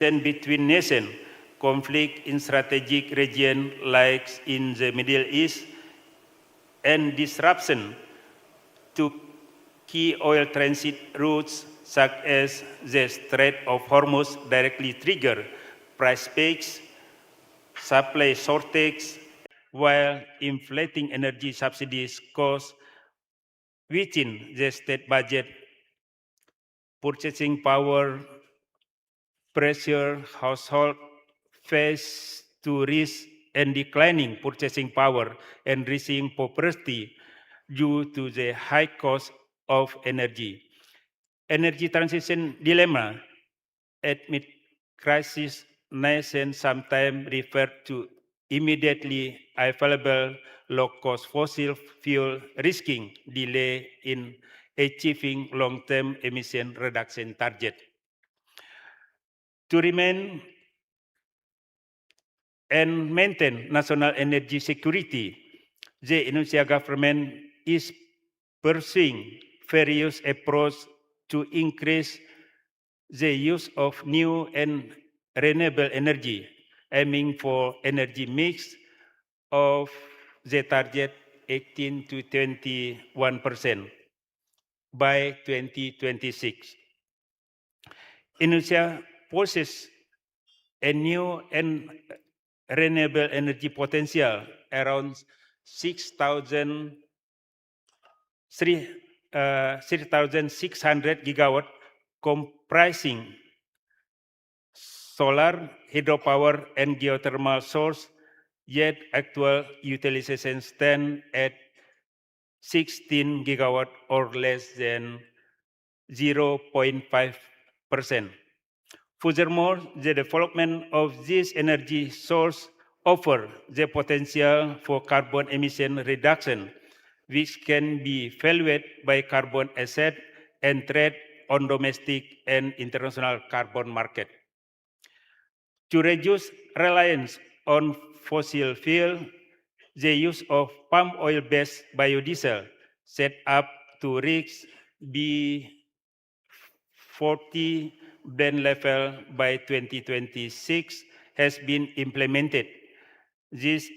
between nations, conflict in strategic regions like in the Middle East, and disruption to key oil transit routes such as the Strait of Hormuz directly trigger price spikes, supply shortages, while inflating energy subsidies costs within the state budget. Purchasing power pressure household face to risk and declining purchasing power and rising poverty due to the high cost of energy. Energy transition dilemma amid crisis nations sometimes refer to immediately available low-cost fossil fuel, risking delay in achieving long-term emission reduction target. To remain and maintain national energy security, the Indonesia government is pursuing various approaches to increase the use of new and renewable energy, aiming for energy mix of the target 18 to 21% by 2026. Indonesia possesses a new and renewable energy potential around 3,600 gigawatt, comprising solar, hydropower, and geothermal source, yet actual utilization stands at 16 gigawatt or less than 0.5%. Furthermore, the development of this energy source offers the potential for carbon emission reduction, which can be valued by carbon asset and trade on domestic and international carbon market. To reduce reliance on fossil fuel, the use of palm oil-based biodiesel set up to reach B40 blend level by 2026 has been implemented. This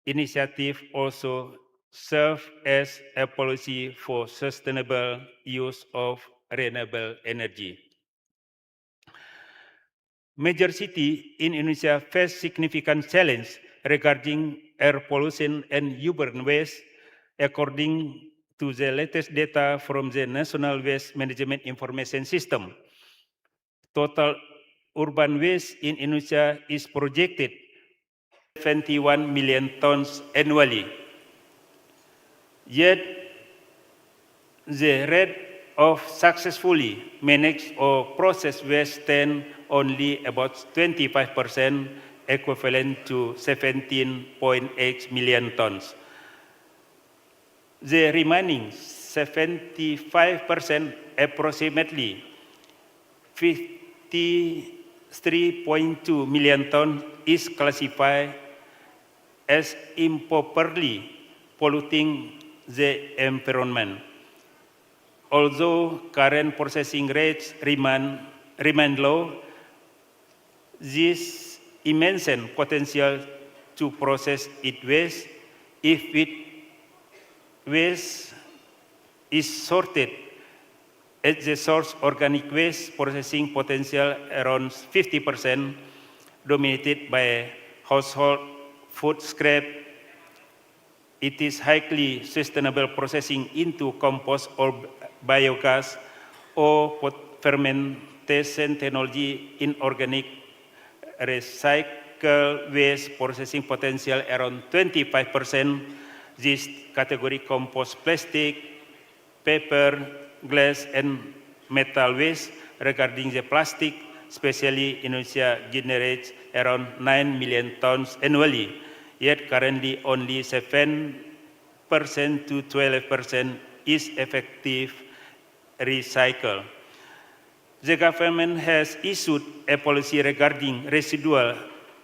initiative also serves as a policy for sustainable use of renewable energy. Major cities in Indonesia face significant challenges regarding air pollution and urban waste, according to the latest data from the National Waste Management Information System. Total urban waste in Indonesia is projected 21 million tons annually. Yet, the rate of successfully managed or processed waste stands only about 25%, equivalent to 17.8 million tons. The remaining 75%, approximately 53.2 million tons, is classified as improperly polluting the environment. Although current processing rates remain low, this immense potential to process it waste, if it waste is sorted at the source, organic waste processing potential around 50%, dominated by household food scrap. It is highly sustainable processing into compost or biogas or fermentation technology in organic recycled waste processing potential around 25%. This category compost plastic, paper, glass, and metal waste. Regarding the plastic, especially Indonesia generates around 9 million tons annually, yet currently only 7% to 12% is effective recycled. The government has issued a policy regarding residual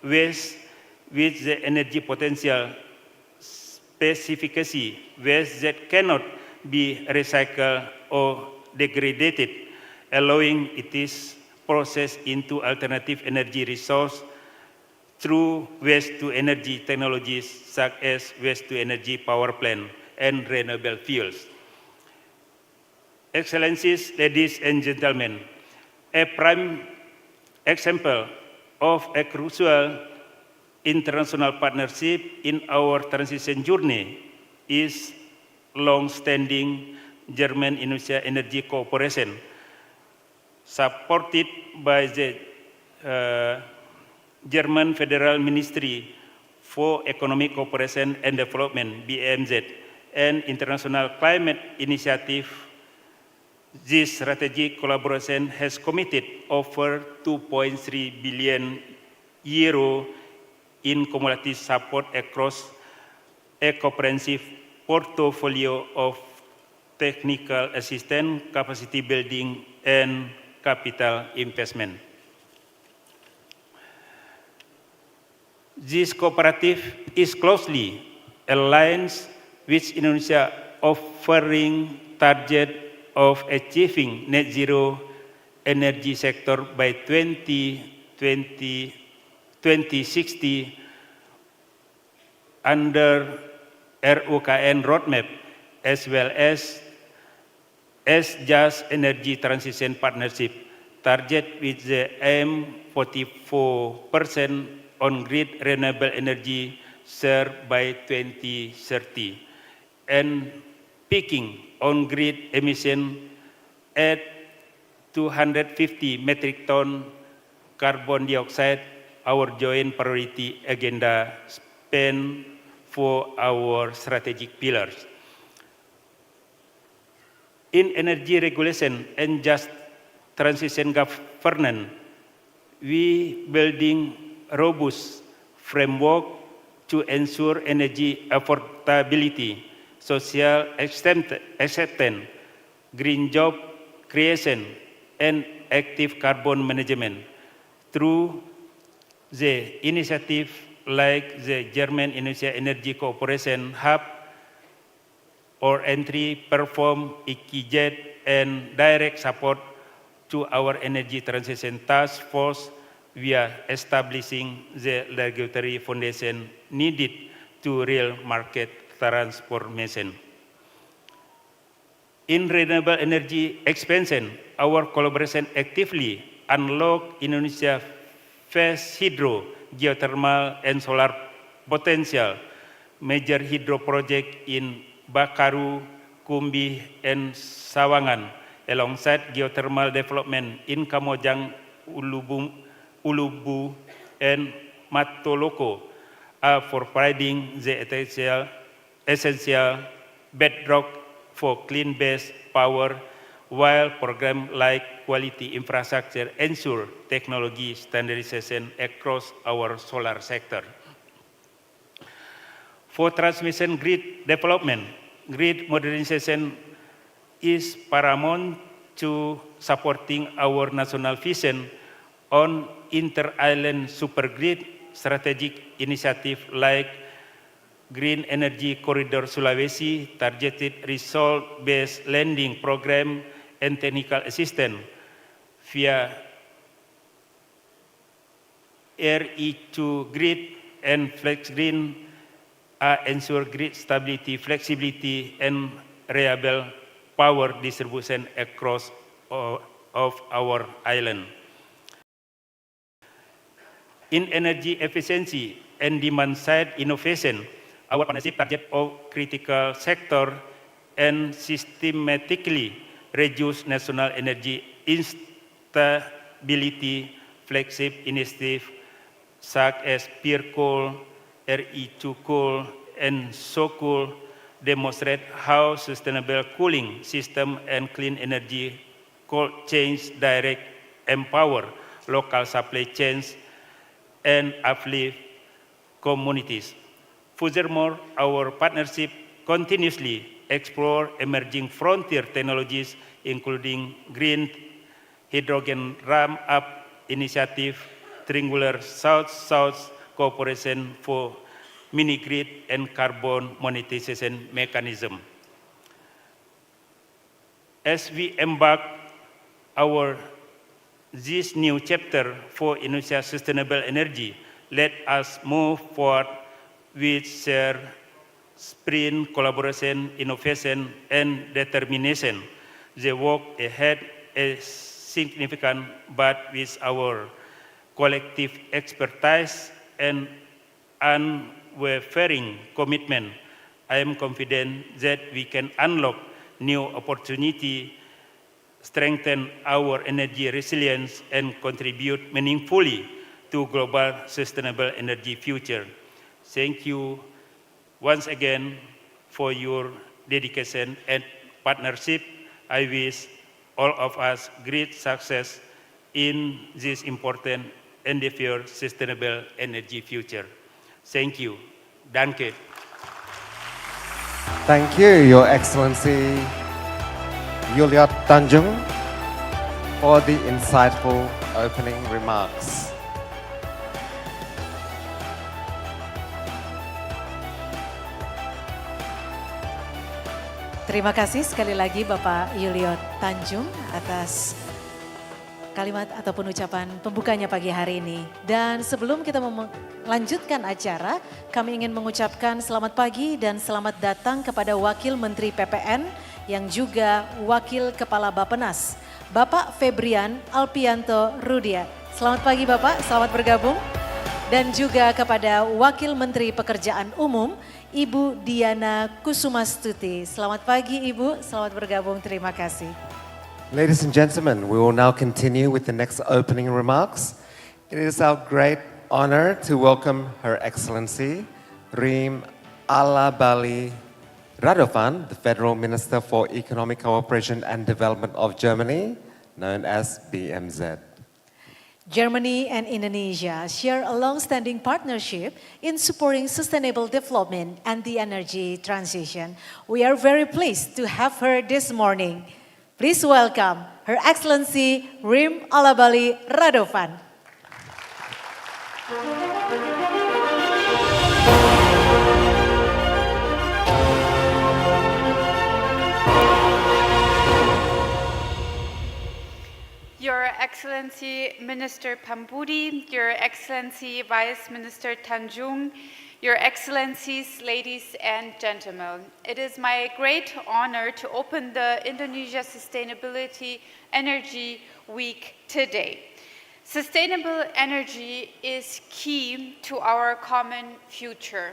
waste with the energy potential specificity waste that cannot be recycled or degraded, allowing it is processed into alternative energy resource through waste-to-energy technologies such as waste-to-energy power plant and renewable fuels. Excellencies, ladies and gentlemen, a prime example of a crucial international partnership in our transition journey is long-standing German-Indonesia Energy Cooperation, supported by the German Federal Ministry for Economic Cooperation and Development, BEMZ, and International Climate Initiative. This strategic collaboration has committed over 2.3 billion euro in cumulative support across a comprehensive portfolio of technical assistance, capacity building, and capital investment. This cooperative is closely aligned with Indonesia offering target of achieving net zero energy sector by 2060 under RUKN roadmap, as well as Just Energy Transition Partnership target with the aim 44% on grid renewable energy share by 2030 and peaking on grid emission at 250 metric ton carbon dioxide, our joint priority agenda span for our strategic pillars. In energy regulation and just transition governance, we building robust framework to ensure energy affordability, social acceptance, green job creation, and active carbon management through the initiative like the German-Indonesia Energy Cooperation Hub or entry perform IKIJET and direct support to our energy transition task force via establishing the regulatory foundation needed to real market transformation. In renewable energy expansion, our collaboration actively unlock Indonesia fast hydro, geothermal, and solar potential. Major hydro project in Bakaru, Kumbi, and Sawangan, alongside geothermal development in Kamojang, Ulubu, and Matoloko, are providing the essential bedrock for clean-based power, while programs like quality infrastructure ensure technology standardization across our solar sector. For transmission grid development, grid modernization is paramount to supporting our national vision on inter-island supergrid strategic initiative like Green Energy Corridor Sulawesi, targeted result-based lending program, and technical assistance via RE2 grid and FlexGreen ensure grid stability, flexibility, and reliable power distribution across of our island. In energy efficiency and demand-side innovation, our partnership target of critical sector and systematically reduce national energy instability. Flagship initiative such as peer coal, RE2 coal, and SOCOOL demonstrate how sustainable cooling system and clean energy cold chains direct empower local supply chains and uplift communities. Furthermore, our partnership continuously explore emerging frontier technologies, including green hydrogen ramp-up initiative, triangular South-South cooperation for mini-grid and carbon monetization mechanism. As we embark our This new chapter for Indonesia sustainable energy let us move forward with shared sprint, collaboration, innovation, and determination. The work ahead is significant, but with our collective expertise and unwavering commitment, I am confident that we can unlock new opportunity, strengthen our energy resilience, and contribute meaningfully to global sustainable energy future. Thank you once again for your dedication and partnership. I wish all of us great success in this important endeavor, sustainable energy future. Thank you. Danke. Thank you, Your Excellency Yuliot Tanjung, for the insightful opening remarks. Terima kasih sekali lagi Bapak Yuliot Tanjung atas kalimat ataupun ucapan pembukanya pagi hari ini. Dan sebelum kita melanjutkan acara, kami ingin mengucapkan selamat pagi dan selamat datang kepada Wakil Menteri PPN yang juga Wakil Kepala Bappenas, Bapak Febrian Alpianto Rudia. Selamat pagi Bapak, selamat bergabung. Dan juga kepada Wakil Menteri Pekerjaan Umum, Ibu Diana Kusumastuti. Selamat pagi Ibu, selamat bergabung, terima kasih. Ladies and gentlemen, we will now continue with the next opening remarks. It is our great honor to welcome Her Excellency Rim Alabali Radovan, the Federal Minister for Economic Cooperation and Development of Germany, known as BMZ. Germany and Indonesia share a long-standing partnership in supporting sustainable development and the energy transition. We are very pleased to have her this morning. Please welcome Her Excellency Rim Alabali Radovan. Your Excellency Minister Pambudi, Your Excellency Vice Minister Tanjung, Your Excellencies, ladies and gentlemen, it is my great honor to open the Indonesia Sustainability Energy Week today. Sustainable energy is key to our common future.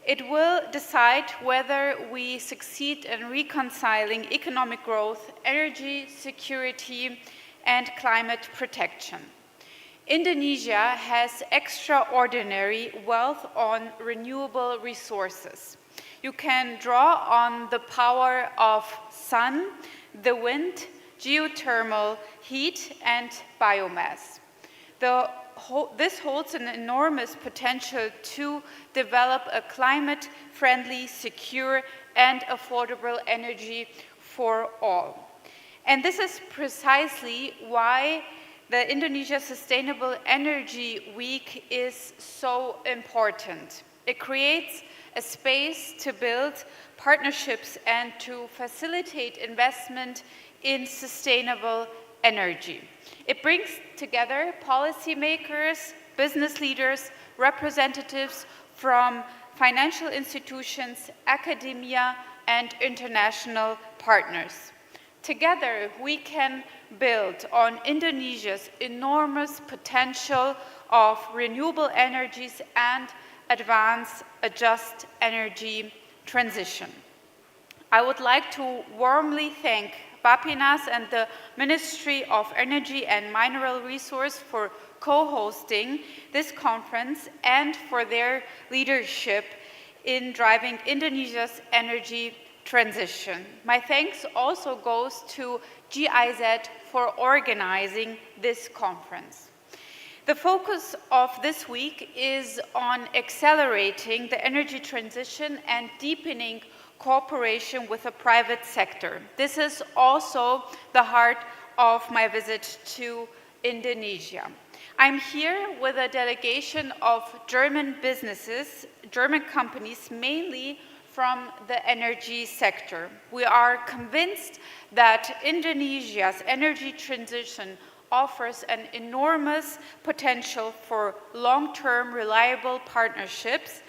It will decide whether we succeed in reconciling economic growth, energy security, and climate protection. Indonesia has extraordinary wealth on renewable resources. You can draw on the power of sun, the wind, geothermal heat, and biomass. This holds an enormous potential to develop a climate-friendly, secure, and affordable energy for all. And this is precisely why the Indonesia Sustainable Energy Week is so important. It creates a space to build partnerships and to facilitate investment in sustainable energy. It brings together policymakers, business leaders, representatives from financial institutions, academia, and international partners. Together, we can build on Indonesia's enormous potential of renewable energies and advance a just energy transition. I would like to warmly thank Bappenas and the Ministry of Energy and Mineral Resource for co-hosting this conference and for their leadership in driving Indonesia's energy transition. My thanks also goes to GIZ for organizing this conference. The focus of this week is on accelerating the energy transition and deepening cooperation with the private sector. This is also the heart of my visit to Indonesia. I'm here with a delegation of German businesses, German companies, mainly from the energy sector. We are convinced that Indonesia's energy transition offers an enormous potential for long-term reliable partnerships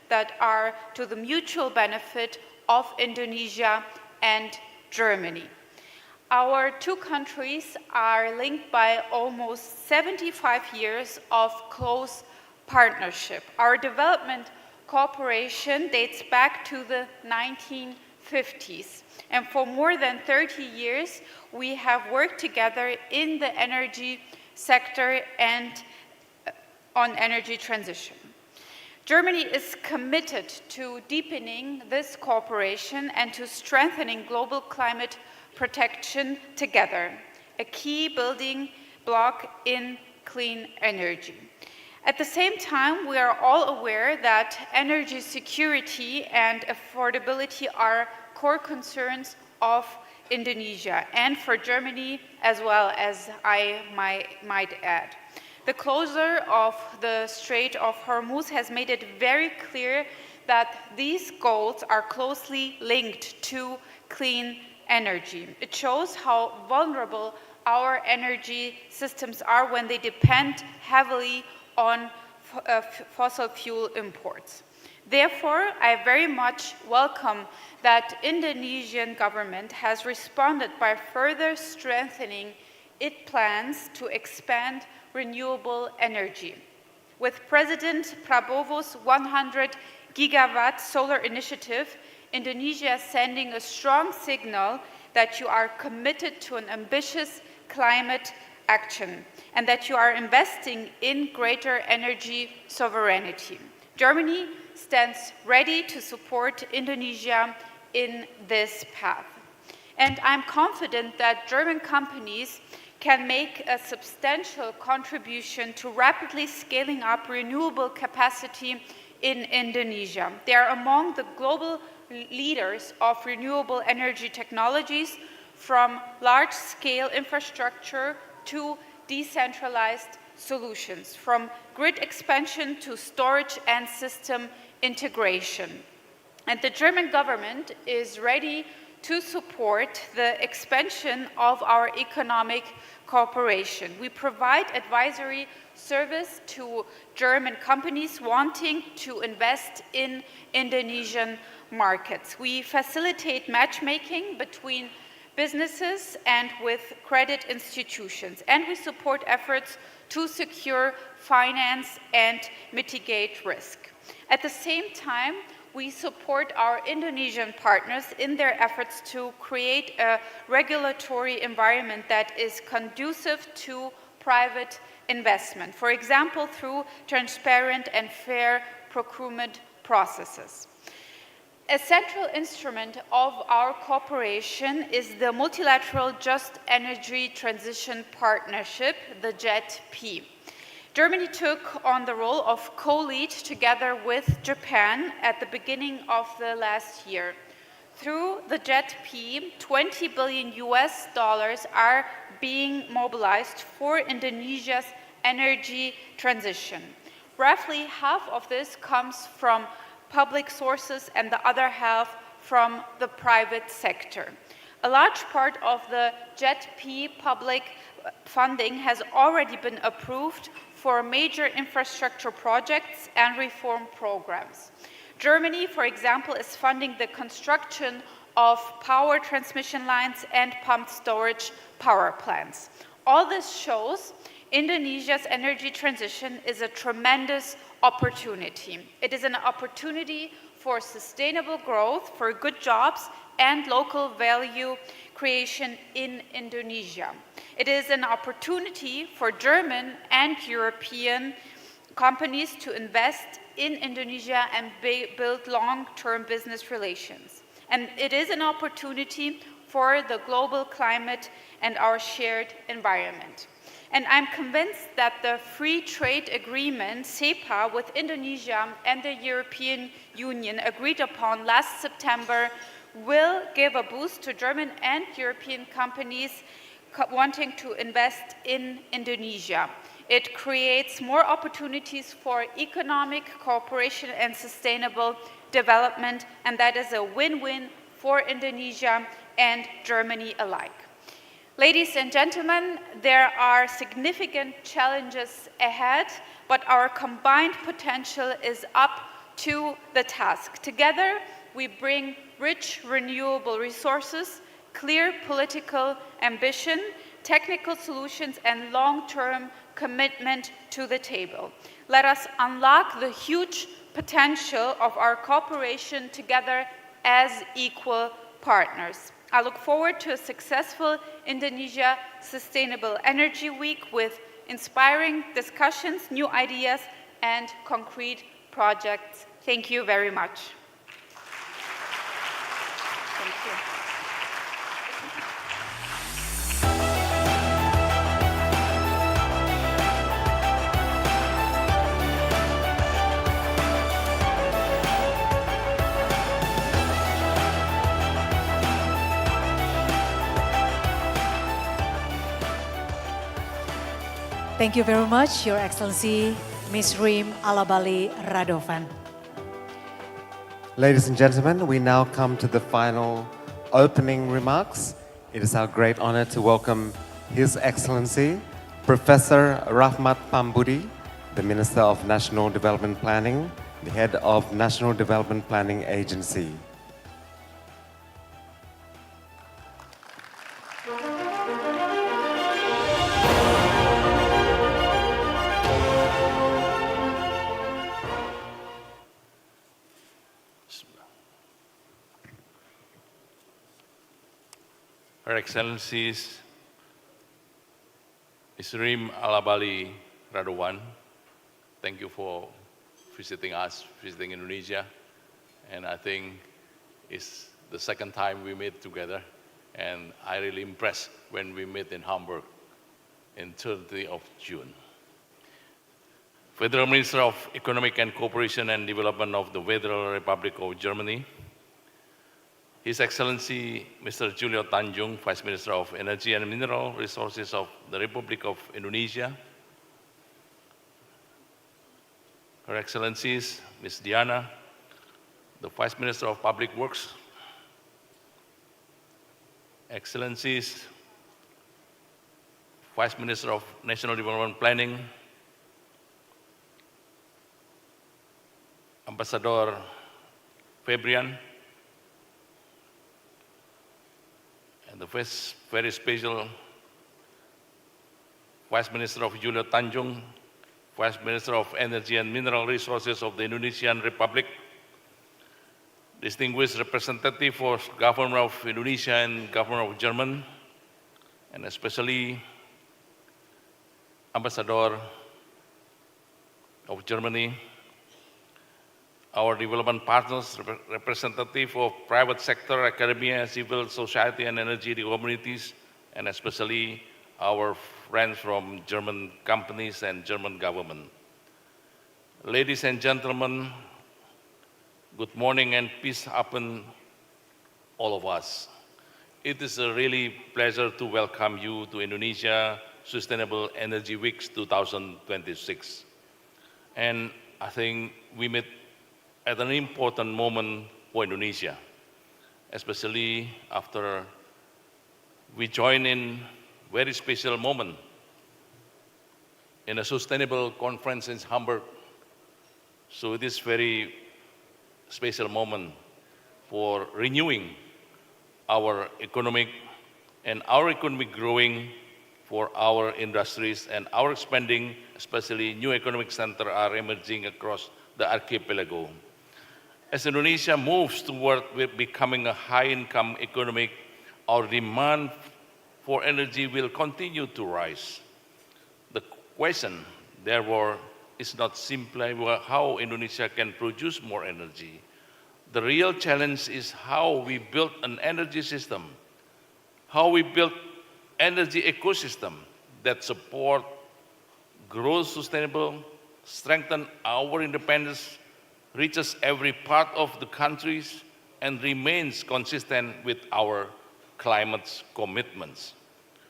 that are to the mutual benefit of Indonesia and Germany. Our two countries are linked by almost 75 years of close partnership. Our development cooperation dates back to the 1950s. And for more than 30 years, we have worked together in the energy sector and on energy transition. Germany is committed to deepening this cooperation and to strengthening global climate protection together, a key building block in clean energy. At the same time, we are all aware that energy security and affordability are core concerns of Indonesia and for Germany as well, as I might add. The closure of the Strait of Hormuz has made it very clear that these goals are closely linked to clean energy. It shows how vulnerable our energy systems are when they depend heavily on fossil fuel imports. Therefore, I very much welcome that Indonesian government has responded by further strengthening its plans to expand renewable energy. With President Prabowo's 100 gigawatt solar initiative, Indonesia is sending a strong signal that you are committed to an ambitious climate action and that you are investing in greater energy sovereignty. Germany stands ready to support Indonesia in this path. And I'm confident that German companies can make a substantial contribution to rapidly scaling up renewable capacity in Indonesia. They are among the global leaders of renewable energy technologies, from large-scale infrastructure to decentralized solutions, from grid expansion to storage and system integration. And the German government is ready to support the expansion of our economic cooperation. We provide advisory service to German companies wanting to invest in Indonesian markets. We facilitate matchmaking between businesses and with credit institutions, and we support efforts to secure finance and mitigate risk. At the same time, we support our Indonesian partners in their efforts to create a regulatory environment that is conducive to private investment, for example, through transparent and fair procurement processes. A central instrument of our cooperation is the Multilateral Just Energy Transition Partnership, the JETP. Germany took on the role of co-lead together with Japan at the beginning of the last year. Through the JETP, $20 billion are being mobilized for Indonesia's energy transition. Roughly half of this comes from public sources and the other half from the private sector. A large part of the JETP public funding has already been approved for major infrastructure projects and reform programs. Germany, for example, is funding the construction of power transmission lines and pumped storage power plants. All this shows Indonesia's energy transition is a tremendous opportunity. It is an opportunity for sustainable growth, for good jobs, and local value creation in Indonesia. It is an opportunity for German and European companies to invest in Indonesia and build long-term business relations. And it is an opportunity for the global climate and our shared environment. And I'm convinced that the free trade agreement, CEPA, with Indonesia and the European Union agreed upon last September will give a boost to German and European companies wanting to invest in Indonesia. It creates more opportunities for economic cooperation and sustainable development, and that is a win-win for Indonesia and Germany alike. Ladies and gentlemen, there are significant challenges ahead, but our combined potential is up to the task. Together, we bring rich renewable resources, clear political ambition, technical solutions, and long-term commitment to the table. Let us unlock the huge potential of our cooperation together as equal partners. I look forward to a successful Indonesia Sustainable Energy Week with inspiring discussions, new ideas, and concrete projects. Thank you very much. Thank you. Thank you very much, Your Excellency, Ms. Reem Alabali Radovan. Ladies and gentlemen, we now come to the final opening remarks. It is our great honor to welcome His Excellency, Professor Rahmat Pambudi, the Minister of National Development Planning, the Head of National Development Planning Agency. Her Excellencies, Ms. Reem Alabali Radovan, thank you for visiting us, visiting Indonesia. And I think it's the second time we meet together. And I really impressed when we met in Hamburg in 30th of June. Federal Minister of Economic and Cooperation and Development of the Federal Republic of Germany, His Excellency Mr. Julio Tanjung, Vice Minister of Energy and Mineral Resources of the Republic of Indonesia, Her Excellencies Ms. Diana, the Vice Minister of Public Works, Excellencies, Vice Minister of National Development Planning, Ambassador Fabian, and the very special Vice Minister of Julio Tanjung, Vice Minister of Energy and Mineral Resources of the Indonesian Republic, distinguished representative for Government of Indonesia and Government of Germany, and especially Ambassador of Germany, our development partners, representative of private sector, academia, civil society, and energy communities, and especially our friends from German companies and German government. Ladies and gentlemen, good morning and peace upon all of us. It is a really pleasure to welcome you to Indonesia Sustainable Energy Week 2026. And I think we met at an important moment for Indonesia, especially after we join in very special moment in a sustainable conference in Hamburg. So it is very special moment for renewing our economic and our economic growing for our industries and our expanding, especially new economic center are emerging across the archipelago. As Indonesia moves toward becoming a high-income economy, our demand for energy will continue to rise. The question, therefore, is not simply how Indonesia can produce more energy. The real challenge is how we build an energy system, how we build energy ecosystem that support growth sustainable, strengthen our independence, reaches every part of the countries, and remains consistent with our climate commitments.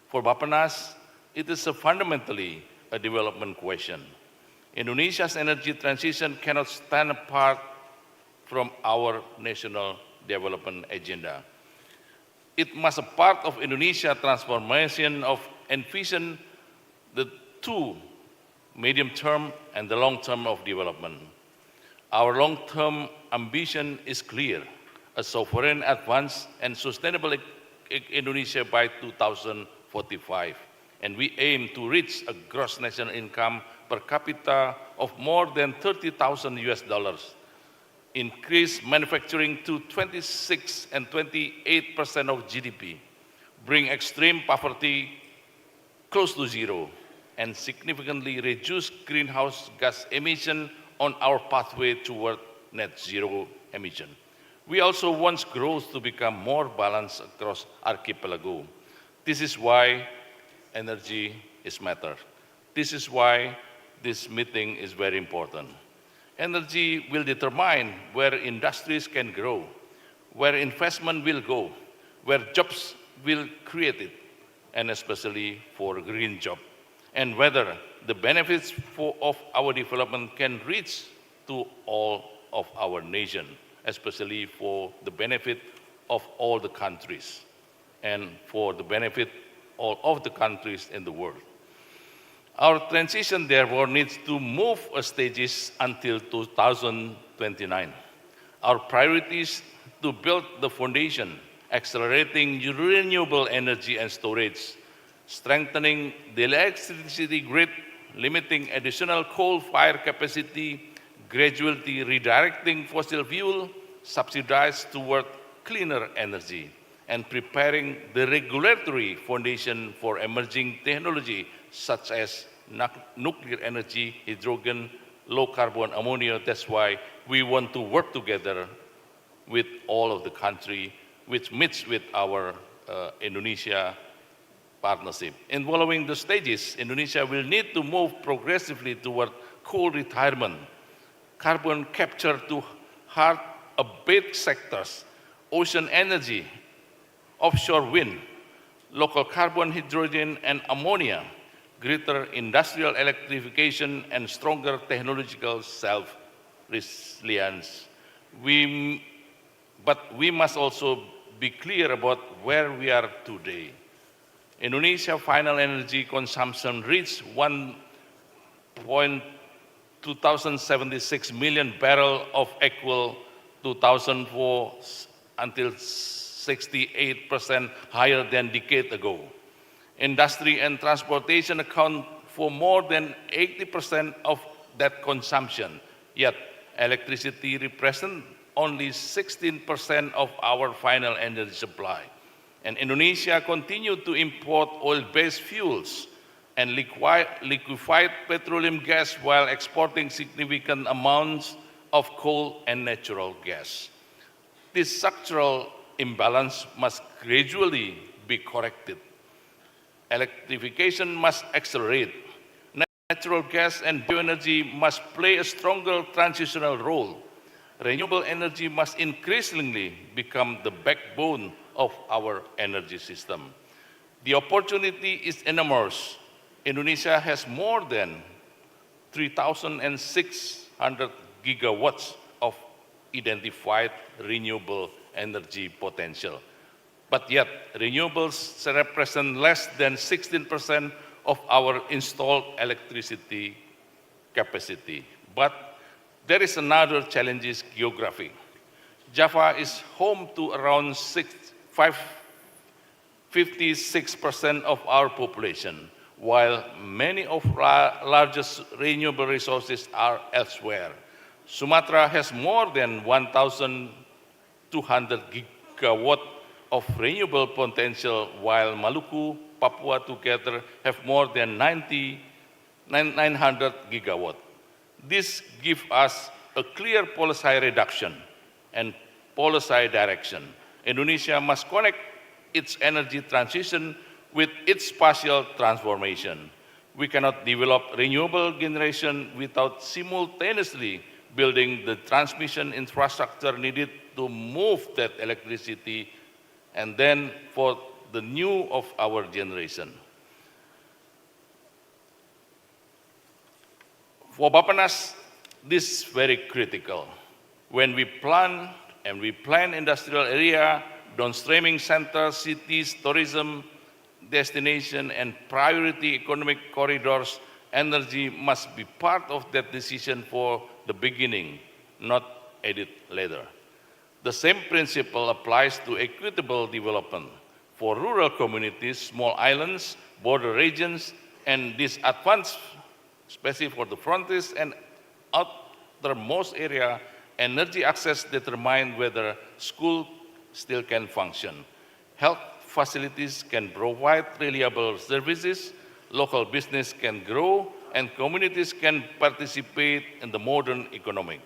For Bappenas, it is fundamentally a development question. Indonesia's energy transition cannot stand apart from our national development agenda. it must a part of Indonesia transformation of envision the two medium-term and the long-term of development. Our long-term ambition is clear, a sovereign, advanced, and sustainable Indonesia by 2045. And we aim to reach a gross national income per capita of more than $30,000 US, increase manufacturing to 26 and 28% of GDP, bring extreme poverty close to zero, and significantly reduce greenhouse gas emission on our pathway toward net zero emission. We also want growth to become more balanced across archipelago. This is why energy is matter. This is why this meeting is very important. Energy will determine where industries can grow, where investment will go, where jobs will create it, and especially for green job, and whether the benefits of our development can reach to all of our nation, especially for the benefit of all the countries and for the benefit of the countries in the world. Our transition, therefore, needs to move stages until 2029. Our priorities to build the foundation, accelerating renewable energy and storage, strengthening the electricity grid, limiting additional coal-fired capacity, gradually redirecting fossil fuel, subsidized toward cleaner energy, and preparing the regulatory foundation for emerging technology such as nuclear energy, hydrogen, low-carbon ammonia. That's why we want to work together with all of the country, which meets with our Indonesia partnership. In following the stages, Indonesia will need to move progressively toward coal retirement, carbon capture to hard abate sectors, ocean energy, offshore wind, local carbon, hydrogen, and ammonia, greater industrial electrification, and stronger technological self-resilience. But we must also be clear about where we are today. Indonesia final energy consumption reached 1.2076 million barrels of equal 2004 until 68% higher than a decade ago. Industry and transportation account for more than 80% of that consumption, yet electricity represents only 16% of our final energy supply. And Indonesia continued to import oil-based fuels and liquefied petroleum gas while exporting significant amounts of coal and natural gas. This structural imbalance must gradually be corrected. Electrification must accelerate. Natural gas and bioenergy must play a stronger transitional role. Renewable energy must increasingly become the backbone of our energy system. The opportunity is enormous. Indonesia has more than 3,600 gigawatts of identified renewable energy potential. But yet, renewables represent less than 16% of our installed electricity capacity. But there is another challenge: is geography. Java is home to around 56% of our population, while many of our largest renewable resources are elsewhere. Sumatra has more than 1,200 gigawatts of renewable potential, while Maluku, Papua together have more than 900 gigawatts. This gives us a clear policy reduction and policy direction. Indonesia must connect its energy transition with its spatial transformation. We cannot develop renewable generation without simultaneously building the transmission infrastructure needed to move that electricity and then for the new of our generation. For Bapenas, this is very critical. When we plan industrial area downstreaming centers, cities, tourism destination, and priority economic corridors, energy must be part of that decision for the beginning, not added later. The same principle applies to equitable development for rural communities, small islands, border regions, and disadvantaged, especially for the frontiers and outermost area. Energy access determines whether school still can function. Health facilities can provide reliable services, local business can grow, and communities can participate in the modern economy.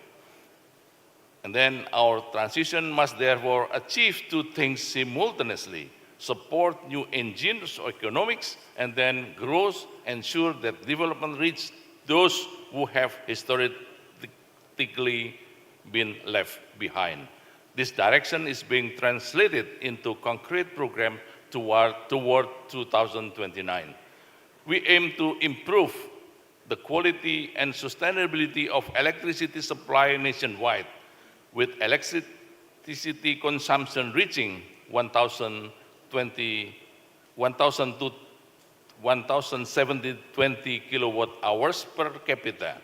And then our transition must therefore achieve two things simultaneously: support new engines of economics, and then growth, ensure that development reaches those who have historically been left behind. This direction is being translated into concrete program toward 2029. We aim to improve the quality and sustainability of electricity supply nationwide, with electricity consumption reaching 1,070 kilowatt hours per capita.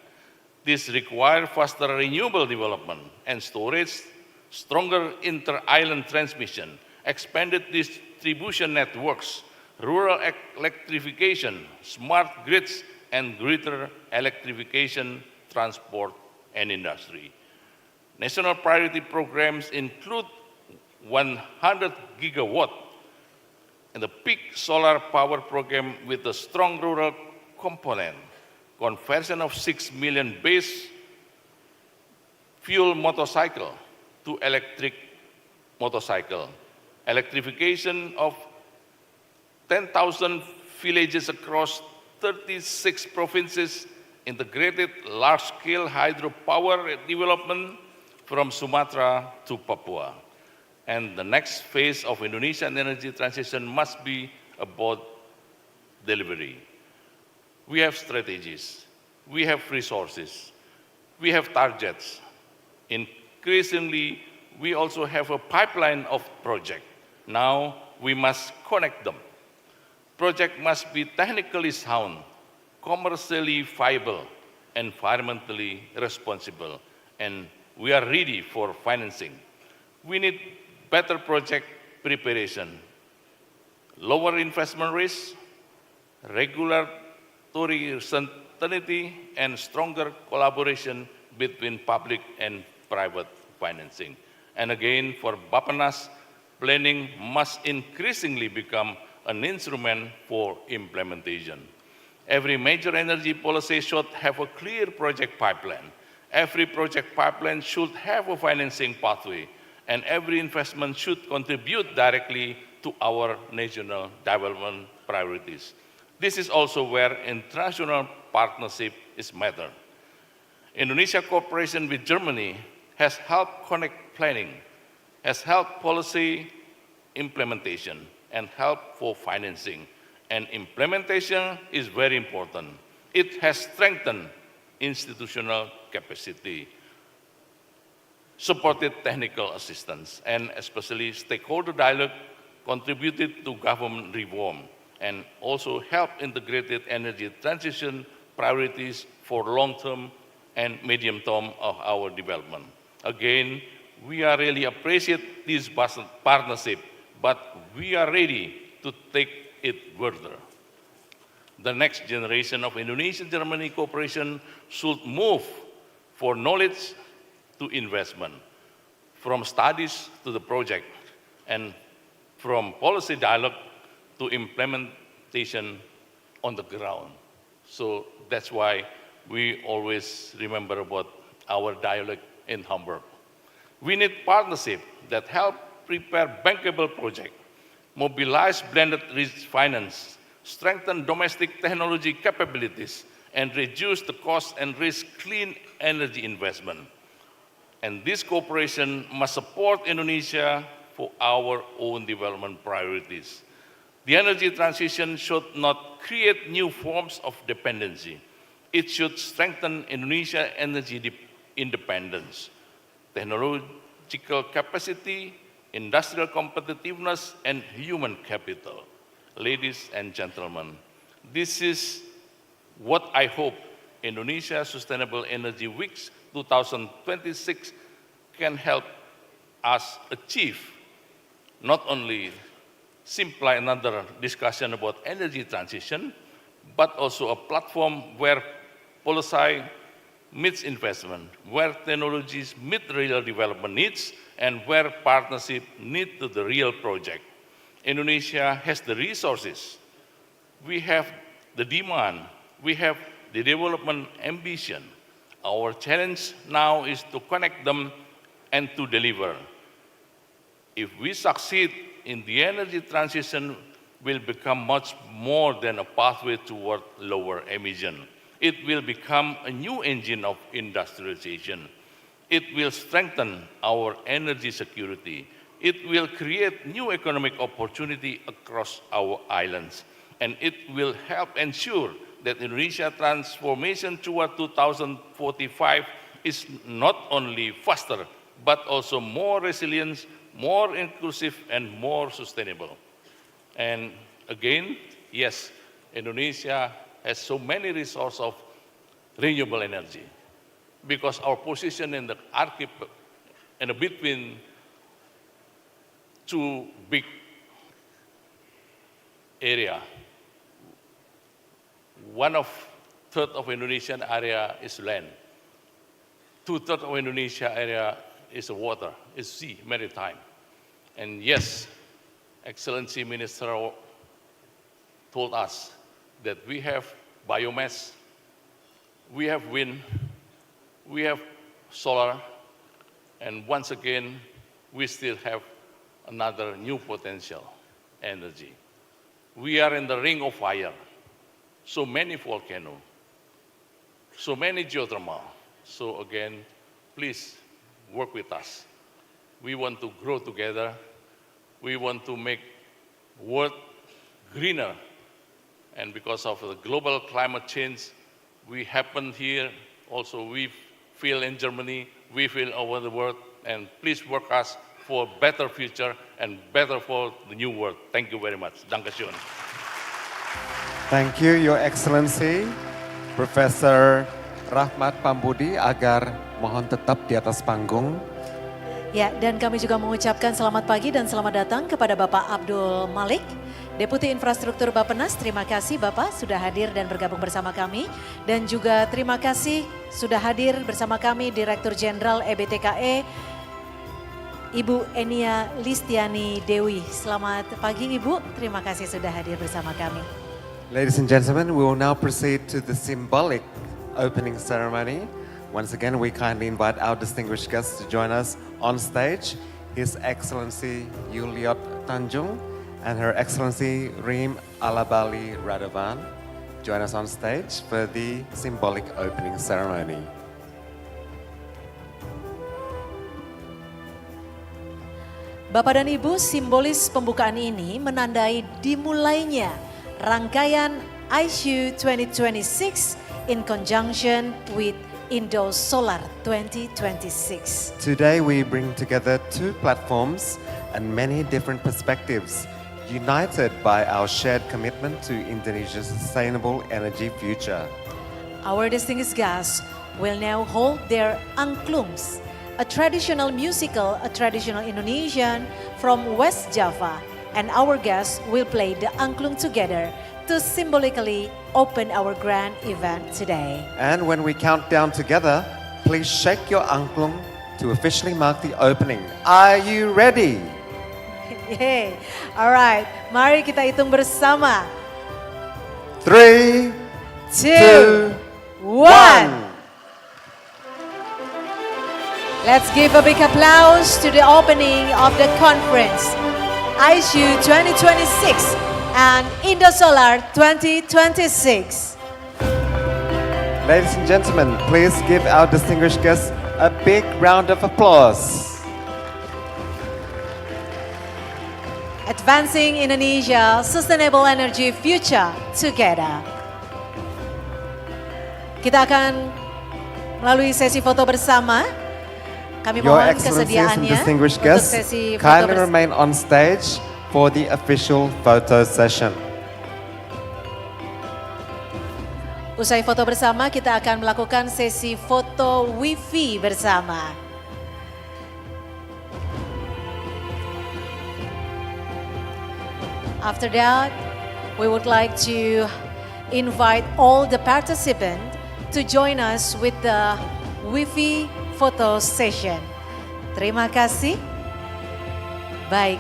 This requires faster renewable development and storage, stronger inter-island transmission, expanded distribution networks, rural electrification, smart grids, and greater electrification, transport, and industry. National priority programs include 100 gigawatt and the peak solar power program with a strong rural component, conversion of 6 million base fuel motorcycle to electric motorcycle, electrification of 10,000 villages across 36 provinces, integrated large-scale hydropower development from Sumatra to Papua. And the next phase of Indonesian energy transition must be about delivery. We have strategies, we have resources, we have targets. Increasingly, we also have a pipeline of projects. Now we must connect them. Project must be technically sound, commercially viable, environmentally responsible, and we are ready for financing. We need better project preparation, lower investment risk, regulatory certainty, and stronger collaboration between public and private financing. And again, for Bappenas, planning must increasingly become an instrument for implementation. Every major energy policy should have a clear project pipeline. Every project pipeline should have a financing pathway, and every investment should contribute directly to our national development priorities. This is also where international partnership is matter. Indonesia cooperation with Germany has helped connect planning, has helped policy implementation, and help for financing. And implementation is very important. It has strengthened institutional capacity, supported technical assistance, and especially stakeholder dialogue contributed to government reform, and also helped integrated energy transition priorities for long-term and medium-term of our development. Again, we are really appreciate this partnership, but we are ready to take it further. The next generation of Indonesia-Germany cooperation should move from knowledge to investment, from studies to the project, and from policy dialogue to implementation on the ground. So that's why we always remember about our dialogue in Hamburg. We need partnership that help prepare bankable projects, mobilize blended risk finance, strengthen domestic technology capabilities, and reduce the cost and risk clean energy investment. And this cooperation must support Indonesia for our own development priorities. The energy transition should not create new forms of dependency. It should strengthen Indonesia's energy independence, technological capacity, industrial competitiveness, and human capital. Ladies and gentlemen, this is what I hope Indonesia Sustainable Energy Weeks 2026 can help us achieve. Not only simply another discussion about energy transition, but also a platform where policy meets investment, where technologies meet real development needs, and where partnership meet to the real project. Indonesia has the resources, we have the demand, we have the development ambition. Our challenge now is to connect them and to deliver. If we succeed in the energy transition, will become much more than a pathway toward lower emission. It will become a new engine of industrialization. It will strengthen our energy security. It will create new economic opportunity across our islands. And it will help ensure that Indonesia transformation toward 2045 is not only faster, but also more resilient, more inclusive, and more sustainable. And again, yes, Indonesia has so many resources of renewable energy because our position in the archipelago and between two big area. One of third of Indonesian area is land. 2/3 of Indonesia area is water, is sea, maritime. And yes, Excellency Minister told us that we have biomass, we have wind, we have solar, and once again, we still have another new potential energy. We are in the ring of fire. So many volcanoes, so many geothermal. So again, please work with us. We want to grow together. We want to make world greener. And because of the global climate change, we happen here, also we feel in Germany, we feel over the world, and please work us for a better future and better for the new world. Thank you very much. Dankeschön. Thank you, Your Excellency, Professor Rahmat Pambudi, agar mohon tetap di atas panggung. Ya, dan kami juga mengucapkan selamat pagi dan selamat datang kepada Bapak Abdul Malik, Deputi Infrastruktur Bappenas. Terima kasih Bapak sudah hadir dan bergabung bersama kami. Dan juga terima kasih sudah hadir bersama kami Direktur Jenderal EBTKE, Ibu Enia Listiani Dewi. Selamat pagi Ibu, terima kasih sudah hadir bersama kami. Ladies and gentlemen, we will now proceed to the symbolic opening ceremony. Once again, we kindly invite our distinguished guests to join us on stage. His Excellency Yuliot Tanjung and Her Excellency Reem Alabali Radavan join us on stage for the symbolic opening ceremony. Bapak dan Ibu, simbolis pembukaan ini menandai dimulainya rangkaian Isew 2026 in conjunction with Indosolar 2026. Today we bring together two platforms and many different perspectives, united by our shared commitment to Indonesia's sustainable energy future. Our distinguished guests will now hold their angklungs, a traditional Indonesian from West Java, and our guests will play the angklung together to symbolically open our grand event today. And when we count down together, please shake your angklung to officially mark the opening. Are you ready? Yay. Alright, mari kita hitung bersama. 3, 2, 1. Let's give a big applause to the opening of the conference, Isew 2026 and Indosolar 2026. Ladies and gentlemen, please give our distinguished guests a big round of applause. Advancing Indonesia Sustainable Energy Future Together. Kita akan melalui sesi foto bersama. Kami Your mohon Excellencies and kesediaannya distinguished untuk guests, sesi foto kindly bersama. remain on stage for the official photo session. Usai foto bersama, kita akan melakukan sesi foto wifi bersama. After that, we would like to invite all the participants to join us with the wifi photo session. Terima kasih. Baik,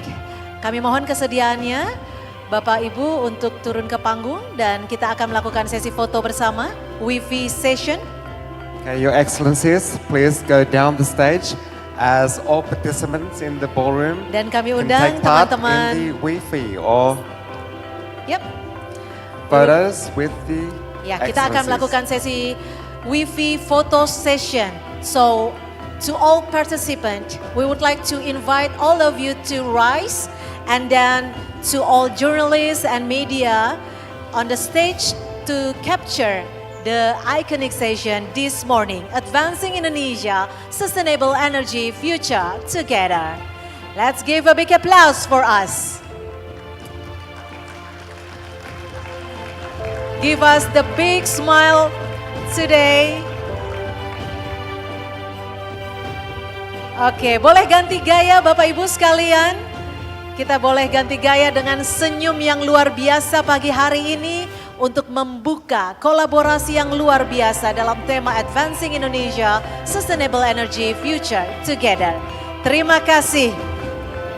kami mohon kesediaannya Bapak Ibu untuk turun ke panggung dan kita akan melakukan sesi foto bersama, wifi session. Okay, Your Excellencies, please go down the stage as all participants in the ballroom Dan kami can undang take part teman-teman. in the Wi-Fi or Yep. photos with the Ya, kita akan Excellencies. melakukan sesi wifi photo session. So, to all participants, we would like to invite all of you to rise, and then to all journalists and media on the stage to capture the iconic session this morning, Advancing Indonesia, Sustainable Energy Future Together. Let's give a big applause for us. Give us the big smile today. Oke, boleh ganti gaya Bapak Ibu sekalian. Kita boleh ganti gaya dengan senyum yang luar biasa pagi hari ini untuk membuka kolaborasi yang luar biasa dalam tema Advancing Indonesia, Sustainable Energy Future Together. Terima kasih.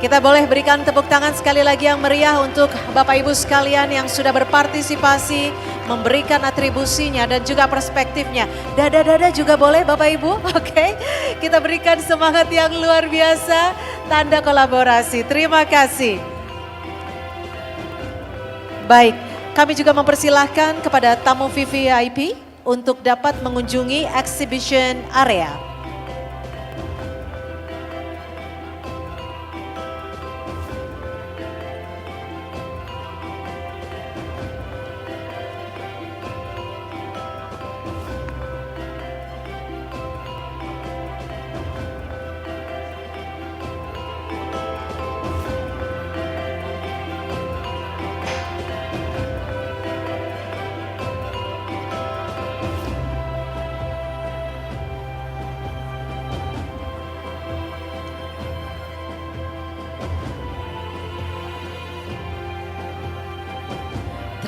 Kita boleh berikan tepuk tangan sekali lagi yang meriah untuk Bapak Ibu sekalian yang sudah berpartisipasi, memberikan atribusinya dan juga perspektifnya. Dada-dada juga boleh Bapak Ibu, oke? Kita berikan semangat yang luar biasa, tanda kolaborasi. Terima kasih. Baik, kami juga mempersilahkan kepada tamu VVIP untuk dapat mengunjungi exhibition area.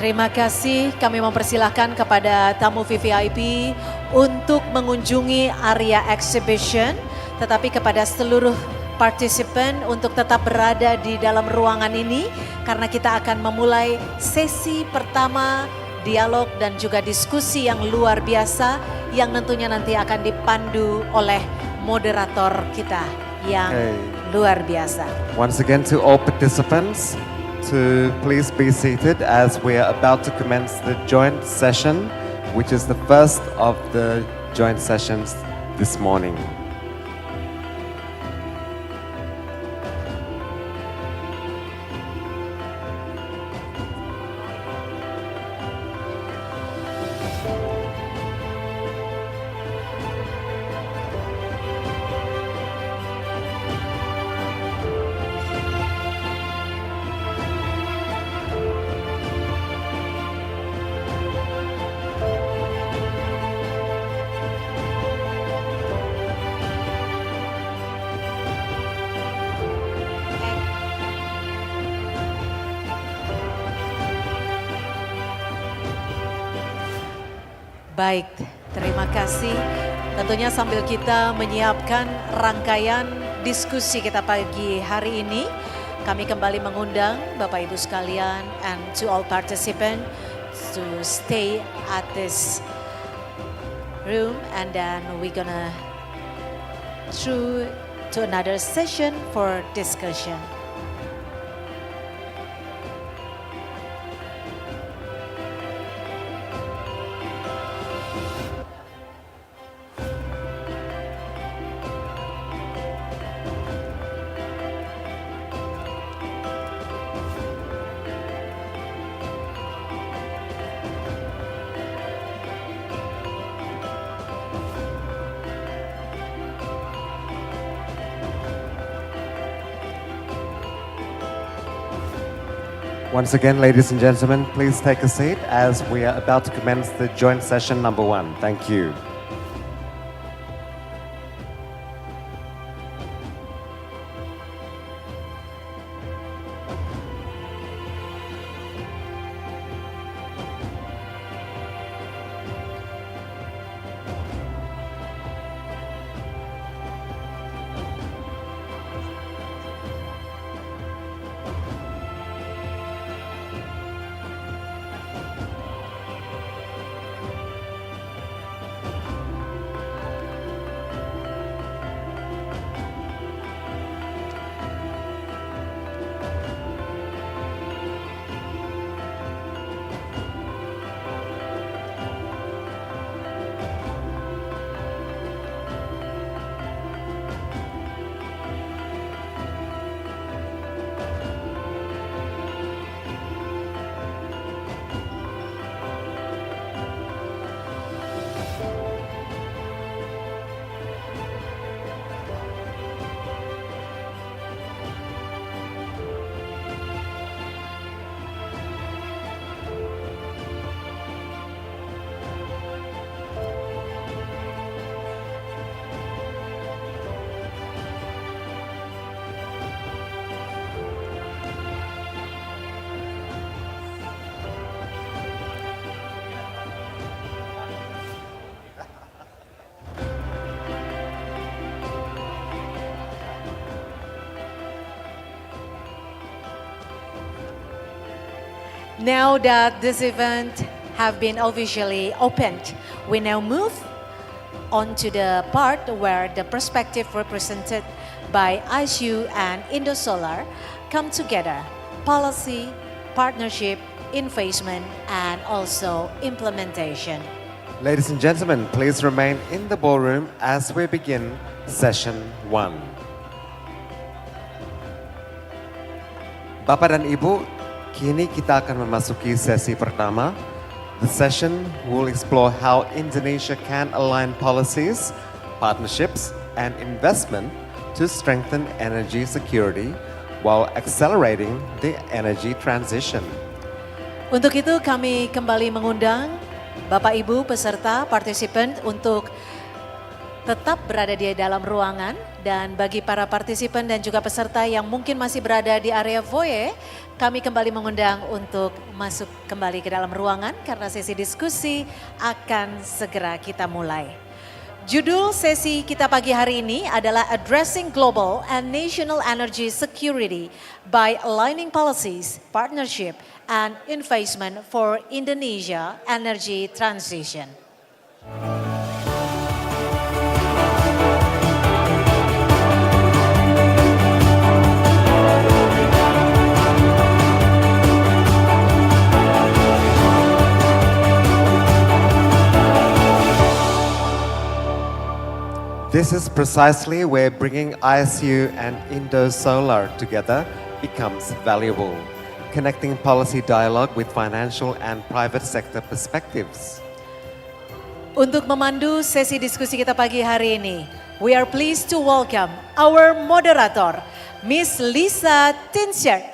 Terima kasih, kami mempersilahkan kepada tamu VVIP untuk mengunjungi area exhibition, tetapi kepada seluruh partisipan untuk tetap berada di dalam ruangan ini karena kita akan memulai sesi pertama dialog dan juga diskusi yang luar biasa yang tentunya nanti akan dipandu oleh moderator kita yang luar biasa. Once again to all participants, to please be seated as we are about to commence the joint session, which is the first of the joint sessions this morning. Baik, terima kasih. Tentunya sambil kita menyiapkan rangkaian diskusi kita pagi hari ini, kami kembali mengundang Bapak Ibu sekalian and to all participants to stay at this room and then we're gonna through to another session for discussion. Once again, ladies and gentlemen, please take a seat as we are about to commence the joint session number 1. Thank you. Now that this event have been officially opened, we now move on to the part where the perspective represented by ISU and Indosolar come together: policy, partnership, investment, and also implementation. Ladies and gentlemen, please remain in the ballroom as we begin session 1. Bapak dan Ibu, kini kita akan memasuki sesi pertama. The session will explore how Indonesia can align policies, partnerships, and investment to strengthen energy security while accelerating the energy transition. Untuk itu kami kembali mengundang Bapak Ibu peserta partisipan untuk tetap berada di dalam ruangan, dan bagi para partisipan dan juga peserta yang mungkin masih berada di area foyer, kami kembali mengundang untuk masuk kembali ke dalam ruangan karena sesi diskusi akan segera kita mulai. Judul sesi kita pagi hari ini adalah Addressing Global and National Energy Security by Aligning Policies, Partnership, and Investment for Indonesia Energy Transition. This is precisely where bringing ISU and Indosolar together becomes valuable, connecting policy dialogue with financial and private sector perspectives. Untuk memandu sesi diskusi kita pagi hari ini, we are pleased to welcome our moderator, Miss Lisa Tinscher,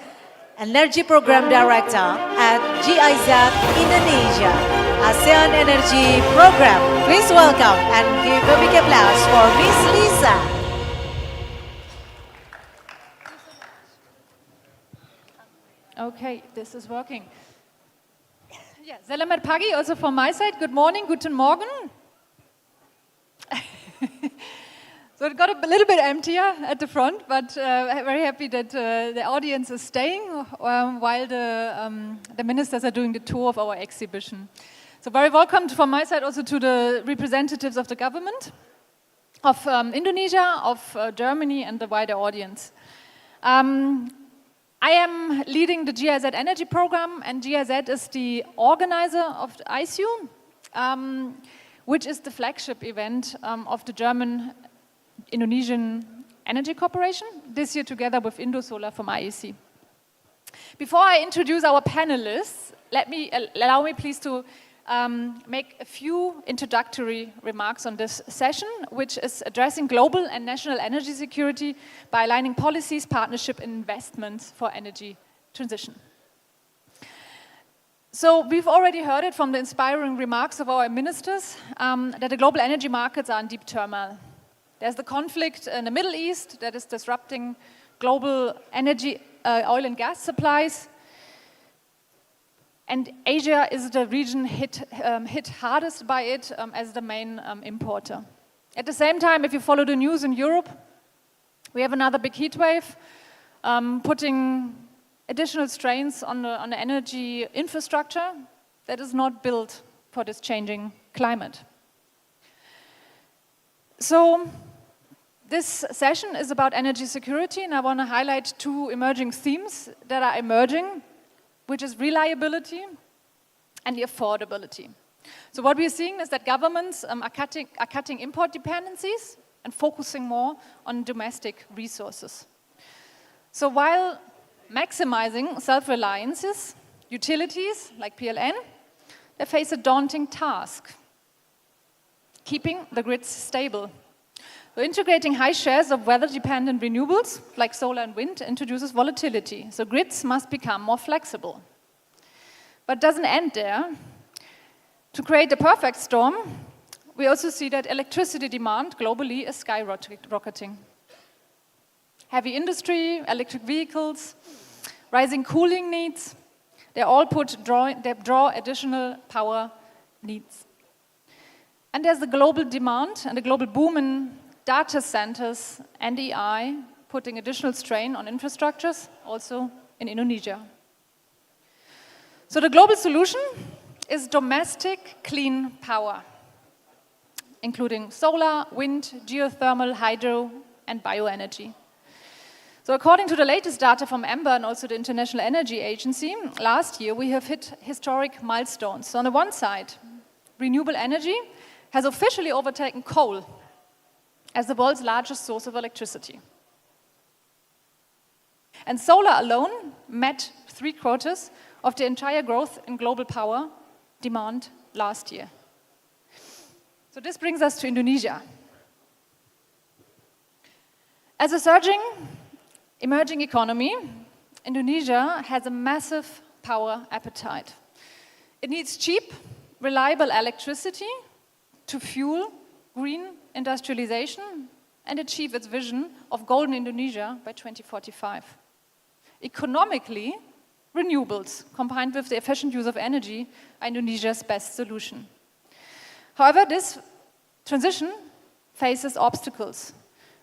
Energy Program Director at GIZ Indonesia, ASEAN Energy Program. Please welcome and give a big applause for Miss Lisa. Okay, this is working. Yeah, selamat pagi also from my side. Good morning, guten Morgen. So it got a little bit emptier at the front, but very happy that the audience is staying while the ministers are doing the tour of our exhibition. So very welcome from my side also to the representatives of the government of Indonesia, of Germany, and the wider audience. I am leading the GIZ Energy Program, and GIZ is the organizer of the ISU, which is the flagship event of the German-Indonesian Energy Corporation, this year together with Indosolar from IEC. Before I introduce our panelists, allow me please to make a few introductory remarks on this session, which is addressing global and national energy security by aligning policies, partnership, and investments for energy transition. So we've already heard it from the inspiring remarks of our ministers that the global energy markets are in deep turmoil. There's the conflict in the Middle East that is disrupting global energy, oil and gas supplies. And Asia is the region hit hardest by it as the main importer. At the same time, if you follow the news in Europe, we have another big heat wave putting additional strains on the energy infrastructure that is not built for this changing climate. So this session is about energy security, and I want to highlight two emerging themes that are emerging, which is reliability and the affordability. So what we're seeing is that governments are cutting import dependencies and focusing more on domestic resources. So while maximizing self-reliances, utilities like PLN, they face a daunting task, keeping the grids stable. So integrating high shares of weather-dependent renewables, like solar and wind, introduces volatility. So grids must become more flexible. But it doesn't end there. To create the perfect storm, we also see that electricity demand globally is skyrocketing. Heavy industry, electric vehicles, rising cooling needs, they all draw additional power needs. And there's the global demand and the global boom in data centers and AI, putting additional strain on infrastructures, also in Indonesia. So the global solution is domestic clean power, including solar, wind, geothermal, hydro, and bioenergy. So according to the latest data from EMBA and also the International Energy Agency, last year we have hit historic milestones. So on the one side, renewable energy has officially overtaken coal as the world's largest source of electricity. And solar alone met 3/4 of the entire growth in global power demand last year. So this brings us to Indonesia. As a surging, emerging economy, Indonesia has a massive power appetite. It needs cheap, reliable electricity to fuel green industrialization and achieve its vision of golden Indonesia by 2045. Economically, renewables combined with the efficient use of energy are Indonesia's best solution. However, this transition faces obstacles.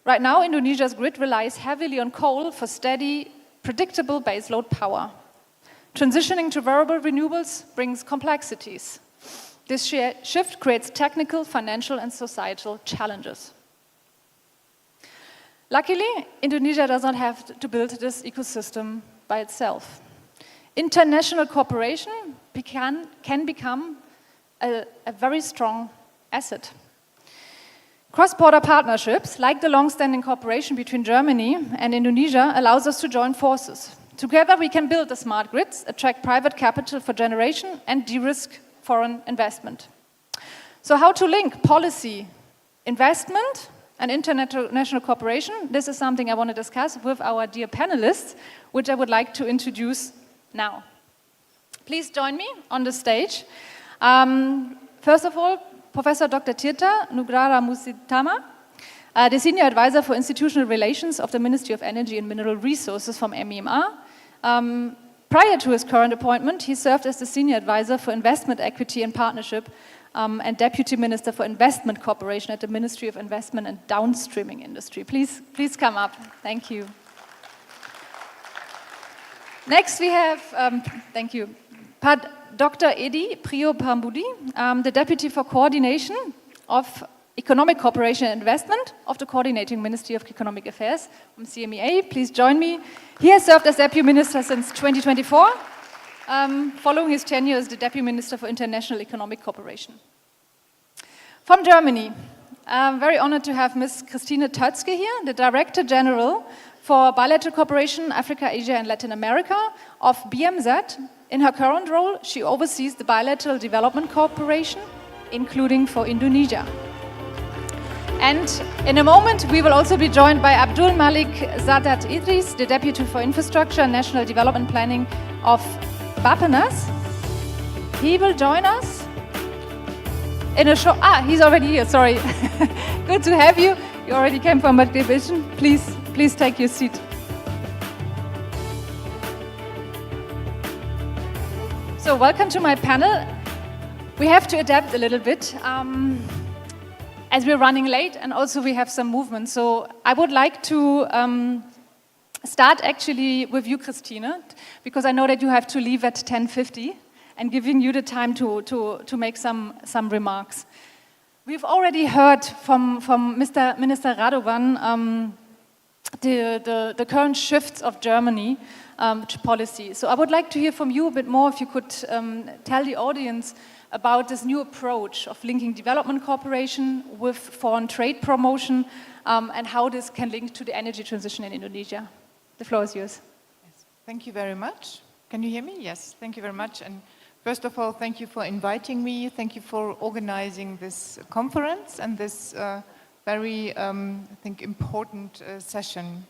Right now, Indonesia's grid relies heavily on coal for steady, predictable baseload power. Transitioning to variable renewables brings complexities. This shift creates technical, financial, and societal challenges. Luckily, Indonesia does not have to build this ecosystem by itself. International cooperation can become a very strong asset. Cross-border partnerships, like the long-standing cooperation between Germany and Indonesia, allows us to join forces. Together, we can build the smart grids, attract private capital for generation, and de-risk foreign investment. So how to link policy, investment, and international cooperation? This is something I want to discuss with our dear panelists, which I would like to introduce now. Please join me on the stage. First of all, Professor Dr. Tirta Nugrara Musitama, the Senior Advisor for Institutional Relations of the Ministry of Energy and Mineral Resources from MEMR. Prior to his current appointment, he served as the Senior Advisor for Investment Equity and Partnership and Deputy Minister for Investment Cooperation at the Ministry of Investment and Downstreaming Industry. Please come up. Thank you. Next we have, thank you, Dr. Edi Priyo Pambudi, the Deputy for Coordination of Economic Cooperation and Investment of the Coordinating Ministry of Economic Affairs from CMEA. Please join me. He has served as Deputy Minister since 2024, following his tenure as the Deputy Minister for International Economic Cooperation. From Germany, I'm very honored to have Ms. Christine Tötzke here, the Director General for Bilateral Cooperation, Africa, Asia, and Latin America of BMZ. In her current role, she oversees the bilateral development cooperation, including for Indonesia. And in a moment, we will also be joined by Abdul Malik Zadat Idris, the Deputy for Infrastructure and National Development Planning of Bappenas. He will join us in a short... he's already here, sorry. Good to have you. You already came from a division. Please take your seat. So welcome to my panel. We have to adapt a little bit as we're running late, and also we have some movement. So I would like to start actually with you, Christine, because I know that you have to leave at 10:50, and giving you the time to make some remarks. We've already heard from Mr. Minister Radovan the current shifts of Germany to policy. So I would like to hear from you a bit more, if you could tell the audience about this new approach of linking development cooperation with foreign trade promotion, and how this can link to the energy transition in Indonesia. The floor is yours. Yes. Thank you very much. Can you hear me? Yes, thank you very much. And first of all, thank you for inviting me. Thank you for organizing this conference and this very, I think, important session.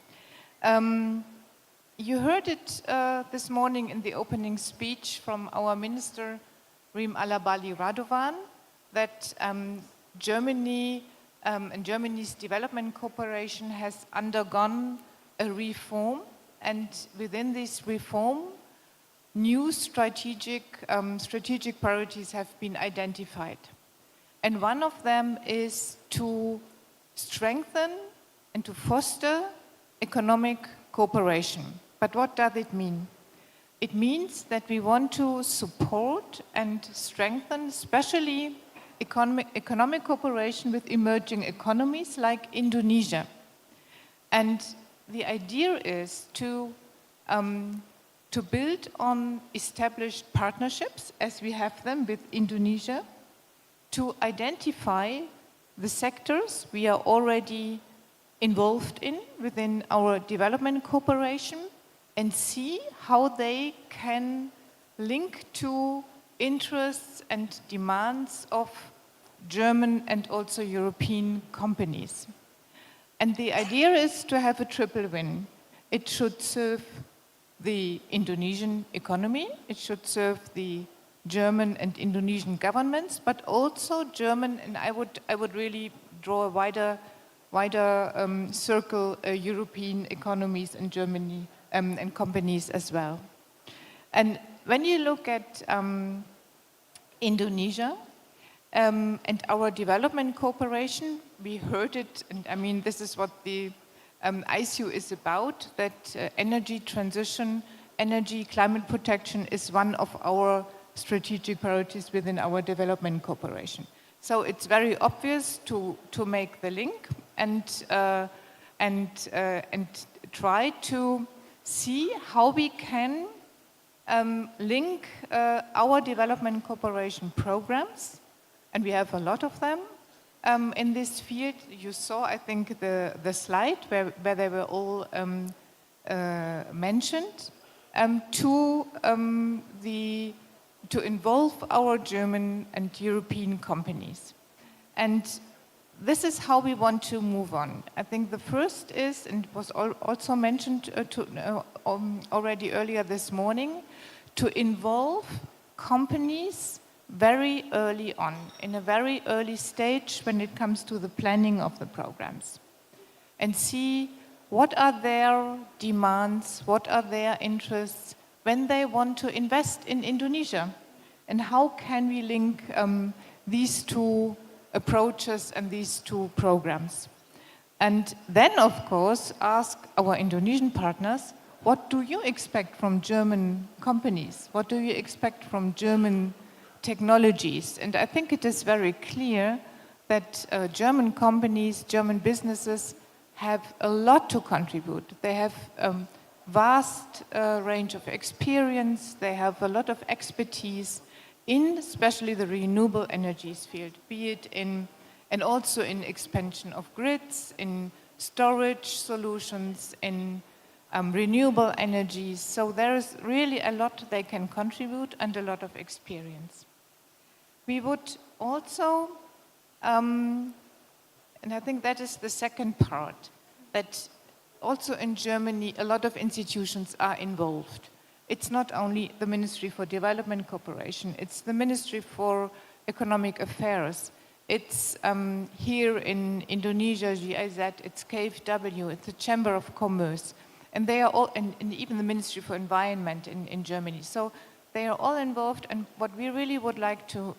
You heard it this morning in the opening speech from our Minister, Rim Alabali Radovan, that Germany and Germany's development cooperation has undergone a reform, and within this reform, new strategic priorities have been identified. And one of them is to strengthen and to foster economic cooperation. But what does it mean? It means that we want to support and strengthen, especially economic cooperation with emerging economies like Indonesia. And the idea is to build on established partnerships, as we have them with Indonesia, to identify the sectors we are already involved in within our development cooperation, and see how they can link to interests and demands of German and also European companies. And the idea is to have a triple win. It should serve the Indonesian economy, it should serve the German and Indonesian governments, but also German, and I would really draw a wider circle, European economies and Germany and companies as well. And when you look at Indonesia and our development cooperation, we heard it, and I mean, this is what the Isew is about, that energy transition, energy climate protection is one of our strategic priorities within our development cooperation. So it's very obvious to make the link and try to see how we can link our development cooperation programs, and we have a lot of them in this field. You saw, I think, the slide where they were all mentioned, to involve our German and European companies. And this is how we want to move on. I think the first is, and was also mentioned already earlier this morning, to involve companies very early on, in a very early stage when it comes to the planning of the programs, and see what are their demands, what are their interests when they want to invest in Indonesia, and how can we link these two approaches and these two programs. And then, of course, ask our Indonesian partners, what do you expect from German companies? What do you expect from German technologies? And I think it is very clear that German companies, German businesses have a lot to contribute. They have a vast range of experience. They have a lot of expertise in especially the renewable energies field, be it in, and also in expansion of grids, in storage solutions, in renewable energies. So there is really a lot they can contribute and a lot of experience. We would also, and I think that is the second part, that also in Germany a lot of institutions are involved. it's not only the Ministry for Development Cooperation, it's the Ministry for Economic Affairs. It's here in Indonesia, GIZ, it's KfW, it's the Chamber of Commerce, and they are all, and even the Ministry for Environment in Germany. So they are all involved, and what we really would like to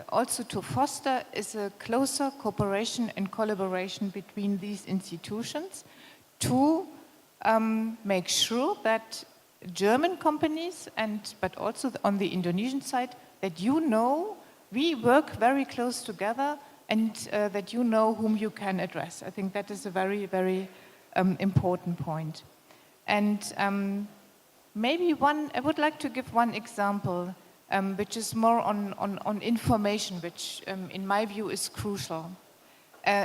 also to foster is a closer cooperation and collaboration between these institutions to make sure that German companies, but also on the Indonesian side, that we work very close together and that you know whom you can address. I think that is a very, very important point. And maybe I would like to give one example, which is more on information, which in my view is crucial.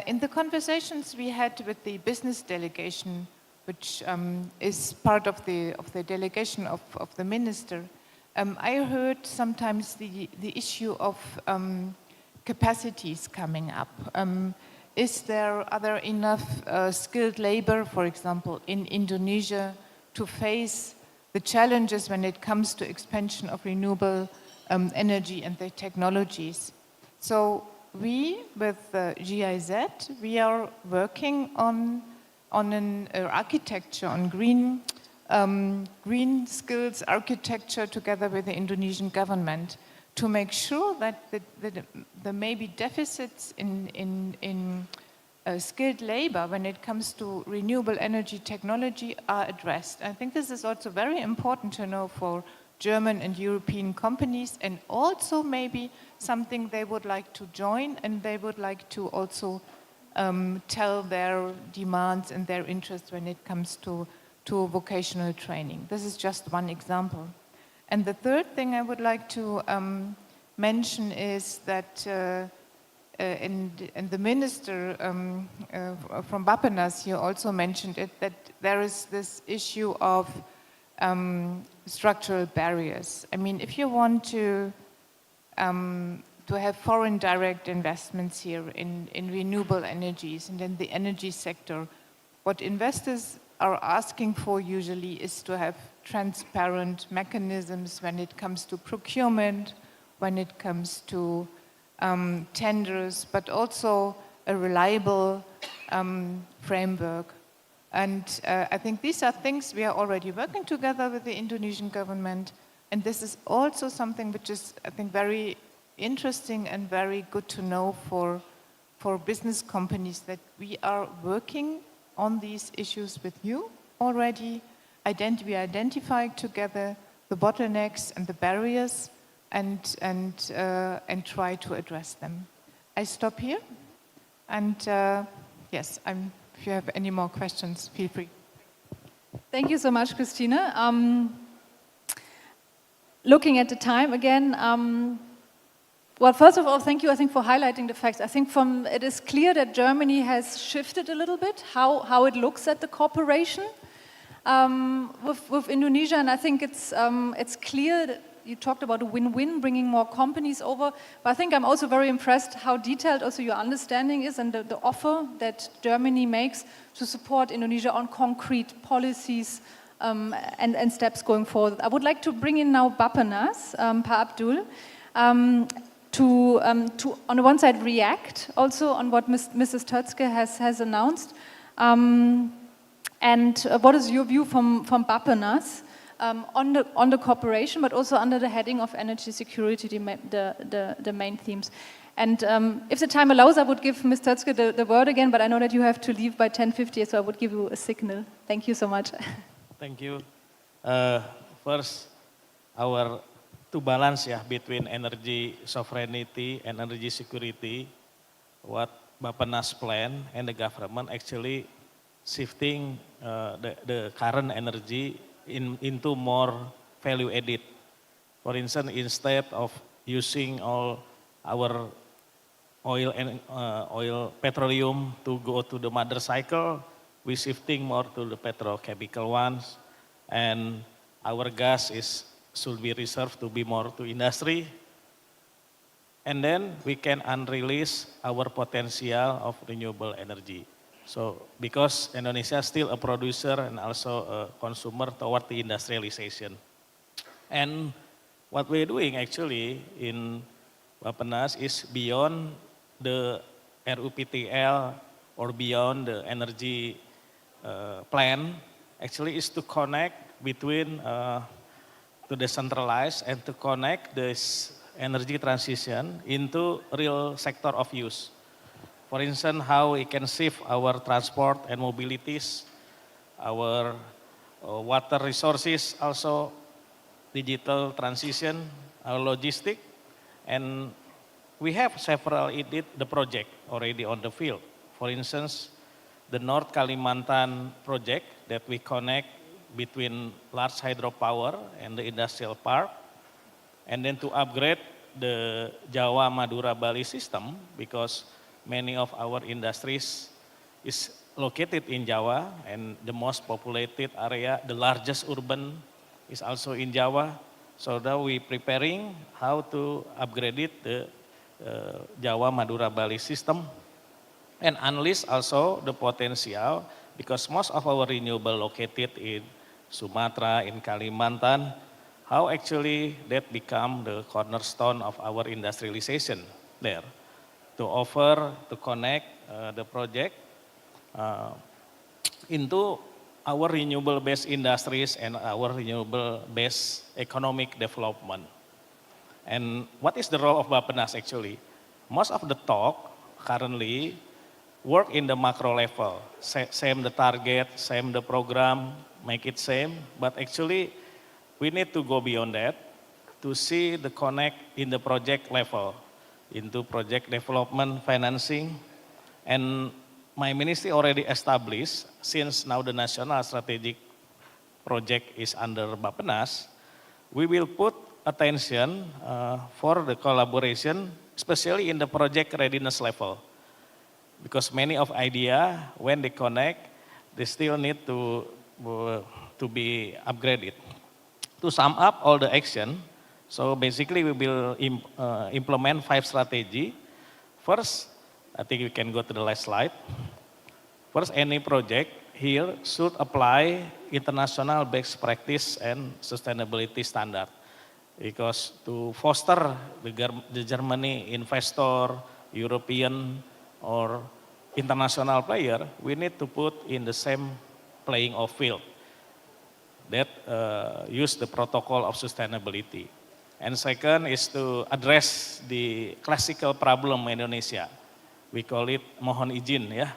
In the conversations we had with the business delegation, which is part of the delegation of the minister, I heard sometimes the issue of capacities coming up. Are there enough skilled labor, for example, in Indonesia to face the challenges when it comes to expansion of renewable energy and the technologies? So we, with GIZ, we are working on an architecture, on green skills architecture together with the Indonesian government to make sure that the maybe deficits in skilled labor when it comes to renewable energy technology are addressed. I think this is also very important to know for German and European companies, and also maybe something they would like to join, and they would like to also tell their demands and their interests when it comes to vocational training. This is just one example. And the third thing I would like to mention is that, and the minister from Bappenas here also mentioned it, that there is this issue of structural barriers. I mean, if you want to have foreign direct investments here in renewable energies and in the energy sector, what investors are asking for usually is to have transparent mechanisms when it comes to procurement, when it comes to tenders, but also a reliable framework. And I think these are things we are already working together with the Indonesian government. And this is also something which is, I think, very interesting and very good to know for business companies, that we are working on these issues with you already. We identify together the bottlenecks and the barriers and try to address them. I stop here, and yes, if you have any more questions, feel free. Thank you so much, Christina. Looking at the time again, well, first of all, thank you, I think, for highlighting the facts. I think it is clear that Germany has shifted a little bit how it looks at the cooperation with Indonesia, and I think it's clear that you talked about a win-win, bringing more companies over, but I think I'm also very impressed how detailed also your understanding is, and the offer that Germany makes to support Indonesia on concrete policies and steps going forward. I would like to bring in now Bappenas, Pa Abdul, to on the one side react also on what Mrs. Tötzke has announced, and what is your view from Bappenas on the cooperation, but also under the heading of energy security, the main themes. And if the time allows, I would give Ms. Tötzke the word again, but I know that you have to leave by 10:50, so I would give you a signal. Thank you so much. Thank you. First, to balance between energy sovereignty and energy security, what Bappenas plan and the government actually shifting the current energy into more value added. For instance, instead of using all our petroleum to go to the mother cycle, we shifting more to the petrochemical ones, and our gas should be reserved to be more to industry, and then we can unrelease our potential of renewable energy. So because Indonesia is still a producer and also a consumer toward the industrialization. And what we're doing actually in Bappenas is beyond the RUPTL or beyond the energy plan, actually is to connect between to decentralize and to connect this energy transition into real sector of use. For instance, how we can shift our transport and mobilities, our water resources, also digital transition, our logistic, and we have several the project already on the field. For instance, the North Kalimantan project that we connect between large hydropower and the industrial park, and then to upgrade the Jawa, Madura, Bali system, because many of our industries is located in Jawa, and the most populated area, the largest urban is also in Jawa. So now we preparing how to upgrade it, the Jawa, Madura, Bali system, and unleash also the potential, because most of our renewable located in Sumatra, in Kalimantan, how actually that become the cornerstone of our industrialization there, to offer, to connect the project into our renewable-based industries and our renewable-based economic development. And what is the role of Bappenas actually? Most of the talk currently work in the macro level, same the target, same the program, make it same, but actually we need to go beyond that to see the connect in the project level, into project development, financing, and my ministry already established, since now the national strategic project is under Bappenas, we will put attention for the collaboration, especially in the project readiness level. Because many of idea, when they connect, they still need to be upgraded. To sum up all the action, so basically we will implement 5 strategy. First, I think we can go to the last slide. First, any project here should apply international best practice and sustainability standard. Because to foster the Germany investor, European or international player, we need to put in the same playing of field that use the protocol of sustainability. And second is to address the classical problem in Indonesia. We call it mohon izin, ya.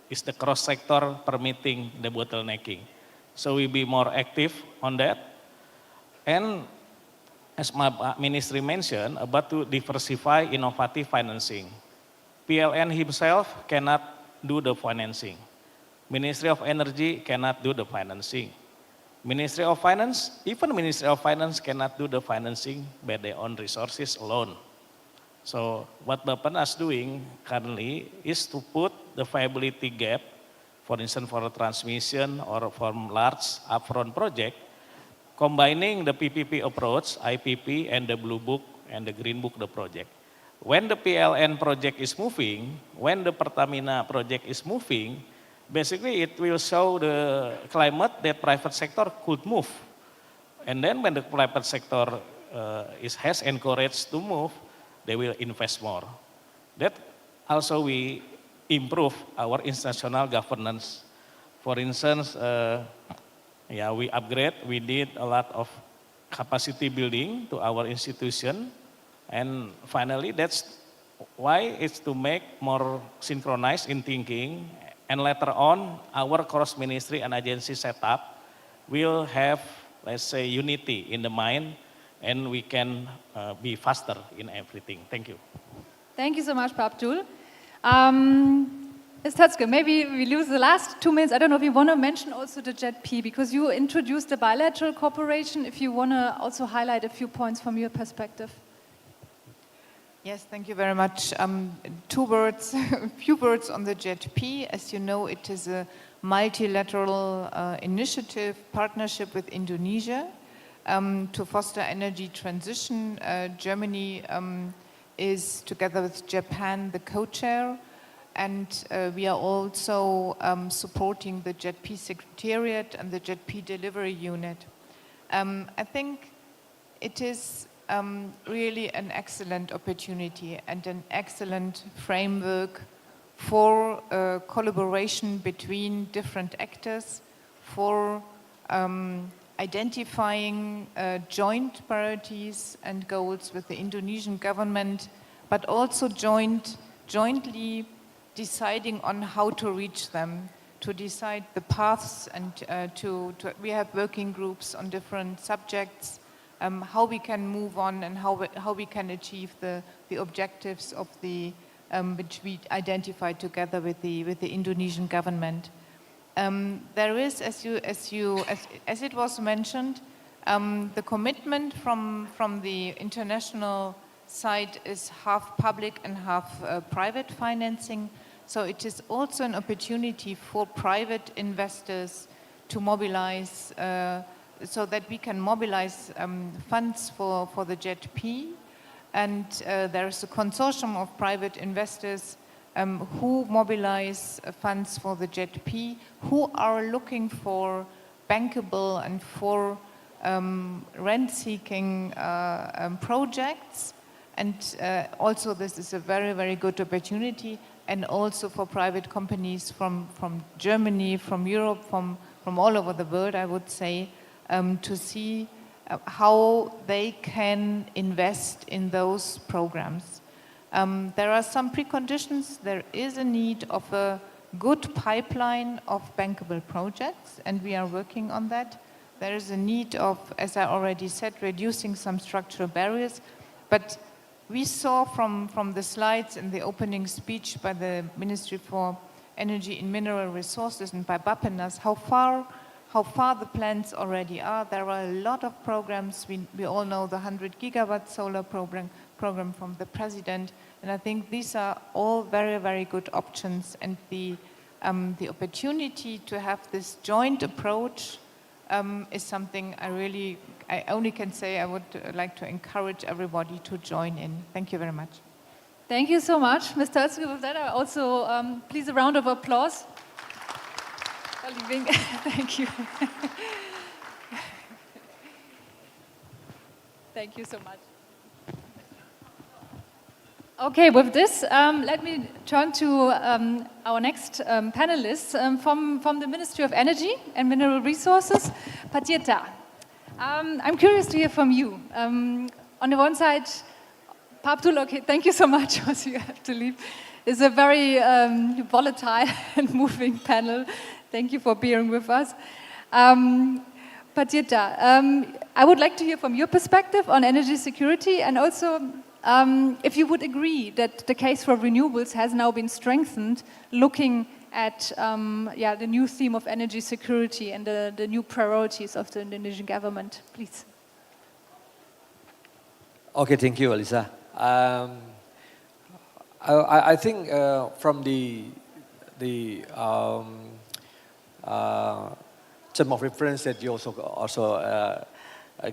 It's the cross sector permitting the bottlenecking. So we be more active on that. And as my ministry mentioned, about to diversify innovative financing. PLN himself cannot do the financing. Ministry of Energy cannot do the financing. Ministry of Finance, even Ministry of Finance cannot do the financing by their own resources alone. So what Bappenas doing currently is to put the viability gap, for instance for a transmission or for large upfront project, combining the PPP approach, IPP and the Blue Book and the Green Book the project. When the PLN project is moving, when the Pertamina project is moving, basically it will show the climate that private sector could move. And then when the private sector has encouraged to move, they will invest more. That also we improve our institutional governance. For instance, we upgrade, we did a lot of capacity building to our institution. And finally, that's why it's to make more synchronized in thinking. And later on, our cross ministry and agency setup will have, let's say, unity in the mind, and we can be faster in everything. Thank you. Thank you so much, Pak Abdul. Ms. Tötzke, maybe we lose the last 2 minutes. I don't know if you want to mention also the JET-P, because you introduced the bilateral cooperation, if you want to also highlight a few points from your perspective. Yes, thank you very much. 2 words, a few words on the JET-P. As you know, it is a multilateral initiative, partnership with Indonesia to foster energy transition. Germany is, together with Japan, the co-chair. and we are also supporting the JETP Secretariat and the JETP Delivery Unit. I think it is really an excellent opportunity and an excellent framework for collaboration between different actors, for identifying joint priorities and goals with the Indonesian government, but also jointly deciding on how to reach them, to decide the paths, and we have working groups on different subjects, how we can move on and how we can achieve the objectives of which we identified together with the Indonesian government. There is, as it was mentioned, the commitment from the international side is half public and half private financing. So it is also an opportunity for private investors to mobilize, so that we can mobilize funds for the JETP. And there is a consortium of private investors who mobilize funds for the JETP, who are looking for bankable and for rent-seeking projects. And also this is a very, very good opportunity, and also for private companies from Germany, from Europe, from all over the world, I would say, to see how they can invest in those programs. There are some preconditions. There is a need of a good pipeline of bankable projects, and we are working on that. There is a need of, as I already said, reducing some structural barriers. But we saw from the slides in the opening speech by the Ministry for Energy and Mineral Resources and by Bappenas how far the plans already are. There are a lot of programs. We all know the 100 gigawatt solar program from the President. And I think these are all very, very good options. And the opportunity to have this joint approach is something I only can say I would like to encourage everybody to join in. Thank you very much. Thank you so much, Mr. Isew. With that, I also please a round of applause for leaving. Thank you. Thank you so much. Okay, with this, let me turn to our next panelists from the Ministry of Energy and Mineral Resources, Patieta. I'm curious to hear from you. On the one side, Pak Abdul, okay, thank you so much, also you have to leave. It's a very volatile and moving panel. Thank you for being with us. Patieta, I would like to hear from your perspective on energy security, and also if you would agree that the case for renewables has now been strengthened, looking at the new theme of energy security and the new priorities of the Indonesian government, please. Okay, thank you, Alisa. I think from the term of reference that you also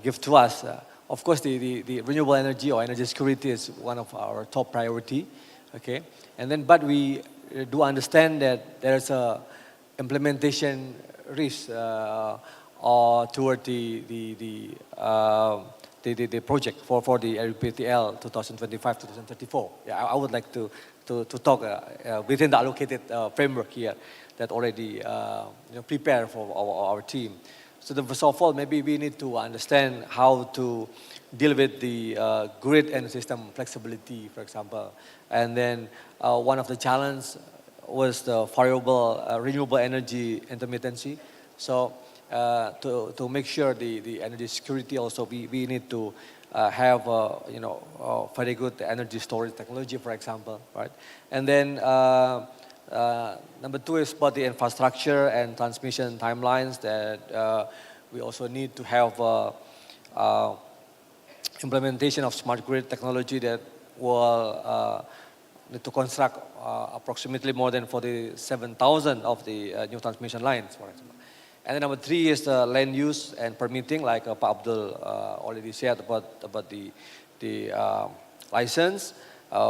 give to us, of course, the renewable energy or energy security is one of our top priority. Okay, and then but we do understand that there is a implementation risk or toward the project for the RPTL 2025-2034. Yeah, I would like to talk within the allocated framework here that already prepared for our team. So first of all, maybe we need to understand how to deal with the grid and system flexibility, for example. And then one of the challenges was the variable renewable energy intermittency. So to make sure the energy security also, we need to have very good energy storage technology, for example, right? And then number two is about the infrastructure and transmission timelines that we also need to have implementation of smart grid technology that will need to construct approximately more than 47,000 of the new transmission lines, for example. And then number three is the land use and permitting, like Pak Abdul already said about the license.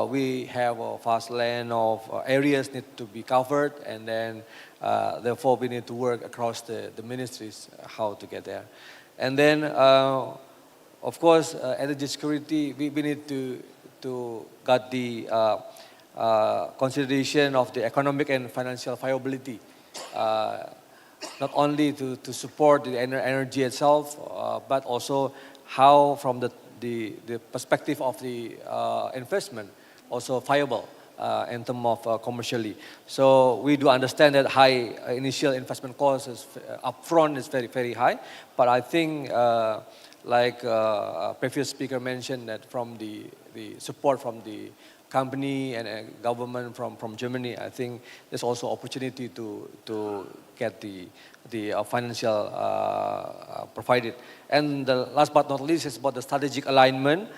we have a vast land of areas need to be covered, and then therefore we need to work across the ministries how to get there. And then, of course, energy security, we need to get the consideration of the economic and financial viability, not only to support the energy itself, but also how from the perspective of the investment, also viable in terms of commercially. So we do understand that high initial investment cost is upfront is very, very high, but I think like previous speaker mentioned that from the support from the company and government from Germany, I think there's also opportunity to get the financial provided. And the last but not least is about the strategic alignment.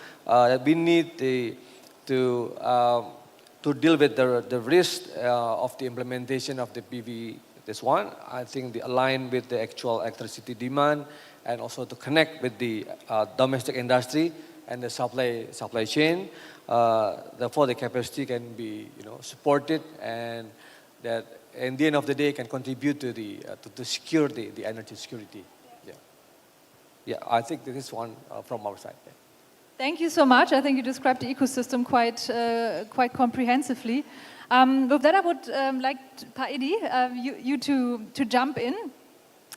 We need to deal with the risk of the implementation of the PV. This one, I think, the align with the actual electricity demand, and also to connect with the domestic industry and the supply chain. Therefore, the capacity can be supported, and that in the end of the day can contribute to to secure the energy security. Yeah, I think this is one from our side. Yeah. Thank you so much. I think you described the ecosystem quite comprehensively. With that, I would like Pak Edi, you to jump in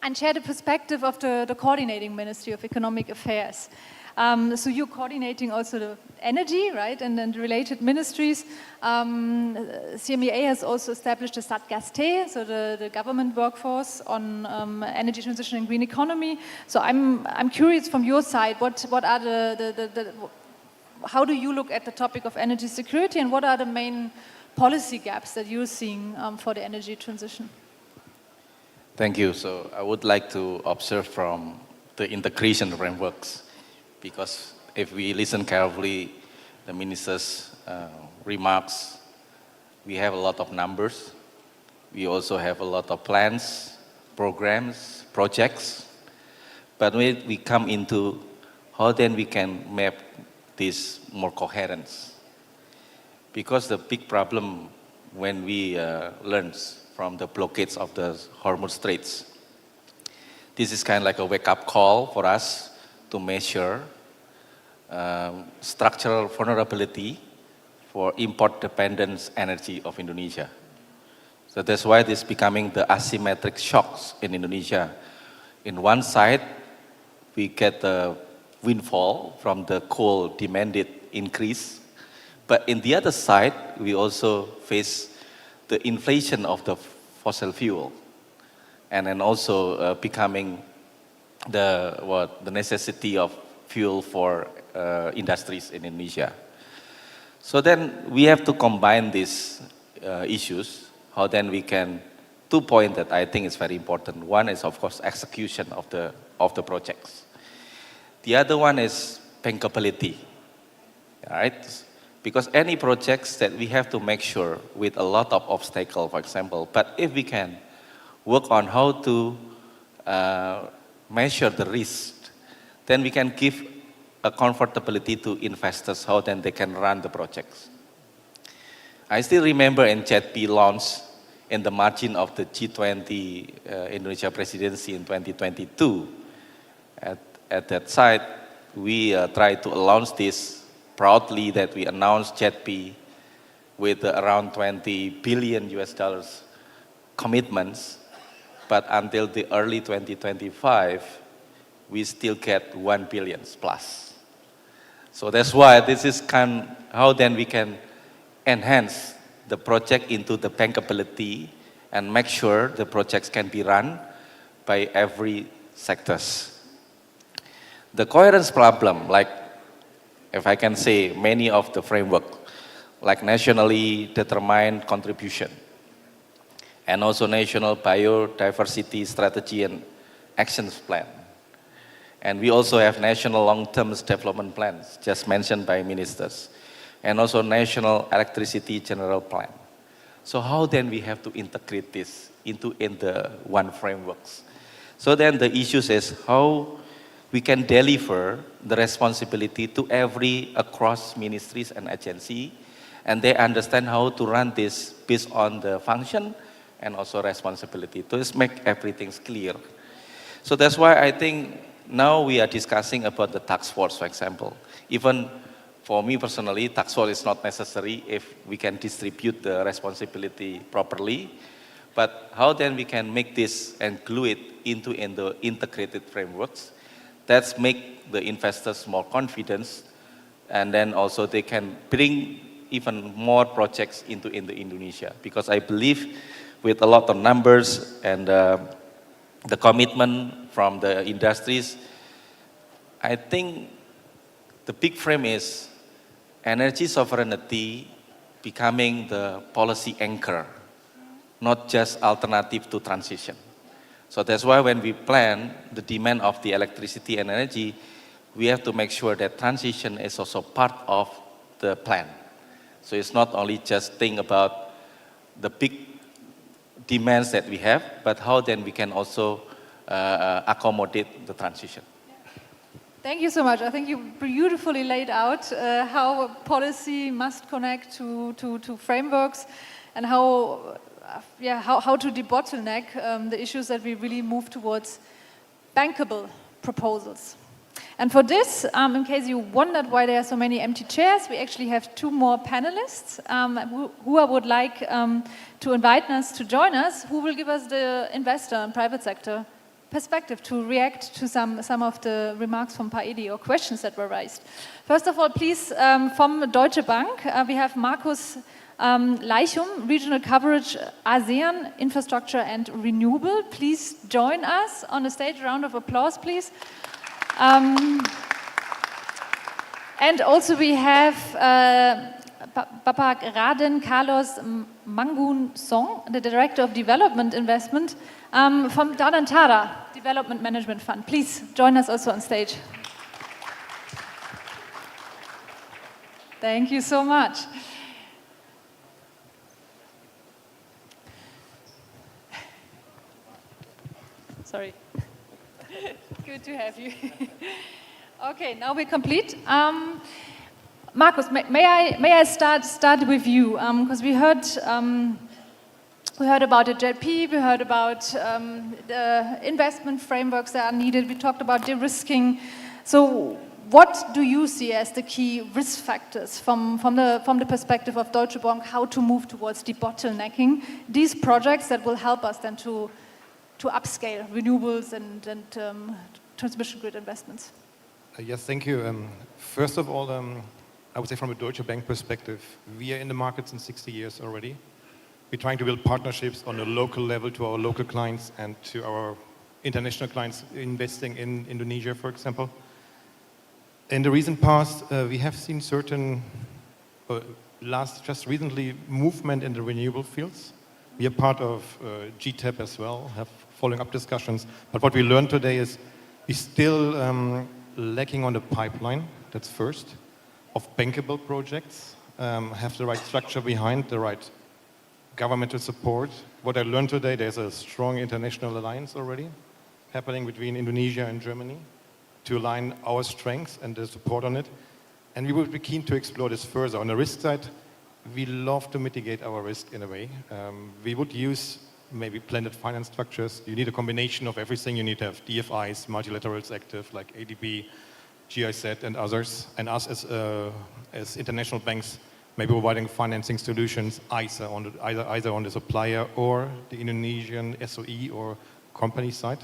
and share the perspective of the coordinating Ministry of Economic Affairs. So you're coordinating also the energy, right, and then the related ministries. CMEA has also established the Satgaste, so the government workforce on energy transition and green economy. So I'm curious from your side, what are how do you look at the topic of energy security, and what are the main policy gaps that you're seeing for the energy transition? Thank you. So I would like to observe from the integration frameworks, because if we listen carefully, the minister's remarks, we have a lot of numbers. We also have a lot of plans, programs, projects. But when we come into how then we can map this more coherence. Because the big problem when we learn from the blockades of the Hormuz Straits, this is kind of like a wake-up call for us to measure structural vulnerability for import-dependent energy of Indonesia. So that's why this is becoming the asymmetric shocks in Indonesia. In one side, we get the windfall from the coal demanded increase, but in the other side, we also face the inflation of the fossil fuel, and then also becoming the necessity of fuel for industries in Indonesia. So then we have to combine these issues, how then we can, 2 points that I think is very important. One is, of course, execution of the projects. The other one is bankability, right? Because any projects that we have to make sure with a lot of obstacles, for example, but if we can work on how to measure the risk, then we can give a comfortability to investors, how then they can run the projects. I still remember in JETP launch in the margin of the G20 Indonesia presidency in 2022. At that site, we tried to launch this proudly, that we announced JETP with around 20 billion US dollars commitments, but until the early 2025, we still get 1 billion plus. So that's why this is how then we can enhance the project into the bankability and make sure the projects can be run by every sectors. The coherence problem, like if I can say, many of the framework, like nationally determined contribution, and also national biodiversity strategy and actions plan. And we also have national long-term development plans, just mentioned by ministers, and also national electricity general plan. So how then we have to integrate this in the one frameworks? So then the issues is how we can deliver the responsibility to every across ministries and agency, and they understand how to run this based on the function and also responsibility. To just make everything clear. So that's why I think now we are discussing about the task force, for example. Even for me personally, task force is not necessary if we can distribute the responsibility properly. But how then we can make this and glue it into the integrated frameworks that make the investors more confidence, and then also they can bring even more projects into Indonesia. Because I believe with a lot of numbers and the commitment from the industries, I think the big frame is energy sovereignty becoming the policy anchor, not just alternative to transition. So that's why when we plan the demand of the electricity and energy, we have to make sure that transition is also part of the plan. So it's not only just think about the big demands that we have, but how then we can also accommodate the transition. Thank you so much. I think you beautifully laid out how policy must connect to frameworks and how to debottleneck the issues that we really move towards bankable proposals. And for this, in case you wondered why there are so many empty chairs, we actually have two more panelists who I would like to invite us to join us, who will give us the investor and private sector perspective to react to some of the remarks from Paidi or questions that were raised. First of all, please, from Deutsche Bank, we have Markus Leichum, Regional Coverage ASEAN, Infrastructure and Renewable. Please join us on the stage. Round of applause, please. And also we have Bapak Raden Carlos Mangun Song, the Director of Development Investment from Danantara Development Management Fund. Please join us also on stage. Thank you so much. Sorry. Good to have you. Okay, now we're complete. Markus, may I start with you? Because we heard about the JP, we heard about the investment frameworks that are needed. We talked about de-risking. So, what do you see as the key risk factors from the perspective of Deutsche Bank? How to move towards debottlenecking these projects that will help us then to upscale renewables and transmission grid investments? Yes, thank you. First of all, I would say from a Deutsche Bank perspective, we are in the market since 60 years already. We're trying to build partnerships on a local level to our local clients and to our international clients investing in Indonesia, for example. In the recent past, we have seen certain, just recently, movement in the renewable fields. We are part of GTEP as well, have following up discussions. But what we learned today is we're still lacking on the pipeline, that's first, of bankable projects, have the right structure behind, the right governmental support. What I learned today, there's a strong international alliance already happening between Indonesia and Germany to align our strengths and the support on it. And we would be keen to explore this further. On the risk side, we love to mitigate our risk in a way. We would use maybe blended finance structures. You need a combination of everything. You need to have DFIs, multilaterals active like ADB, GIZ and others. And us as international banks, maybe providing financing solutions either on the supplier or the Indonesian SOE or company side.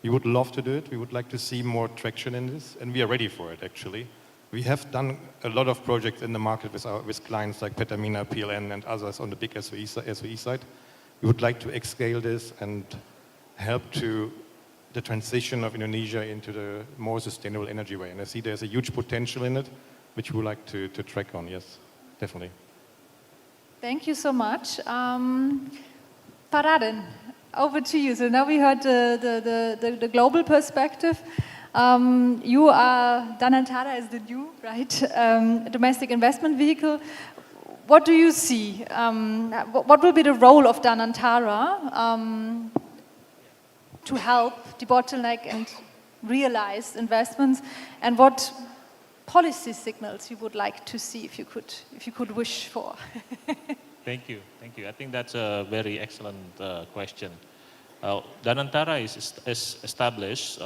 We would love to do it. We would like to see more traction in this, and we are ready for it, actually. We have done a lot of projects in the market with clients like Pertamina, PLN, and others on the big SOE side. We would like to scale this and help to the transition of Indonesia into the more sustainable energy way. And I see there's a huge potential in it, which we would like to track on, yes, definitely. Thank you so much. Paraden, over to you. So now we heard the global perspective. You are, Danantara is the new, right, domestic investment vehicle. What do you see? What will be the role of Danantara to help debottleneck and realize investments? And what policy signals you would like to see if you could wish for? Thank you. I think that's a very excellent question. Danantara is established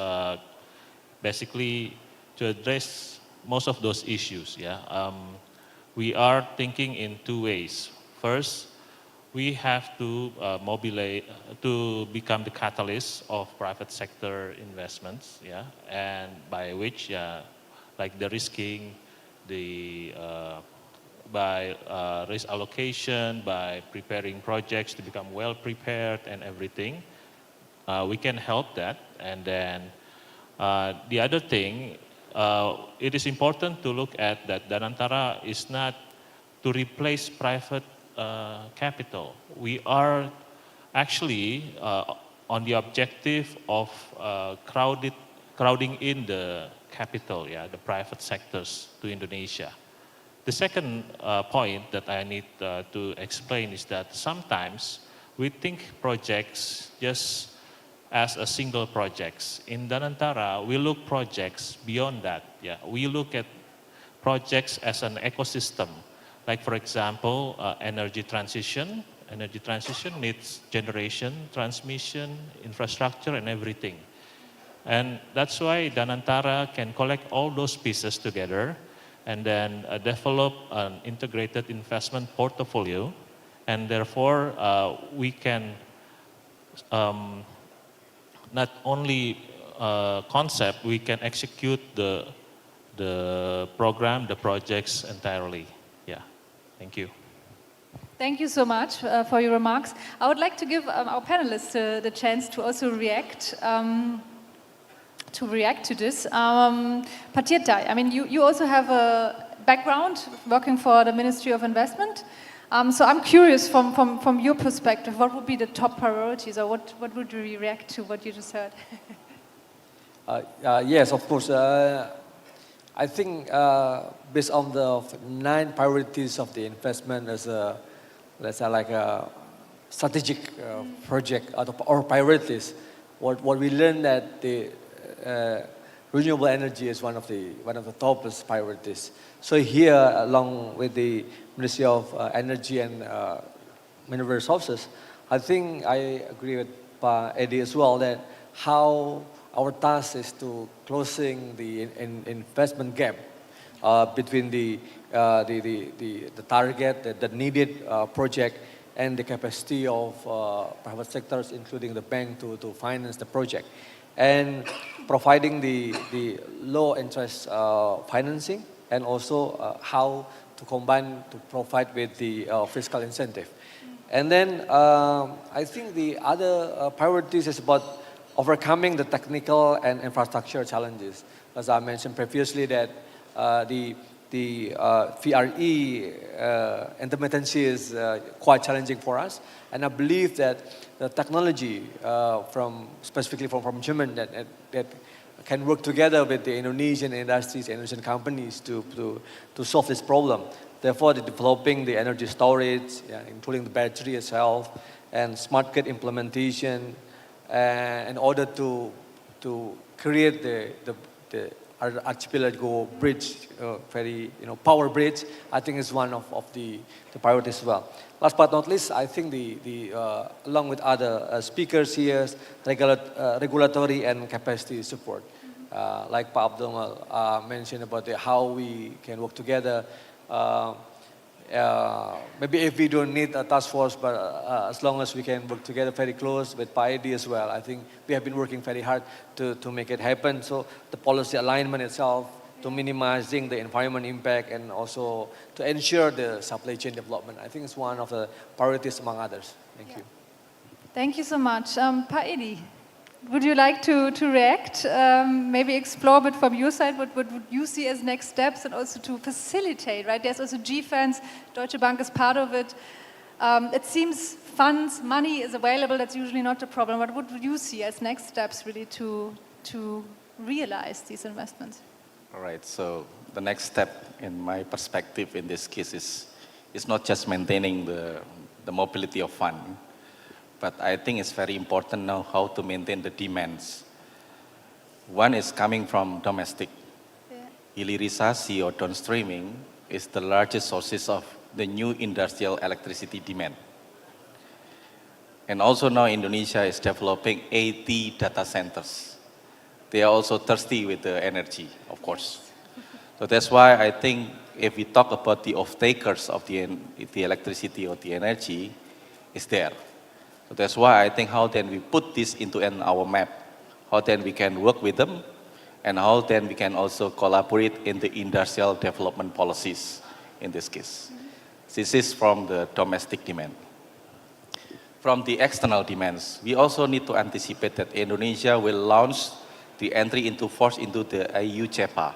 basically to address most of those issues. Yeah, we are thinking in two ways. First, we have to mobilize to become the catalyst of private sector investments. Yeah, and by which, like the risking, by risk allocation, by preparing projects to become well prepared and everything, we can help that. And then the other thing, it is important to look at that Danantara is not to replace private capital. We are actually on the objective of crowding in the capital, the private sectors to Indonesia. The second point that I need to explain is that sometimes we think projects just as a single projects. In Danantara, we look projects beyond that. Yeah, we look at projects as an ecosystem. Like for example, energy transition. Energy transition needs generation, transmission, infrastructure, and everything. And that's why Danantara can collect all those pieces together and then develop an integrated investment portfolio. And therefore, we can not only concept, we can execute the program, the projects entirely. Yeah, thank you. Thank you so much for your remarks. I would like to give our panelists the chance to also react to this. Patieta, I mean, you also have a background working for the Ministry of Investment. So I'm curious from your perspective, what would be the top priorities, or what would you react to what you just heard? Yes, of course. I think based on the 9 priorities of the investment as a, let's say, like a strategic project or priorities, what we learned that the renewable energy is one of the topest priorities. So here, along with the Ministry of Energy and Mineral Resources, I think I agree with Pa Eddie as well that how our task is to closing the investment gap between the target, the needed project, and the capacity of private sectors, including the bank, to finance the project, and providing the low interest financing, and also how to combine to provide with the fiscal incentive. And then I think the other priorities is about overcoming the technical and infrastructure challenges. As I mentioned previously, that the VRE intermittency is quite challenging for us, and I believe that the technology specifically from German that can work together with the Indonesian industries, Indonesian companies to solve this problem. Therefore, developing the energy storage, including the battery itself, and smart grid implementation, in order to create the archipelago bridge, power bridge, I think is one of the priorities as well. Last but not least, I think along with other speakers here, regulatory and capacity support. Like Pa Abdul mentioned about how we can work together. Maybe if we don't need a task force, but as long as we can work together very close with Pa Edi as well, I think we have been working very hard to make it happen. So the policy alignment itself, to minimizing the environment impact, and also to ensure the supply chain development, I think it's one of the priorities among others. Thank you. Thank you so much. Pa Edi, would you like to react? Maybe explore a bit from your side, what would you see as next steps, and also to facilitate, right? There's also G-Funds, Deutsche Bank is part of it. It seems funds, money is available, that's usually not a problem. What would you see as next steps really to realize these investments? All right, so the next step in my perspective in this case is not just maintaining the mobility of fund, but I think it's very important now how to maintain the demands. One is coming from domestic. hilirisasi or downstreaming is the largest sources of the new industrial electricity demand. And also now Indonesia is developing 80 data centers. They are also thirsty with the energy, of course. So that's why I think if we talk about the off-takers of the electricity or the energy, is there. So that's why I think how then we put this into our map, how then we can work with them, and how then we can also collaborate in the industrial development policies in this case. This is from the domestic demand. From the external demands, we also need to anticipate that Indonesia will launch the entry into force into the EU CEPA.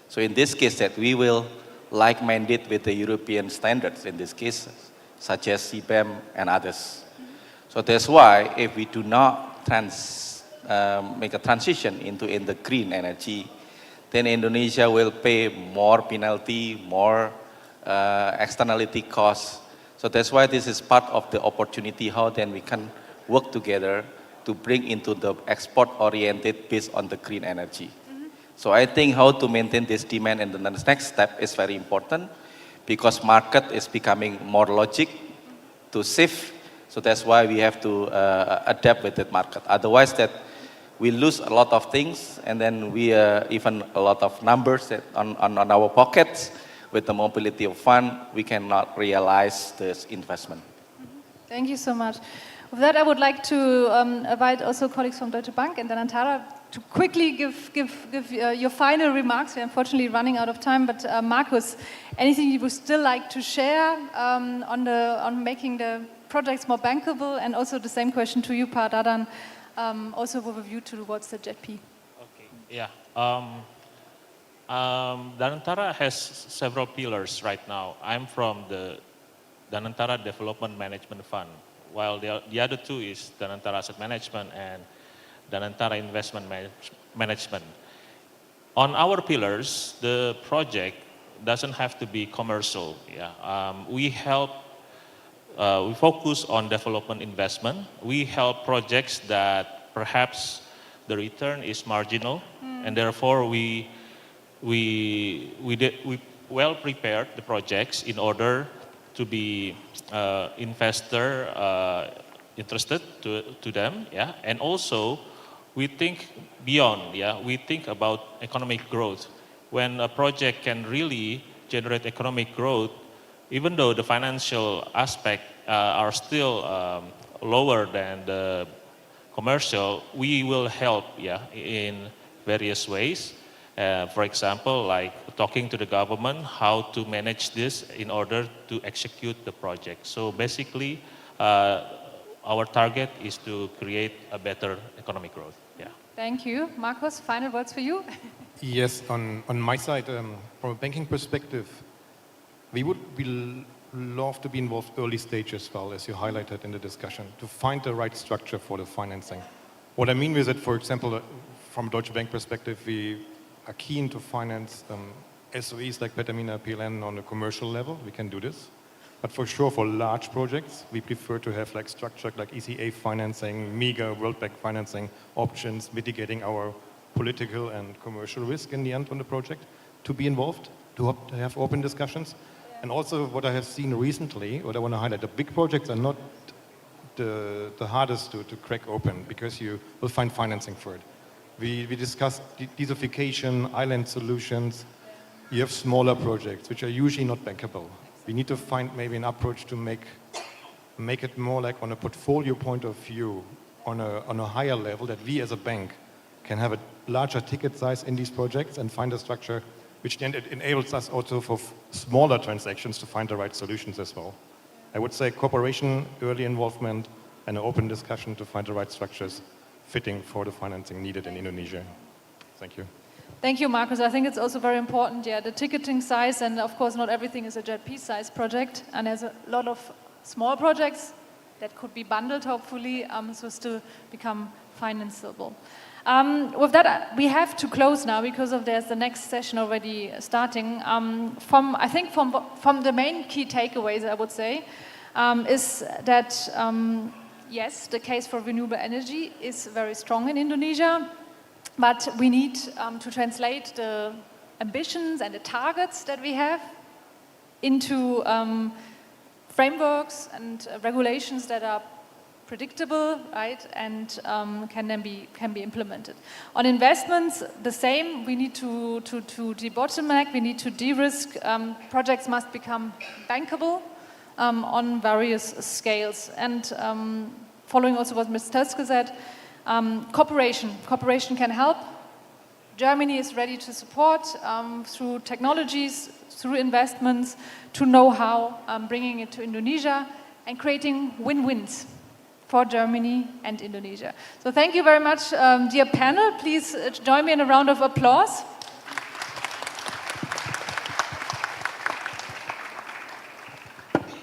So in this case that we will like-minded with the European standards in this case, such as CBAM and others. So that's why if we do not make a transition into the green energy, then Indonesia will pay more penalty, more externality costs. So that's why this is part of the opportunity how then we can work together to bring into the export-oriented based on the green energy. So I think how to maintain this demand in the next step is very important because market is becoming more logic to shift. So that's why we have to adapt with that market. Otherwise that we lose a lot of things and then we even a lot of numbers that on our pockets with the mobility of fund, we cannot realize this investment. Thank you so much. With that, I would like to invite also colleagues from Deutsche Bank and Danantara to quickly give your final remarks. We're unfortunately running out of time, but Markus, anything you would still like to share on making the projects more bankable, and also the same question to you, Pa Dadan, also with a view towards the JETP. Okay, yeah. Danantara has several pillars right now. I'm from the Danantara Development Management Fund, while the other two is Danantara Asset Management and Danantara Investment Management. On our pillars, the project doesn't have to be commercial. Yeah, we focus on development investment. We help projects that perhaps the return is marginal, and therefore we well prepared the projects in order to be investor interested to them, yeah, and also we think beyond, yeah, we think about economic growth. When a project can really generate economic growth, even though the financial aspect are still lower than the commercial, we will help, yeah, in various ways. For example, like talking to the government how to manage this in order to execute the project. So basically, our target is to create a better economic growth. Yeah. Thank you. Markus, final words for you? Yes, on my side, from a banking perspective, we love to be involved early stage as well, as you highlighted in the discussion, to find the right structure for the financing. What I mean is that, for example, from a Deutsche Bank perspective, we are keen to finance SOEs like Pertamina PLN on a commercial level. We can do this. But for sure, for large projects, we prefer to have like structured like ECA financing, MEGA, World Bank financing options, mitigating our political and commercial risk in the end on the project, to be involved, to have open discussions. And also what I have seen recently, what I want to highlight, the big projects are not the hardest to crack open because you will find financing for it. We discussed desertification, island solutions. You have smaller projects, which are usually not bankable. We need to find maybe an approach to make it more like on a portfolio point of view, on a higher level, that we as a bank can have a larger ticket size in these projects and find a structure which then enables us also for smaller transactions to find the right solutions as well. I would say cooperation, early involvement, and an open discussion to find the right structures fitting for the financing needed in Indonesia. Thank you. Thank you, Markus. I think it's also very important, yeah, the ticketing size, and of course not everything is a JETP size project, and there's a lot of small projects that could be bundled, hopefully, so still become financeable. With that, we have to close now because there's the next session already starting. From the main key takeaways, I would say, is that yes, the case for renewable energy is very strong in Indonesia, but we need to translate the ambitions and the targets that we have into frameworks and regulations that are predictable, right, and can then be implemented. On investments, the same. We need to debottleneck. We need to de-risk. Projects must become bankable on various scales. And following also what Ms. Telske said, cooperation can help. Germany is ready to support through technologies, through investments, to know-how, bringing it to Indonesia and creating win-wins for Germany and Indonesia. So thank you very much, dear panel. Please join me in a round of applause.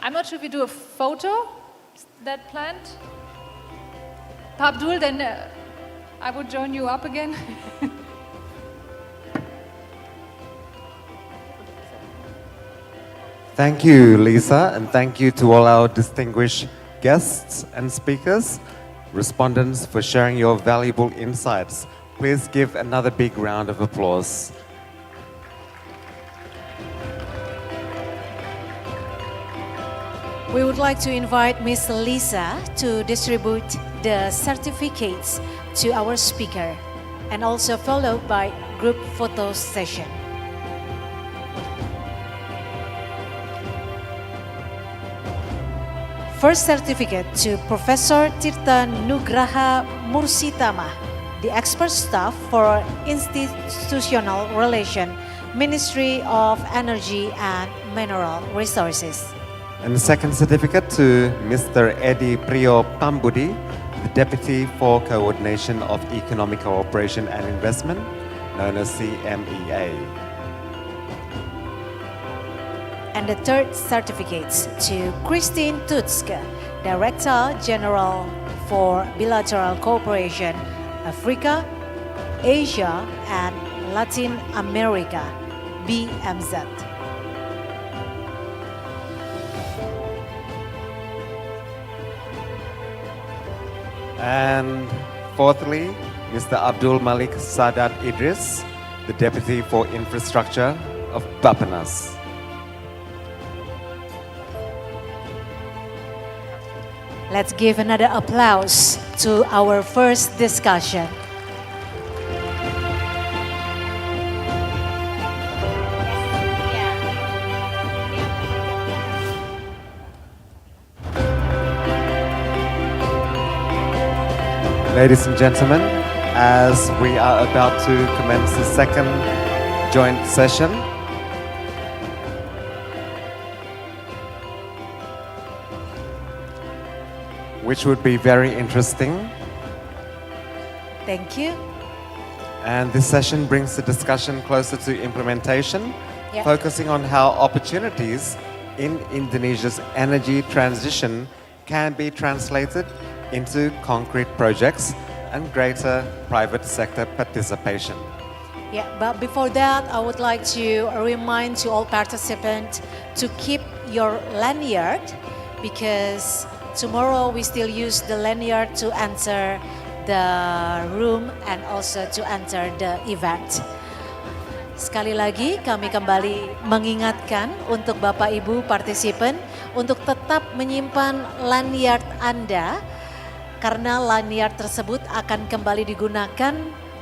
I'm not sure if we do a photo. Is that planned? Pa Abdul, then I would join you up again. Thank you, Lisa, and thank you to all our distinguished guests and speakers, respondents, for sharing your valuable insights. Please give another big round of applause. We would like to invite Ms. Lisa to distribute the certificates to our speaker, and also followed by group photo session. First certificate to Professor Tirta Nugraha Mursitama, the expert staff for Institutional Relation, Ministry of Energy and Mineral Resources. And the second certificate to Mr. Edi Priyo Pambudi, the Deputy for Coordination of Economic Cooperation and Investment, known as CMEA. And the third certificates to Christine Tutske, Director General for Bilateral Cooperation, Africa, Asia, and Latin America, BMZ. And fourthly, Mr. Abdul Malik Sadat Idris, the Deputy for Infrastructure of Bappenas. Let's give another applause to our first discussion. Ladies and gentlemen, as we are about to commence the second joint session, which would be very interesting. Thank you. And this session brings the discussion closer to implementation, Yeah. focusing on how opportunities in Indonesia's energy transition can be translated into concrete projects and greater private sector participation. Yeah, but before that, I would like to remind to all participants to keep your lanyard, because tomorrow we still use the lanyard to enter the room and also to enter the event. Sekali lagi kami kembali mengingatkan untuk Bapak Ibu partisipan untuk tetap menyimpan lanyard Anda, karena lanyard tersebut akan kembali digunakan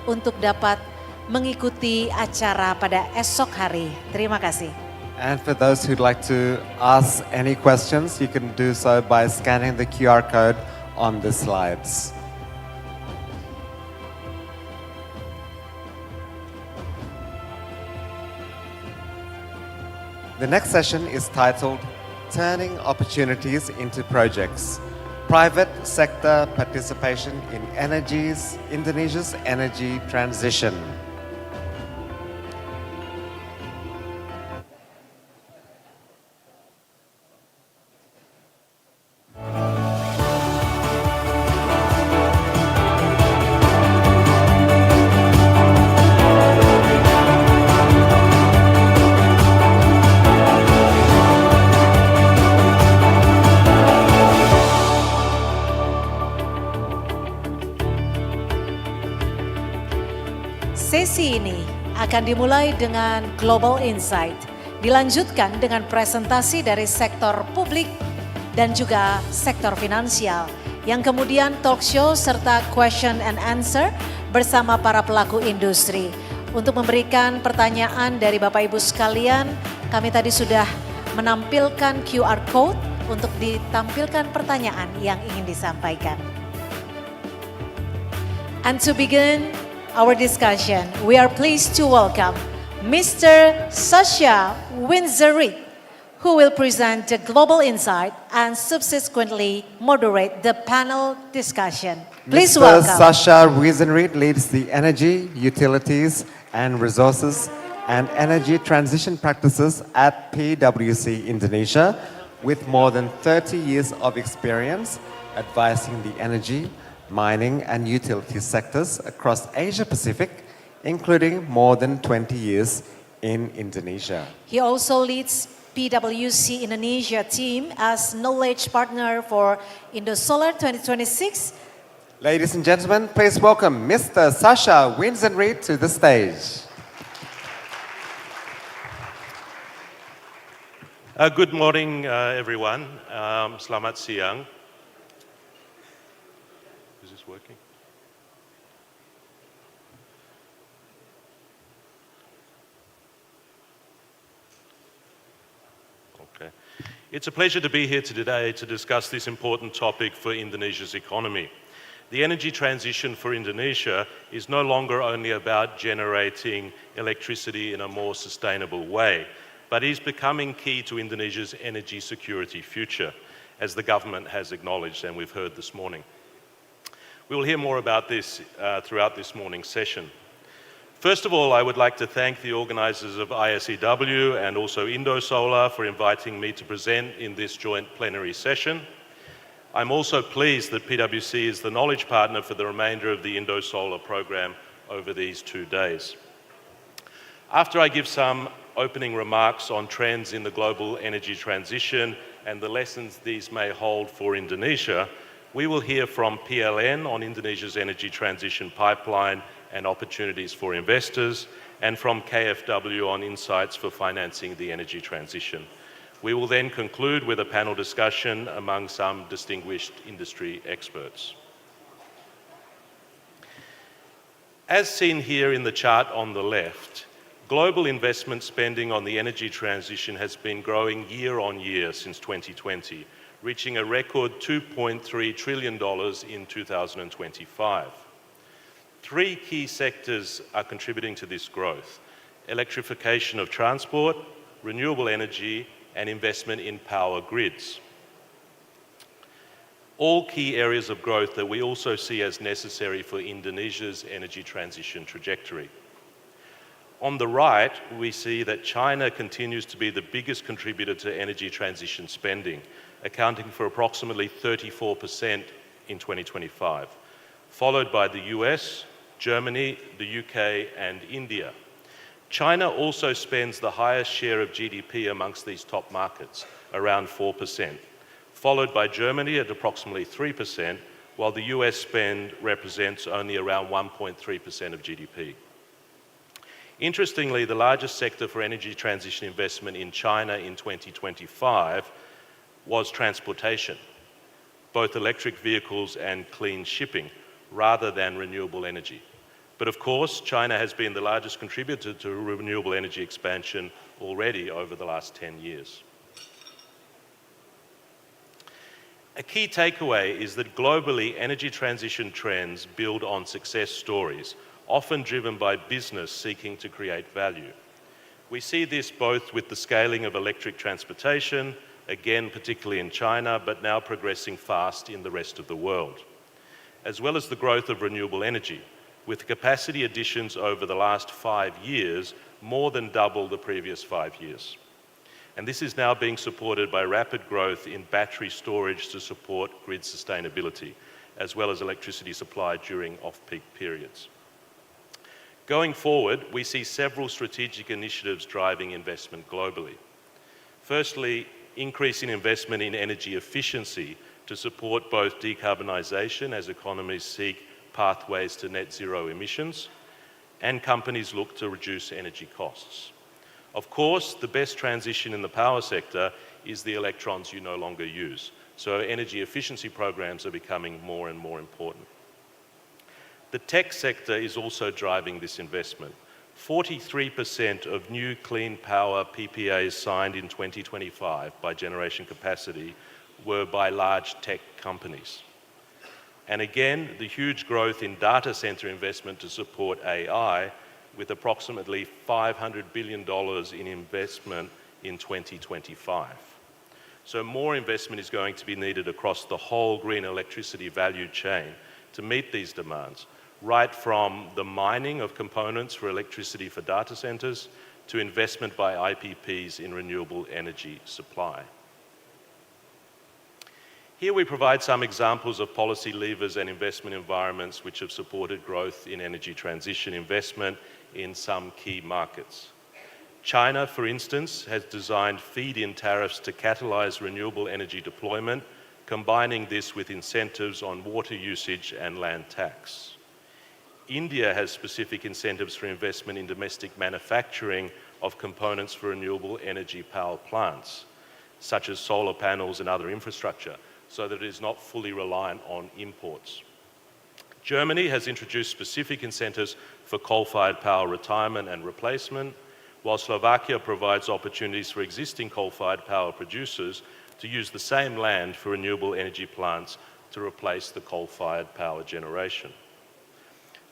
untuk dapat mengikuti acara pada esok hari. Terima kasih. And for those who'd like to ask any questions, you can do so by scanning the QR code on the slides. The next session is titled Turning Opportunities into Projects, Private Sector Participation in Indonesia's Energy Transition. Sesi ini akan dimulai dengan Global Insight, dilanjutkan dengan presentasi dari sektor publik dan juga sektor finansial, yang kemudian talk show serta question and answer bersama para pelaku industri. Untuk memberikan pertanyaan dari Bapak Ibu sekalian, kami tadi sudah menampilkan QR code untuk ditampilkan pertanyaan yang ingin disampaikan. And to begin our discussion, we are pleased to welcome Mr. Sasha Winzerit, who will present the Global Insight and subsequently moderate the panel discussion. Please Mr. welcome. Sasha Winzerit leads the Energy, Utilities and Resources and Energy Transition Practices at PwC Indonesia, with more than 30 years of experience advising the energy, mining and utility sectors across Asia Pacific, including more than 20 years in Indonesia. He also leads PwC Indonesia team as knowledge partner for Indosolar 2026. Ladies and gentlemen, please welcome Mr. Sasha Winzerit to the stage. Good morning, everyone. Selamat siang. Is this working? Okay. It's a pleasure to be here today to discuss this important topic for Indonesia's economy. The energy transition for Indonesia is no longer only about generating electricity in a more sustainable way, but is becoming key to Indonesia's energy security future, as the government has acknowledged and we've heard this morning. We will hear more about this throughout this morning's session. First of all, I would like to thank the organisers of ISEW and also Indosolar for inviting me to present in this joint plenary session. I'm also pleased that PwC is the knowledge partner for the remainder of the Indosolar program over these 2 days. After I give some opening remarks on trends in the global energy transition and the lessons these may hold for Indonesia, we will hear from PLN on Indonesia's energy transition pipeline and opportunities for investors, and from KfW on insights for financing the energy transition. We will then conclude with a panel discussion among some distinguished industry experts. As seen here in the chart on the left, global investment spending on the energy transition has been growing year on year since 2020, reaching a record $2.3 trillion in 2025. 3 key sectors are contributing to this growth: electrification of transport, renewable energy, and investment in power grids. All key areas of growth that we also see as necessary for Indonesia's energy transition trajectory. On the right, we see that China continues to be the biggest contributor to energy transition spending, accounting for approximately 34% in 2025, followed by the US, Germany, the UK, and India. China also spends the highest share of GDP amongst these top markets, around 4%, followed by Germany at approximately 3%, while the US spend represents only around 1.3% of GDP. Interestingly, the largest sector for energy transition investment in China in 2025 was transportation, both electric vehicles and clean shipping, rather than renewable energy. But of course, China has been the largest contributor to renewable energy expansion already over the last 10 years. A key takeaway is that globally, energy transition trends build on success stories, often driven by business seeking to create value. We see this both with the scaling of electric transportation, again particularly in China, but now progressing fast in the rest of the world, as well as the growth of renewable energy, with capacity additions over the last 5 years more than double the previous 5 years. And this is now being supported by rapid growth in battery storage to support grid sustainability, as well as electricity supply during off-peak periods. Going forward, we see several strategic initiatives driving investment globally. Firstly, increasing investment in energy efficiency to support both decarbonisation as economies seek pathways to net zero emissions, and companies look to reduce energy costs. Of course, the best transition in the power sector is the electrons you no longer use. So energy efficiency programs are becoming more and more important. The tech sector is also driving this investment. 43% of new clean power PPAs signed in 2025 by generation capacity were by large tech companies. And again, the huge growth in data center investment to support AI, with approximately $500 billion in investment in 2025. So more investment is going to be needed across the whole green electricity value chain to meet these demands, right from the mining of components for electricity for data centers to investment by IPPs in renewable energy supply. Here we provide some examples of policy levers and investment environments which have supported growth in energy transition investment in some key markets. China, for instance, has designed feed-in tariffs to catalyze renewable energy deployment, combining this with incentives on water usage and land tax. India has specific incentives for investment in domestic manufacturing of components for renewable energy power plants, such as solar panels and other infrastructure, so that it is not fully reliant on imports. Germany has introduced specific incentives for coal-fired power retirement and replacement, while Slovakia provides opportunities for existing coal-fired power producers to use the same land for renewable energy plants to replace the coal-fired power generation.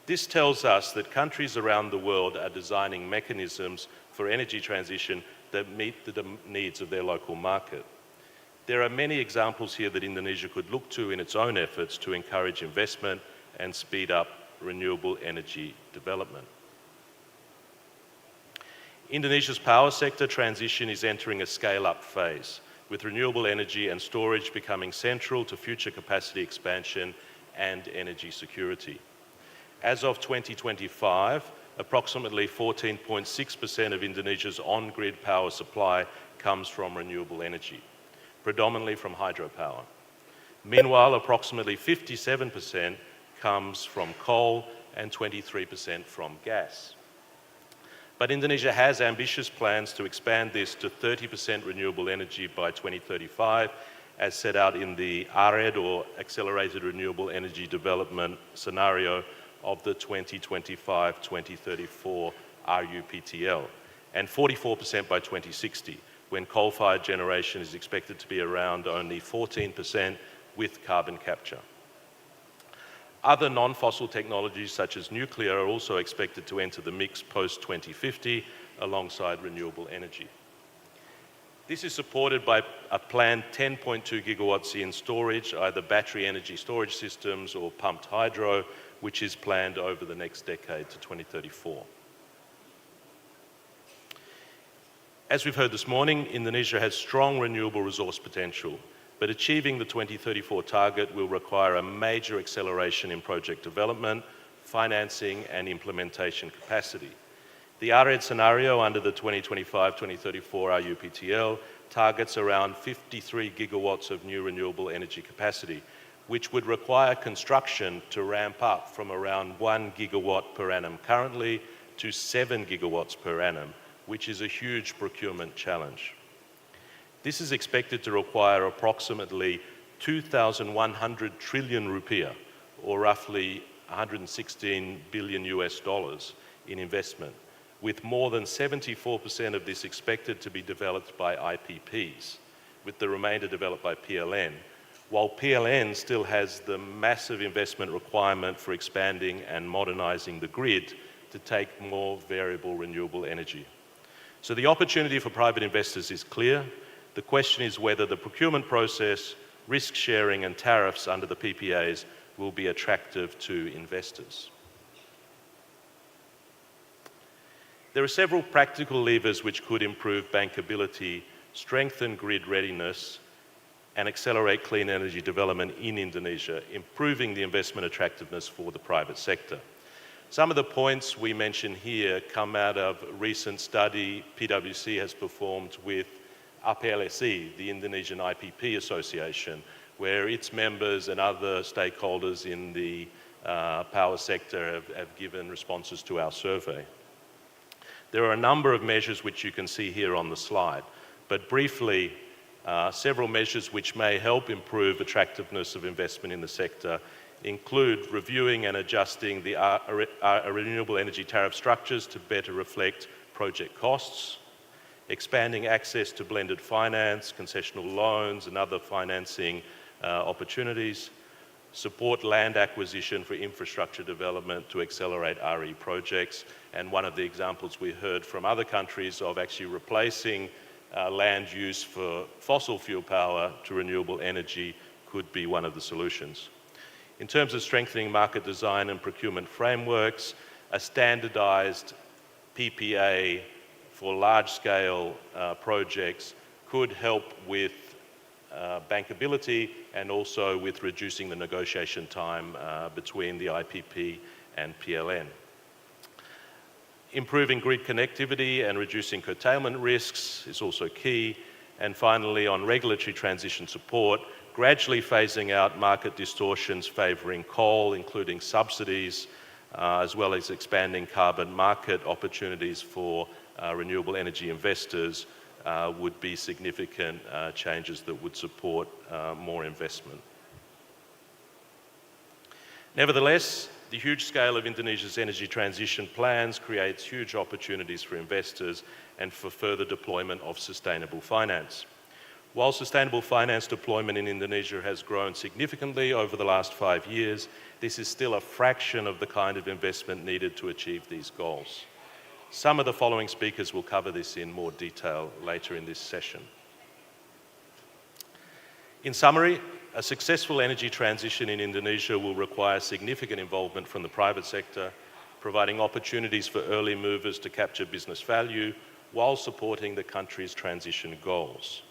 This tells us that countries around the world are designing mechanisms for energy transition that meet the needs of their local market. There are many examples here that Indonesia could look to in its own efforts to encourage investment and speed up renewable energy development. Indonesia's power sector transition is entering a scale-up phase, with renewable energy and storage becoming central to future capacity expansion and energy security. As of 2025, approximately 14.6% of Indonesia's on-grid power supply comes from renewable energy, predominantly from hydropower. Meanwhile, approximately 57% comes from coal and 23% from gas. But Indonesia has ambitious plans to expand this to 30% renewable energy by 2035, as set out in the ARED, or Accelerated Renewable Energy Development Scenario, of the 2025-2034 RUPTL, and 44% by 2060, when coal-fired generation is expected to be around only 14% with carbon capture. Other non-fossil technologies such as nuclear are also expected to enter the mix post-2050 alongside renewable energy. This is supported by a planned 10.2 gigawatts in storage, either battery energy storage systems or pumped hydro, which is planned over the next decade to 2034. As we've heard this morning, Indonesia has strong renewable resource potential, but achieving the 2034 target will require a major acceleration in project development, financing, and implementation capacity. The ARED scenario under the 2025-2034 RUPTL targets around 53 gigawatts of new renewable energy capacity, which would require construction to ramp up from around 1 gigawatt per annum currently to 7 gigawatts per annum, which is a huge procurement challenge. This is expected to require approximately 2,100 trillion rupiah, or roughly 116 billion US dollars in investment, with more than 74% of this expected to be developed by IPPs, with the remainder developed by PLN, while PLN still has the massive investment requirement for expanding and modernizing the grid to take more variable renewable energy. So the opportunity for private investors is clear. The question is whether the procurement process, risk sharing and tariffs under the PPAs will be attractive to investors. There are several practical levers which could improve bankability, strengthen grid readiness, and accelerate clean energy development in Indonesia, improving the investment attractiveness for the private sector. Some of the points we mention here come out of a recent study PwC has performed with APLSE, the Indonesian IPP Association, where its members and other stakeholders in the power sector have given responses to our survey. There are a number of measures which you can see here on the slide, but briefly, several measures which may help improve attractiveness of investment in the sector include reviewing and adjusting the renewable energy tariff structures to better reflect project costs, expanding access to blended finance, concessional loans and other financing opportunities, support land acquisition for infrastructure development to accelerate RE projects, and one of the examples we heard from other countries of actually replacing land use for fossil fuel power to renewable energy could be one of the solutions. In terms of strengthening market design and procurement frameworks, a standardized PPA for large-scale projects could help with bankability and also with reducing the negotiation time between the IPP and PLN. Improving grid connectivity and reducing curtailment risks is also key. And finally, on regulatory transition support, gradually phasing out market distortions favouring coal, including subsidies, as well as expanding carbon market opportunities for renewable energy investors would be significant changes that would support more investment. Nevertheless, the huge scale of Indonesia's energy transition plans creates huge opportunities for investors and for further deployment of sustainable finance. While sustainable finance deployment in Indonesia has grown significantly over the last 5 years, this is still a fraction of the kind of investment needed to achieve these goals. Some of the following speakers will cover this in more detail later in this session. In summary, a successful energy transition in Indonesia will require significant involvement from the private sector, providing opportunities for early movers to capture business value while supporting the country's transition goals.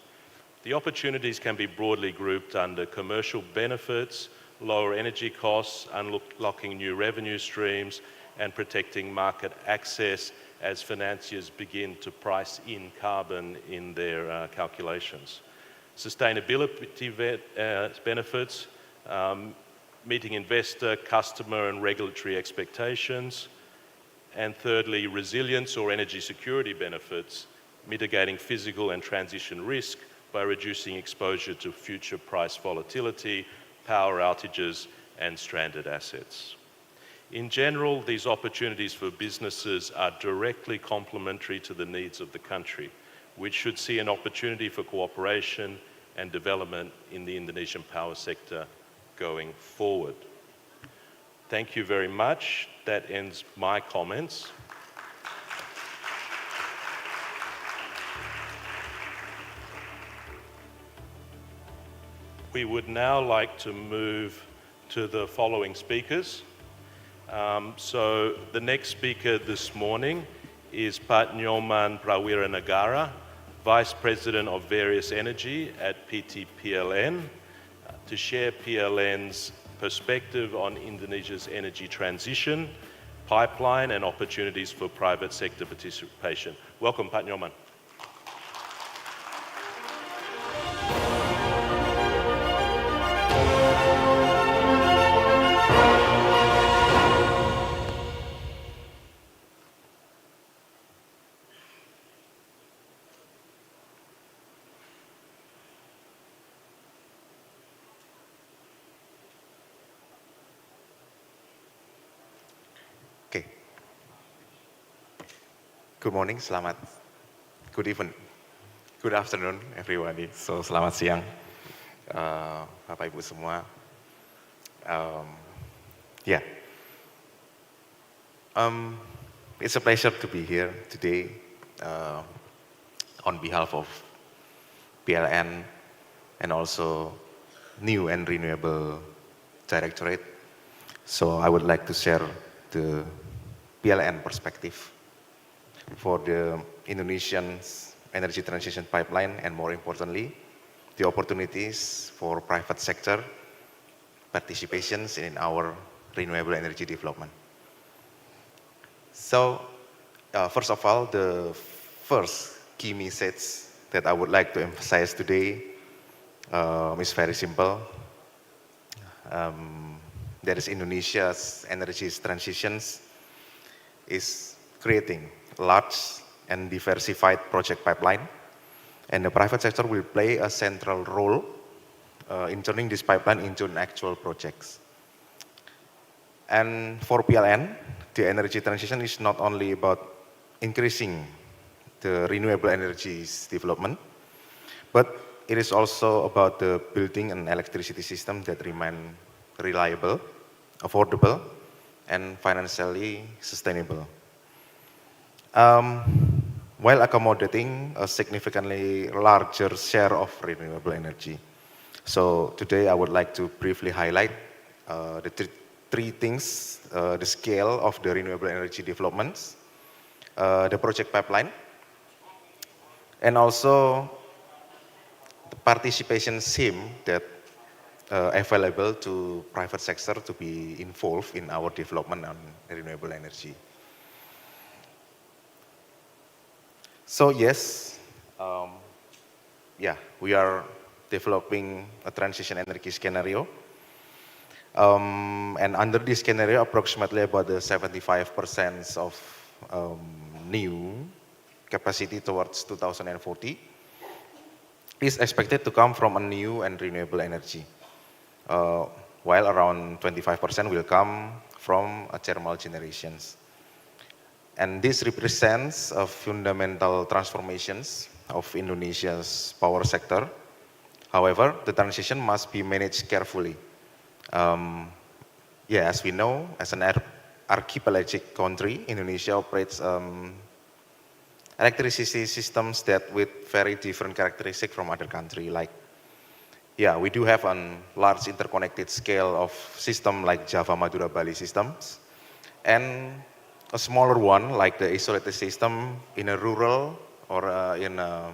The opportunities can be broadly grouped under commercial benefits, lower energy costs, unlocking new revenue streams, and protecting market access as financiers begin to price in carbon in their calculations. Sustainability benefits, meeting investor, customer and regulatory expectations. And thirdly, resilience or energy security benefits, mitigating physical and transition risk by reducing exposure to future price volatility, power outages and stranded assets. In general, these opportunities for businesses are directly complementary to the needs of the country, which should see an opportunity for cooperation and development in the Indonesian power sector going forward. Thank you very much. That ends my comments. We would now like to move to the following speakers. So the next speaker this morning is Pak Nyoman Prawiranegara, Vice President of Various Energy at PT PLN, to share PLN's perspective on Indonesia's energy transition, pipeline and opportunities for private sector participation. Welcome, Pak Nyoman. Good morning, good evening, good afternoon everybody. So selamat siang, Bapak Ibu semua. It's a pleasure to be here today on behalf of PLN and also New and Renewable Directorate. So I would like to share the PLN perspective for the Indonesian energy transition pipeline and more importantly, the opportunities for private sector participations in our renewable energy development. So, first of all, the first key message that I would like to emphasize today is very simple. that is Indonesia's energy transitions, is creating large and diversified project pipeline, and the private sector will play a central role in turning this pipeline into actual projects. And for PLN, the energy transition is not only about increasing the renewable energies development, but it is also about the building an electricity system that remain reliable, affordable, and financially sustainable, while accommodating a significantly larger share of renewable energy. So today I would like to briefly highlight the three things: the scale of the renewable energy developments, the project pipeline, and also the participation scheme that available to private sector to be involved in our development on renewable energy. So yes, we are developing a transition energy scenario. And under this scenario, approximately about the 75% of new capacity towards 2040 is expected to come from a new and renewable energy, while around 25% will come from thermal generations. And this represents a fundamental transformations of Indonesia's power sector. However, the transition must be managed carefully. As we know, as an archipelagic country, Indonesia operates electricity systems that with very different characteristics from other countries. Like, we do have a large interconnected scale of system like Java, Madura, Bali systems, and a smaller one like the isolated system in a rural or in a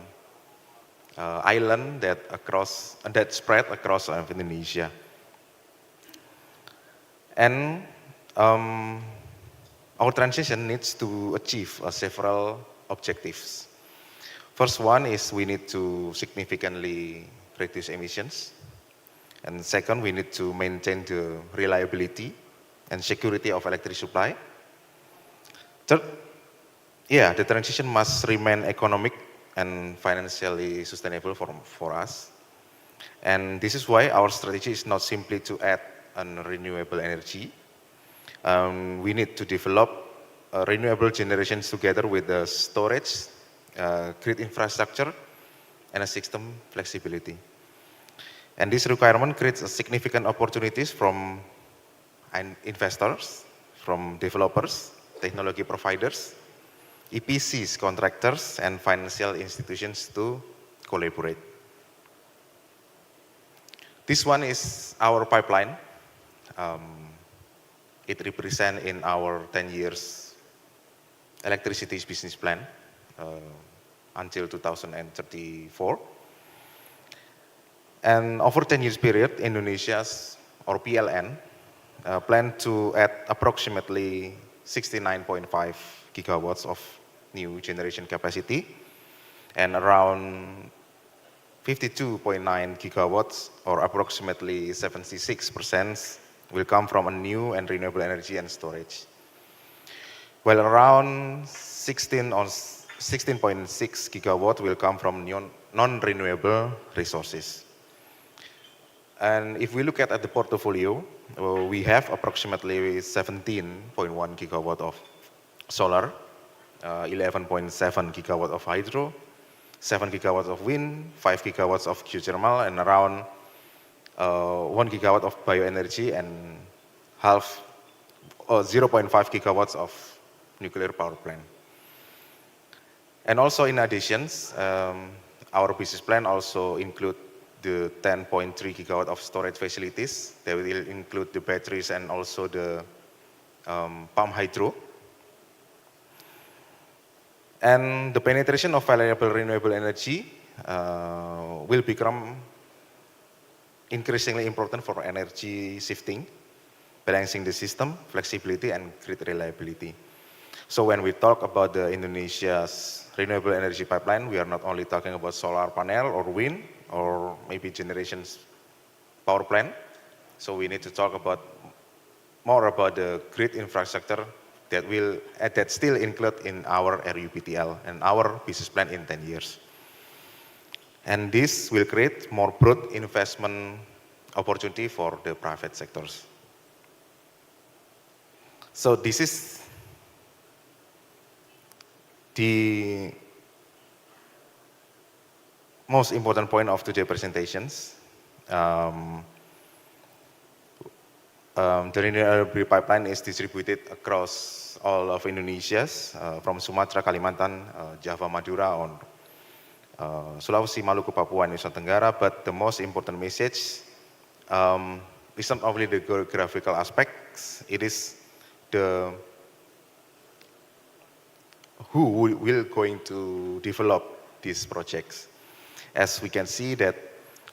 island that spread across Indonesia. And our transition needs to achieve several objectives. First one is we need to significantly reduce emissions. And second, we need to maintain the reliability and security of electricity supply. Third, the transition must remain economic and financially sustainable for us. And this is why our strategy is not simply to add renewable energy. We need to develop renewable generations together with the storage, grid infrastructure, and a system flexibility. And this requirement creates a significant opportunities from investors, from developers, technology providers, EPCs, contractors, and financial institutions to collaborate. This one is our pipeline. It represents in our 10 years electricity business plan until 2034. And over 10 years period, Indonesia's or PLN plan to add approximately 69.5 gigawatts of new generation capacity and around 52.9 gigawatts or approximately 76% will come from a new and renewable energy and storage. While around 16.6 gigawatt will come from non-renewable resources. And if we look at the portfolio, we have approximately 17.1 gigawatt of solar, 11.7 gigawatt of hydro, 7 gigawatts of wind, 5 gigawatts of geothermal, and around 1 gigawatt of bioenergy and 0.5 gigawatts of nuclear power plant. And also in addition, our business plan also include the 10.3 gigawatt of storage facilities. They will include the batteries and also the pump hydro. And the penetration of valuable renewable energy will become increasingly important for energy shifting, balancing the system, flexibility, and grid reliability. So when we talk about the Indonesia's renewable energy pipeline, we are not only talking about solar panel or wind or maybe generations power plant. So we need to talk about more about the grid infrastructure that still include in our RUPTL and our business plan in 10 years. And this will create more broad investment opportunity for the private sectors. So this is the most important point of today's presentations. The renewable pipeline is distributed across all of Indonesia, from Sumatra, Kalimantan, Java, Madura, on Sulawesi, Maluku, Papua, and Nusa Tenggara. But the most important message is not only the geographical aspects, it is the who will going to develop these projects. As we can see that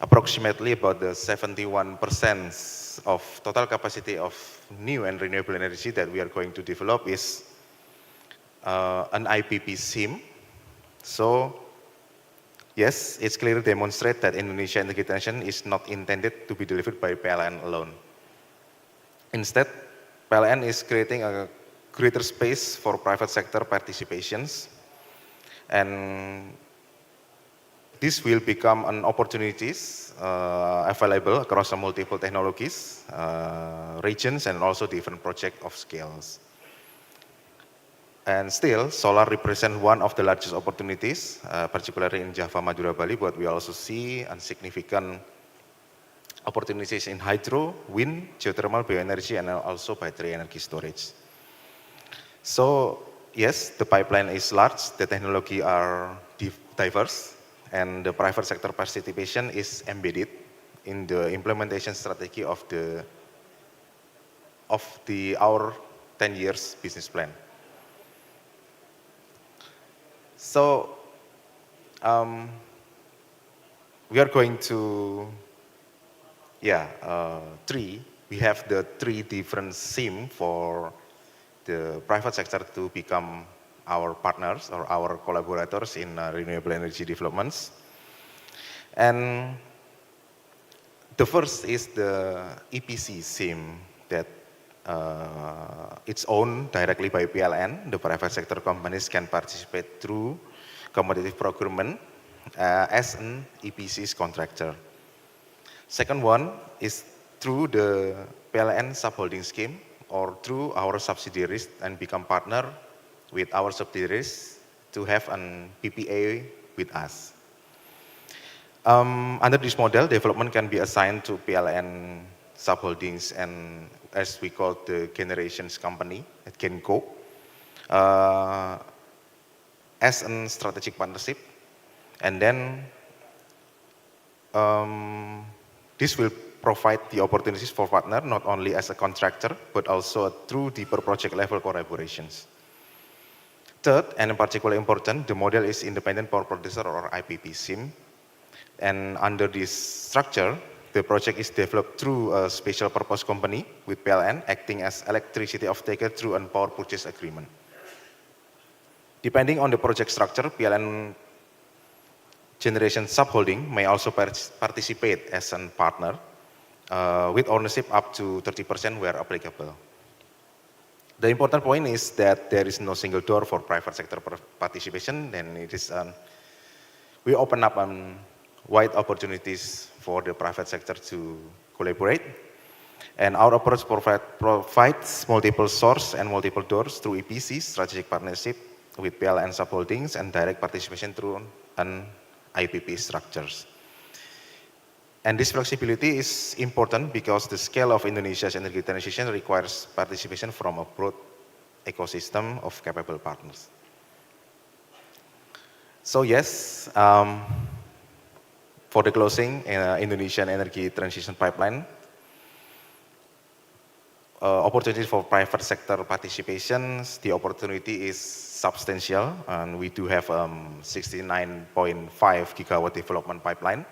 approximately about the 71% of total capacity of new and renewable energy that we are going to develop is an IPP SIM. So yes, it's clearly demonstrate that Indonesia Energy Transition is not intended to be delivered by PLN alone. Instead, PLN is creating a greater space for private sector participations, and this will become an opportunities available across multiple technologies, regions, and also different project of scales. And still, solar represents one of the largest opportunities, particularly in Java, Madura, Bali, but we also see significant opportunities in hydro, wind, geothermal, bioenergy, and also battery energy storage. So yes, the pipeline is large, the technology are diverse, and the private sector participation is embedded in the implementation strategy of our 10 years business plan. So we are going to, we have the 3 different SIM for the private sector to become our partners or our collaborators in renewable energy developments. And the first is the EPC SIM that it's owned directly by PLN. The private sector companies can participate through competitive procurement as an EPC contractor. Second one is through the PLN subholding scheme or through our subsidiaries and become partner with our subsidiaries to have an PPA with us. Under this model, development can be assigned to PLN subholdings and as we call the generations company at Genco as a strategic partnership, and then this will provide the opportunities for partner not only as a contractor but also through deeper project level collaborations. Third, and particularly important, the model is independent power producer or IPP SIM, and under this structure, the project is developed through a special purpose company with PLN acting as electricity off-taker through a power purchase agreement. Depending on the project structure, PLN generation subholding may also participate as a partner with ownership up to 30% where applicable. The important point is that there is no single door for private sector participation, and it is we open up wide opportunities for the private sector to collaborate. And our approach provides multiple source and multiple doors through EPC, strategic partnership with PLN subholdings, and direct participation through an IPP structures. And this flexibility is important because the scale of Indonesia's energy transition requires participation from a broad ecosystem of capable partners. So yes, for the closing, Indonesian energy transition pipeline, opportunities for private sector participations, the opportunity is substantial, and we do have 69.5 gigawatt development pipeline,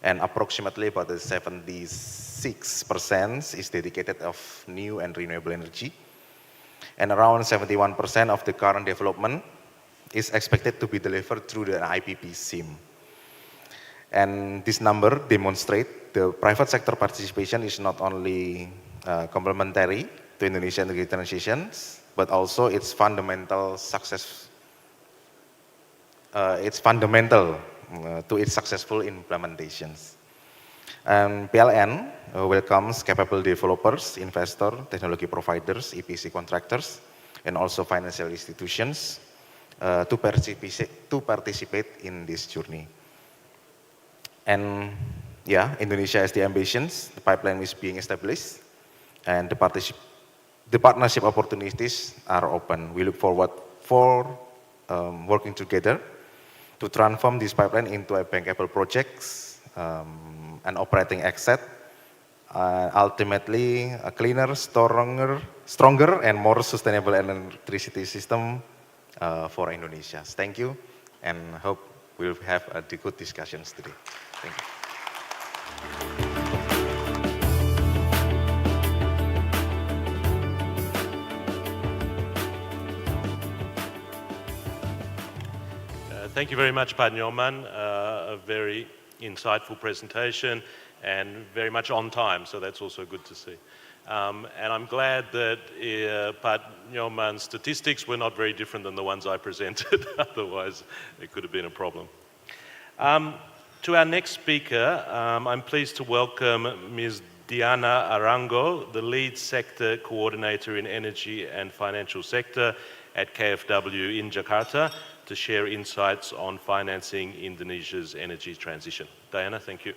and approximately about 76% is dedicated of new and renewable energy, and around 71% of the current development is expected to be delivered through the IPP SIM. And this number demonstrates the private sector participation is not only complementary to Indonesian energy transitions, but also its fundamental success. It's fundamental to its successful implementations. And PLN welcomes capable developers, investors, technology providers, EPC contractors, and also financial institutions to participate in this journey. And yeah, Indonesia has the ambitions, the pipeline is being established, and the partnership opportunities are open. We look forward for working together to transform this pipeline into a bankable projects, an operating asset, ultimately a cleaner, stronger and more sustainable electricity system for Indonesia. Thank you, and hope we'll have good discussions today. Thank you. Thank you very much, Pak Nyoman. A very insightful presentation and very much on time, so that's also good to see. And I'm glad that Pak Nyoman's statistics were not very different than the ones I presented, otherwise it could have been a problem. To our next speaker, I'm pleased to welcome Ms. Diana Arango, the lead sector coordinator in energy and financial sector at KfW in Jakarta, to share insights on financing Indonesia's energy transition. Diana, thank you.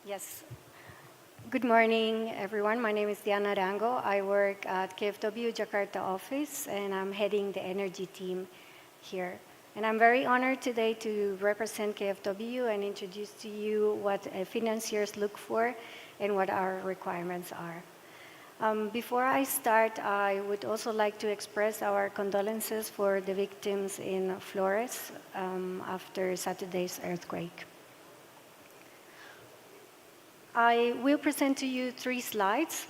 Yes. Good morning, everyone. My name is Diana Rango. I work at KfW Jakarta office, and I'm heading the energy team here. And I'm very honored today to represent KfW and introduce to you what financiers look for and what our requirements are. Before I start, I would also like to express our condolences for the victims in Flores after Saturday's earthquake. I will present to you 3 slides.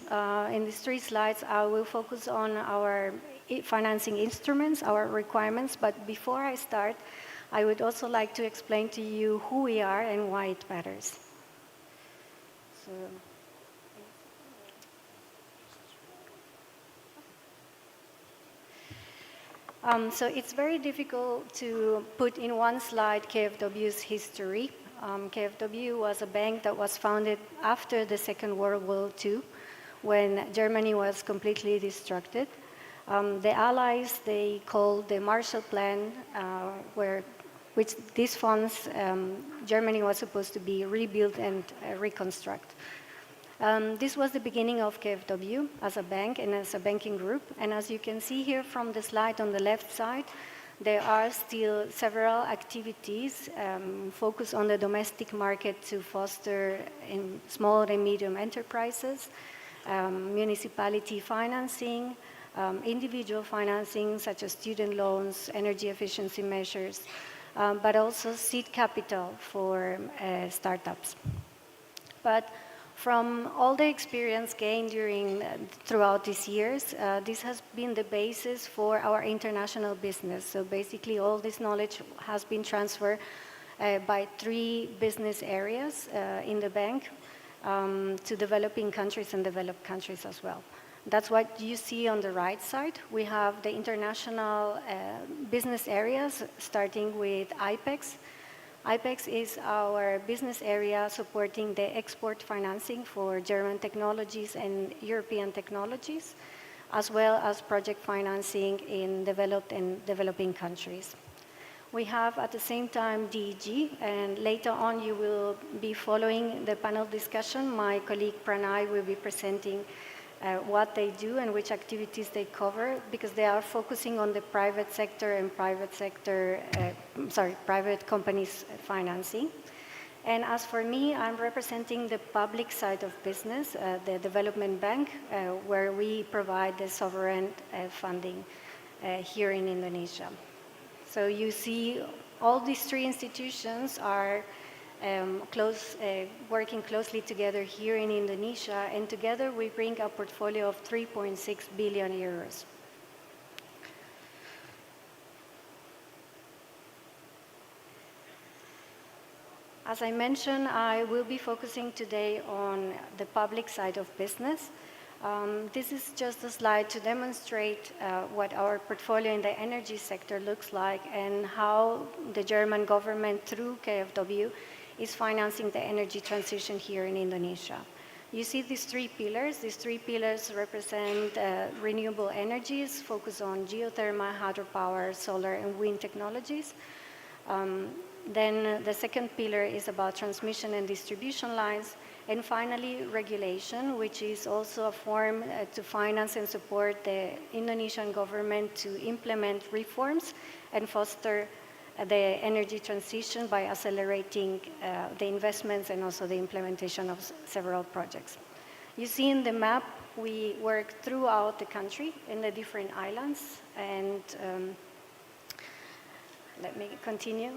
In these 3 slides, I will focus on our financing instruments, our requirements, but before I start, I would also like to explain to you who we are and why it matters. So it's very difficult to put in one slide KfW's history. KfW was a bank that was founded after the Second World War II, when Germany was completely destructed. The Allies, they called the Marshall Plan, which these funds, Germany was supposed to be rebuilt and reconstruct. This was the beginning of KfW as a bank and as a banking group. And as you can see here from the slide on the left side, there are still several activities focused on the domestic market to foster in small and medium enterprises, municipality financing, individual financing such as student loans, energy efficiency measures, but also seed capital for startups. But from all the experience gained throughout these years, this has been the basis for our international business. So basically all this knowledge has been transferred by 3 business areas in the bank to developing countries and developed countries as well. That's what you see on the right side. We have the international business areas, starting with IPEX. IPEX is our business area supporting the export financing for German technologies and European technologies, as well as project financing in developed and developing countries. We have at the same time DEG, and later on you will be following the panel discussion. My colleague Pranay will be presenting what they do and which activities they cover, because they are focusing on the private sector and private companies financing. And as for me, I'm representing the public side of business, the development bank, where we provide the sovereign funding here in Indonesia. So you see all these three institutions are working closely together here in Indonesia, and together we bring a portfolio of 3.6 billion euros. As I mentioned, I will be focusing today on the public side of business. This is just a slide to demonstrate what our portfolio in the energy sector looks like and how the German government, through KfW, is financing the energy transition here in Indonesia. You see these three pillars. These three pillars represent renewable energies, focus on geothermal, hydropower, solar, and wind technologies. Then the second pillar is about transmission and distribution lines. And finally, regulation, which is also a form to finance and support the Indonesian government to implement reforms and foster the energy transition by accelerating the investments and also the implementation of several projects. You see in the map, we work throughout the country in the different islands. And let me continue.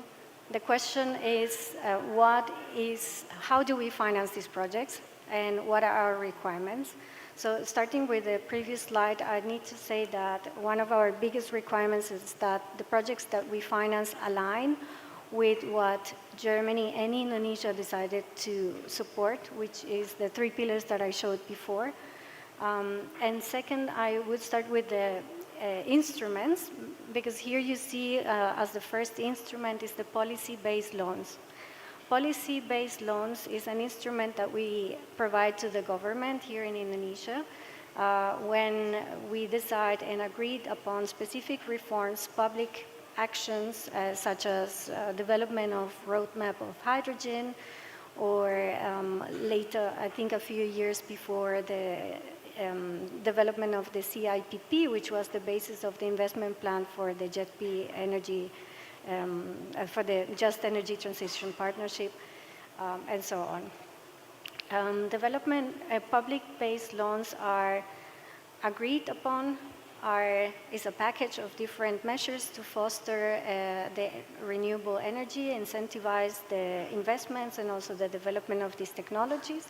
The question is, how do we finance these projects and what are our requirements? So starting with the previous slide, I need to say that one of our biggest requirements is that the projects that we finance align with what Germany and Indonesia decided to support, which is the three pillars that I showed before. And second, I would start with the instruments, because here you see as the first instrument is the policy-based loans. Policy-based loans is an instrument that we provide to the government here in Indonesia when we decide and agreed upon specific reforms, public actions such as development of roadmap of hydrogen, or later, I think a few years before, the development of the CIPP, which was the basis of the investment plan for the JETP energy, for the Just Energy Transition Partnership, and so on. Development public-based loans are agreed upon, is a package of different measures to foster the renewable energy, incentivize the investments and also the development of these technologies.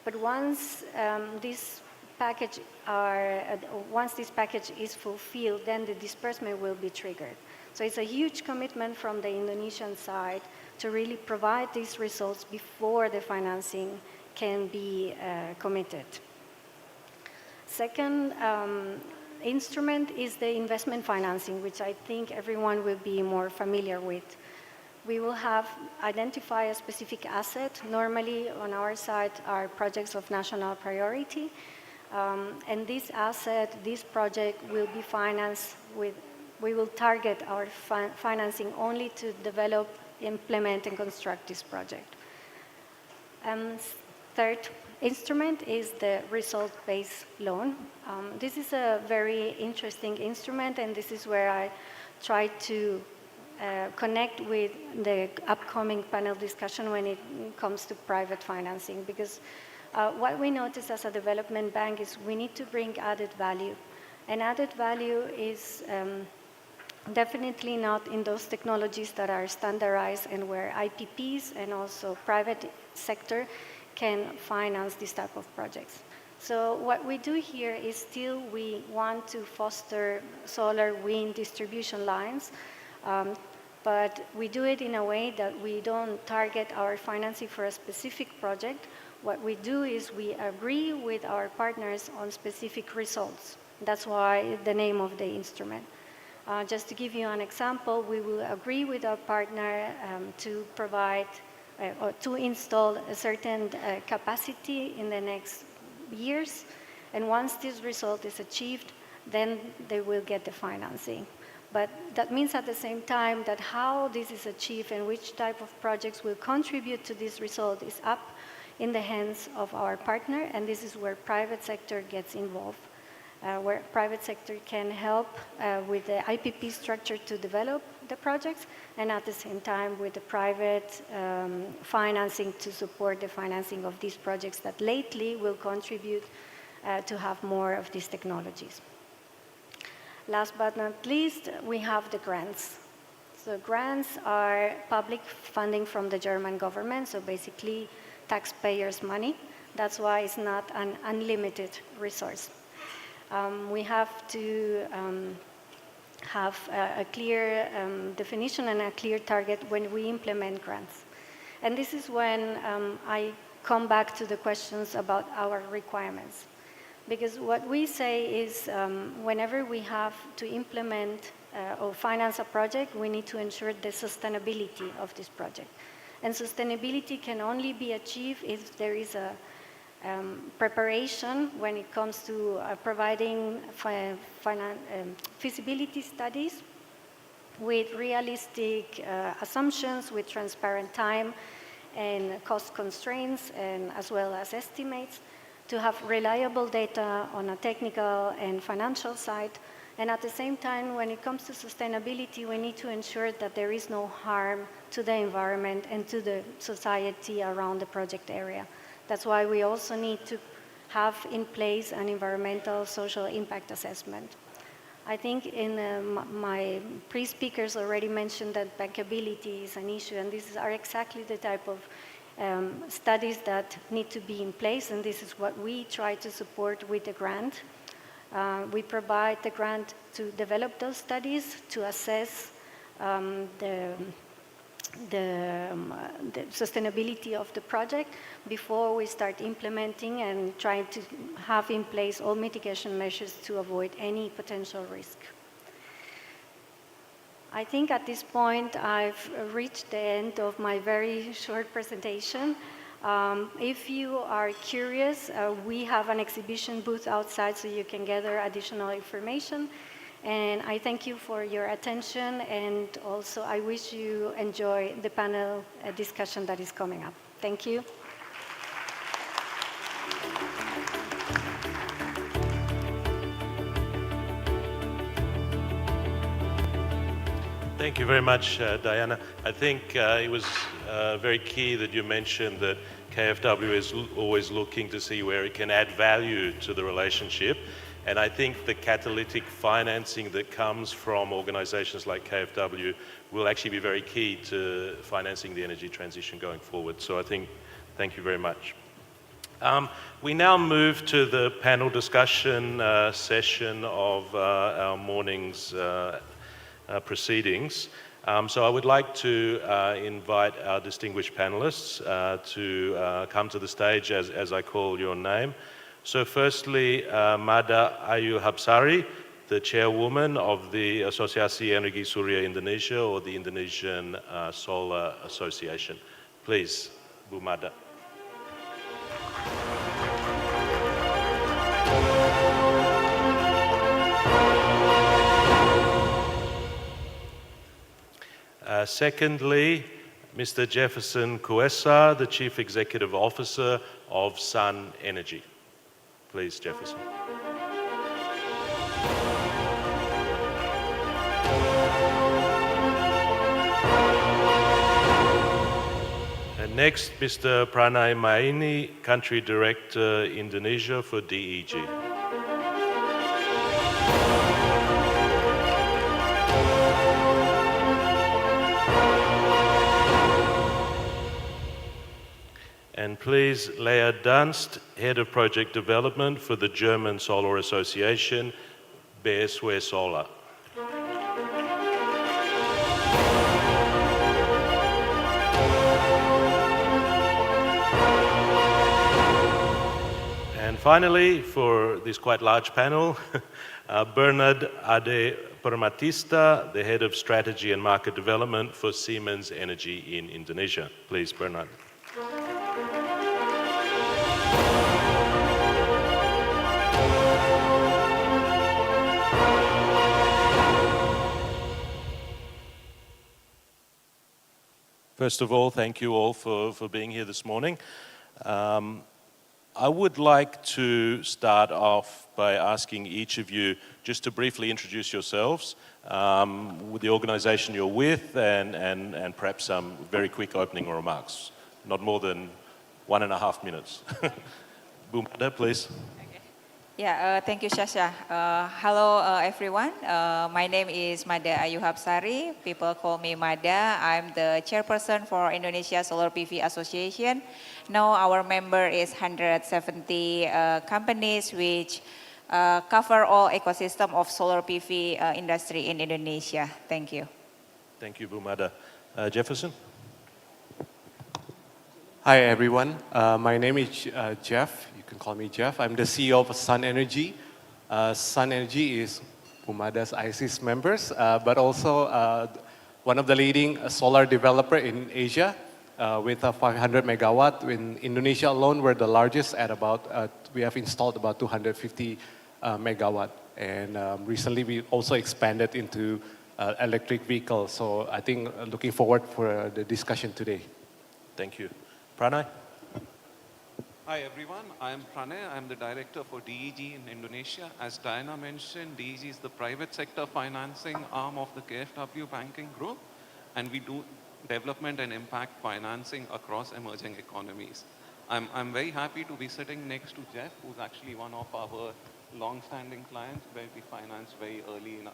But once this package is fulfilled, then the disbursement will be triggered. So it's a huge commitment from the Indonesian side to really provide these results before the financing can be committed. Second instrument is the investment financing, which I think everyone will be more familiar with. We will identify a specific asset. Normally on our side are projects of national priority. And this asset, this project will be financed with, we will target our financing only to develop, implement, and construct this project. Third instrument is the result-based loan. This is a very interesting instrument, and this is where I try to connect with the upcoming panel discussion when it comes to private financing, because what we notice as a development bank is we need to bring added value. And added value is definitely not in those technologies that are standardized and where IPPs and also private sector can finance this type of projects. So what we do here is still we want to foster solar, wind distribution lines, but we do it in a way that we don't target our financing for a specific project. What we do is we agree with our partners on specific results. That's why the name of the instrument. Just to give you an example, we will agree with our partner to provide or to install a certain capacity in the next years. And once this result is achieved, then they will get the financing. But that means at the same time that how this is achieved and which type of projects will contribute to this result is up in the hands of our partner, and this is where private sector gets involved, where private sector can help with the IPP structure to develop the projects, and at the same time with the private financing to support the financing of these projects that lately will contribute to have more of these technologies. Last but not least, we have the grants. So grants are public funding from the German government, so basically taxpayers' money. That's why it's not an unlimited resource. We have to have a clear definition and a clear target when we implement grants. And this is when I come back to the questions about our requirements. Because what we say is whenever we have to implement or finance a project, we need to ensure the sustainability of this project. And sustainability can only be achieved if there is a preparation when it comes to providing feasibility studies with realistic assumptions, with transparent time and cost constraints, and as well as estimates, to have reliable data on a technical and financial side. And at the same time, when it comes to sustainability, we need to ensure that there is no harm to the environment and to the society around the project area. That's why we also need to have in place an environmental social impact assessment. I think my pre-speakers already mentioned that bankability is an issue, and these are exactly the type of studies that need to be in place, and this is what we try to support with the grant. We provide the grant to develop those studies, to assess the sustainability of the project before we start implementing and trying to have in place all mitigation measures to avoid any potential risk. I think at this point I've reached the end of my very short presentation. If you are curious, we have an exhibition booth outside so you can gather additional information. And I thank you for your attention, and also I wish you enjoy the panel discussion that is coming up. Thank you. Thank you very much, Diana. I think it was very key that you mentioned that KfW is always looking to see where it can add value to the relationship. And I think the catalytic financing that comes from organizations like KfW will actually be very key to financing the energy transition going forward. So I think, thank you very much. We now move to the panel discussion session of our morning's proceedings. So I would like to invite our distinguished panelists to come to the stage as I call your name. So firstly, Mada Ayu Habsari, the chairwoman of the Asosiasi Energi Surya Indonesia, or the Indonesian Solar Association. Please, Bu Mada. Secondly, Mr. Jefferson Kuesa, the Chief Executive Officer of Sun Energy. Please, Jefferson. And next, Mr. Pranay Maini, Country Director, Indonesia for DEG. And please, Lea Dunst, Head of Project Development for the German Solar Association, BSW Solar. And finally, for this quite large panel, Bernard Ade Permatista, the Head of Strategy and Market Development for Siemens Energy in Indonesia. Please, Bernard. First of all, thank you all for being here this morning. I would like to start off by asking each of you just to briefly introduce yourselves, with the organization you're with, and perhaps some very quick opening remarks. Not more than 1.5 minutes. Boom, please. Yeah, thank you, Shasha. Hello, everyone. My name is Mada Ayu Hapsari. People call me Mada. I'm the chairperson for Indonesia Solar PV Association. Now our member is 170 companies which cover all ecosystem of solar PV industry in Indonesia. Thank you. Thank you, Bu Mada. Jefferson? Hi, everyone. My name is Jeff. You can call me Jeff. I'm the CEO of Sun Energy. Sun Energy is Pumada's ISIS members, but also one of the leading solar developer in Asia with a 500 megawatt. In Indonesia alone, we're the largest at about, we have installed about 250 megawatt. And recently, we also expanded into electric vehicles. So I think looking forward for the discussion today. Thank you. Pranay? Hi everyone, I am Pranay. I am the director for DEG in Indonesia. As Diana mentioned, DEG is the private sector financing arm of the KfW banking group, and we do development and impact financing across emerging economies. I'm very happy to be sitting next to Jeff, who's actually one of our long-standing clients where we finance very early in our.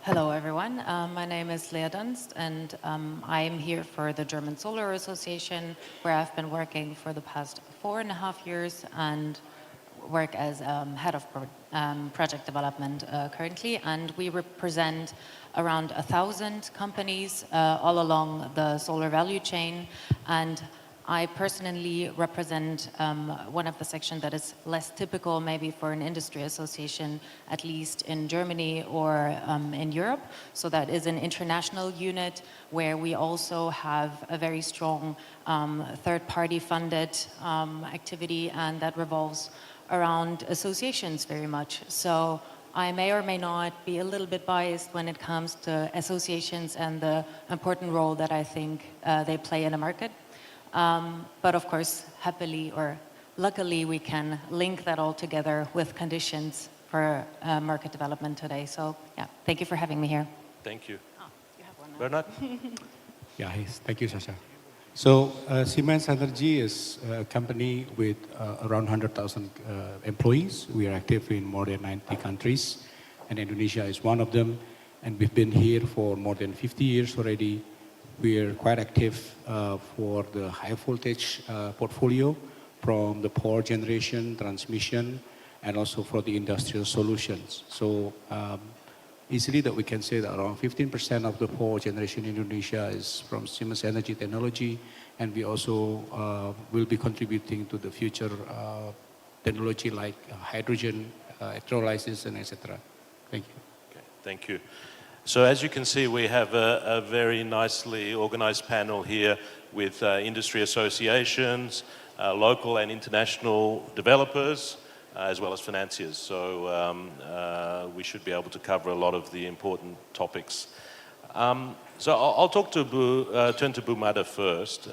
Hello, everyone. My name is Lea Dunst, and I am here for the German Solar Association, where I've been working for the past 4.5 years and work as head of project development currently. And we represent around 1,000 companies all along the solar value chain. And I personally represent one of the sections that is less typical maybe for an industry association, at least in Germany or in Europe. So that is an international unit where we also have a very strong third-party funded activity, and that revolves around associations very much. So I may or may not be a little bit biased when it comes to associations and the important role that I think they play in a market. But of course, happily or luckily, we can link that all together with conditions for market development today. So yeah, thank you for having me here. Thank you. Bernard? Yeah, thank you, Sasha. So Siemens Energy is a company with around 100,000 employees. We are active in more than 90 countries, and Indonesia is one of them. And we've been here for more than 50 years already. We are quite active for the high voltage portfolio, from the power generation, transmission, and also for the industrial solutions. So easily that we can say that around 15% of the power generation in Indonesia is from Siemens Energy technology, and we also will be contributing to the future technology like hydrogen, electrolysis, and etc. Thank you. Okay, thank you. So as you can see, we have a very nicely organized panel here with industry associations, local and international developers, as well as financiers. So we should be able to cover a lot of the important topics. So I'll turn to Bu Mada first.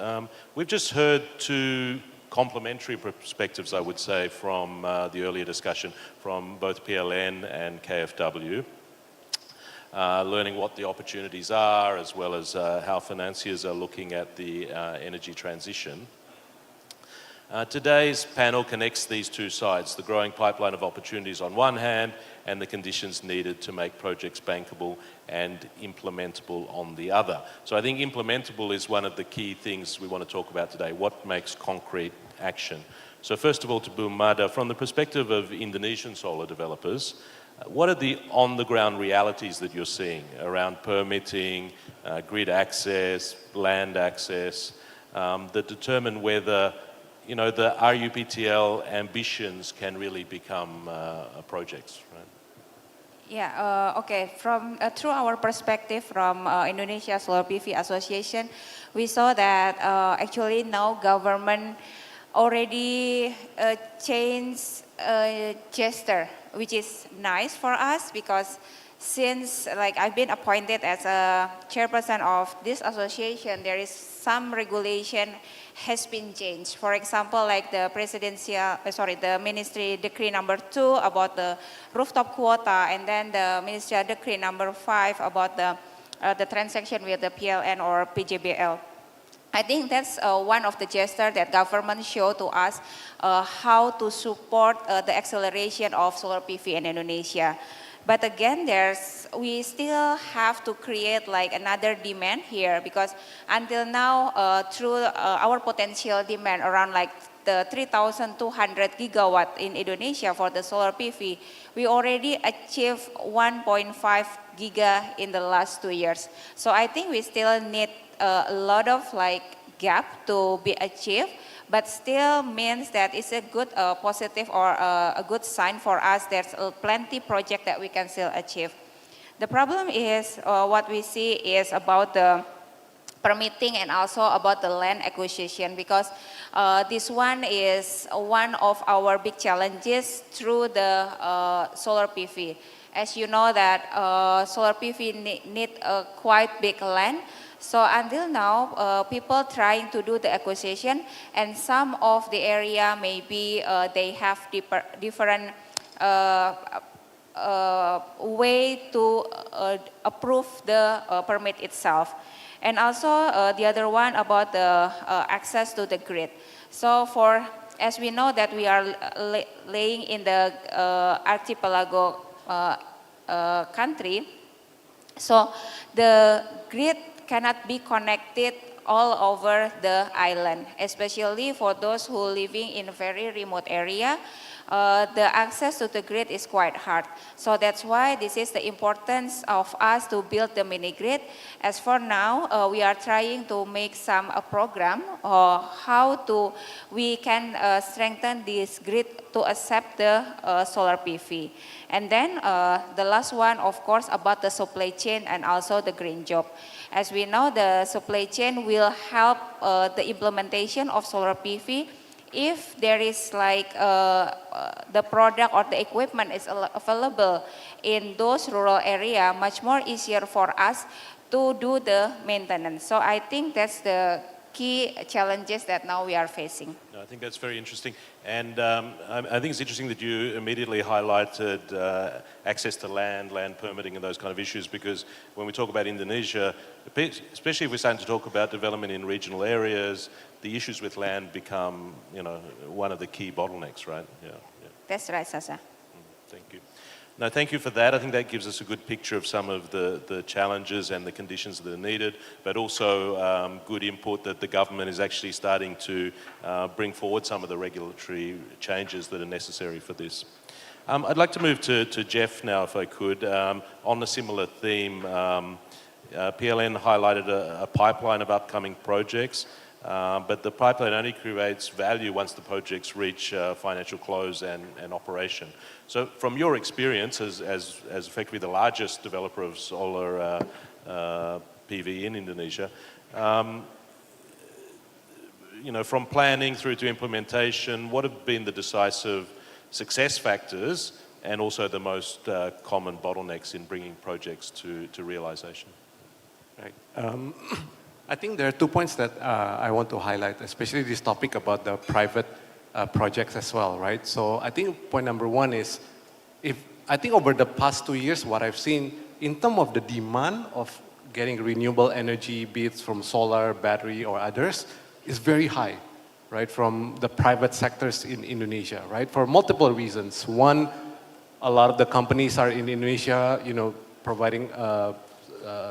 We've just heard two complementary perspectives, I would say, from the earlier discussion from both PLN and KfW. Learning what the opportunities are, as well as how financiers are looking at the energy transition. Today's panel connects these two sides, the growing pipeline of opportunities on one hand, and the conditions needed to make projects bankable and implementable on the other. So I think implementable is one of the key things we want to talk about today. What makes concrete action? So first of all, to Bu Mada, from the perspective of Indonesian solar developers, what are the on-the-ground realities that you're seeing around permitting, grid access, land access, that determine whether, you know, the RUPTL ambitions can really become projects, right? Yeah, okay. From through our perspective from Indonesia Solar PV Association, we saw that actually now government already changed gesture, which is nice for us, because since like I've been appointed as a chairperson of this association, there is some regulation has been changed. For example, like the the ministry decree number 2 about the rooftop quota, and then the ministerial decree number 5 about the transaction with the PLN or PJBL. I think that's one of the gestures that government show to us how to support the acceleration of solar PV in Indonesia. But again, we still have to create like another demand here, because until now, through our potential demand around like the 3,200 gigawatt in Indonesia for the solar PV, we already achieved 1.5 giga in the last 2 years. So I think we still need a lot of like gap to be achieved, but still means that it's a good positive or a good sign for us. There's plenty project that we can still achieve. The problem is what we see is about the permitting and also about the land acquisition, because this one is one of our big challenges through the solar PV. As you know that solar PV need a quite big land. So until now, people trying to do the acquisition, and some of the area maybe they have different way to approve the permit itself. And also the other one about the access to the grid. So as we know that we are laying in the archipelago country, so the grid cannot be connected all over the island, especially for those who living in a very remote area. The access to the grid is quite hard. So that's why this is the importance of us to build the mini grid. As for now, we are trying to make some program how we can strengthen this grid to accept the solar PV. And then the last one, of course, about the supply chain and also the green job. As we know, the supply chain will help the implementation of solar PV if there is like the product or the equipment is available in those rural area, much more easier for us to do the maintenance. So I think that's the key challenges that now we are facing. No, I think that's very interesting. And I think it's interesting that you immediately highlighted access to land permitting and those kind of issues, because when we talk about Indonesia, especially if we're starting to talk about development in regional areas, the issues with land become, one of the key bottlenecks, right? Yeah. That's right, Sasa. Thank you. No, thank you for that. I think that gives us a good picture of some of the challenges and the conditions that are needed, but also good input that the government is actually starting to bring forward some of the regulatory changes that are necessary for this. I'd like to move to Jeff now, if I could, on a similar theme. PLN highlighted a pipeline of upcoming projects. But the pipeline only creates value once the projects reach financial close and operation. So from your experience as effectively the largest developer of solar PV in Indonesia, from planning through to implementation, what have been the decisive success factors and also the most common bottlenecks in bringing projects to realization? Right. I think there are 2 points that I want to highlight, especially this topic about the private projects as well, right? So I think point number one is, I think over the past 2 years, what I've seen in terms of the demand of getting renewable energy, be it from solar, battery, or others, is very high, right? From the private sectors in Indonesia, right? For multiple reasons. One, a lot of the companies are in Indonesia, providing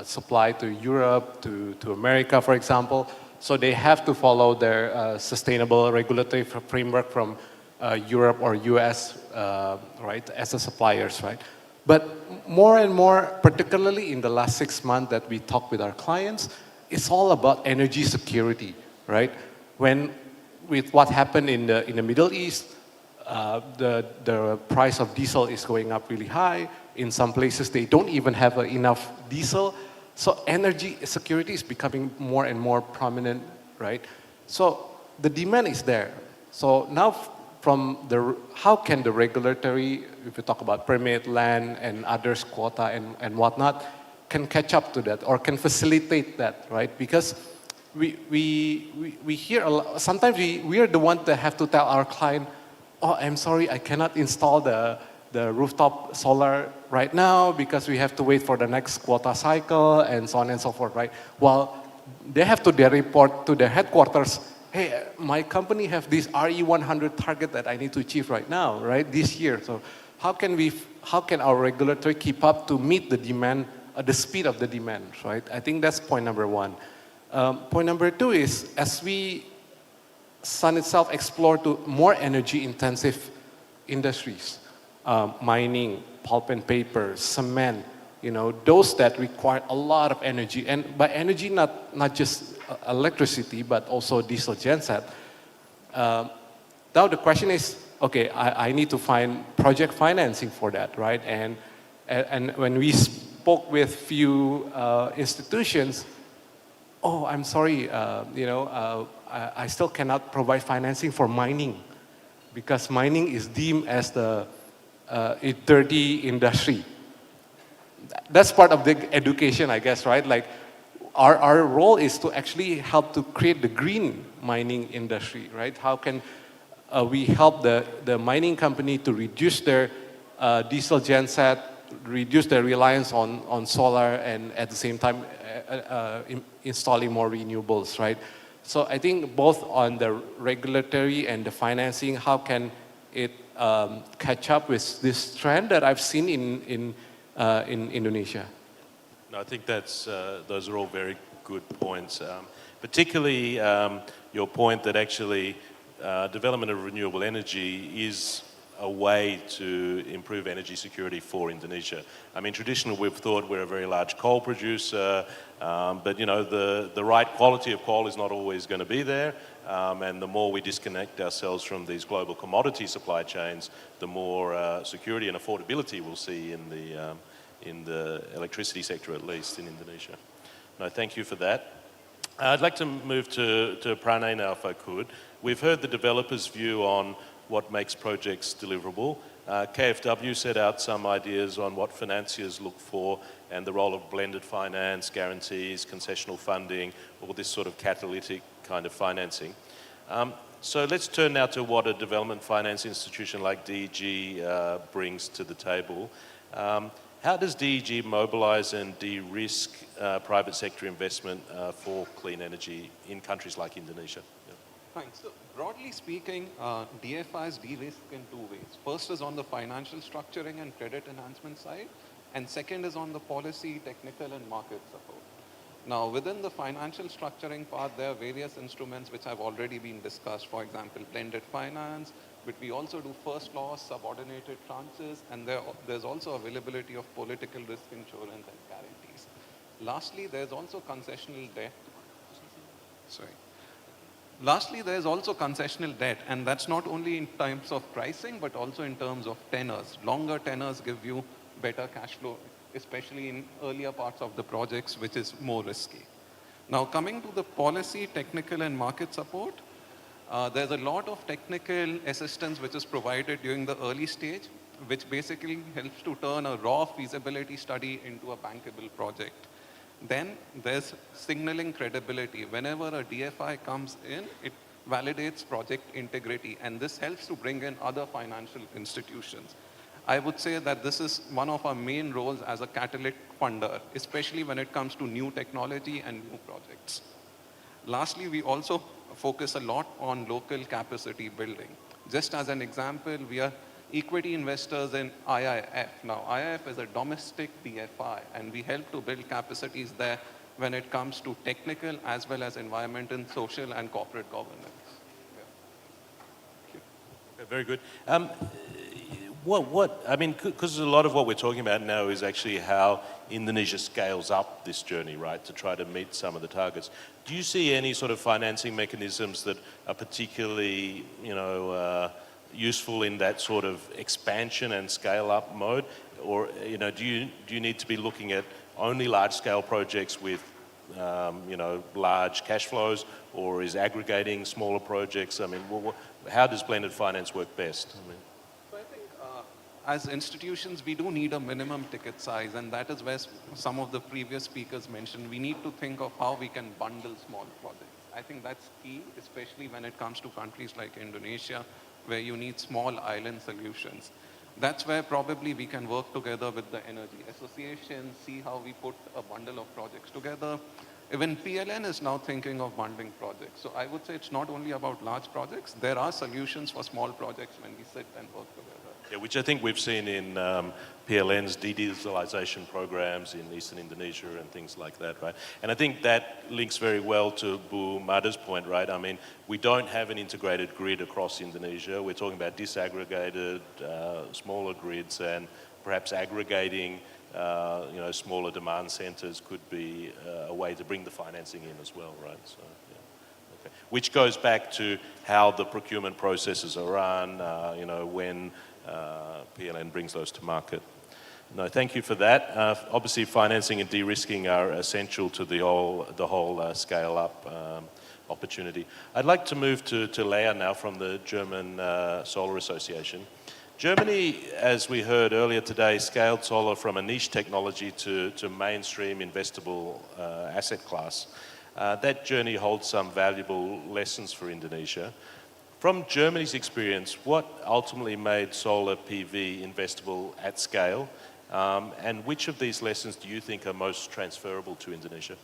supply to Europe, to America, for example. So they have to follow their sustainable regulatory framework from Europe or US, right, as the suppliers, right? But more and more, particularly in the last 6 months that we talk with our clients, it's all about energy security, right? With what happened in the Middle East, the price of diesel is going up really high. In some places, they don't even have enough diesel. So energy security is becoming more and more prominent, right? So the demand is there. So now how can the regulatory, if we talk about permit, land, and others, quota, and whatnot, can catch up to that or can facilitate that, right? Because we hear a lot, sometimes we are the ones that have to tell our client, oh, I'm sorry, I cannot install the rooftop solar right now because we have to wait for the next quota cycle and so on and so forth, right? While they have to report to their headquarters, hey, my company have this RE100 target that I need to achieve right now, right, this year. So how can our regulatory keep up to meet the demand, the speed of the demand, right? I think that's point number one. Point number two is, as we, Sun itself, explore to more energy intensive industries, mining, pulp and paper, cement, you know, those that require a lot of energy. And by energy, not just electricity, but also diesel genset. Now the question is, okay, I need to find project financing for that, right? And when we spoke with few institutions, oh, I'm sorry, you know, I still cannot provide financing for mining because mining is deemed as the dirty industry. That's part of the education, I guess, right? Like our role is to actually help to create the green mining industry, right? How can we help the mining company to reduce their diesel genset, reduce their reliance on solar, and at the same time installing more renewables, right? So I think both on the regulatory and the financing, how can it catch up with this trend that I've seen in Indonesia? No, I think that's, those are all very good points. Particularly your point that actually development of renewable energy is a way to improve energy security for Indonesia. I mean, traditionally we've thought we're a very large coal producer, but you know, the right quality of coal is not always going to be there, and the more we disconnect ourselves from these global commodity supply chains, the more security and affordability we'll see in the electricity sector, at least in Indonesia. No, thank you for that. I'd like to move to Pranay now, if I could. We've heard the developers' view on what makes projects deliverable. KfW set out some ideas on what financiers look for and the role of blended finance, guarantees, concessional funding, all this sort of catalytic kind of financing. So let's turn now to what a development finance institution like DEG brings to the table. How does DEG mobilize and de-risk private sector investment for clean energy in countries like Indonesia? Yeah. Thanks. So broadly speaking, DFIs de-risk in two ways. First is on the financial structuring and credit enhancement side, and second is on the policy, technical and market support. Now, within the financial structuring part, there are various instruments which have already been discussed. For example, blended finance, but we also do first loss, subordinated tranches, and there's also availability of political risk insurance and guarantees. Lastly, there's also concessional debt. Lastly, there's also concessional debt, and that's not only in terms of pricing, but also in terms of tenors. Longer tenors give you better cash flow, especially in earlier parts of the projects, which is more risky. Now, coming to the policy, technical and market support, there's a lot of technical assistance which is provided during the early stage, which basically helps to turn a raw feasibility study into a bankable project. Then there's signaling credibility. Whenever a DFI comes in, it validates project integrity, and this helps to bring in other financial institutions. I would say that this is one of our main roles as a catalytic funder, especially when it comes to new technology and new projects. Lastly, we also focus a lot on local capacity building. Just as an example, we are equity investors in IIF. Now, IIF is a domestic DFI, and we help to build capacities there when it comes to technical as well as environmental, social, and corporate governance. Yeah. Okay, very good. I mean, because a lot of what we're talking about now is actually how Indonesia scales up this journey, right, to try to meet some of the targets. Do you see any sort of financing mechanisms that are particularly, you know, useful in that sort of expansion and scale up mode? Or, you know, do you need to be looking at only large scale projects with, you know, large cash flows, or is aggregating smaller projects? I mean, how does blended finance work best? I mean, as institutions, we do need a minimum ticket size, and that is where some of the previous speakers mentioned we need to think of how we can bundle small projects. I think that's key, especially when it comes to countries like Indonesia, where you need small island solutions. That's where probably we can work together with the Energy Association, see how we put a bundle of projects together. Even PLN is now thinking of bundling projects. So I would say it's not only about large projects. There are solutions for small projects when we sit and work together. Yeah, which I think we've seen in PLN's de-dieselization programs in Eastern Indonesia and things like that, right? And I think that links very well to Bu Mada's point, right? I mean, we don't have an integrated grid across Indonesia. We're talking about disaggregated, smaller grids, and perhaps aggregating smaller demand centers could be a way to bring the financing in as well, right? So, yeah. Okay. Which goes back to how the procurement processes are run, when PLN brings those to market. No, thank you for that. Obviously, financing and de-risking are essential to the whole scale-up opportunity. I'd like to move to Leah now from the German Solar Association. Germany, as we heard earlier today, scaled solar from a niche technology to mainstream investable asset class. That journey holds some valuable lessons for Indonesia. From Germany's experience, what ultimately made solar PV investable at scale? And which of these lessons do you think are most transferable to Indonesia?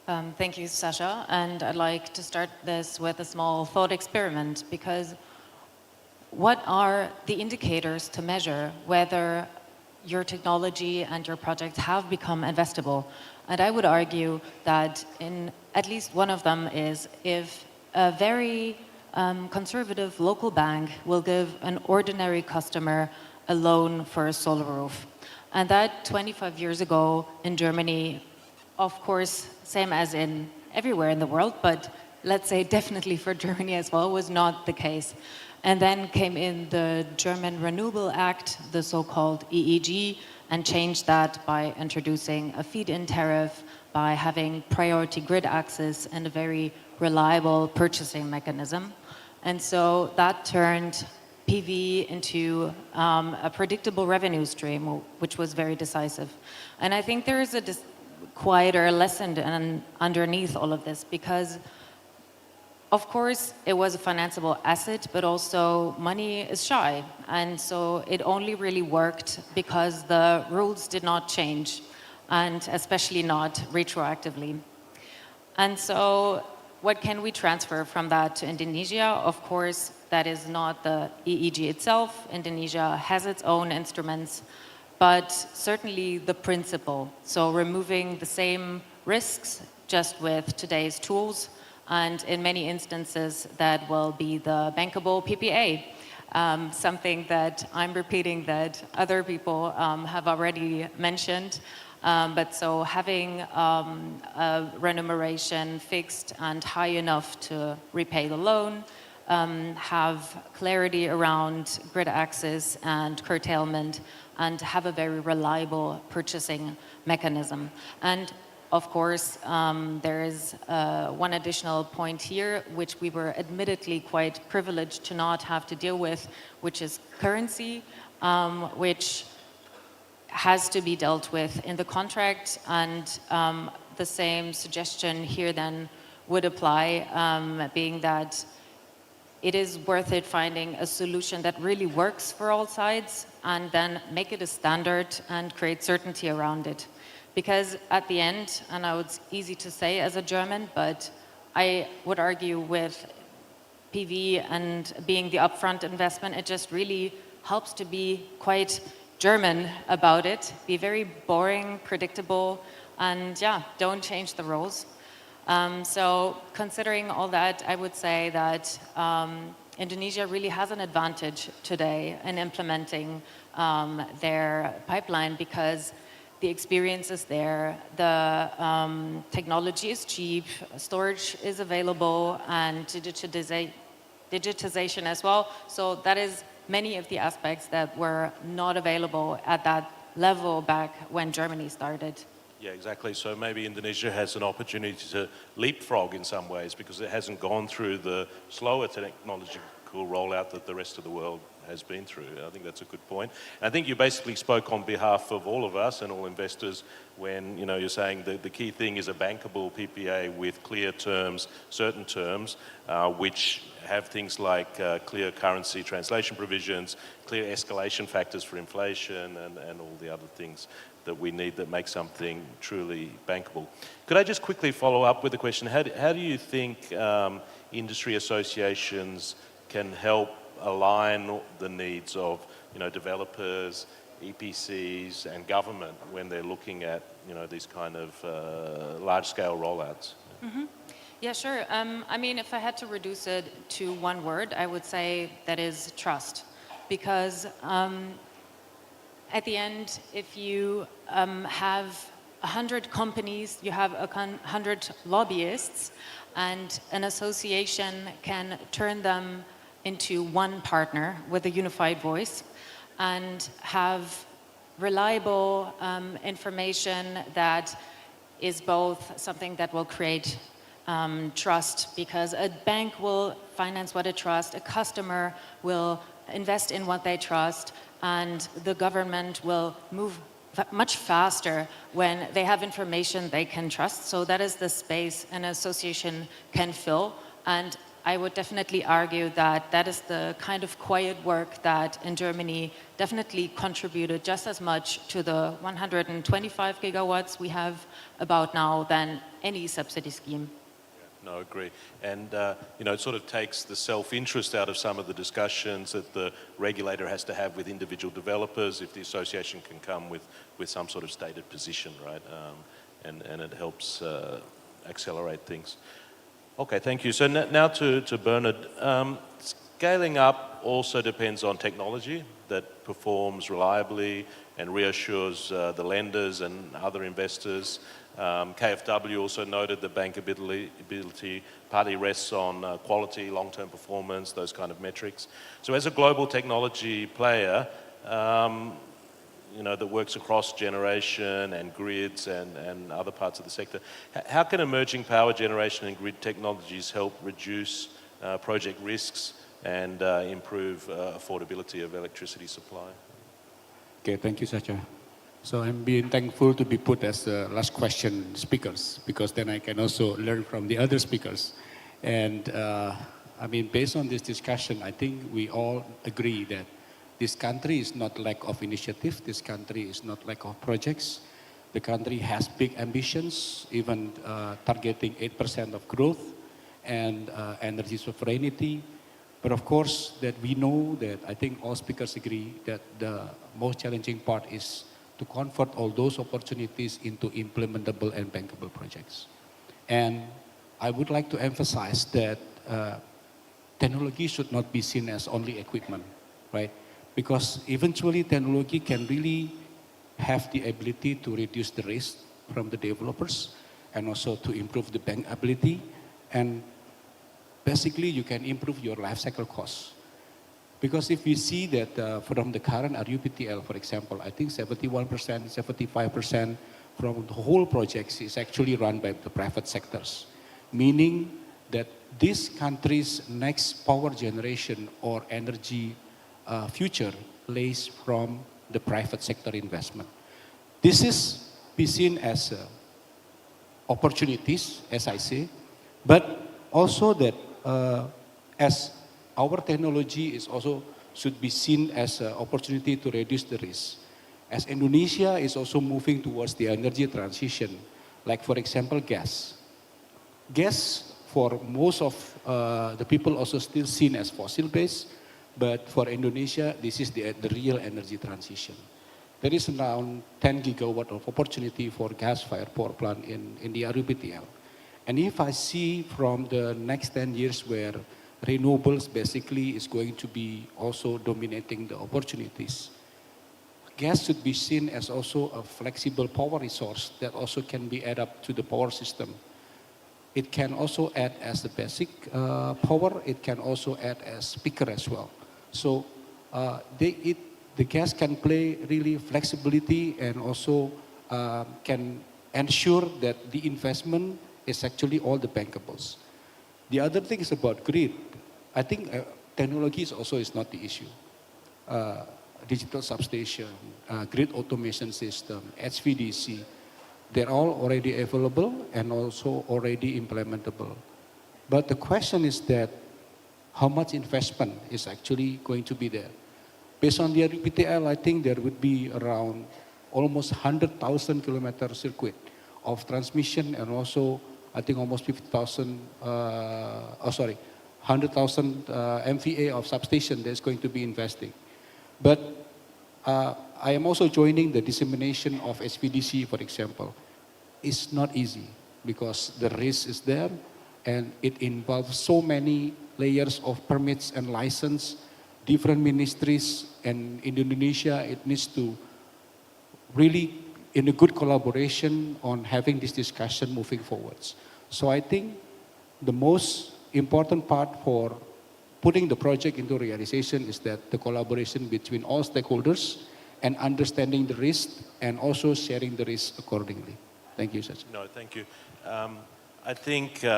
Thank you, Sasha. And I'd like to start this with a small thought experiment, because what are the indicators to measure whether your technology and your project have become investable? And I would argue that in at least one of them is if a very conservative local bank will give an ordinary customer a loan for a solar roof. And that 25 years ago in Germany, of course, same as in everywhere in the world, but let's say definitely for Germany as well, was not the case. And then came in the German Renewable Act, the so-called EEG, and changed that by introducing a feed-in tariff, by having priority grid access and a very reliable purchasing mechanism. And so that turned PV into a predictable revenue stream, which was very decisive. And I think there is a quieter lesson underneath all of this, because of course it was a financeable asset, but also money is shy. And so it only really worked because the rules did not change, and especially not retroactively. And so what can we transfer from that to Indonesia? Of course, that is not the EEG itself. Indonesia has its own instruments, but certainly the principle. So removing the same risks just with today's tools, and in many instances that will be the bankable PPA, something that I'm repeating that other people have already mentioned. But so having a remuneration fixed and high enough to repay the loan, have clarity around grid access and curtailment, and have a very reliable purchasing mechanism. And of course, there is one additional point here, which we were admittedly quite privileged to not have to deal with, which is currency, which has to be dealt with in the contract. And the same suggestion here then would apply, being that it is worth it finding a solution that really works for all sides, and then make it a standard and create certainty around it. Because at the end, and I know it's easy to say as a German, but I would argue with PV and being the upfront investment, it just really helps to be quite German about it, be very boring, predictable, and yeah, don't change the rules. So considering all that, I would say that Indonesia really has an advantage today in implementing their pipeline, because the experience is there, the technology is cheap, storage is available, and digitization as well. So that is many of the aspects that were not available at that level back when Germany started. Yeah, exactly. So maybe Indonesia has an opportunity to leapfrog in some ways, because it hasn't gone through the slower technological rollout that the rest of the world has been through. I think that's a good point. And I think you basically spoke on behalf of all of us and all investors when you're saying that the key thing is a bankable PPA with clear terms, certain terms, which have things like clear currency translation provisions, clear escalation factors for inflation, and all the other things that we need that makes something truly bankable. Could I just quickly follow up with a question? How do you think industry associations can help align the needs of developers, EPCs and government when they're looking at these kind of large-scale rollouts? Yeah, sure. I mean, if I had to reduce it to one word, I would say that is trust. Because at the end, if you have 100 companies, you have 100 lobbyists, and an association can turn them into one partner with a unified voice and have reliable information that is both something that will create trust, because a bank will finance what it trusts, a customer will invest in what they trust, and the government will move much faster when they have information they can trust. So that is the space an association can fill. And I would definitely argue that that is the kind of quiet work that in Germany definitely contributed just as much to the 125 gigawatts we have about now than any subsidy scheme. No, I agree. And, it sort of takes the self-interest out of some of the discussions that the regulator has to have with individual developers if the association can come with some sort of stated position, right? And it helps accelerate things. Okay, thank you. So now to Bernard. Scaling up also depends on technology that performs reliably and reassures the lenders and other investors. KfW also noted that bankability partly rests on quality, long-term performance, those kind of metrics. So as a global technology player, that works across generation and grids and other parts of the sector, how can emerging power generation and grid technologies help reduce project risks and improve affordability of electricity supply? Okay, thank you, Sacha. So I'm being thankful to be put as the last question speakers, because then I can also learn from the other speakers. And I mean, based on this discussion, I think we all agree that this country is not lack of initiative. This country is not lack of projects. The country has big ambitions, even targeting 8% of growth and energy sovereignty. But of course, that we know that I think all speakers agree that the most challenging part is to convert all those opportunities into implementable and bankable projects. And I would like to emphasize that technology should not be seen as only equipment, right? Because eventually technology can really have the ability to reduce the risk from the developers and also to improve the bankability. And basically you can improve your life cycle costs. Because if we see that from the current RUPTL, for example, I think 71%, 75% from the whole projects is actually run by the private sectors. Meaning that this country's next power generation or energy future lays from the private sector investment. This is be seen as opportunities, as I say, but also that as our technology is also should be seen as an opportunity to reduce the risk. As Indonesia is also moving towards the energy transition, like for example, gas. Gas for most of the people also still seen as fossil-based, but for Indonesia, this is the real energy transition. There is around 10 gigawatt of opportunity for gas-fired power plant in the RUPTL. And if I see from the next 10 years where renewables basically is going to be also dominating the opportunities, gas should be seen as also a flexible power resource that also can be added up to the power system. It can also add as the basic power, it can also add as peaker as well. So the gas can play really flexibility and also can ensure that the investment is actually all the bankables. The other thing is about grid. I think technology is not the issue. Digital substation, grid automation system, HVDC, they're all already available and also already implementable. But the question is that how much investment is actually going to be there? Based on the RUPTL, I think there would be around almost 100,000 kilometer circuit of transmission and also I think almost 50,000, 100,000 MVA of substation that's going to be investing. But I am also joining the dissemination of SPDC, for example. It's not easy because the risk is there and it involves so many layers of permits and license, different ministries, and in Indonesia it needs to really in a good collaboration on having this discussion moving forwards. So I think the most important part for putting the project into realization is that the collaboration between all stakeholders and understanding the risk and also sharing the risk accordingly. Thank you, Sacha. No, thank you. I think, we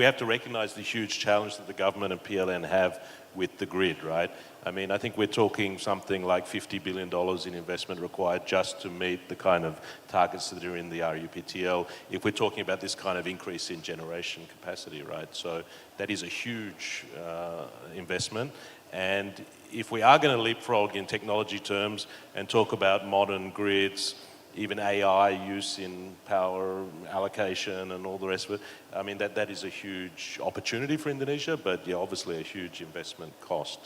have to recognize the huge challenge that the government and PLN have with the grid, right? I mean, I think we're talking something like $50 billion in investment required just to meet the kind of targets that are in the RUPTL if we're talking about this kind of increase in generation capacity, right? So that is a huge investment. And if we are going to leapfrog in technology terms and talk about modern grids, even AI use in power allocation and all the rest of it, I mean, that is a huge opportunity for Indonesia, but yeah, obviously a huge investment cost.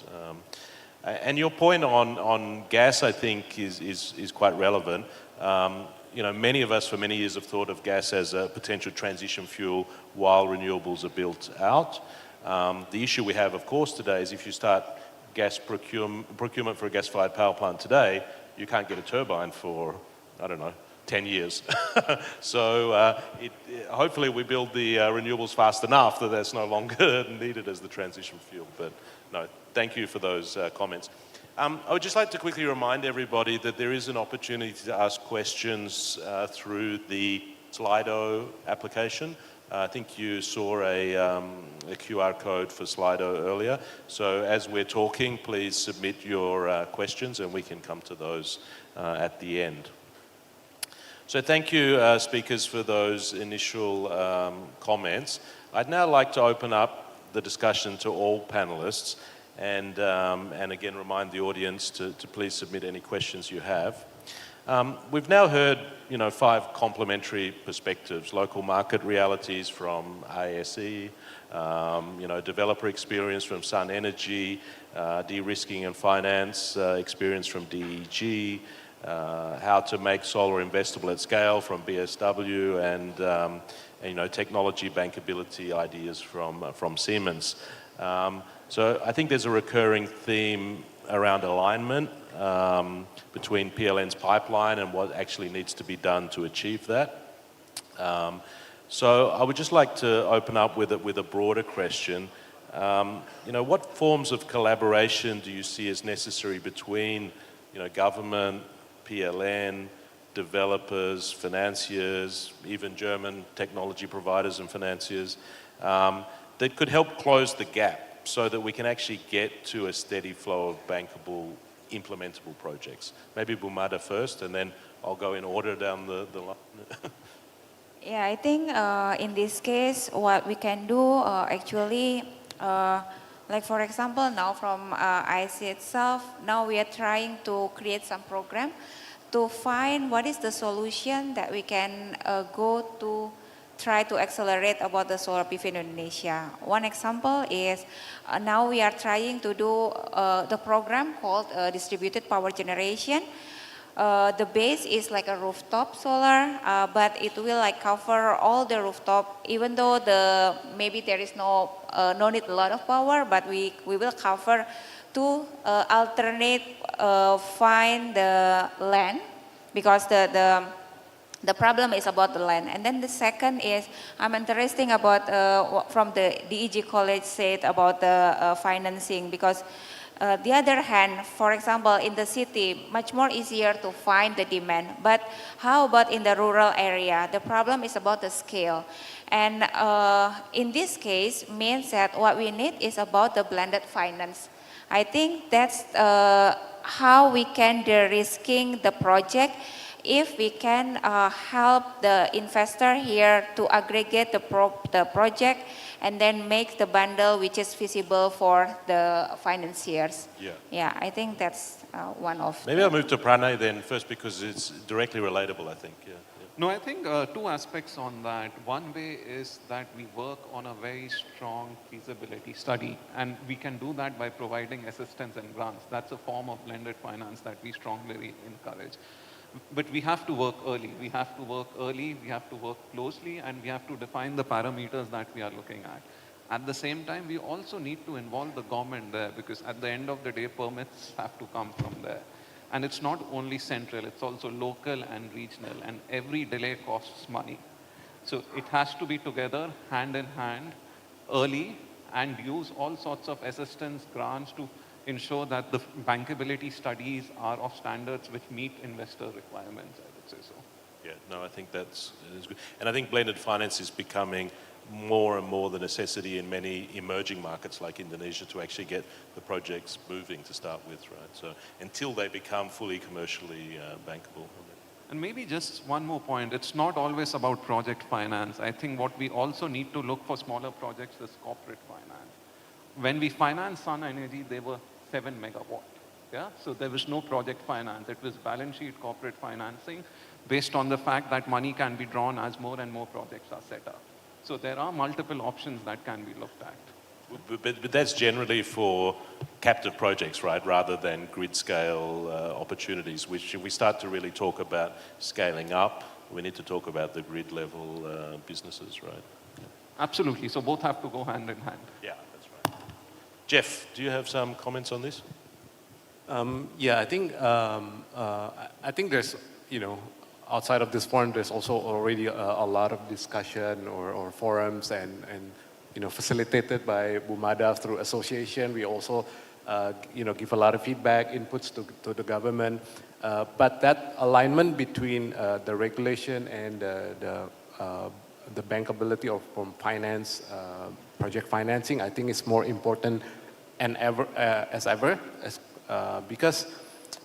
And your point on gas, I think, is quite relevant. Many of us for many years have thought of gas as a potential transition fuel while renewables are built out. The issue we have, of course, today is if you start gas procurement for a gas-fired power plant today, you can't get a turbine for, I don't know, 10 years. So hopefully we build the renewables fast enough that that's no longer needed as the transition fuel. But no, thank you for those comments. I would just like to quickly remind everybody that there is an opportunity to ask questions through the Slido application. I think you saw a QR code for Slido earlier. So as we're talking, please submit your questions and we can come to those at the end. So thank you, speakers, for those initial comments. I'd now like to open up the discussion to all panelists and again remind the audience to please submit any questions you have. We've now heard, 5 complementary perspectives: local market realities from ASE, developer experience from Sun Energy, de-risking and finance experience from DEG, how to make solar investable at scale from BSW, and technology bankability ideas from Siemens. So I think there's a recurring theme around alignment between PLN's pipeline and what actually needs to be done to achieve that. So I would just like to open up with a broader question. What forms of collaboration do you see as necessary between, government, PLN, developers, financiers, even German technology providers and financiers, that could help close the gap so that we can actually get to a steady flow of bankable, implementable projects? Maybe Bumada first, and then I'll go in order down the line. Yeah, I think in this case, what we can do actually, like for example, now from IC itself, now we are trying to create some program to find what is the solution that we can go to try to accelerate about the solar PV in Indonesia. One example is now we are trying to do the program called distributed power generation. The base is like a rooftop solar, but it will like cover all the rooftop, even though maybe there is no need a lot of power, but we will cover to alternate find the land, because the problem is about the land. And then the second is, I'm interested about from the DEG college said about the financing, because the other hand, for example, in the city, much more easier to find the demand. But how about in the rural area? The problem is about the scale. And in this case, means that what we need is about the blended finance. I think that's how we can de-risking the project if we can help the investor here to aggregate the project and then make the bundle which is feasible for the financiers. Yeah, I think that's one of. Maybe I'll move to Pranay then first because it's directly relatable, I think. No, I think two aspects on that. One way is that we work on a very strong feasibility study, and we can do that by providing assistance and grants. That's a form of blended finance that we strongly encourage. But we have to work early. We have to work early, we have to work closely, and we have to define the parameters that we are looking at. At the same time, we also need to involve the government there, because at the end of the day, permits have to come from there. And it's not only central, it's also local and regional, and every delay costs money. So it has to be together, hand in hand, early, and use all sorts of assistance grants to ensure that the bankability studies are of standards which meet investor requirements, I would say so. Yeah, no, I think that's good. And I think blended finance is becoming more and more the necessity in many emerging markets like Indonesia to actually get the projects moving to start with, right? So until they become fully commercially bankable. And maybe just one more point, it's not always about project finance. I think what we also need to look for smaller projects is corporate finance. When we financed Sun Energy, they were 7 megawatt. Yeah? So there was no project finance. It was balance sheet corporate financing based on the fact that money can be drawn as more and more projects are set up. So there are multiple options that can be looked at. But that's generally for captive projects, right? Rather than grid scale opportunities, which if we start to really talk about scaling up, we need to talk about the grid level businesses, right? Absolutely. So both have to go hand in hand. Yeah, that's right. Jeff, do you have some comments on this? Yeah, I think there's, outside of this forum, there's also already a lot of discussion or forums and facilitated by Bumada through association. We also, give a lot of feedback, inputs to the government. But that alignment between the regulation and the bankability of from finance, project financing, I think is more important and because,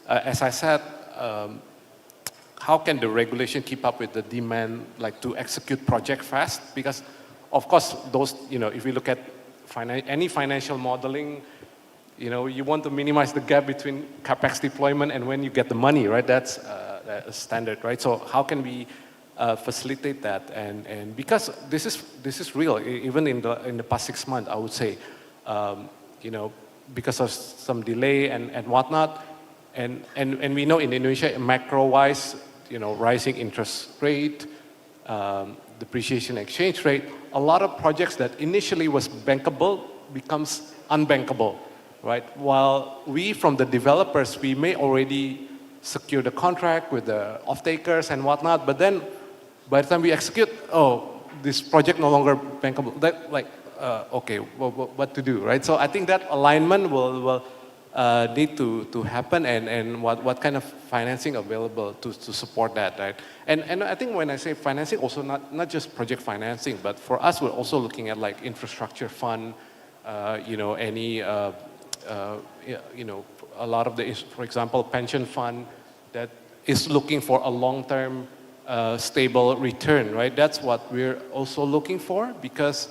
as I said, how can the regulation keep up with the demand, like to execute project fast? Because, of course, those, if we look at any financial modeling, you want to minimize the gap between capex deployment and when you get the money, right? That's a standard, right? So how can we facilitate that? And because this is real, even in the past 6 months, I would say, because of some delay and whatnot, and we know in Indonesia, macro-wise, rising interest rate, depreciation exchange rate, a lot of projects that initially was bankable becomes unbankable, right? While we, from the developers, we may already secure the contract with the off-takers and whatnot, but then by the time we execute, this project no longer bankable. Okay, what to do, right? So I think that alignment will need to happen, and what kind of financing available to support that, right? And I think when I say financing, also not just project financing, but for us, we're also looking at like infrastructure fund, a lot of the, for example, pension fund that is looking for a long-term stable return, right? That's what we're also looking for, because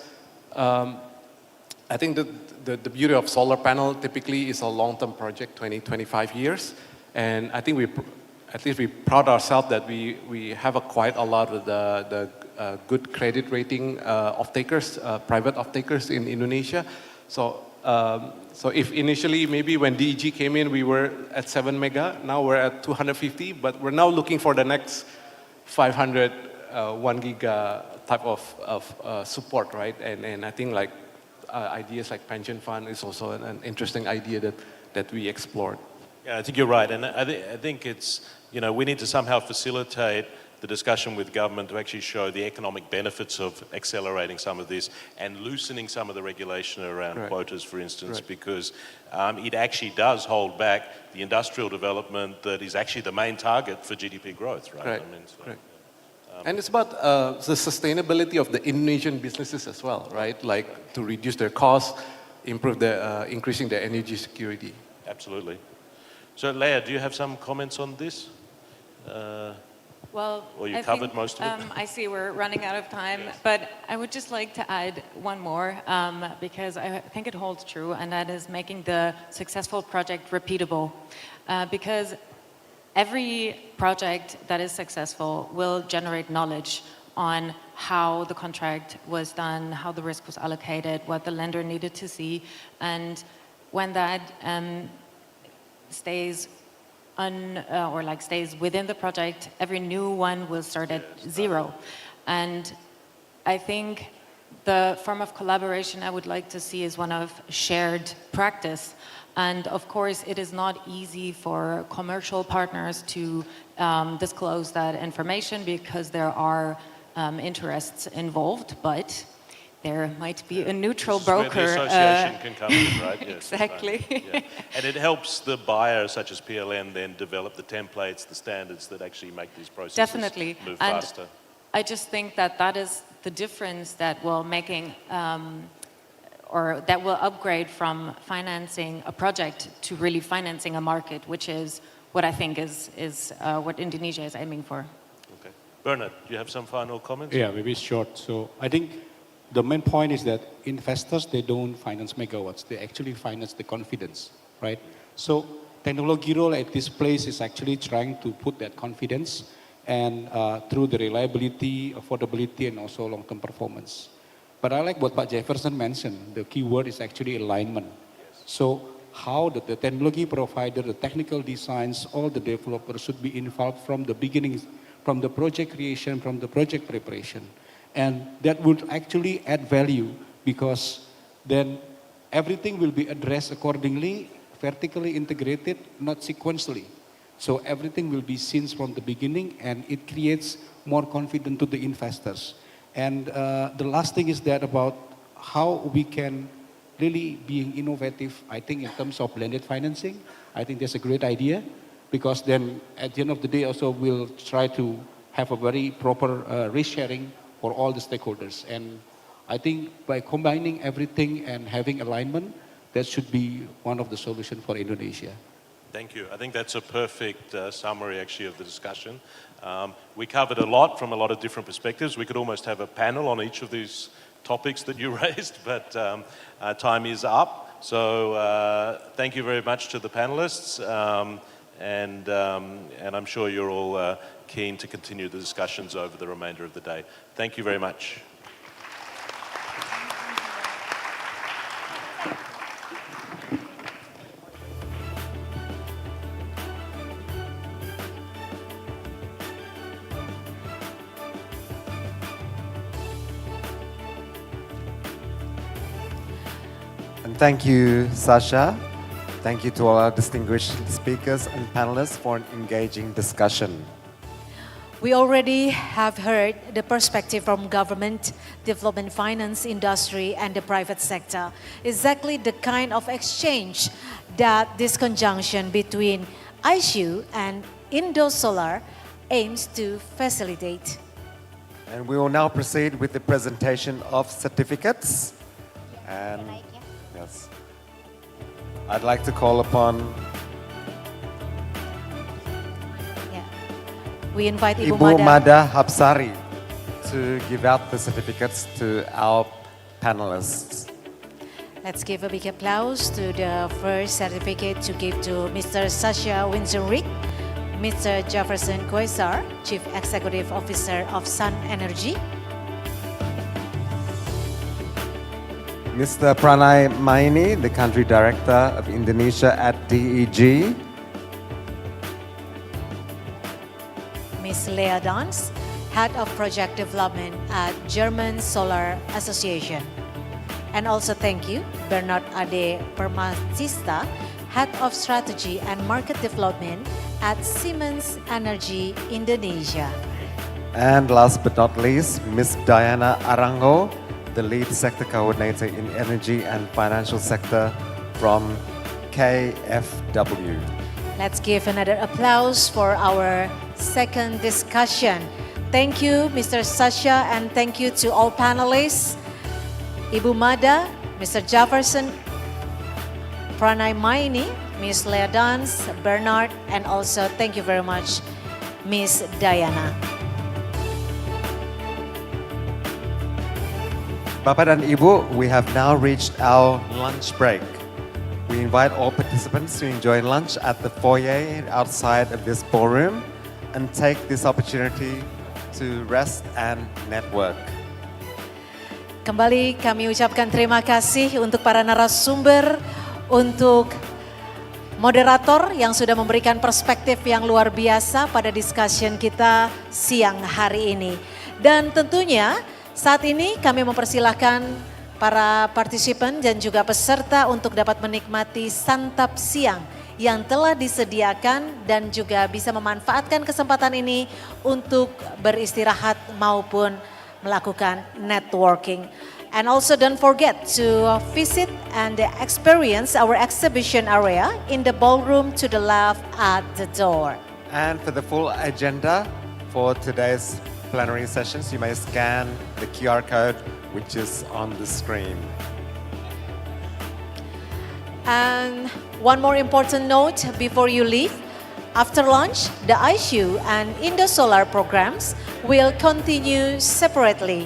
I think the beauty of solar panel typically is a long-term project, 20-25 years. And I think we're proud ourselves that we have quite a lot of the good credit rating off-takers, private off-takers in Indonesia. So if initially, maybe when DEG came in, we were at 7 mega, now we're at 250, but we're now looking for the next 500, 1 giga type of support, right? And I think like ideas like pension fund is also an interesting idea that we explored. Yeah, I think you're right. And I think it's, we need to somehow facilitate the discussion with government to actually show the economic benefits of accelerating some of this and loosening some of the regulation around quotas, for instance, because it actually does hold back the industrial development that is actually the main target for GDP growth, right? And it's about the sustainability of the Indonesian businesses as well, right? Like to reduce their costs, increasing their energy security. Absolutely. So Leah, do you have some comments on this? Well, Or you I covered think, most of it? I see we're running out of time, but I would just like to add one more because I think it holds true, and that is making the successful project repeatable. Because every project that is successful will generate knowledge on how the contract was done, how the risk was allocated, what the lender needed to see, and when that stays stays within the project, every new one will start at zero. And I think the form of collaboration I would like to see is one of shared practice. And of course, it is not easy for commercial partners to disclose that information because there are interests involved, but there might be a neutral broker. Where the association can come in, right? Yes, exactly. Right. Yeah. And it helps the buyer, such as PLN, then develop the templates, the standards that actually make these processes Definitely. move And faster. I just think that that is the difference that will or that will upgrade from financing a project to really financing a market, which is what I think is what Indonesia is aiming for. Okay. Bernard, do you have some final comments? Yeah, maybe short. So I think the main point is that investors, they don't finance megawatts. They actually finance the confidence, right? So technology role at this place is actually trying to put that confidence and through the reliability, affordability, and also long-term performance. But I like what Pak Jefferson mentioned. The key word is actually alignment. So how the technology provider, the technical designs, all the developers should be involved from the beginning, from the project creation, from the project preparation. And that would actually add value because then everything will be addressed accordingly, vertically integrated, not sequentially. So everything will be seen from the beginning and it creates more confidence to the investors. And the last thing is that about how we can really being innovative, I think in terms of blended financing, I think that's a great idea because then at the end of the day also we'll try to have a very proper risk sharing for all the stakeholders. And I think by combining everything and having alignment, that should be one of the solutions for Indonesia. Thank you. I think that's a perfect summary, actually, of the discussion. We covered a lot from a lot of different perspectives. We could almost have a panel on each of these topics that you raised, but time is up. So thank you very much to the panelists, and I'm sure you're all keen to continue the discussions over the remainder of the day. Thank you very much. And thank you, Sasha. Thank you to all our distinguished speakers and panelists for an engaging discussion. We already have heard the perspective from government, development finance industry, and the private sector. Exactly the kind of exchange that this conjunction between Isew and Indosolar aims to facilitate. And we will now proceed with the presentation of certificates. And yes, I'd like to call upon We invite Ibu Mada Hapsari to give out the certificates to our panelists. Let's give a big applause to the first certificate to give to Mr. Sasha Winzenrick, Mr. Jefferson Koesar, Chief Executive Officer of Sun Energy, Mr. Pranay Maini, the Country Director of Indonesia at DEG, Ms. Lea Dans, Head of Project Development at German Solar Association. And also thank you, Bernard Ade Permatista, Head of Strategy and Market Development at Siemens Energy Indonesia. and last but not least, Ms. Diana Arango, the Lead Sector Coordinator in Energy and Financial Sector from KFW. Let's give another applause for our second discussion. Thank you, Mr. Sasha, and thank you to all panelists, Ibu Mada, Mr. Jefferson, Pranay Maini, Ms. Lea Dans, Bernard, and also thank you very much, Miss Diana. Bapak dan Ibu, we have now reached our lunch break. We invite all participants to enjoy lunch at the foyer outside of this ballroom and take this opportunity to rest and network. Kembali kami ucapkan terima kasih untuk para narasumber, untuk moderator yang sudah memberikan perspektif yang luar biasa pada discussion kita siang hari ini. Dan tentunya saat ini kami mempersilahkan para partisipan dan juga peserta untuk dapat menikmati santap siang yang telah disediakan dan juga bisa memanfaatkan kesempatan ini untuk beristirahat maupun melakukan networking. And also don't forget to visit and experience our exhibition area in the ballroom to the left at the door. And for the full agenda for today's plenary sessions, you may scan the QR code which is on the screen. And one more important note before you leave. After lunch, the ISU and Indosolar programs will continue separately.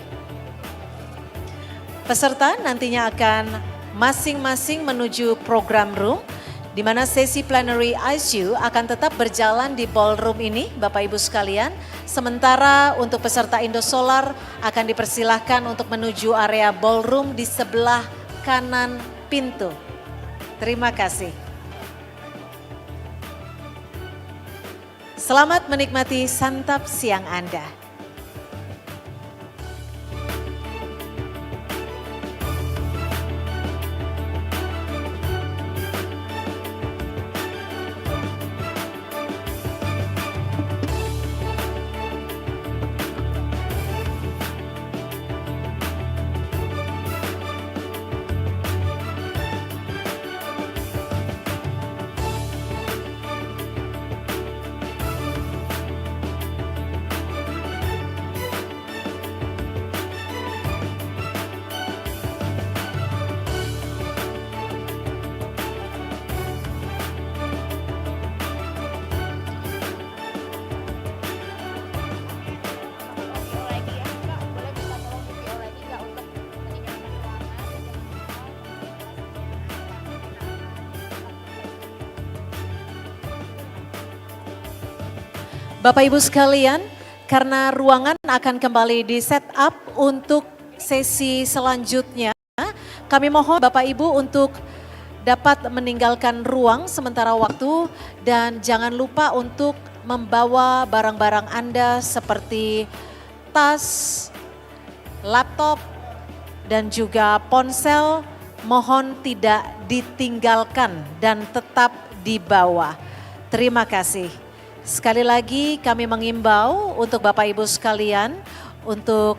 Peserta nantinya akan masing-masing menuju program room, di mana sesi plenary ISU akan tetap berjalan di ballroom ini, Bapak Ibu sekalian. Sementara untuk peserta Indosolar akan dipersilahkan untuk menuju area ballroom di sebelah kanan pintu. Terima kasih. Selamat menikmati santap siang Anda. Bapak Ibu sekalian, karena ruangan akan kembali di set up untuk sesi selanjutnya, kami mohon Bapak Ibu untuk dapat meninggalkan ruang sementara waktu dan jangan lupa untuk membawa barang-barang Anda seperti tas, laptop, dan juga ponsel, mohon tidak ditinggalkan dan tetap dibawa. Terima kasih. Sekali lagi kami mengimbau untuk Bapak Ibu sekalian untuk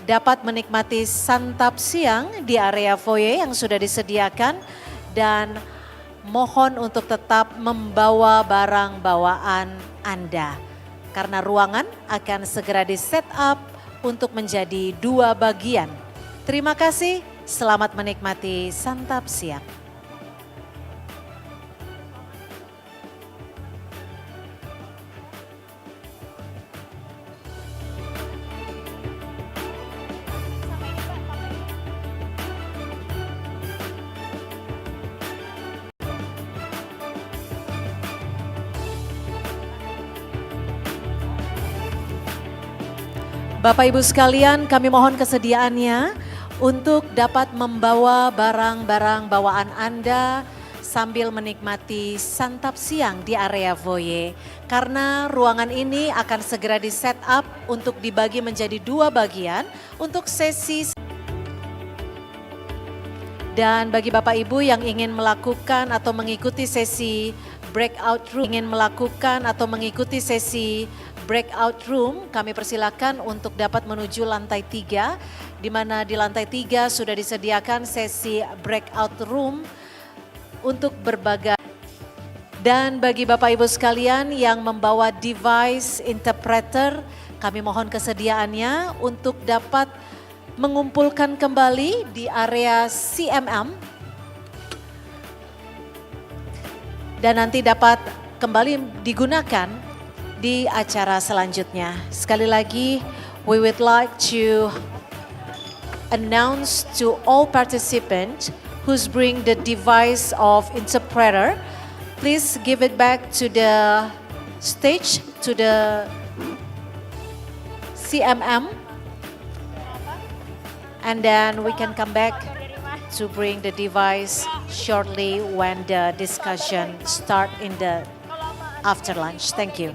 dapat menikmati santap siang di area foyer yang sudah disediakan dan mohon untuk tetap membawa barang bawaan Anda karena ruangan akan segera di set up untuk menjadi 2 bagian. Terima kasih, selamat menikmati santap siang. Bapak Ibu sekalian, kami mohon kesediaannya untuk dapat membawa barang-barang bawaan Anda sambil menikmati santap siang di area foyer. Karena ruangan ini akan segera di set up untuk dibagi menjadi 2 bagian untuk sesi. Dan bagi Bapak Ibu yang ingin melakukan atau mengikuti sesi breakout room, kami persilakan untuk dapat menuju lantai 3, di mana di lantai 3 sudah disediakan sesi breakout room untuk berbagai. Dan bagi Bapak Ibu sekalian yang membawa device interpreter, kami mohon kesediaannya untuk dapat mengumpulkan kembali di area CMM dan nanti dapat kembali digunakan di acara selanjutnya. Sekali lagi, we would like to announce to all participants who's bring the device of interpreter, please give it back to the stage, to the CMM, and then we can come back to bring the device shortly when the discussion start in the after lunch. Thank you.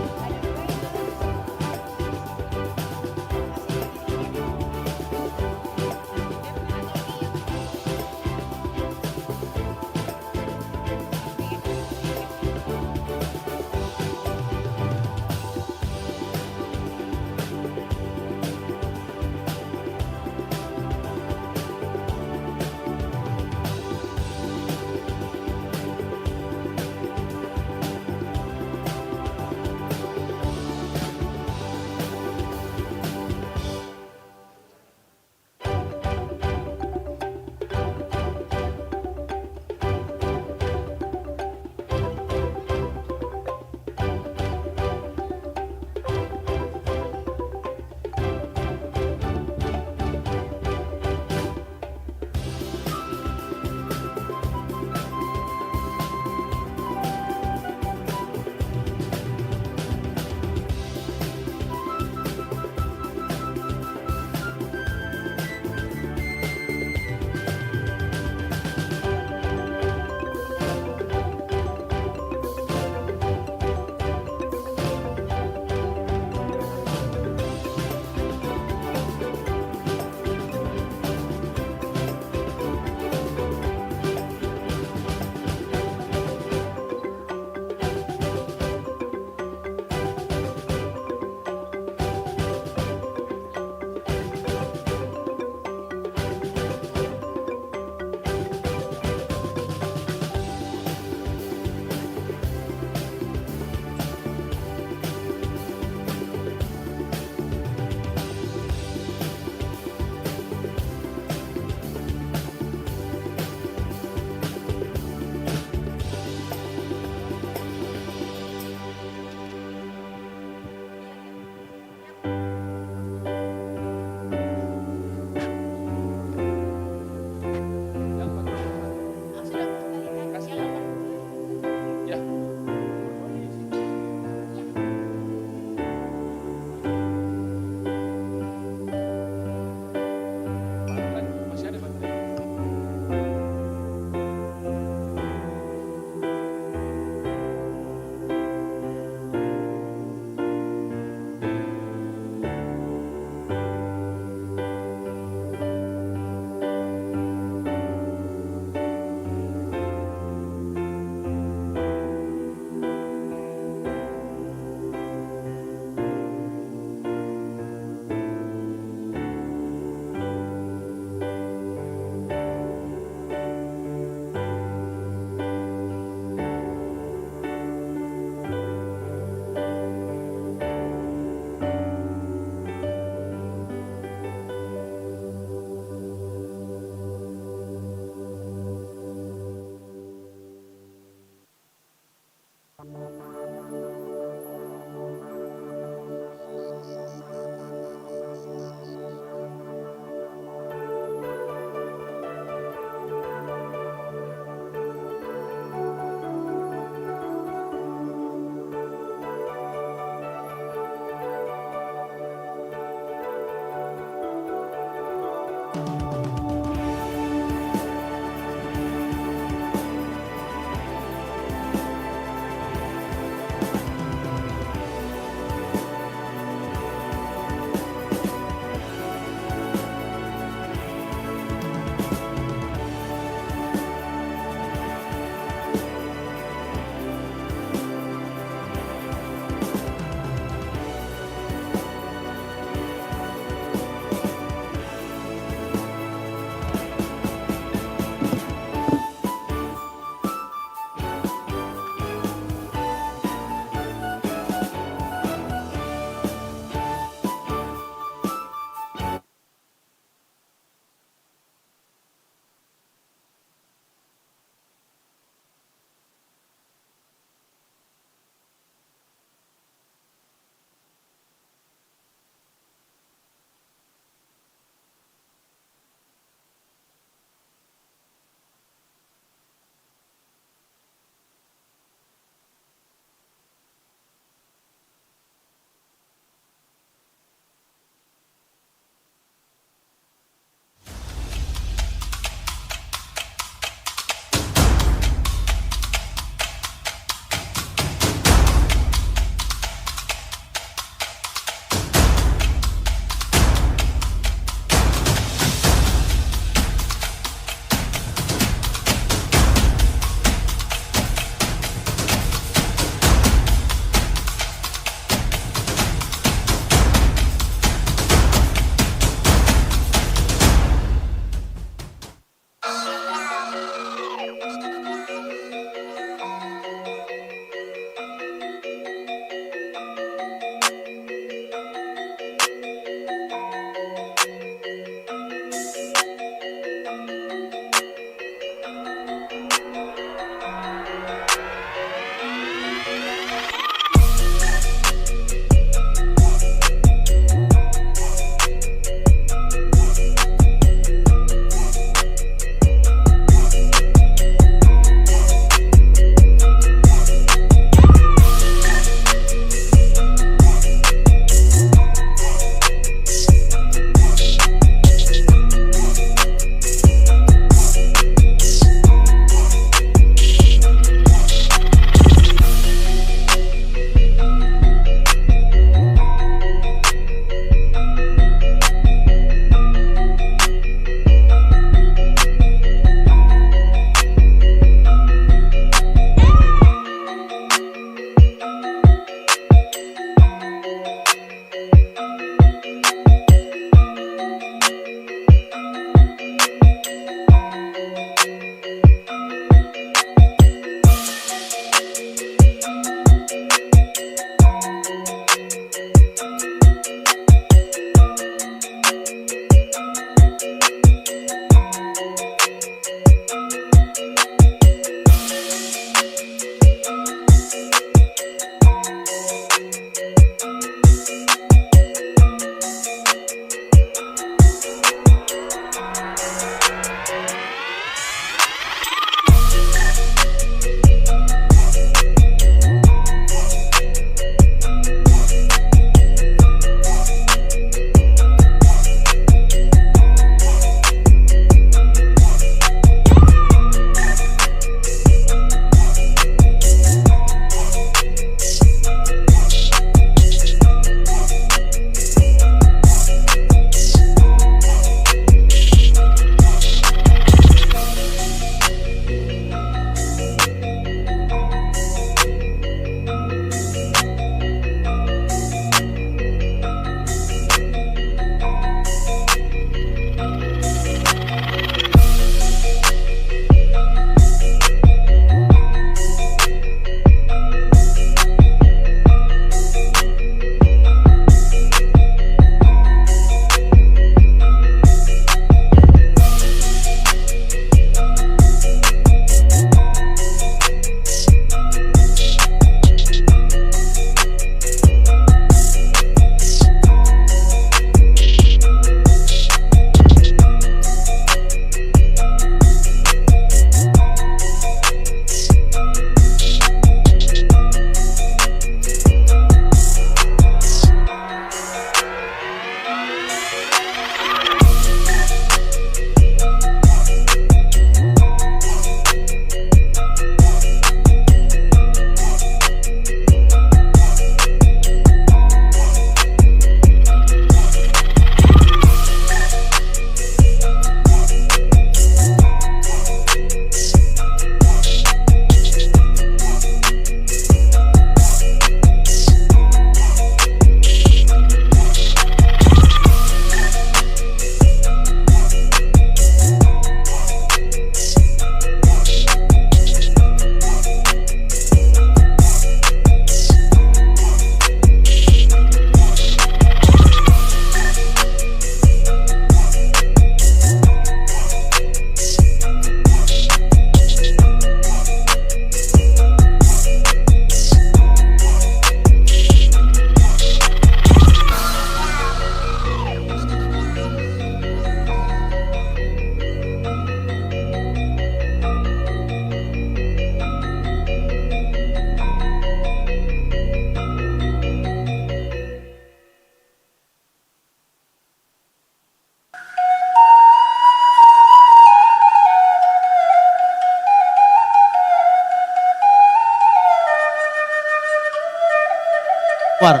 War.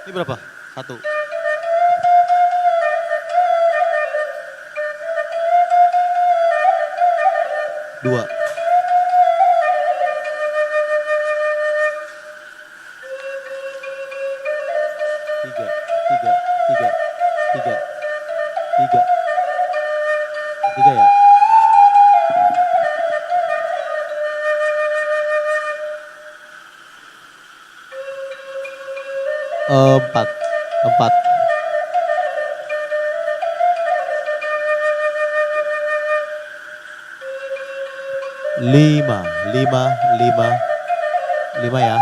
Ini berapa? 1. 2. 3 ya. 4. 5 ya.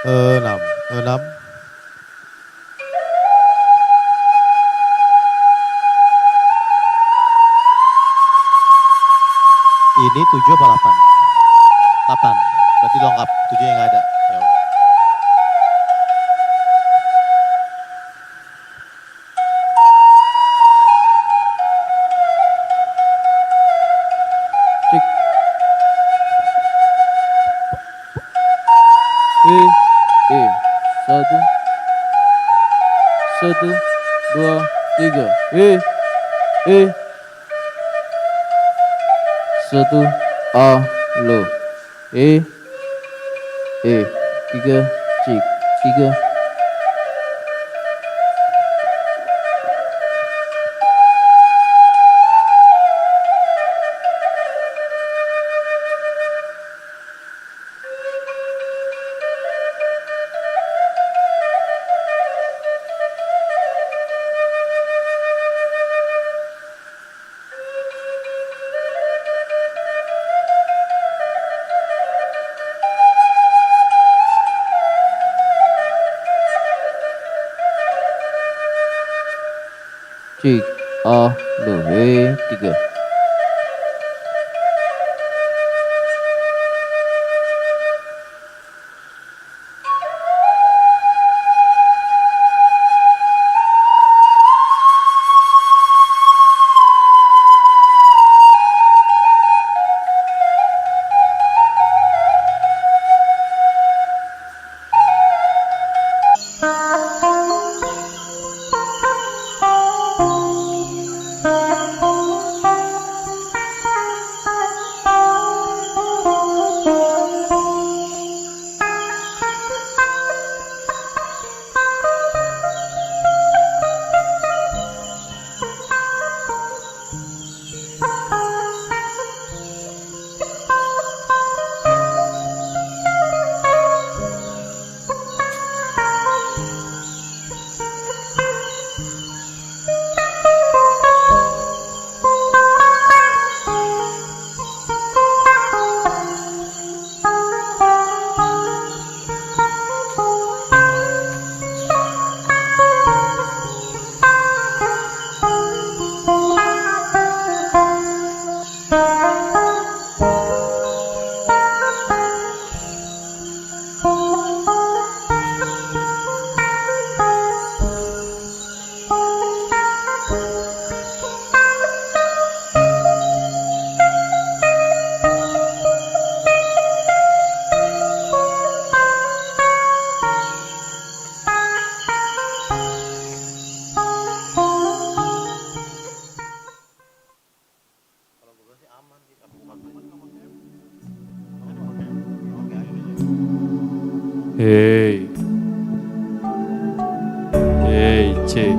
6. Ini 7 apa 8? 8. Berarti lengkap. 7 yang nggak ada. Ya udah. Cek. 1. 1, 2, 3. 1. Lo. 3, cek. 3. Cek. Lo. 3. Cek.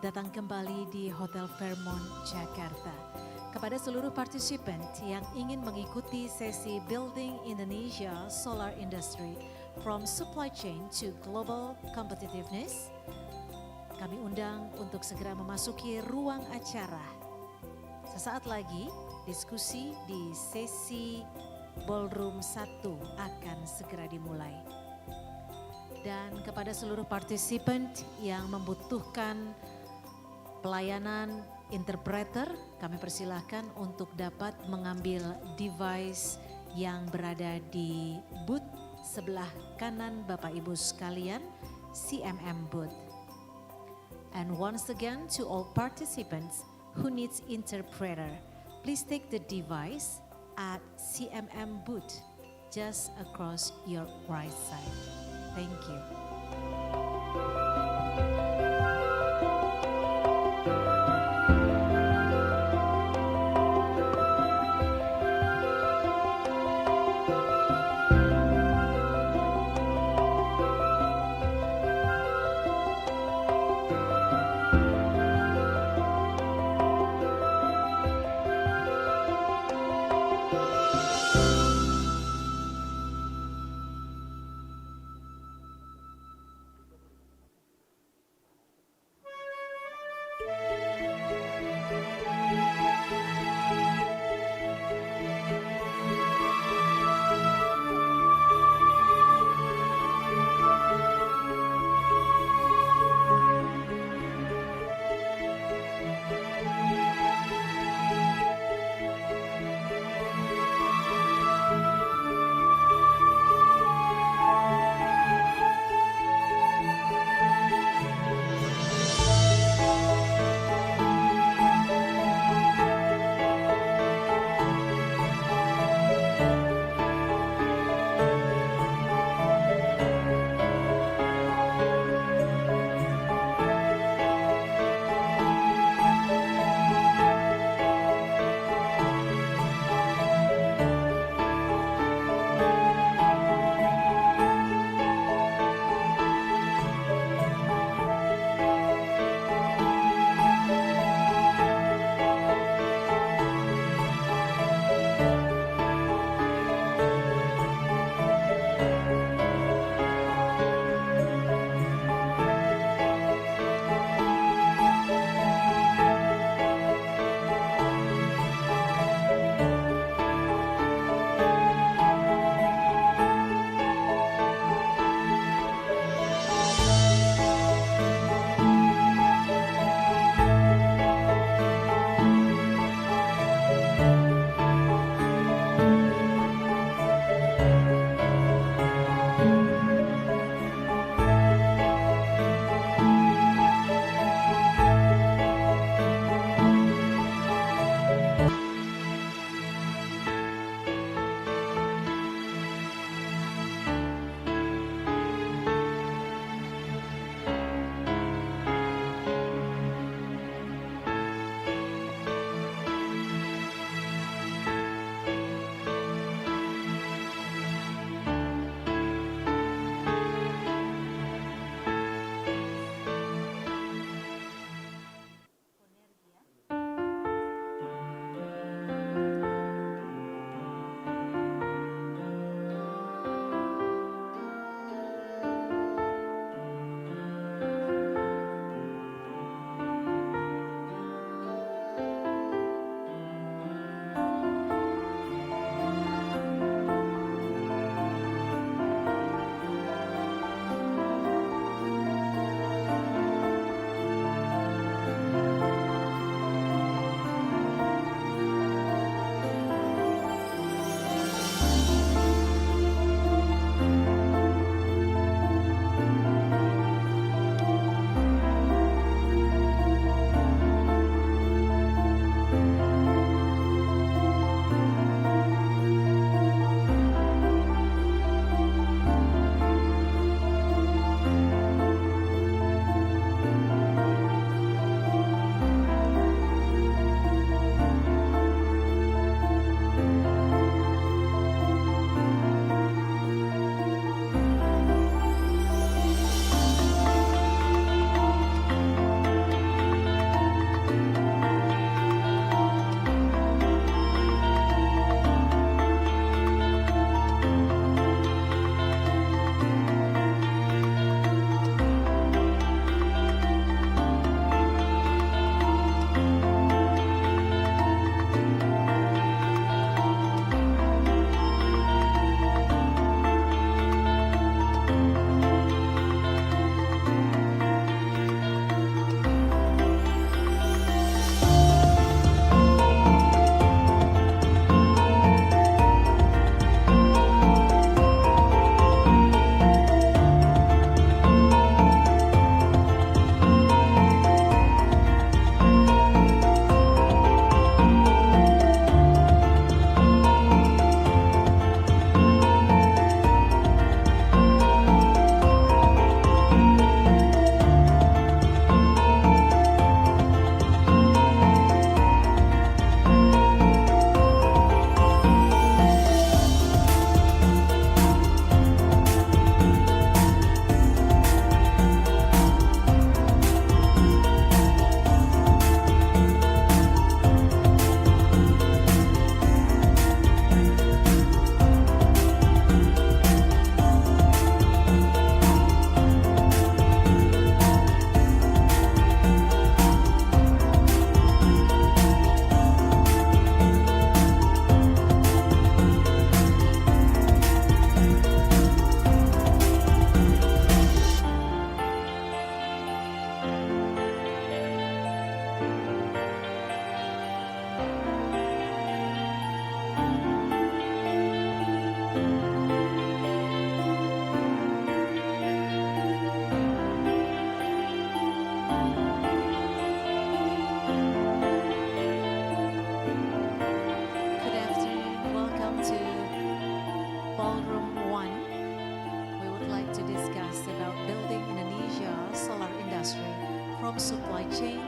datang kembali di Hotel Fairmont, Jakarta. Kepada seluruh partisipan yang ingin mengikuti sesi Building Indonesia Solar Industry from Supply Chain to Global Competitiveness, kami undang untuk segera memasuki ruang acara. Sesaat lagi, diskusi di sesi Ballroom 1 akan segera dimulai. Dan kepada seluruh partisipan yang membutuhkan pelayanan interpreter, kami persilahkan untuk dapat mengambil device yang berada di booth sebelah kanan Bapak Ibu sekalian, CMM booth. And once again to all participants who needs interpreter, please take the device at CMM booth just across your right side. Thank you.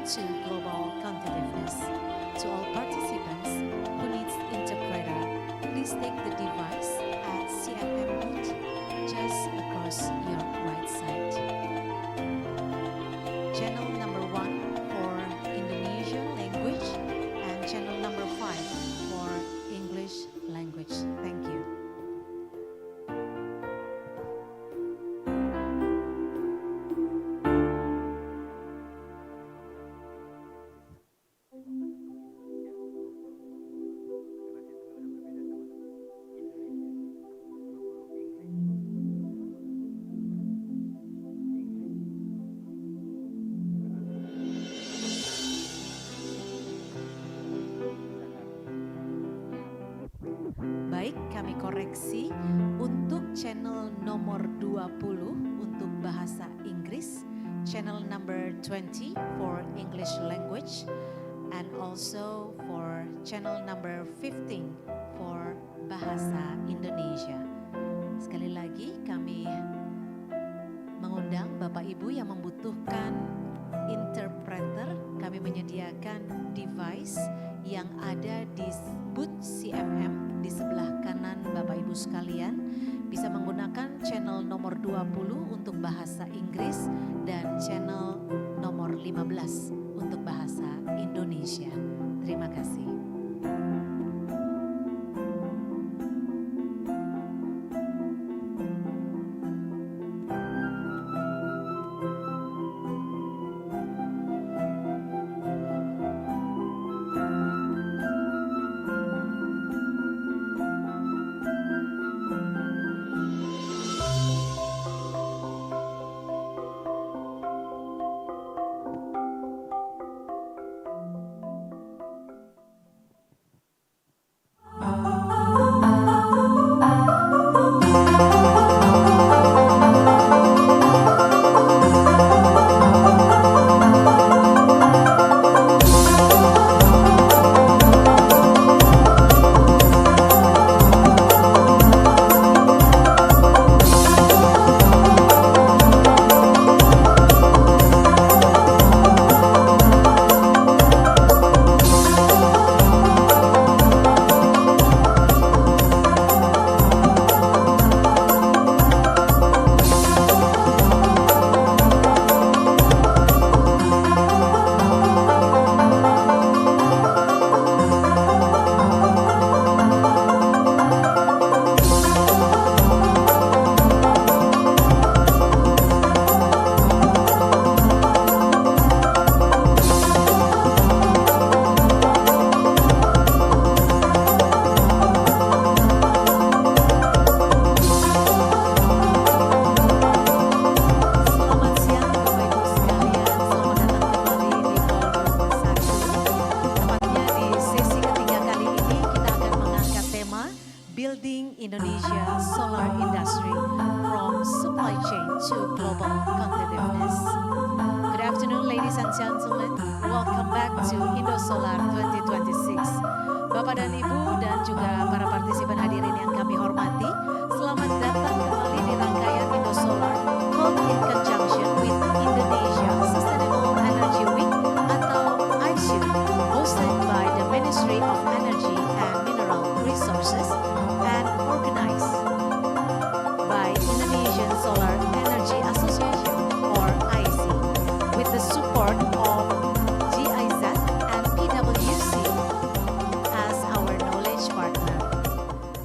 to global competitiveness. To all participants who needs interpreter, please take the device at CFM booth just across your right side. Channel number 1 for Indonesian language and channel number 5 for English language. Thank you. Baik, kami koreksi untuk channel nomor 20 untuk bahasa Inggris, channel number 20 for English language, and also for channel number 15 for bahasa Indonesia. Sekali lagi kami mengundang Bapak Ibu yang membutuhkan interpreter, kami menyediakan device yang ada di booth CMM di sebelah kanan Bapak Ibu sekalian. Bisa menggunakan channel nomor 20 untuk bahasa Inggris dan channel nomor 15 untuk bahasa Indonesia. Terima kasih. Building Indonesia solar industry from supply chain to global competitiveness. Good afternoon, ladies and gentlemen. Welcome back to Indosolar 2026. Bapak dan Ibu dan juga para partisipan hadirin yang kami hormati, selamat datang kembali di rangkaian Indosolar held in conjunction with Indonesia Sustainable Energy Week atau ISEW, hosted by the Ministry of Energy and Mineral Resources and organized by Indonesian Solar Energy Association or IC with the support of GIZ and PwC as our knowledge partner.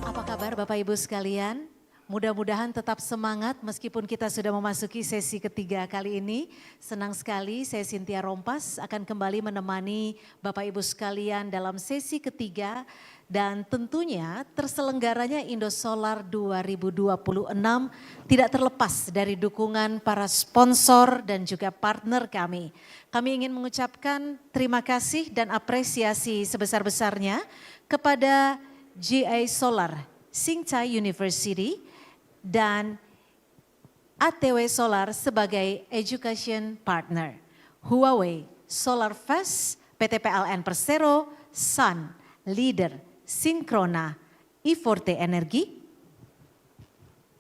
Apa kabar Bapak Ibu sekalian? Mudah-mudahan tetap semangat meskipun kita sudah memasuki sesi ketiga kali ini. Senang sekali saya Cynthia Rompas akan kembali menemani Bapak Ibu sekalian dalam sesi ketiga. Dan tentunya terselenggaranya Indosolar 2026 tidak terlepas dari dukungan para sponsor dan juga partner kami. Kami ingin mengucapkan terima kasih dan apresiasi sebesar-besarnya kepada GA Solar, Singchai University, dan ATW Solar sebagai education partner. Huawei, Solar Fast, PT PLN Persero, Sun, Leader, Sinkrona, I-Forte Energi,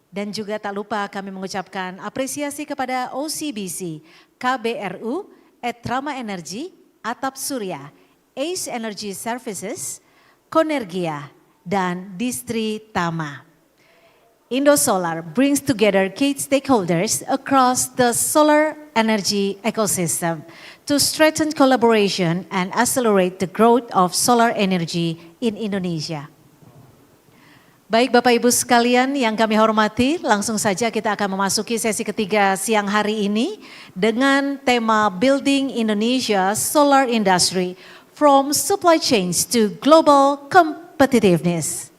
dan juga tak lupa kami mengucapkan apresiasi kepada OCBC, KBRU, Etrama Energy, Atap Surya, Ace Energy Services, Konergia, dan Distri Tama. Indosolar brings together key stakeholders across the solar energy ecosystem to strengthen collaboration and accelerate the growth of solar energy in Indonesia. Baik Bapak Ibu sekalian yang kami hormati, langsung saja kita akan memasuki sesi ketiga siang hari ini dengan tema Building Indonesia Solar Industry from Supply Chains to Global Competitiveness.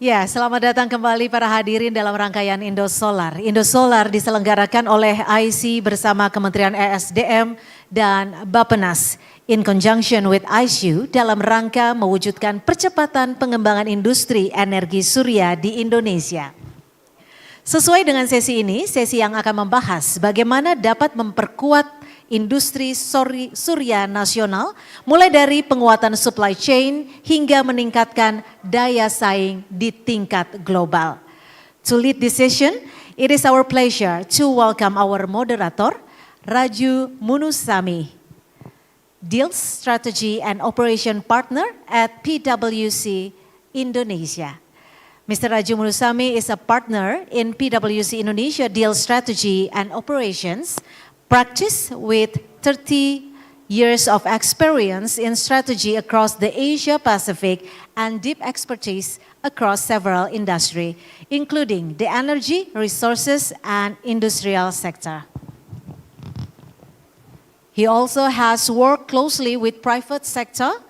Ya, selamat datang kembali para hadirin dalam rangkaian Indosolar. Indosolar diselenggarakan oleh IC bersama Kementerian ESDM dan Bappenas in conjunction with Isew dalam rangka mewujudkan percepatan pengembangan industri energi surya di Indonesia. Sesuai dengan sesi ini, sesi yang akan membahas bagaimana dapat memperkuat industri surya nasional, mulai dari penguatan supply chain hingga meningkatkan daya saing di tingkat global. To lead this session, it is our pleasure to welcome our moderator, Raju Munusami, Deals Strategy and Operation Partner at PwC Indonesia. Mr. Raju Munusami is a partner in PwC Indonesia Deals Strategy and Operations practice with 30 years of experience in strategy across the Asia Pacific and deep expertise across several industries, including the energy, resources, and industrial sector. He also has worked closely with private sector,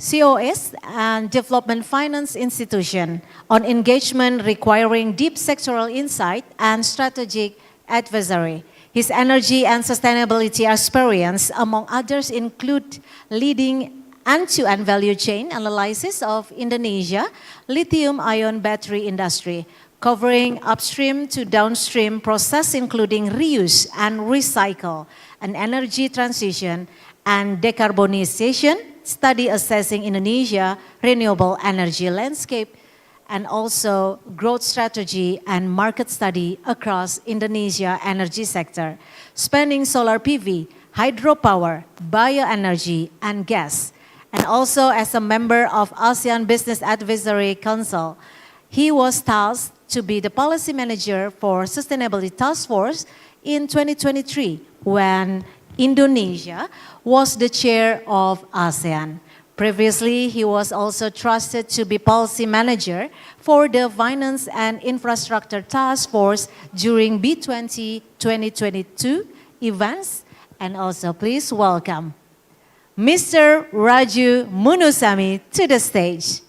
COS, and development finance institution on engagement requiring deep sectoral insight and strategic advisory. His energy and sustainability experience, among others, include leading end-to-end value chain analysis of Indonesia lithium-ion battery industry, covering upstream to downstream process including reuse and recycle, and energy transition and decarbonization, study assessing Indonesia renewable energy landscape, and also growth strategy and market study across Indonesia energy sector, spanning solar PV, hydropower, bioenergy, and gas. And also as a member of ASEAN Business Advisory Council, he was tasked to be the policy manager for Sustainability Task Force in 2023 when Indonesia was the chair of ASEAN. Previously, he was also trusted to be policy manager for the Finance and Infrastructure Task Force during B20 2022 events. And also please welcome Mr. Raju Munusami to the stage.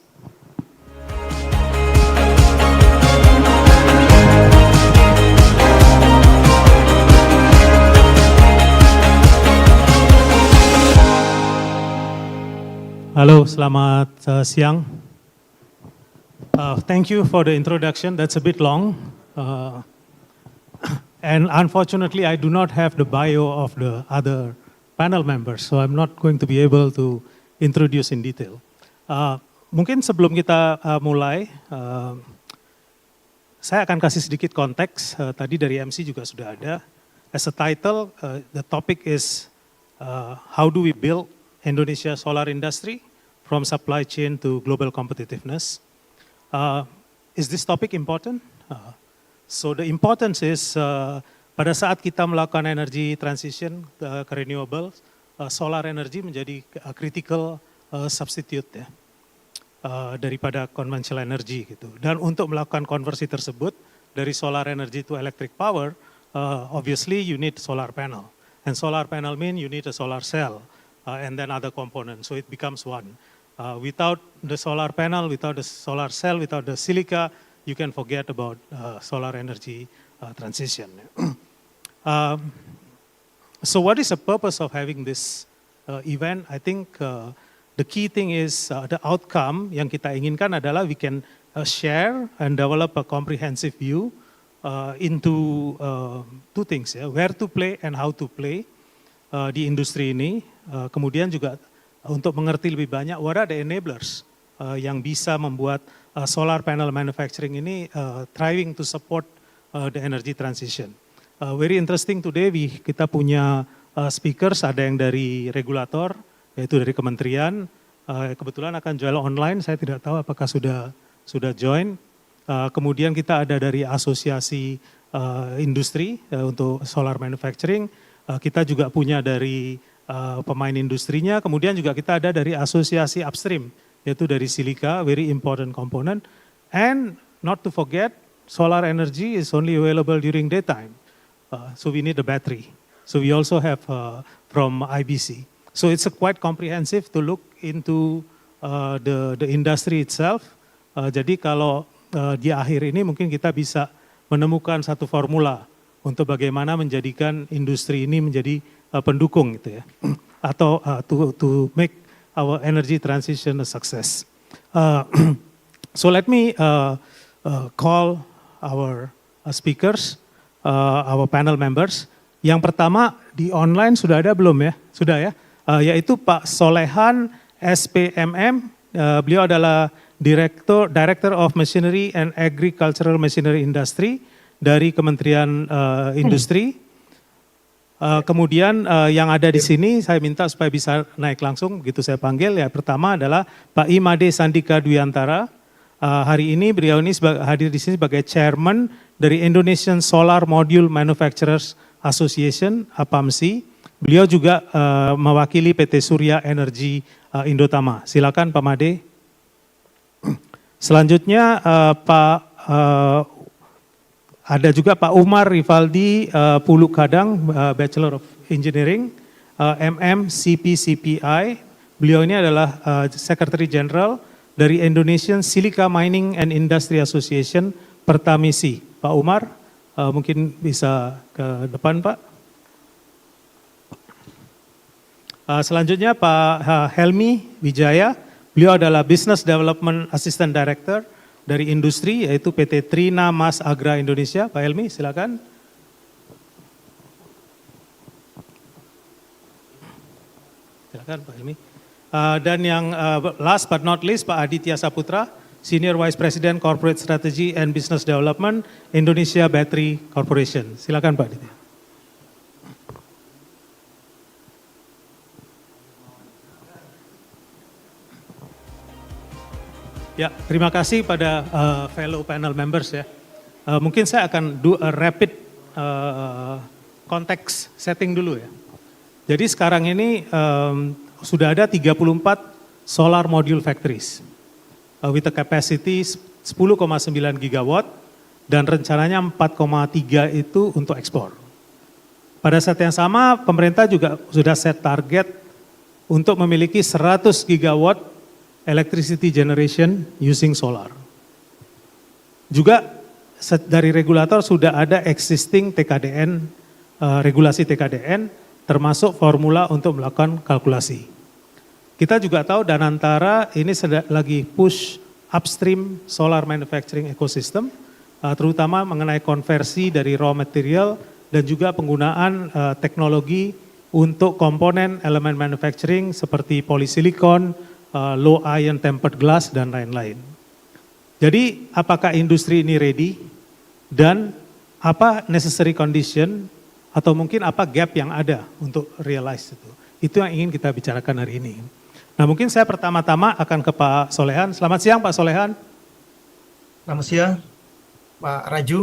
Halo, selamat siang. Thank you for the introduction. That's a bit long. And unfortunately, I do not have the bio of the other panel members, so I'm not going to be able to introduce in detail. Mungkin sebelum kita mulai, saya akan kasih sedikit konteks. Tadi dari MC juga sudah ada. As a title, the topic is how do we build Indonesia solar industry from supply chain to global competitiveness. Is this topic important? So the importance is pada saat kita melakukan energy transition ke renewable, solar energy menjadi critical substitute ya, daripada conventional energy gitu. Dan untuk melakukan konversi tersebut dari solar energy to electric power, obviously you need solar panel. And solar panel mean you need a solar cell. And then other components, so it becomes one. Without the solar panel, without the solar cell, without the silica, you can forget about solar energy transition. So what is the purpose of having this event? I think the key thing is the outcome yang kita inginkan adalah we can share and develop a comprehensive view into two things ya, where to play and how to play di industri ini. Kemudian juga untuk mengerti lebih banyak what are the enablers yang bisa membuat solar panel manufacturing ini thriving to support the energy transition. Very interesting today, kita punya speakers, ada yang dari regulator, yaitu dari kementerian, kebetulan akan jual online, saya tidak tahu apakah sudah join. Kemudian kita ada dari asosiasi industri untuk solar manufacturing, kita juga punya dari pemain industrinya, kemudian juga kita ada dari asosiasi upstream, yaitu dari silika, very important component, and not to forget, solar energy is only available during daytime. So we need a battery. So we also have from IBC. So it's quite comprehensive to look into the industry itself. Jadi kalau di akhir ini mungkin kita bisa menemukan satu formula untuk bagaimana menjadikan industri ini menjadi pendukung gitu ya, atau to make our energy transition a success. So let me call our speakers. Our panel members. Yang pertama di online sudah ada belum ya? Sudah ya? Yaitu Pak Solehan SPMM, beliau adalah Director of Machinery and Agricultural Machinery Industry dari Kementerian Industri. Kemudian yang ada di sini saya minta supaya bisa naik langsung, begitu saya panggil ya. Pertama adalah Pak Imade Sandika Dwiantara. Hari ini beliau ini hadir di sini sebagai Chairman dari Indonesian Solar Module Manufacturers Association, APAMSI. Beliau juga mewakili PT Surya Energy Indotama. Silakan Pak Made. Selanjutnya ada juga Pak Umar Rivaldi Pulu Kadang, Bachelor of Engineering, CPI. Beliau ini adalah Secretary General dari Indonesian Silica Mining and Industry Association, Pertamisi. Pak Umar, mungkin bisa ke depan Pak. Selanjutnya Pak Helmi Wijaya, beliau adalah Business Development Assistant Director dari industri, yaitu PT Trina Mas Agra Indonesia. Pak Helmi, silakan. Silakan Pak Helmi. Dan yang last but not least, Pak Aditya Saputra, Senior Vice President Corporate Strategy and Business Development, Indonesia Battery Corporation. Silakan Pak Aditya. Ya, terima kasih pada fellow panel members ya. Mungkin saya akan do a rapid context setting dulu ya. Jadi sekarang ini sudah ada 34 solar module factories with a capacity 10,9 gigawatt dan rencananya 4,3 itu untuk ekspor. Pada saat yang sama pemerintah juga sudah set target untuk memiliki 100 gigawatt electricity generation using solar. Juga dari regulator sudah ada existing TKDN, regulasi TKDN termasuk formula untuk melakukan kalkulasi. Kita juga tahu Danantara ini lagi push upstream solar manufacturing ecosystem, terutama mengenai konversi dari raw material dan juga penggunaan teknologi untuk komponen elemen manufacturing seperti polysilicon, low ion tempered glass dan lain-lain. Jadi apakah industri ini ready dan apa necessary condition atau mungkin apa gap yang ada untuk realize itu. Itu yang ingin kita bicarakan hari ini. Nah mungkin saya pertama-tama akan ke Pak Solehan. Selamat siang Pak Solehan. Selamat siang Pak Raju.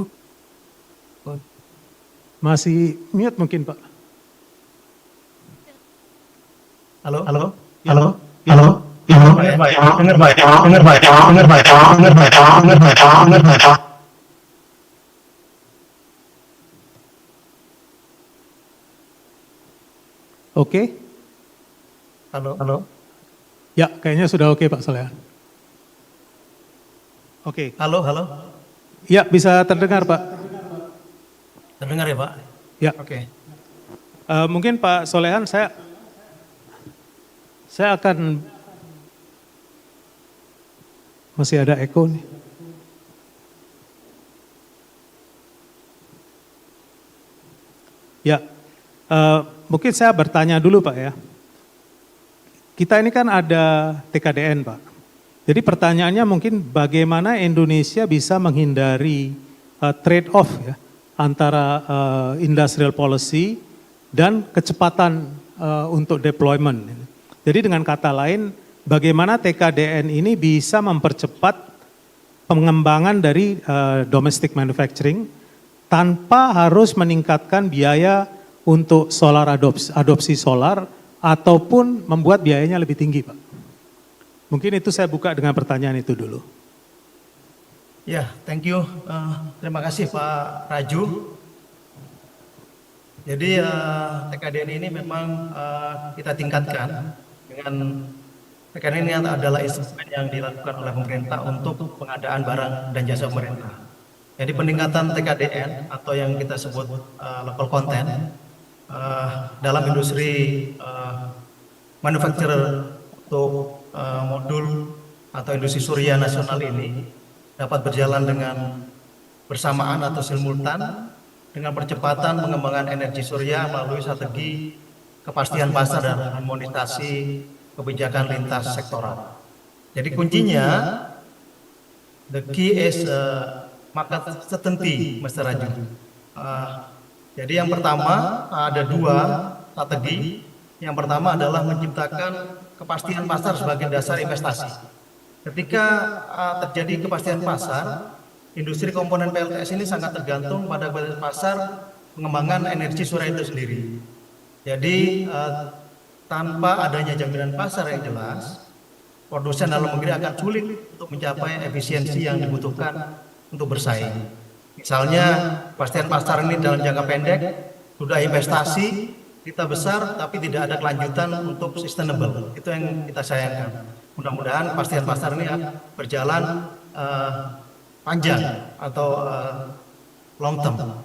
Masih mute mungkin Pak. Halo, halo, halo, halo. Dengar Pak. Oke. Halo, halo. Ya, kayaknya sudah oke Pak Solehan. Oke. Halo, halo. Ya, bisa terdengar Pak. Terdengar ya Pak? Ya. Oke. Mungkin Pak Solehan saya akan masih ada echo nih. Ya, mungkin saya bertanya dulu Pak ya. Kita ini kan ada TKDN Pak. Jadi pertanyaannya mungkin bagaimana Indonesia bisa menghindari trade off ya antara industrial policy dan kecepatan untuk deployment. Jadi dengan kata lain, bagaimana TKDN ini bisa mempercepat pengembangan dari domestic manufacturing tanpa harus meningkatkan biaya untuk solar adopsi solar ataupun membuat biayanya lebih tinggi Pak. Mungkin itu saya buka dengan pertanyaan itu dulu. Ya, thank you. Terima kasih Pak Raju. Jadi TKDN ini memang kita tingkatkan dengan TKDN ini adalah instrumen yang dilakukan oleh pemerintah untuk pengadaan barang dan jasa pemerintah. Jadi peningkatan TKDN atau yang kita sebut local content dalam industri manufacturer untuk modul atau industri surya nasional ini dapat berjalan dengan bersamaan atau simultan dengan percepatan pengembangan energi surya melalui strategi kepastian pasar dan harmonisasi kebijakan lintas sektoral. Jadi kuncinya, the key is market certainty, Mr. Raju. Jadi yang pertama ada dua strategi. Yang pertama adalah menciptakan kepastian pasar sebagai dasar investasi. Ketika terjadi kepastian pasar, industri komponen PLTS ini sangat tergantung pada pasar pengembangan energi surya itu sendiri. Jadi tanpa adanya jaminan pasar yang jelas, produsen dalam negeri akan sulit untuk mencapai efisiensi yang dibutuhkan untuk bersaing. Misalnya kepastian pasar ini dalam jangka pendek sudah investasi, kita besar tapi tidak ada kelanjutan untuk sustainable. Itu yang kita sayangkan. Mudah-mudahan kepastian pasar ini berjalan panjang atau long term.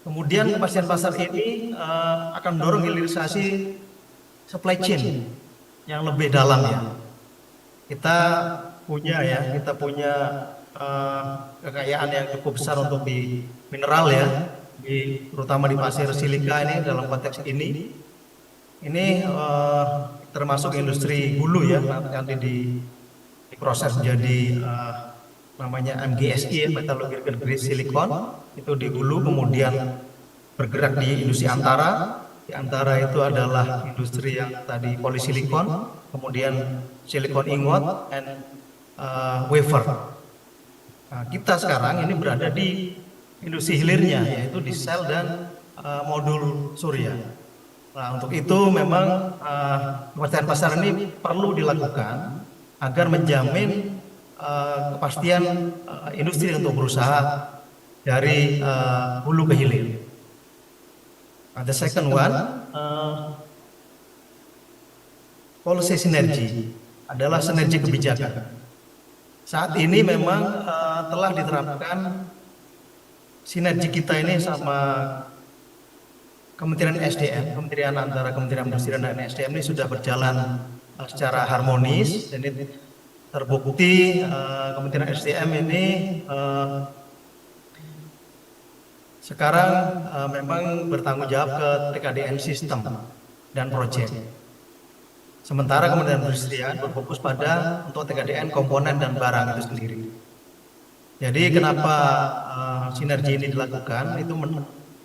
Kemudian kepastian pasar ini akan mendorong hilirisasi supply chain yang lebih dalam ya. Kita punya kekayaan yang cukup besar untuk di mineral ya, terutama di pasir silika ini dalam konteks ini. Ini termasuk industri hulu ya, nanti diproses menjadi namanya MGSI, metallurgical grade silicon, itu di hulu, kemudian bergerak di industri antara. Di antara itu adalah industri yang tadi polisilikon, kemudian silikon ingot, and wafer. Nah, kita sekarang ini berada di industri hilirnya, yaitu di sel dan modul surya. Nah, untuk itu memang kepastian pasar ini perlu dilakukan agar menjamin kepastian industri untuk berusaha dari hulu ke hilir. The second one, policy synergy adalah sinergi kebijakan. Saat ini memang telah diterapkan sinergi kita ini sama Kementerian SDM, Kementerian antara Kementerian Perindustrian dan SDM ini sudah berjalan secara harmonis, dan ini terbukti Kementerian SDM ini sekarang memang bertanggung jawab ke TKDN sistem dan proyek. Sementara Kementerian Perindustrian berfokus pada untuk TKDN komponen dan barang itu sendiri. Jadi kenapa sinergi ini dilakukan itu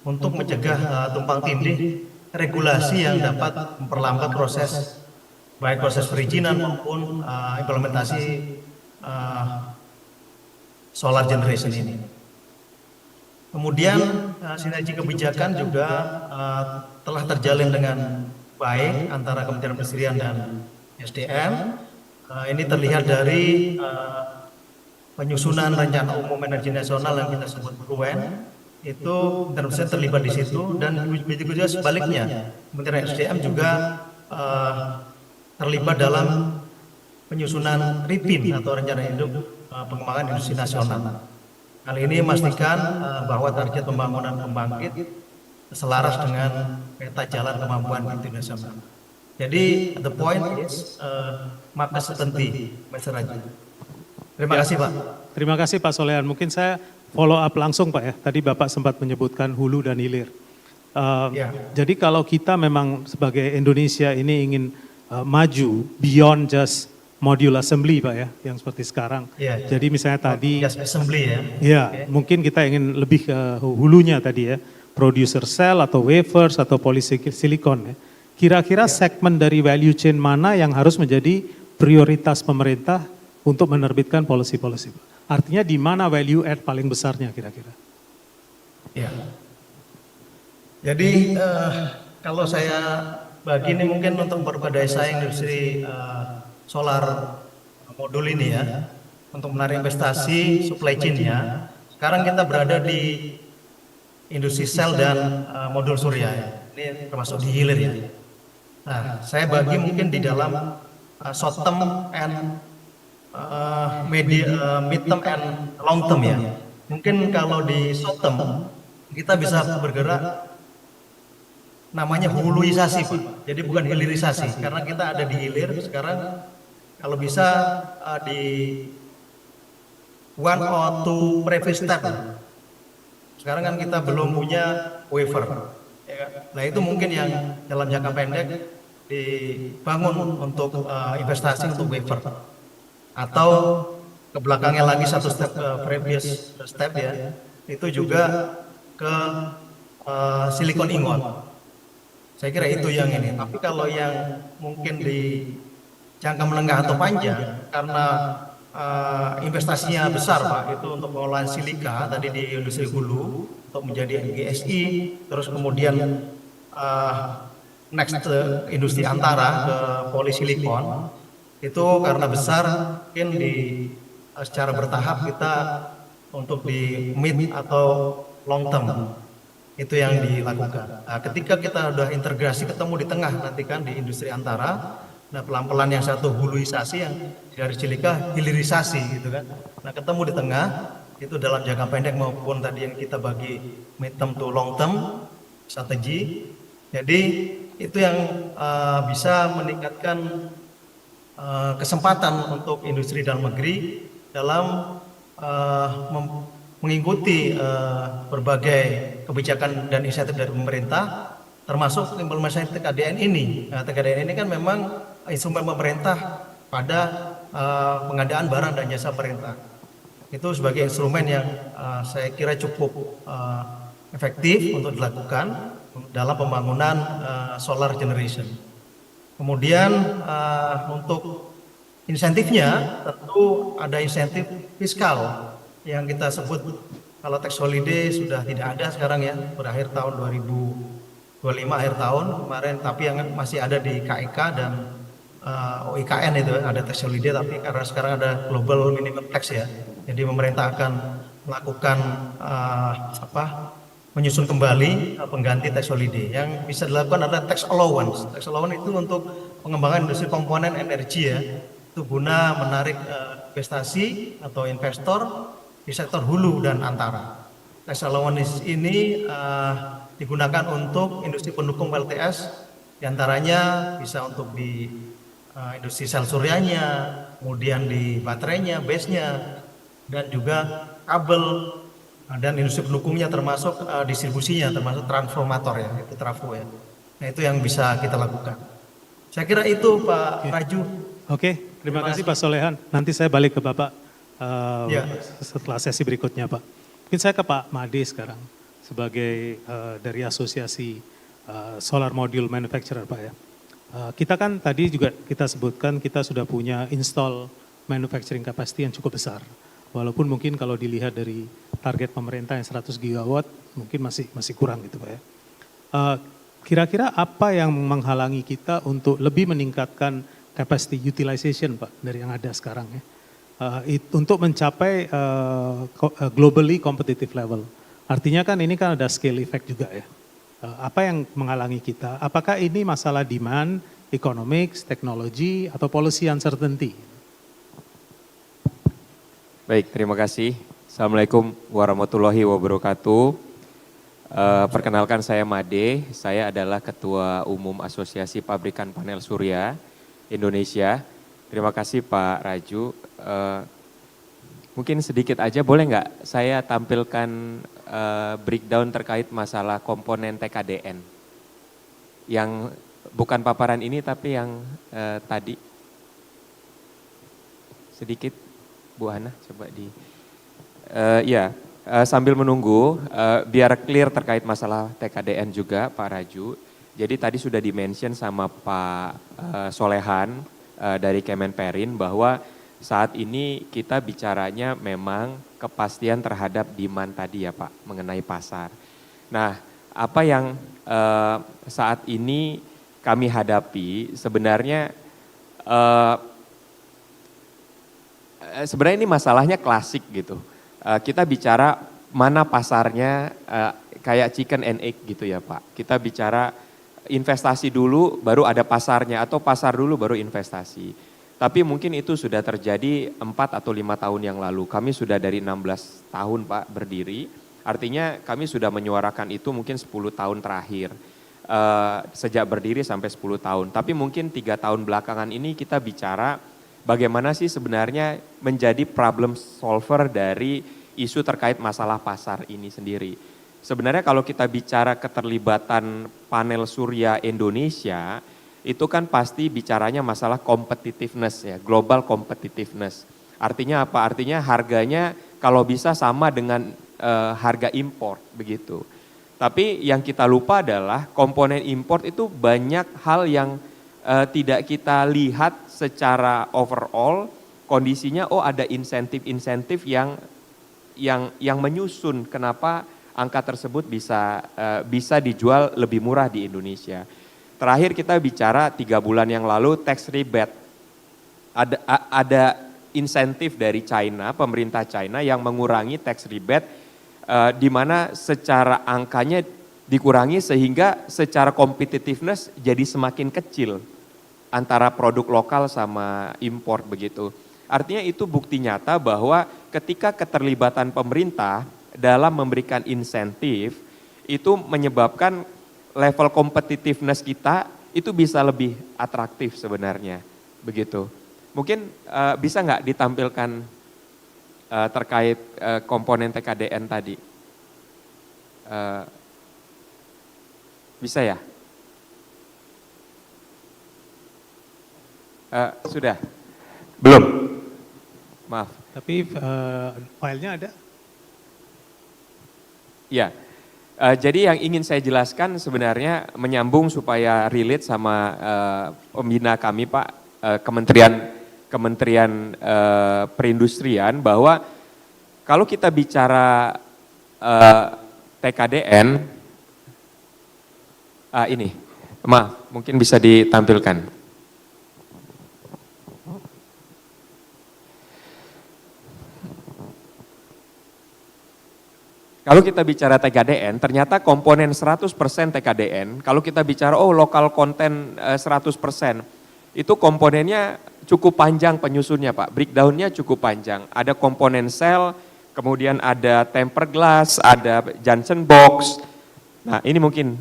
untuk mencegah tumpang tindih regulasi yang dapat memperlambat proses baik proses perizinan maupun implementasi solar generation ini. Kemudian sinergi kebijakan juga telah terjalin dengan baik antara Kementerian Perindustrian dan SDM. Ini terlihat dari penyusunan rencana umum energi nasional yang kita sebut RUEN, itu Kementerian Perindustrian terlibat di situ, dan begitu juga sebaliknya Kementerian SDM juga terlibat dalam penyusunan RIPIN atau rencana induk pengembangan industri nasional. Hal ini memastikan bahwa target pembangunan pembangkit selaras dengan peta jalan kemampuan internasional. Jadi the point is market certainty, Mr. Raju. Terima kasih Pak. Terima kasih Pak Solehan. Mungkin saya follow up langsung Pak ya. Tadi Bapak sempat menyebutkan hulu dan hilir. Jadi kalau kita memang sebagai Indonesia ini ingin maju beyond just module assembly Pak ya, yang seperti sekarang. Jadi misalnya tadi, assembly ya. Ya, mungkin kita ingin lebih ke hulunya tadi ya, producer cell atau wafers atau polysilicon ya. Kira-kira segmen dari value chain mana yang harus menjadi prioritas pemerintah untuk menerbitkan policy-policy? Artinya di mana value add paling besarnya kira-kira? Ya. Jadi kalau saya bagi ini mungkin untuk memperpadai saing industri solar modul ini ya, untuk menarik investasi supply chain-nya. Sekarang kita berada di industri sel dan modul surya ya. Ini termasuk di hilir ya. Nah, saya bagi mungkin di dalam short term and mid term and long term ya. Mungkin kalau di short term kita bisa bergerak namanya huluisasi Pak. Jadi bukan hilirisasi karena kita ada di hilir sekarang kalau bisa di one or two previous step. Sekarang kan kita belum punya wafer. Ya kan? Nah itu mungkin yang dalam jangka pendek dibangun untuk investasi untuk wafer. Atau ke belakangnya lagi satu step previous step ya, itu juga ke silikon ingot. Saya kira itu yang ini. Tapi kalau yang mungkin di jangka menengah atau panjang, karena investasinya besar Pak, itu untuk pengolahan silika tadi di industri hulu untuk menjadi GSI, terus kemudian next industri antara ke polisilikon, itu karena besar mungkin secara bertahap kita untuk di mid atau long term itu yang dilakukan. Nah, ketika kita udah integrasi ketemu di tengah nanti kan di industri antara, nah pelan-pelan yang satu huluisasi yang dari silika hilirisasi gitu kan. Nah ketemu di tengah itu dalam jangka pendek maupun tadi yang kita bagi mid term to long term strategi. Jadi itu yang bisa meningkatkan kesempatan untuk industri dalam negeri dalam mengikuti berbagai kebijakan dan insentif dari pemerintah, termasuk implementasi TKDN ini. Nah, TKDN ini kan memang instrumen pemerintah pada pengadaan barang dan jasa pemerintah. Itu sebagai instrumen yang saya kira cukup efektif untuk dilakukan dalam pembangunan solar generation. Kemudian untuk insentifnya tentu ada insentif fiskal yang kita sebut kalau tax holiday sudah tidak ada sekarang ya, berakhir tahun 2025 akhir tahun kemarin, tapi yang masih ada di KIK dan OIKN itu ada tax holiday, tapi karena sekarang ada global minimum tax ya, jadi pemerintah akan melakukan menyusun kembali pengganti tax holiday. Yang bisa dilakukan adalah tax allowance. Tax allowance itu untuk pengembangan industri komponen energi ya, itu guna menarik investasi atau investor di sektor hulu dan antara. Tax allowance ini digunakan untuk industri pendukung PLTS, diantaranya bisa untuk di industri sel suryanya, kemudian di baterainya, base-nya, dan juga kabel dan industri pendukungnya termasuk distribusinya, termasuk transformator ya, itu trafo ya. Nah itu yang bisa kita lakukan. Saya kira itu Pak Raju. Oke, terima kasih Pak Solehan. Nanti saya balik ke Bapak setelah sesi berikutnya Pak. Mungkin saya ke Pak Made sekarang sebagai dari asosiasi solar module manufacturer Pak ya. Kita kan tadi juga kita sebutkan kita sudah punya install manufacturing capacity yang cukup besar. Walaupun mungkin kalau dilihat dari target pemerintah yang 100 gigawatt mungkin masih kurang gitu Pak ya. Kira-kira apa yang menghalangi kita untuk lebih meningkatkan capacity utilization Pak dari yang ada sekarang ya? Untuk mencapai globally competitive level. Artinya kan ini kan ada scale effect juga ya. Apa yang menghalangi kita? Apakah ini masalah demand, economics, teknologi, atau policy uncertainty? Baik, terima kasih. Assalamualaikum warahmatullahi wabarakatuh. Perkenalkan saya Made, saya adalah Ketua Umum Asosiasi Pabrikan Panel Surya Indonesia. Terima kasih Pak Raju. Mungkin sedikit aja boleh nggak saya tampilkan breakdown terkait masalah komponen TKDN. Yang bukan paparan ini tapi yang tadi. Sedikit Bu Hana coba di... sambil menunggu, biar clear terkait masalah TKDN juga Pak Raju. Jadi tadi sudah di-mention sama Pak Solehan dari Kemenperin bahwa saat ini kita bicaranya memang kepastian terhadap demand tadi ya Pak, mengenai pasar. Nah, apa yang saat ini kami hadapi sebenarnya ini masalahnya klasik gitu. Kita bicara mana pasarnya kayak chicken and egg gitu ya Pak. Kita bicara investasi dulu baru ada pasarnya atau pasar dulu baru investasi. Tapi mungkin itu sudah terjadi 4 atau 5 tahun yang lalu. Kami sudah dari 16 tahun Pak berdiri. Artinya kami sudah menyuarakan itu mungkin 10 tahun terakhir. Sejak berdiri sampai 10 tahun. Tapi mungkin 3 tahun belakangan ini kita bicara bagaimana sih sebenarnya menjadi problem solver dari isu terkait masalah pasar ini sendiri. Sebenarnya kalau kita bicara keterlibatan panel surya Indonesia, itu kan pasti bicaranya masalah competitiveness ya, global competitiveness. Artinya apa? Artinya harganya kalau bisa sama dengan harga import begitu. Tapi yang kita lupa adalah komponen import itu banyak hal yang tidak kita lihat secara overall kondisinya. Oh ada insentif-insentif yang menyusun kenapa angka tersebut bisa dijual lebih murah di Indonesia. Terakhir kita bicara 3 bulan yang lalu tax rebate. Ada insentif dari China, pemerintah China yang mengurangi tax rebate di mana secara angkanya dikurangi sehingga secara competitiveness jadi semakin kecil antara produk lokal sama impor begitu. Artinya itu bukti nyata bahwa ketika keterlibatan pemerintah dalam memberikan insentif itu menyebabkan level competitiveness kita itu bisa lebih atraktif sebenarnya, begitu. Mungkin bisa nggak ditampilkan terkait komponen TKDN tadi? Bisa ya? Sudah? Belum? Maaf. Tapi filenya ada? Ya. Jadi yang ingin saya jelaskan sebenarnya menyambung supaya relate sama pembina kami Pak, Kementerian Perindustrian, bahwa kalau kita bicara TKDN, ini, maaf mungkin bisa ditampilkan. Kalau kita bicara TKDN, ternyata komponen 100% TKDN, kalau kita bicara lokal konten 100%, itu komponennya cukup panjang penyusunnya Pak, breakdownnya cukup panjang. Ada komponen sel, kemudian ada tempered glass, ada junction box. Nah ini mungkin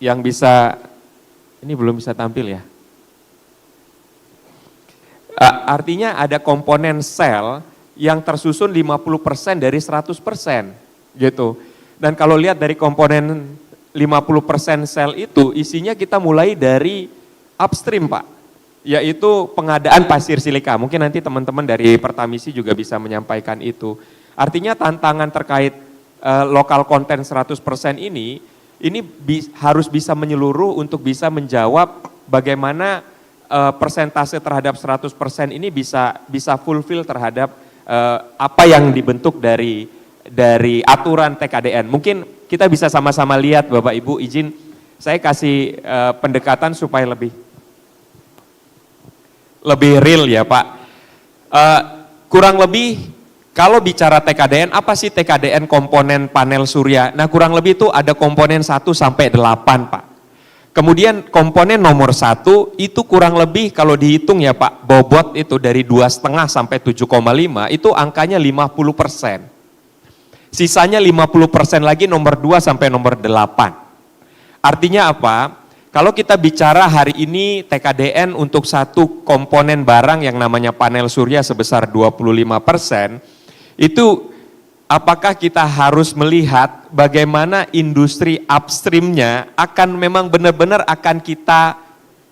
yang bisa, ini belum bisa tampil ya. Artinya ada komponen sel yang tersusun 50% dari 100% gitu. Dan kalau lihat dari komponen 50% sel itu isinya kita mulai dari upstream Pak, yaitu pengadaan pasir silika. Mungkin nanti teman-teman dari Pertamisi juga bisa menyampaikan itu. Artinya tantangan terkait lokal konten 100% ini harus bisa menyeluruh untuk bisa menjawab bagaimana persentase terhadap 100% ini bisa fulfill terhadap apa yang dibentuk dari aturan TKDN. Mungkin kita bisa sama-sama lihat Bapak Ibu, izin saya kasih pendekatan supaya lebih real ya Pak. Kurang lebih kalau bicara TKDN, apa sih TKDN komponen panel surya? Nah kurang lebih itu ada komponen 1 sampai 8 Pak. Kemudian komponen nomor 1 itu kurang lebih kalau dihitung ya Pak, bobot itu dari 2,5 sampai 7,5 itu angkanya 50%. Sisanya 50% lagi nomor 2 sampai nomor 8. Artinya apa? Kalau kita bicara hari ini TKDN untuk satu komponen barang yang namanya panel surya sebesar 25%, itu apakah kita harus melihat bagaimana industri upstreamnya akan memang benar-benar akan kita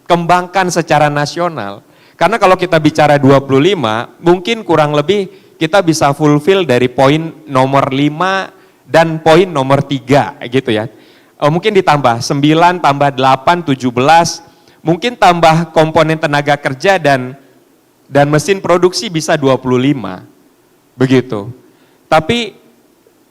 kembangkan secara nasional. Karena kalau kita bicara 25, mungkin kurang lebih kita bisa fulfill dari poin nomor 5 dan poin nomor 3 gitu ya. Mungkin ditambah 9, tambah 8, 17, mungkin tambah komponen tenaga kerja dan mesin produksi bisa 25. Begitu. Tapi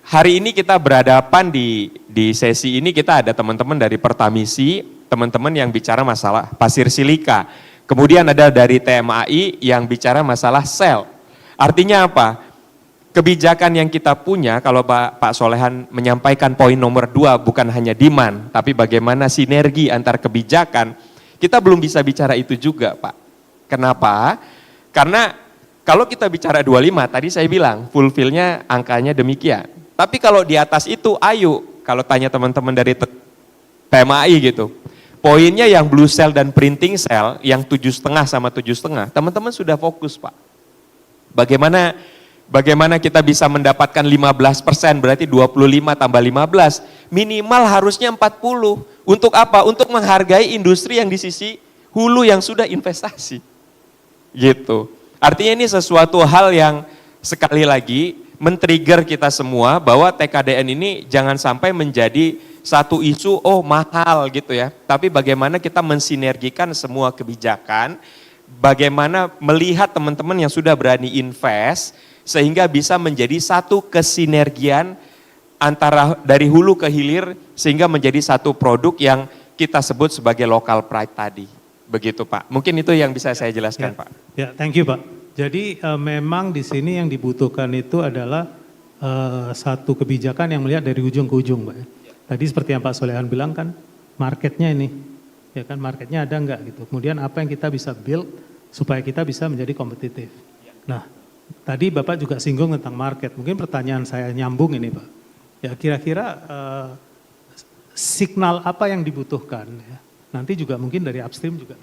hari ini kita berhadapan di sesi ini kita ada teman-teman dari Pertamisi, teman-teman yang bicara masalah pasir silika. Kemudian ada dari TMAI yang bicara masalah sel. Artinya apa? Kebijakan yang kita punya, kalau Pak Solehan menyampaikan poin nomor 2 bukan hanya demand, tapi bagaimana sinergi antar kebijakan, kita belum bisa bicara itu juga Pak. Kenapa? Karena kalau kita bicara 25, tadi saya bilang fulfill-nya angkanya demikian. Tapi kalau di atas itu, ayo, kalau tanya teman-teman dari TMAI gitu, poinnya yang blue cell dan printing cell, yang 7,5 sama 7,5, teman-teman sudah fokus Pak. Bagaimana kita bisa mendapatkan 15%, berarti 25 tambah 15, minimal harusnya 40. Untuk apa? Untuk menghargai industri yang di sisi hulu yang sudah investasi. Gitu. Artinya ini sesuatu hal yang sekali lagi men-trigger kita semua bahwa TKDN ini jangan sampai menjadi satu isu, oh mahal gitu ya. Tapi bagaimana kita mensinergikan semua kebijakan, bagaimana melihat teman-teman yang sudah berani invest, sehingga bisa menjadi satu kesinergian antara dari hulu ke hilir, sehingga menjadi satu produk yang kita sebut sebagai local pride tadi. Begitu Pak, mungkin itu yang bisa saya jelaskan Pak. Ya, thank you Pak. Jadi memang di sini yang dibutuhkan itu adalah satu kebijakan yang melihat dari ujung ke ujung Pak. Tadi seperti yang Pak Solehan bilang kan, marketnya ini, ya kan marketnya ada enggak gitu. Kemudian apa yang kita bisa build supaya kita bisa menjadi kompetitif. Nah, tadi Bapak juga singgung tentang market. Mungkin pertanyaan saya nyambung ini Pak. Ya kira-kira signal apa yang dibutuhkan ya. Nanti juga mungkin dari upstream juga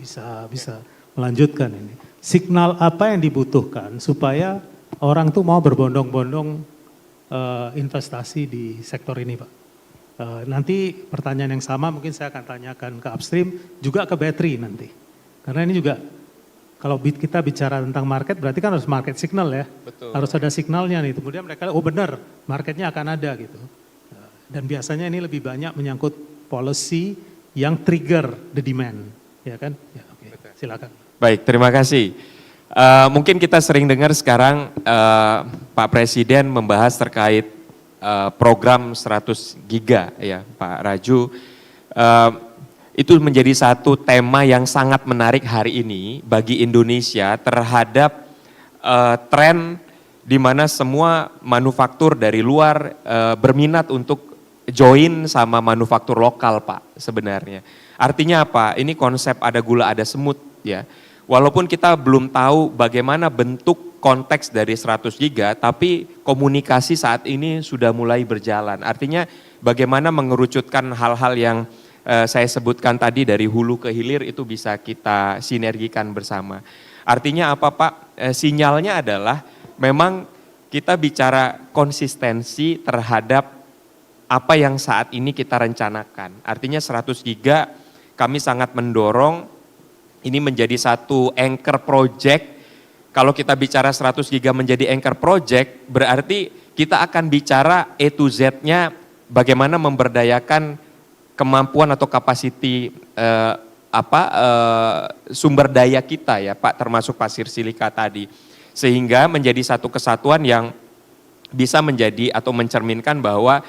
bisa melanjutkan ini. Signal apa yang dibutuhkan supaya orang tuh mau berbondong-bondong investasi di sektor ini Pak. Nanti pertanyaan yang sama mungkin saya akan tanyakan ke upstream, juga ke battery nanti. Karena ini juga kalau kita bicara tentang market berarti kan harus market signal ya. Betul. Harus ada signalnya nih, kemudian mereka, oh benar marketnya akan ada gitu. Dan biasanya ini lebih banyak menyangkut policy yang trigger the demand, ya kan? Ya, okay. Silakan. Baik, terima kasih. Mungkin kita sering dengar sekarang Pak Presiden membahas terkait program 100 giga ya Pak Raju. Itu menjadi satu tema yang sangat menarik hari ini bagi Indonesia terhadap tren di mana semua manufaktur dari luar berminat untuk join sama manufaktur lokal Pak sebenarnya. Artinya apa? Ini konsep ada gula ada semut ya. Walaupun kita belum tahu bagaimana bentuk konteks dari 100 giga, tapi komunikasi saat ini sudah mulai berjalan. Artinya bagaimana mengerucutkan hal-hal yang saya sebutkan tadi dari hulu ke hilir itu bisa kita sinergikan bersama. Artinya apa Pak? Sinyalnya adalah memang kita bicara konsistensi terhadap apa yang saat ini kita rencanakan. Artinya 100 giga kami sangat mendorong ini menjadi satu anchor project. Kalau kita bicara 100 giga menjadi anchor project, berarti kita akan bicara A to Z-nya bagaimana memberdayakan kemampuan atau kapasiti sumber daya kita ya Pak, termasuk pasir silika tadi. Sehingga menjadi satu kesatuan yang bisa menjadi atau mencerminkan bahwa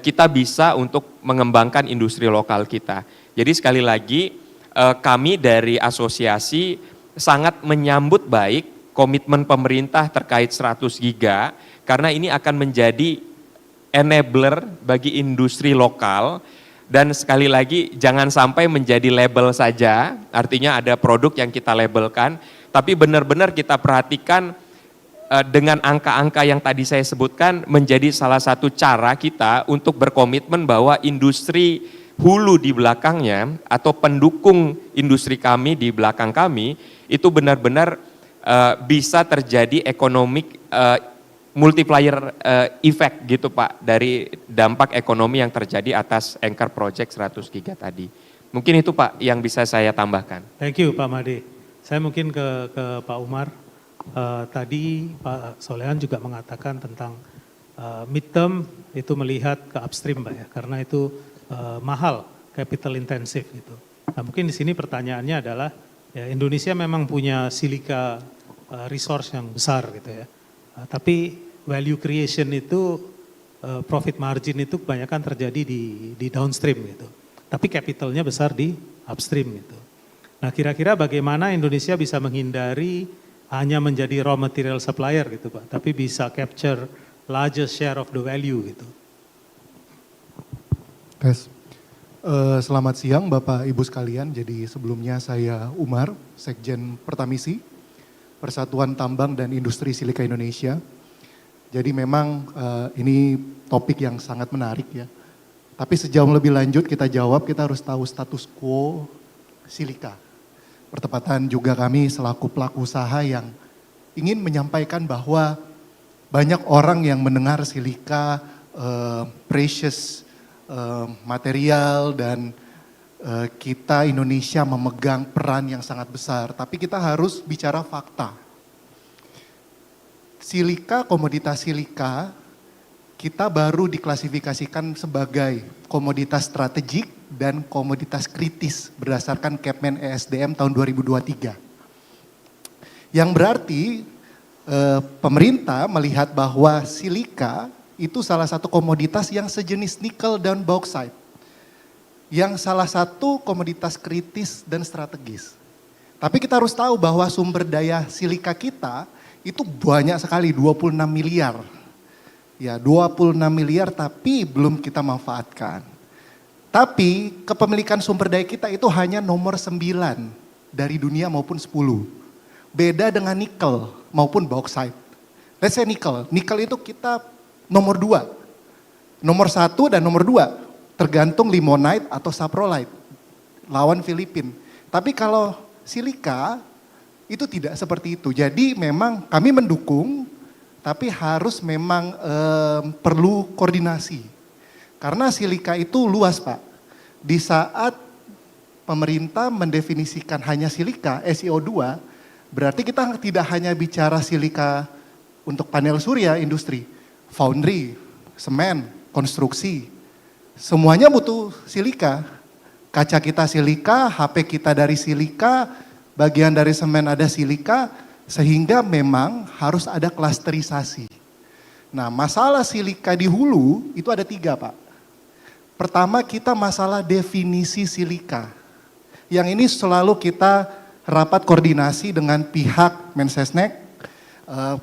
kita bisa untuk mengembangkan industri lokal kita. Jadi sekali lagi kami dari asosiasi sangat menyambut baik komitmen pemerintah terkait 100 giga karena ini akan menjadi enabler bagi industri lokal dan sekali lagi jangan sampai menjadi label saja, artinya ada produk yang kita labelkan, tapi benar-benar kita perhatikan dengan angka-angka yang tadi saya sebutkan menjadi salah satu cara kita untuk berkomitmen bahwa industri hulu di belakangnya atau pendukung industri kami di belakang kami itu benar-benar bisa terjadi economic multiplier effect gitu Pak dari dampak ekonomi yang terjadi atas Anchor Project 100 giga tadi. Mungkin itu Pak yang bisa saya tambahkan. Thank you Pak Made. Saya mungkin ke Pak Umar. Tadi Pak Solehan juga mengatakan tentang midterm itu melihat ke upstream Pak ya, karena itu mahal, capital intensive gitu. Nah mungkin di sini pertanyaannya adalah ya Indonesia memang punya silika resource yang besar gitu ya. Tapi value creation itu, profit margin itu kebanyakan terjadi di downstream gitu. Tapi capitalnya besar di upstream gitu. Nah kira-kira bagaimana Indonesia bisa menghindari hanya menjadi raw material supplier gitu Pak, tapi bisa capture largest share of the value gitu. Tes. Selamat siang Bapak Ibu sekalian, jadi sebelumnya saya Umar, Sekjen Pertamisi, Persatuan Tambang dan Industri Silika Indonesia. Jadi memang ini topik yang sangat menarik ya. Tapi sejauh lebih lanjut kita jawab, kita harus tahu status quo silika. Bertepatan juga kami selaku pelaku usaha yang ingin menyampaikan bahwa banyak orang yang mendengar silika precious material dan kita Indonesia memegang peran yang sangat besar. Tapi kita harus bicara fakta. Silika, komoditas silika, kita baru diklasifikasikan sebagai komoditas strategik dan komoditas kritis berdasarkan Kepmen ESDM tahun 2023. Yang berarti pemerintah melihat bahwa silika itu salah satu komoditas yang sejenis nikel dan bauxite. Yang salah satu komoditas kritis dan strategis. Tapi kita harus tahu bahwa sumber daya silika kita itu banyak sekali, 26 miliar. Ya, 26 miliar tapi belum kita manfaatkan. Tapi kepemilikan sumber daya kita itu hanya nomor 9 dari dunia maupun 10. Beda dengan nikel maupun bauxite. Let's say nikel itu kita nomor 2. Nomor 1 dan nomor 2 tergantung limonite atau saprolite lawan Filipina. Tapi kalau silika itu tidak seperti itu. Jadi memang kami mendukung tapi harus memang perlu koordinasi. Karena silika itu luas Pak. Di saat pemerintah mendefinisikan hanya silika, SiO2, berarti kita tidak hanya bicara silika untuk panel surya industri, foundry, semen, konstruksi, semuanya butuh silika. Kaca kita silika, HP kita dari silika, bagian dari semen ada silika, sehingga memang harus ada klasterisasi. Nah masalah silika di hulu itu ada 3 Pak. Pertama kita masalah definisi silika. Yang ini selalu kita rapat koordinasi dengan pihak Mensesnek,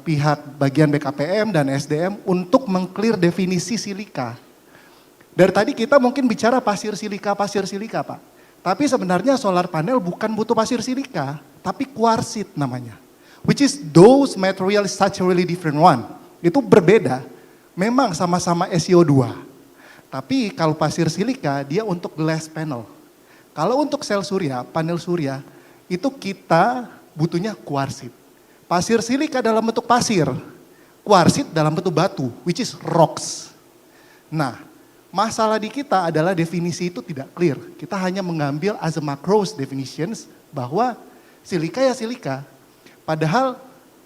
pihak bagian BKPM dan SDM untuk mengclear definisi silika. Dari tadi kita mungkin bicara pasir silika Pak. Tapi sebenarnya solar panel bukan butuh pasir silika, tapi quartzite namanya. Which is those materials such a really different one. Itu berbeda, memang sama-sama SiO2. Tapi kalau pasir silika dia untuk glass panel. Kalau untuk sel surya, panel surya, itu kita butuhnya quartzite. Pasir silika dalam bentuk pasir, quartzite dalam bentuk batu, which is rocks. Nah, masalah di kita adalah definisi itu tidak clear. Kita hanya mengambil as a macros definitions bahwa silika ya silika. Padahal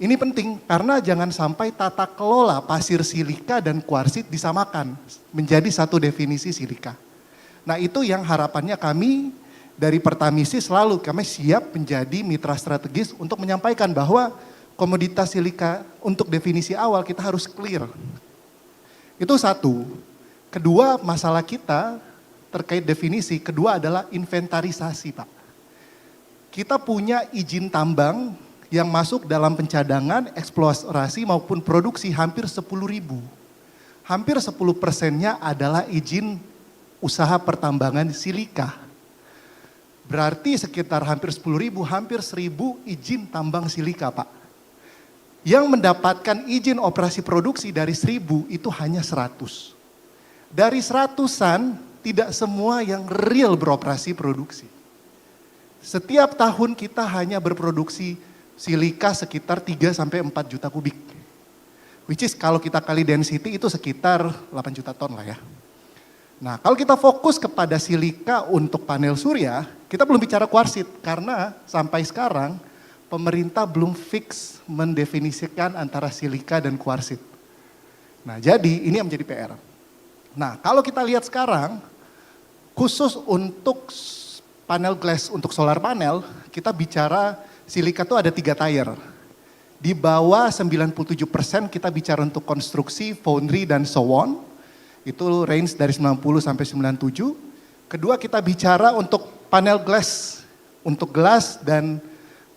ini penting karena jangan sampai tata kelola pasir silika dan quartzite disamakan menjadi satu definisi silika. Nah itu yang harapannya kami dari Pertamisi selalu kami siap menjadi mitra strategis untuk menyampaikan bahwa komoditas silika untuk definisi awal kita harus clear. Itu satu. Kedua masalah kita terkait definisi, kedua adalah inventarisasi Pak. Kita punya izin tambang yang masuk dalam pencadangan, eksplorasi maupun produksi hampir 10.000. Hampir 10%-nya adalah izin usaha pertambangan silika. Berarti sekitar hampir 10.000, hampir 1.000 izin tambang silika Pak. Yang mendapatkan izin operasi produksi dari 1.000 itu hanya 100. Dari 100-an tidak semua yang real beroperasi produksi. Setiap tahun kita hanya berproduksi silika sekitar 3-4 juta kubik. Which is kalau kita kali density itu sekitar 8 juta ton lah ya. Nah, kalau kita fokus kepada silika untuk panel surya, kita belum bicara kuarsit karena sampai sekarang pemerintah belum fix mendefinisikan antara silika dan kuarsit. Nah, jadi ini yang menjadi PR. Nah, kalau kita lihat sekarang, khusus untuk panel glass, untuk solar panel, kita bicara silika itu ada 3 tier. Di bawah 97% kita bicara untuk konstruksi, foundry, dan so on. Itu range dari 90 sampai 97. Kedua kita bicara untuk panel glass, untuk gelas dan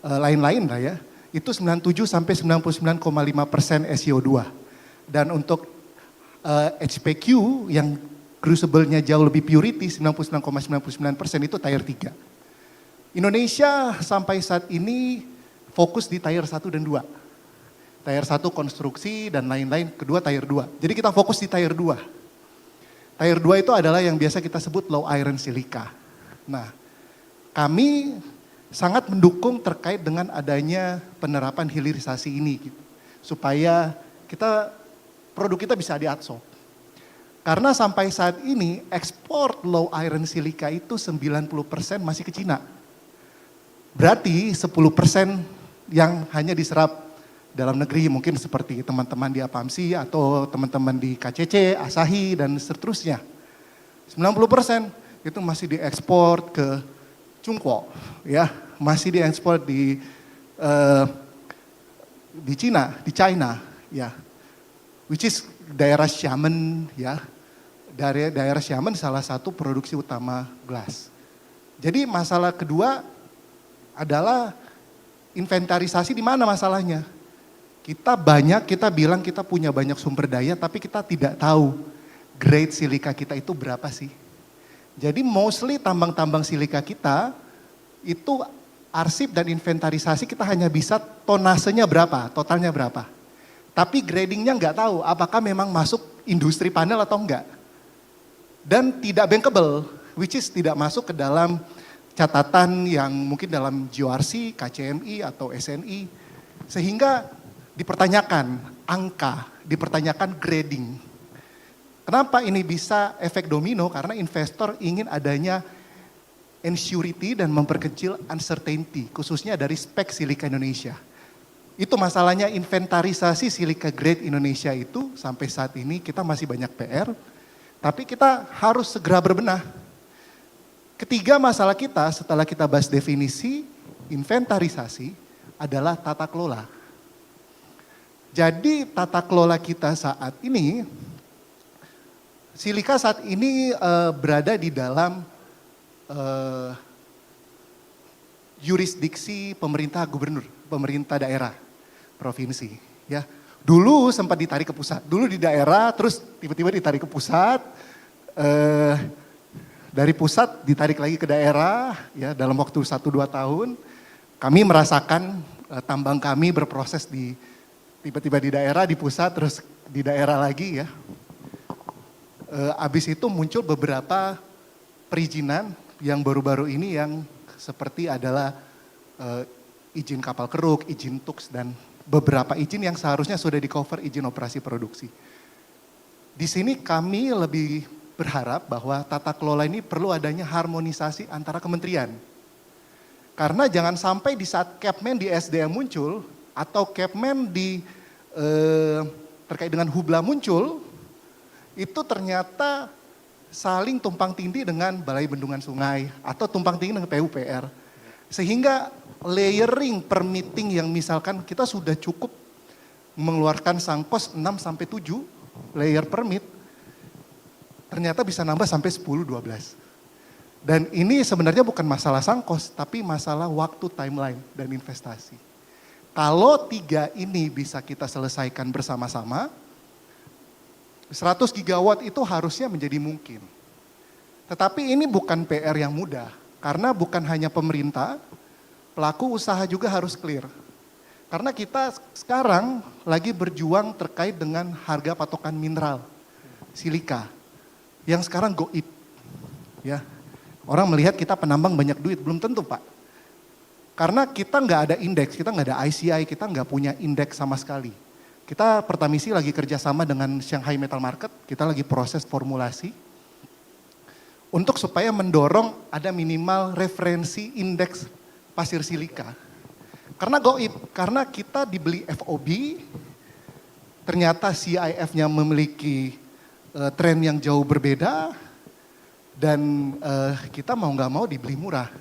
lain-lain lah ya. Itu 97 sampai 99,5% SiO2. Dan untuk HPQ yang crucible-nya jauh lebih purity, 99,99% itu tier 3. Indonesia sampai saat ini fokus di tier 1 dan 2. Tier 1 konstruksi dan lain-lain, kedua tier 2. Jadi kita fokus di tier 2. Tier 2 itu adalah yang biasa kita sebut low iron silica. Nah, kami sangat mendukung terkait dengan adanya penerapan hilirisasi ini. Gitu, supaya produk kita bisa diabsorb. Karena sampai saat ini ekspor low iron silica itu 90% masih ke Cina. Berarti 10% yang hanya diserap dalam negeri, mungkin seperti teman-teman di APAMSI atau teman-teman di KCC, Asahi, dan seterusnya. 90% itu masih diekspor ke Cungko, ya, masih diekspor di China, ya, which is daerah Xiamen, ya, daerah Xiamen salah satu produksi utama glass. Jadi masalah kedua adalah inventarisasi di mana masalahnya. Kita bilang kita punya banyak sumber daya, tapi kita tidak tahu grade silika kita itu berapa sih. Jadi mostly tambang-tambang silika kita itu arsip dan inventarisasi kita hanya bisa tonasenya berapa, totalnya berapa. Tapi gradingnya nggak tahu apakah memang masuk industri panel atau enggak. Dan tidak bankable, which is tidak masuk ke dalam catatan yang mungkin dalam GORC, KCMI atau SNI. Sehingga dipertanyakan angka, dipertanyakan grading. Kenapa ini bisa efek domino? Karena investor ingin adanya insurity dan memperkecil uncertainty, khususnya dari spek silika Indonesia. Itu masalahnya inventarisasi silika grade Indonesia itu sampai saat ini kita masih banyak PR, tapi kita harus segera berbenah. Ketiga masalah kita setelah kita bahas definisi, inventarisasi adalah tata kelola. Jadi tata kelola kita saat ini, silika saat ini berada di dalam jurisdiksi pemerintah gubernur, pemerintah daerah, provinsi. Ya, dulu sempat ditarik ke pusat, dulu di daerah, terus tiba-tiba ditarik ke pusat, dari pusat ditarik lagi ke daerah, ya dalam waktu 1-2 tahun, kami merasakan tambang kami berproses tiba-tiba di daerah, di pusat, terus di daerah lagi ya. Abis itu muncul beberapa perizinan yang baru-baru ini yang seperti adalah izin kapal keruk, izin tuks, dan beberapa izin yang seharusnya sudah di-cover izin operasi produksi. Di sini kami lebih berharap bahwa tata kelola ini perlu adanya harmonisasi antara kementerian. Karena jangan sampai di saat Capman di SDM muncul, atau Capman terkait dengan hubla muncul, itu ternyata saling tumpang tindih dengan Balai Bendungan Sungai atau tumpang tindih dengan PUPR. Sehingga layering permitting yang misalkan kita sudah cukup mengeluarkan sangkos 6-7 layer permit, ternyata bisa nambah sampai 10-12. Dan ini sebenarnya bukan masalah sangkos, tapi masalah waktu, timeline, dan investasi. Kalau 3 ini bisa kita selesaikan bersama-sama, 100 gigawatt itu harusnya menjadi mungkin. Tetapi ini bukan PR yang mudah, karena bukan hanya pemerintah, pelaku usaha juga harus clear. Karena kita sekarang lagi berjuang terkait dengan harga patokan mineral, silika, yang sekarang goib. Ya, orang melihat kita penambang banyak duit, belum tentu Pak. Karena kita nggak ada indeks, kita nggak ada ICI, kita nggak punya indeks sama sekali. Kita Pertamisi lagi kerjasama dengan Shanghai Metal Market, kita lagi proses formulasi untuk supaya mendorong ada minimal referensi indeks pasir silika. Karena goib, karena kita dibeli FOB, ternyata CIF-nya memiliki tren yang jauh berbeda, dan kita mau nggak mau dibeli murah.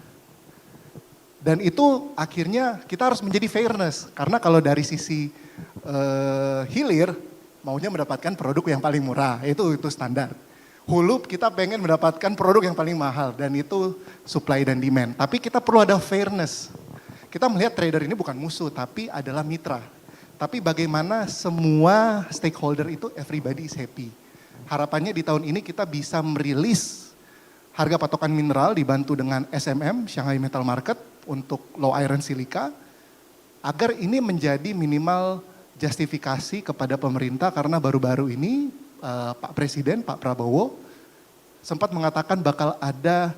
Dan itu akhirnya kita harus menjadi fairness, karena kalau dari sisi hilir, maunya mendapatkan produk yang paling murah, itu standar. Hulu kita pengen mendapatkan produk yang paling mahal, dan itu supply dan demand. Tapi kita perlu ada fairness. Kita melihat trader ini bukan musuh, tapi adalah mitra. Tapi bagaimana semua stakeholder itu everybody is happy. Harapannya di tahun ini kita bisa merilis harga patokan mineral dibantu dengan SMM, Shanghai Metal Market, untuk low iron silika, agar ini menjadi minimal justifikasi kepada pemerintah, karena baru-baru ini Pak Presiden, Pak Prabowo, sempat mengatakan bakal ada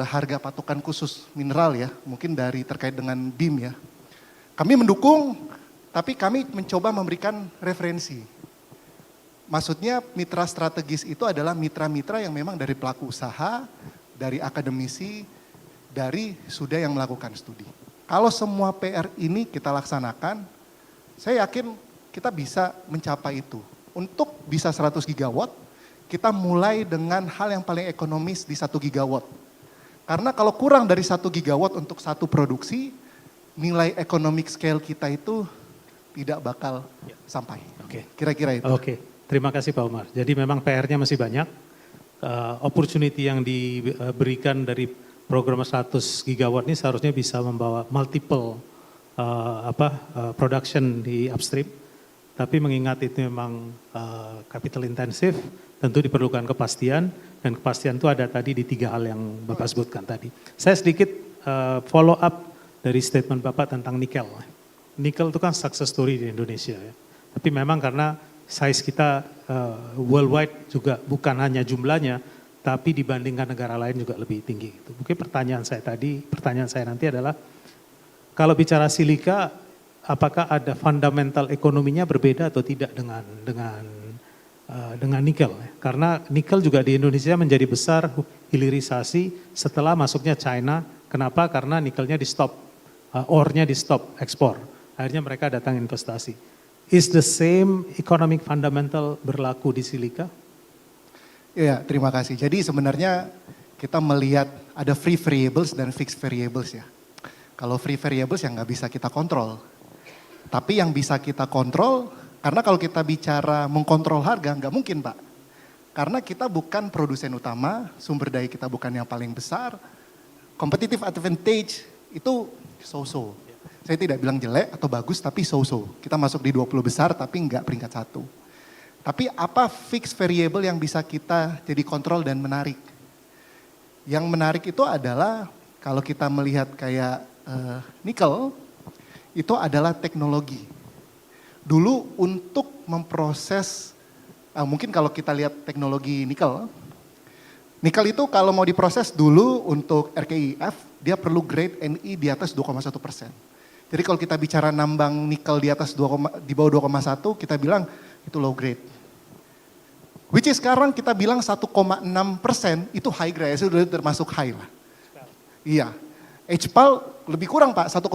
harga patokan khusus mineral ya, mungkin terkait dengan BIM ya. Kami mendukung, tapi kami mencoba memberikan referensi. Maksudnya mitra strategis itu adalah mitra-mitra yang memang dari pelaku usaha, dari akademisi, dari sudah yang melakukan studi. Kalau semua PR ini kita laksanakan, saya yakin kita bisa mencapai itu. Untuk bisa 100 gigawatt, kita mulai dengan hal yang paling ekonomis di 1 gigawatt. Karena kalau kurang dari 1 gigawatt untuk satu produksi, nilai economic scale kita itu tidak bakal sampai. Oke. Kira-kira itu. Oke, terima kasih Pak Umar. Jadi memang PR-nya masih banyak. Opportunity yang diberikan dari program 100 gigawatt ini seharusnya bisa membawa multiple production di upstream. Tapi mengingat itu memang capital intensif, tentu diperlukan kepastian, dan kepastian itu ada tadi di 3 hal yang Bapak sebutkan tadi. Saya sedikit follow up dari statement Bapak tentang nikel. Nikel itu kan success story di Indonesia ya. Tapi memang karena size kita worldwide juga bukan hanya jumlahnya, tapi dibandingkan negara lain juga lebih tinggi. Mungkin pertanyaan saya nanti adalah, kalau bicara silika, apakah ada fundamental ekonominya berbeda atau tidak dengan nikel? Karena nikel juga di Indonesia menjadi besar hilirisasi setelah masuknya China. Kenapa? Karena nikelnya di stop, ore-nya di stop ekspor. Akhirnya mereka datang investasi. Is the same economic fundamental berlaku di silika? Ya, terima kasih. Jadi sebenarnya kita melihat ada free variables dan fixed variables ya. Kalau free variables yang nggak bisa kita kontrol. Tapi yang bisa kita kontrol, karena kalau kita bicara mengkontrol harga, nggak mungkin Pak. Karena kita bukan produsen utama, sumber daya kita bukan yang paling besar, competitive advantage itu so-so. Saya tidak bilang jelek atau bagus, tapi so-so. Kita masuk di 20 besar, tapi nggak peringkat 1. Tapi apa fixed variable yang bisa kita jadi kontrol dan menarik? Yang menarik itu adalah kalau kita melihat kayak nikel, itu adalah teknologi. Dulu untuk memproses, mungkin kalau kita lihat teknologi nikel itu kalau mau diproses dulu untuk RKIF, dia perlu grade Ni di atas 2,1%. Jadi kalau kita bicara nambang nikel di atas di bawah 2,1, kita bilang itu low grade. Which is sekarang kita bilang 1,6% itu high grade, itu sudah termasuk high lah. Iya, HPAL lebih kurang Pak, 1,2%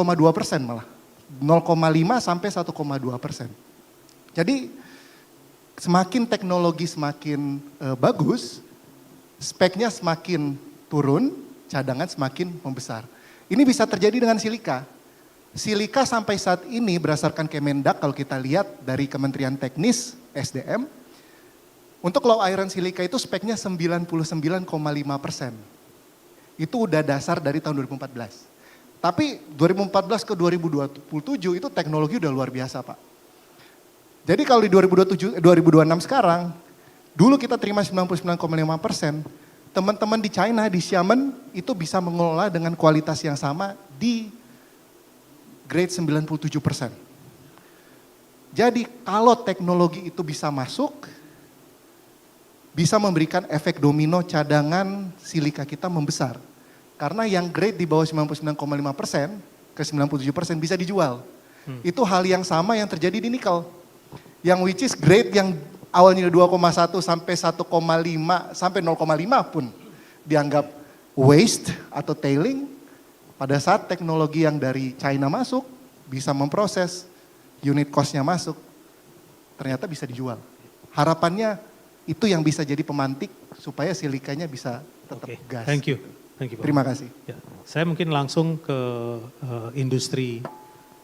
malah. 0,5 sampai 1,2%. Jadi semakin teknologi semakin bagus, speknya semakin turun, cadangan semakin membesar. Ini bisa terjadi dengan silika. Silika sampai saat ini berdasarkan Kemendak, kalau kita lihat dari Kementerian Teknis SDM, untuk low iron silika itu speknya 99,5%. Itu udah dasar dari tahun 2014. Tapi 2014 ke 2027 itu teknologi udah luar biasa Pak. Jadi kalau di 2026 sekarang, dulu kita terima 99,5%, teman-teman di China, di Xiamen itu bisa mengelola dengan kualitas yang sama di grade 97%. Jadi kalau teknologi itu bisa masuk, bisa memberikan efek domino cadangan silika kita membesar. Karena yang grade di bawah 99,5% ke 97% bisa dijual. Itu hal yang sama yang terjadi di nikel. yang which is grade yang awalnya 2,1 sampai 1,5 sampai 0,5 pun dianggap waste atau tailing. Pada saat teknologi yang dari China masuk, bisa memproses, unit cost-nya masuk, ternyata bisa dijual. Harapannya itu yang bisa jadi pemantik supaya silikanya bisa tetap gas. Thank you. Thank you, Pak. Terima kasih. Ya, saya mungkin langsung ke industri,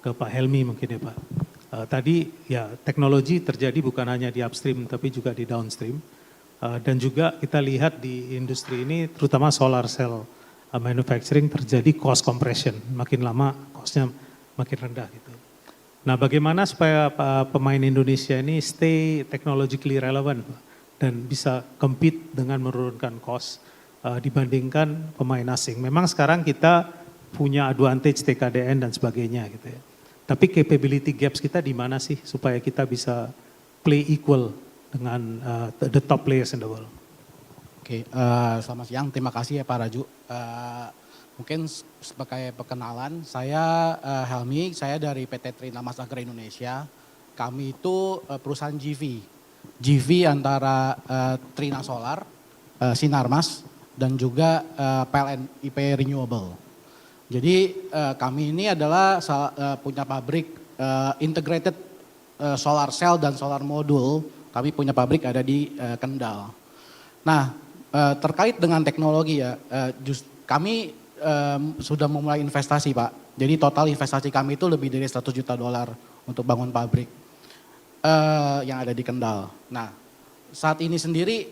ke Pak Helmi mungkin ya Pak. Tadi ya teknologi terjadi bukan hanya di upstream tapi juga di downstream. Dan juga kita lihat di industri ini terutama solar cell manufacturing terjadi cost compression. Makin lama costnya makin rendah gitu. Nah bagaimana supaya pemain Indonesia ini stay technologically relevant Pak, dan bisa compete dengan menurunkan cost dibandingkan pemain asing. Memang sekarang kita punya advantage TKDN dan sebagainya gitu ya. Tapi capability gaps kita di mana sih supaya kita bisa play equal dengan the top players in the world? Oke, selamat siang. Terima kasih ya Pak Raju. Mungkin sebagai perkenalan, saya Helmi, saya dari PT Trinamas Agra Indonesia. Kami itu perusahaan GV antara Trina Solar, Sinarmas, dan juga PLN IP Renewable. Jadi kami ini adalah punya pabrik integrated solar cell dan solar modul. Kami punya pabrik ada di Kendal. Nah terkait dengan teknologi ya, kami sudah memulai investasi Pak. Jadi total investasi kami itu lebih dari 100 juta dolar untuk bangun pabrik yang ada di Kendal. Nah saat ini sendiri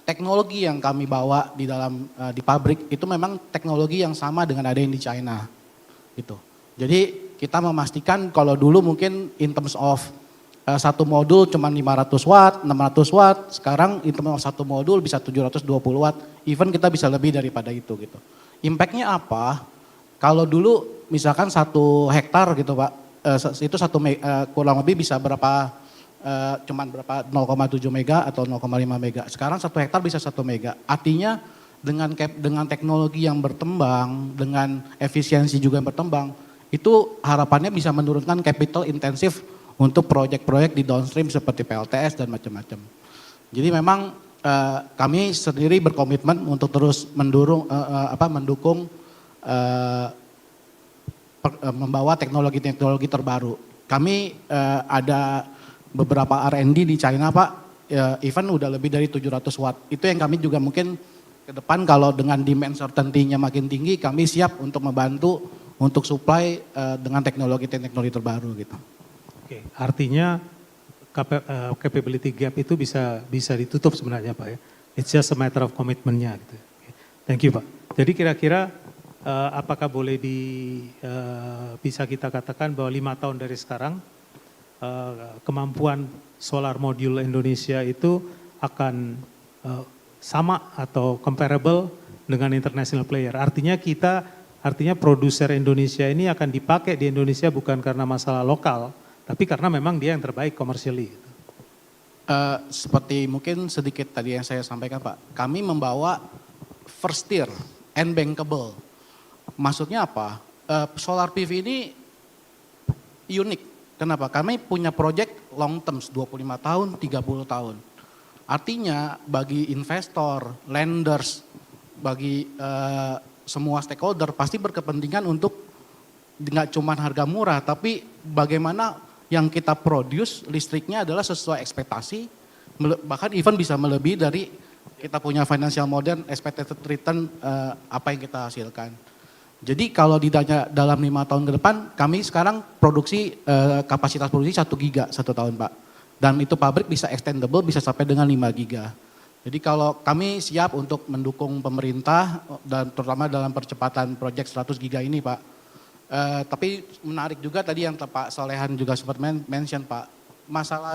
teknologi yang kami bawa di dalam di pabrik itu memang teknologi yang sama dengan ada yang di China gitu. Jadi kita memastikan kalau dulu mungkin in terms of satu modul cuma 500 watt, 600 watt, sekarang in terms of satu modul bisa 720 watt, even kita bisa lebih daripada itu gitu. Impactnya apa? Kalau dulu misalkan 1 hektar gitu Pak, itu kurang lebih bisa berapa cuman berapa 0,7 mega atau 0,5 mega. Sekarang 1 hektar bisa 1 mega. Artinya dengan teknologi yang berkembang, dengan efisiensi juga yang berkembang, itu harapannya bisa menurunkan capital intensif untuk proyek-proyek di downstream seperti PLTS dan macam-macam. Jadi memang kami sendiri berkomitmen untuk terus mendukung membawa teknologi-teknologi terbaru. Kami ada beberapa R&D di China Pak, even udah lebih dari 700 watt. Itu yang kami juga mungkin ke depan kalau dengan demand certainty-nya makin tinggi, kami siap untuk membantu untuk supply dengan teknologi-teknologi terbaru gitu. Oke, artinya capability gap itu bisa ditutup sebenarnya Pak ya. It's just a matter of commitment-nya gitu. Thank you Pak. Jadi kira-kira apakah boleh bisa kita katakan bahwa 5 tahun dari sekarang kemampuan solar module Indonesia itu akan sama atau comparable dengan international player. Artinya produser Indonesia ini akan dipakai di Indonesia bukan karena masalah lokal, tapi karena memang dia yang terbaik commercially. Seperti mungkin sedikit tadi yang saya sampaikan Pak, kami membawa first tier and bankable. Maksudnya apa? Solar PV ini unik. Kenapa? Kami punya project long term 25 tahun, 30 tahun. Artinya bagi investor, lenders, bagi semua stakeholder pasti berkepentingan untuk nggak cuma harga murah, tapi bagaimana yang kita produce listriknya adalah sesuai ekspektasi, bahkan even bisa melebihi dari kita punya financial model expected return apa yang kita hasilkan. Jadi kalau ditanya dalam 5 tahun ke depan, kami sekarang produksi kapasitas produksi 1 giga 1 tahun Pak. Dan itu pabrik bisa extendable bisa sampai dengan 5 giga. Jadi kalau kami siap untuk mendukung pemerintah dan terutama dalam percepatan proyek 100 giga ini Pak. Tapi menarik juga tadi yang Pak Solehan juga sempat mention Pak.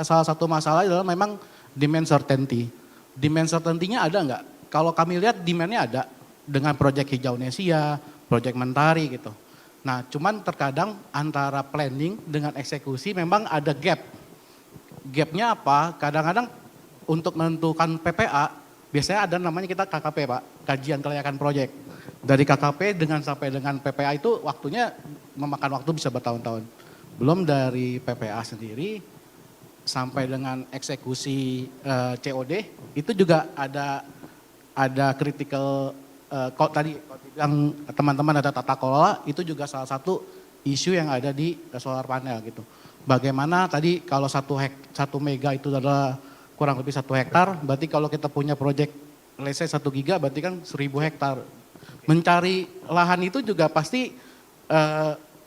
Salah satu masalah adalah memang demand certainty. Demand certainty-nya ada nggak? Kalau kami lihat demand-nya ada dengan proyek Hijau Indonesia, proyek Mentari gitu. Nah cuman terkadang antara planning dengan eksekusi memang ada gap. Gapnya apa? Kadang-kadang untuk menentukan PPA, biasanya ada namanya kita KKP Pak, kajian kelayakan proyek. Dari KKP sampai dengan PPA itu waktunya memakan waktu bisa bertahun-tahun. Belum dari PPA sendiri, sampai dengan eksekusi COD itu juga ada critical kok tadi yang teman-teman ada tata kelola itu juga salah satu isu yang ada di solar panel gitu. Bagaimana tadi kalau 1 mega itu adalah kurang lebih 1 hektar, berarti kalau kita punya proyek let's say 1 giga berarti kan 1000 hektar. Mencari lahan itu juga pasti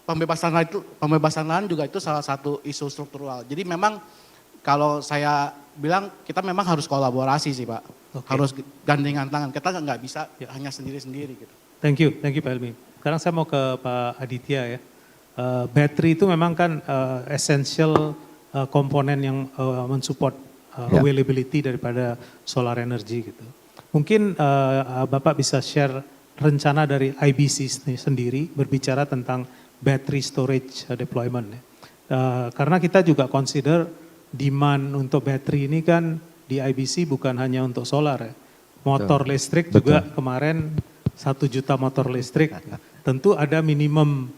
pembebasan lahan juga itu salah satu isu struktural. Jadi memang kalau saya bilang kita memang harus kolaborasi sih Pak. Harus gandengan tangan, kita nggak bisa hanya sendiri-sendiri gitu. Thank you Pak Helmi. Sekarang saya mau ke Pak Aditya ya. Battery itu memang kan essential komponen yang mensupport availability daripada solar energy gitu. Mungkin Bapak bisa share rencana dari IBC sendiri berbicara tentang battery storage deployment ya. Karena kita juga consider demand untuk battery ini kan di IBC bukan hanya untuk solar ya. Motor listrik juga kemarin 1 juta motor listrik. Tentu ada minimum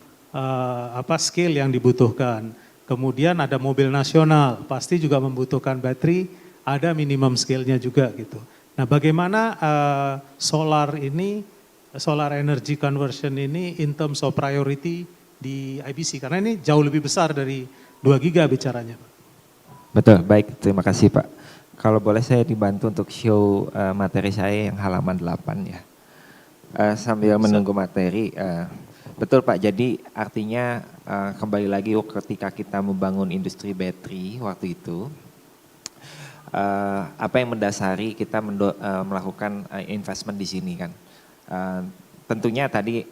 scale yang dibutuhkan. Kemudian ada mobil nasional, pasti juga membutuhkan baterai, ada minimum scale-nya juga gitu. Nah, bagaimana solar energy conversion ini in terms of priority di IBC? Karena ini jauh lebih besar dari 2 giga bicaranya. Betul, baik, terima kasih Pak. Kalau boleh saya dibantu untuk show materi saya yang halaman 8 ya. Sambil menunggu materi, betul Pak, jadi artinya kembali lagi ketika kita membangun industri baterai waktu itu, apa yang mendasari kita melakukan investment di sini kan. Tentunya tadi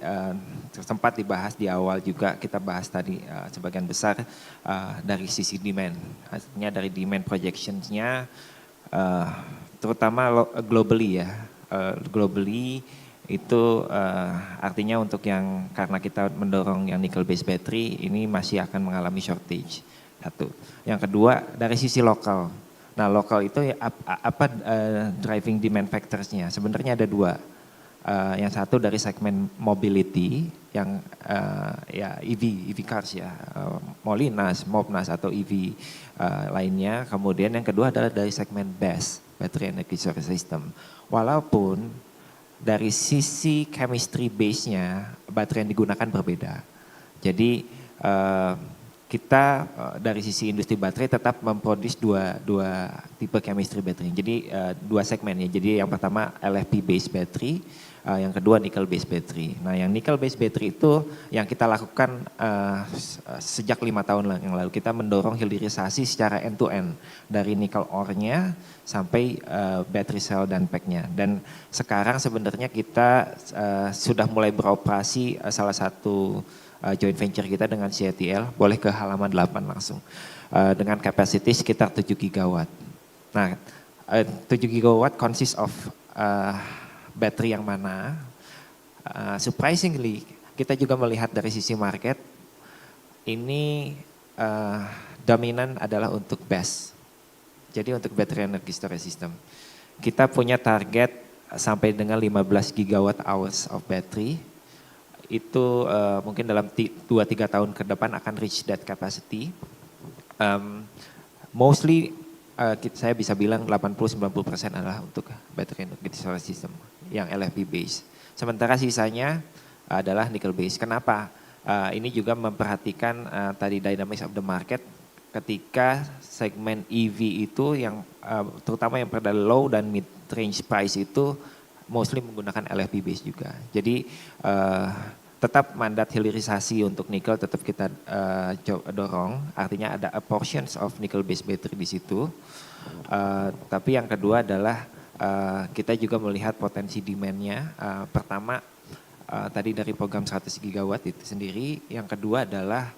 sempat dibahas di awal juga, kita bahas tadi sebagian besar dari sisi demand. Artinya dari demand projections-nya, terutama globally ya, globally itu artinya untuk yang karena kita mendorong yang nickel based battery ini masih akan mengalami shortage. Satu. Yang kedua dari sisi lokal. Nah lokal itu apa driving demand factors-nya? Sebenarnya ada 2. Yang satu dari segmen mobility yang ya EV cars ya, Molinas, Mobnas atau EV lainnya. Kemudian yang kedua adalah dari segmen BESS, Battery Energy Storage System. Walaupun dari sisi chemistry base-nya baterai yang digunakan berbeda. Jadi kita dari sisi industri baterai tetap memproduce dua tipe chemistry battery. Jadi 2 segmen ya. Jadi yang pertama LFP based battery, yang kedua nickel based battery. Nah yang nickel based battery itu yang kita lakukan sejak 5 tahun yang lalu. Kita mendorong hilirisasi secara end to end dari nickel ore-nya sampai battery cell dan pack-nya. Dan sekarang sebenarnya kita sudah mulai beroperasi salah satu joint venture kita dengan CATL, boleh ke halaman 8 langsung. Dengan capacity sekitar 7 gigawatt. Nah 7 gigawatt consist of battery yang mana? Surprisingly kita juga melihat dari sisi market, ini dominan adalah untuk BESS. Jadi untuk battery energy storage system. Kita punya target sampai dengan 15 gigawatt hours of battery. Itu mungkin dalam 2-3 tahun ke depan akan reach that capacity. Mostly saya bisa bilang 80-90% adalah untuk battery energy storage system yang LFP base. Sementara sisanya adalah nickel base. Kenapa? Ini juga memperhatikan tadi dynamics of the market ketika segmen EV itu yang terutama yang pada low dan mid range price itu mostly menggunakan LFP base juga. Jadi tetap mandat hilirisasi untuk nikel tetap kita dorong, artinya ada a portions of nickel based battery di situ. Tapi yang kedua adalah kita juga melihat potensi demand-nya. Pertama tadi dari program 100 gigawatt itu sendiri, yang kedua adalah